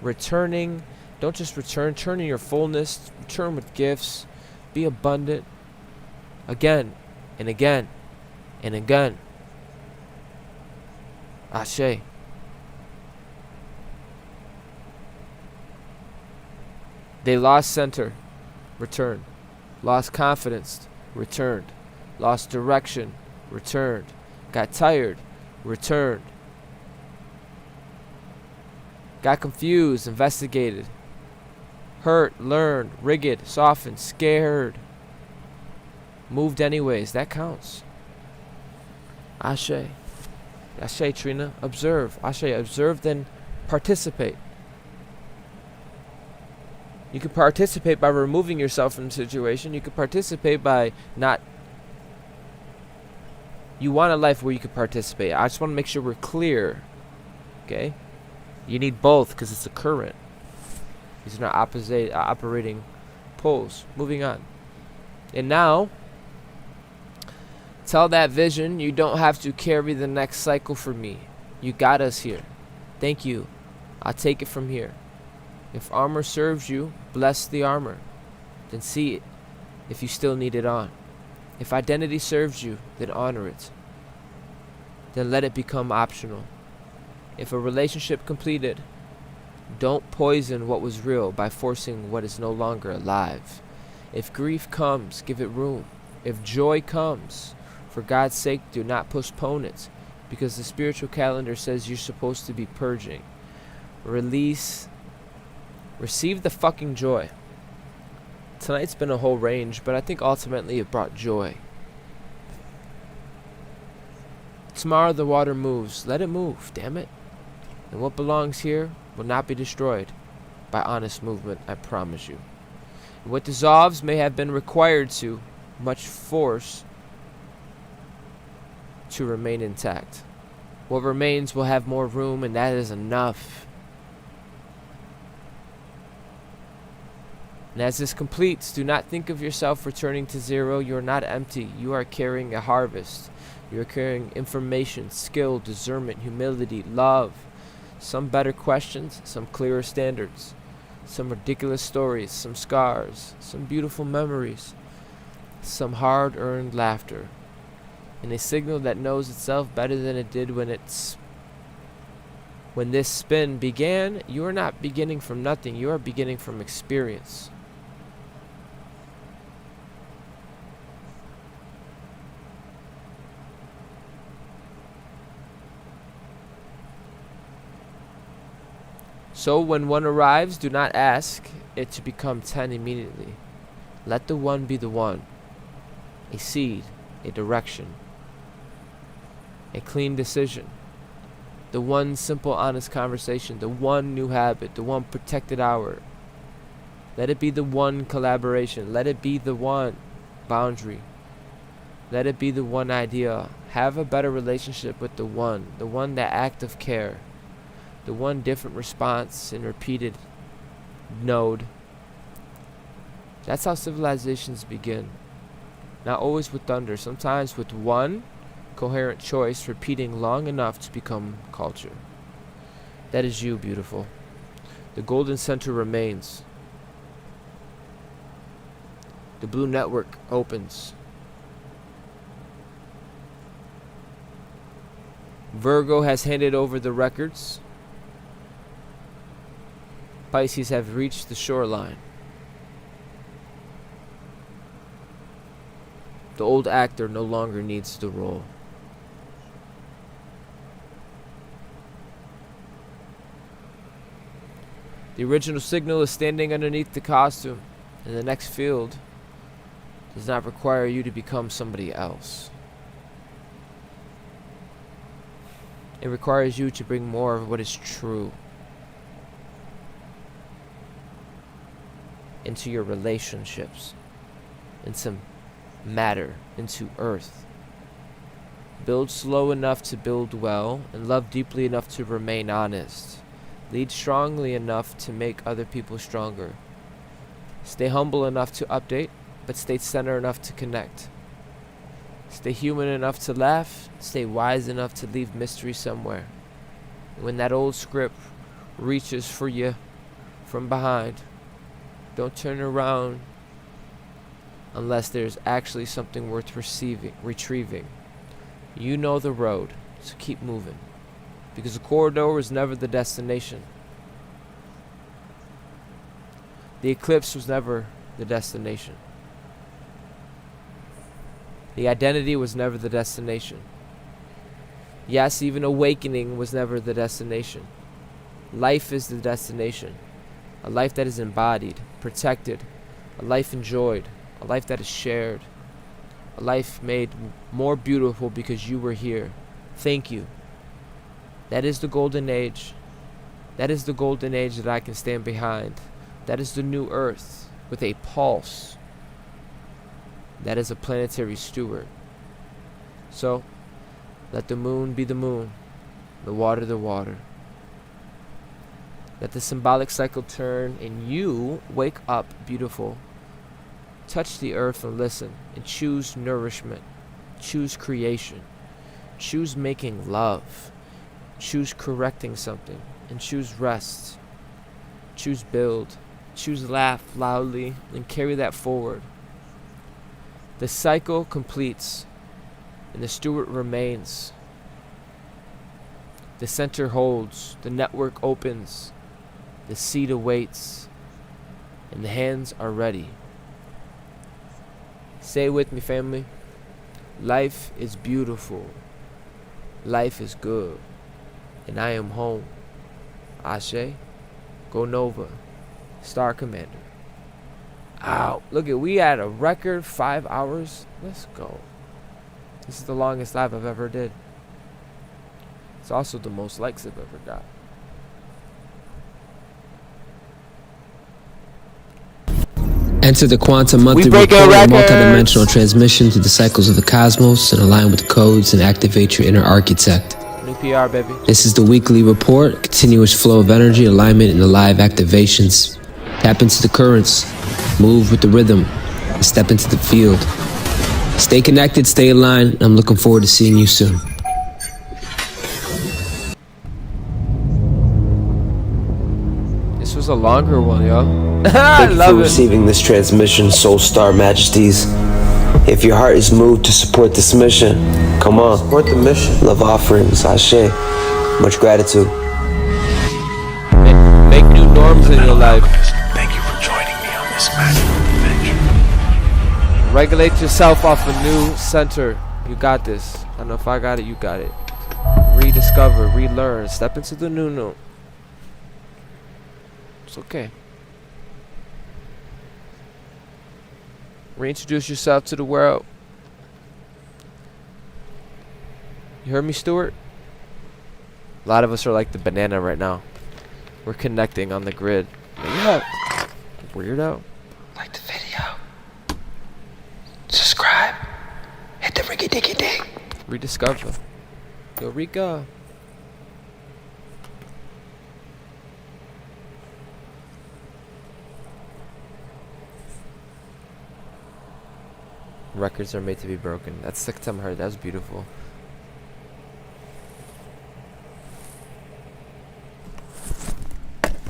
returning. Don't just return, turn in your fullness, return with gifts, be abundant. Again and again and again. Ashe. They lost center, returned. Lost confidence, returned. Lost direction, returned. Got tired, returned. Got confused, investigated. Hurt, learned, rigged, softened, scared. Moved anyways. That counts. Ashe. Ashe, Trina. Observe. Ashe, observe, then participate. You can participate by removing yourself from the situation. You can participate by not... You want a life where you can participate. I just want to make sure we're clear. Okay? You need both because it's a current. These are not opposite operating poles. Moving on. And now, tell that vision you don't have to carry the next cycle for me. You got us here. Thank you. I'll take it from here. If armor serves you, bless the armor. then see it if you still need it on. If identity serves you, then honor it. Then let it become optional. If a relationship completed, don't poison what was real by forcing what is no longer alive. If grief comes, give it room. If joy comes, for God's sake, do not postpone it, because the spiritual calendar says you're supposed to be purging. Receive the fucking joy. Tonight's been a whole range, but I think ultimately it brought joy. Tomorrow the water moves. Let it move, damn it. And what belongs here will not be destroyed by honest movement, I promise you. And what dissolves may have been required to, much force, to remain intact. What remains will have more room, and that is enough. And as this completes, do not think of yourself returning to zero. You are not empty. You are carrying a harvest. You are carrying information, skill, discernment, humility, love. Some better questions, some clearer standards. Some ridiculous stories, some scars, some beautiful memories. Some hard-earned laughter. And a signal that knows itself better than it did when this spin began. You are not beginning from nothing. You are beginning from experience. So when one arrives, do not ask it to become 10 immediately. Let the one be the one. A seed, a direction, a clean decision. The one simple, honest conversation, the one new habit, the one protected hour. Let it be the one collaboration. Let it be the one boundary. Let it be the one idea. Have a better relationship with the one that act of care. The one different response and repeated node. That's how civilizations begin. Not always with thunder, sometimes with one coherent choice repeating long enough to become culture. That is you, beautiful. The golden center remains. The blue network opens. Virgo has handed over the records. Pisces have reached the shoreline. The old actor no longer needs the role. The original signal is standing underneath the costume, and the next field does not require you to become somebody else. It requires you to bring more of what is true into your relationships, into matter, into earth. Build slow enough to build well, and love deeply enough to remain honest. Lead strongly enough to make other people stronger. Stay humble enough to update, but stay centered enough to connect. Stay human enough to laugh, stay wise enough to leave mystery somewhere. When that old script reaches for you from behind, don't turn around unless there's actually something worth retrieving. You know the road, so keep moving. Because the corridor is never the destination. The eclipse was never the destination. The identity was never the destination. Yes, even awakening was never the destination. Life is the destination. A life that is embodied, protected, a life enjoyed, a life that is shared, a life made more beautiful because you were here. Thank you. That is the golden age. That is the golden age that I can stand behind. That is the new earth with a pulse. That is a planetary steward. So, let the moon be the moon, the water the water. Let the symbolic cycle turn and you wake up beautiful. Touch the earth and listen and choose nourishment. Choose creation. Choose making love. Choose correcting something and choose rest. Choose build. choose laugh loudly and carry that forward. The cycle completes and the steward remains. The center holds, the network opens, the seed awaits, and the hands are ready. Say it with me, family. Life is beautiful. Life is good. And I am home. Ashe. Go Nova. Star Commander. Ow. Look at, we had a record 5 hours. Let's go. This is the longest live I've ever did. It's also the most likes I've ever got. Enter the quantum monthly report, a multidimensional transmission through the cycles of the cosmos and align with the codes and activate your inner architect. New PR, baby. This is the weekly report, continuous flow of energy, alignment, and alive activations. Tap into the currents, move with the rhythm, and step into the field. Stay connected, stay aligned. I'm looking forward to seeing you soon. This was a longer one, yo. I Thank you for love it. receiving this transmission, Soul Star Majesties. If your heart is moved to support this mission, come on. Support the mission. Love offerings, Ashe. Much gratitude. Make new norms in your life. Thank you for joining me on this magical adventure. Regulate yourself off a new center. You got this. I know if I got it, you got it. Rediscover, relearn, step into the new. It's okay. Reintroduce yourself to the world. You heard me, Steward? A lot of us are like the banana right now. We're connecting on the grid. Yeah. Weirdo. Like the video. Subscribe. Hit the ringy dingy ding. Rediscover. Eureka. Records are made to be broken. That's the second time I heard that. Was beautiful.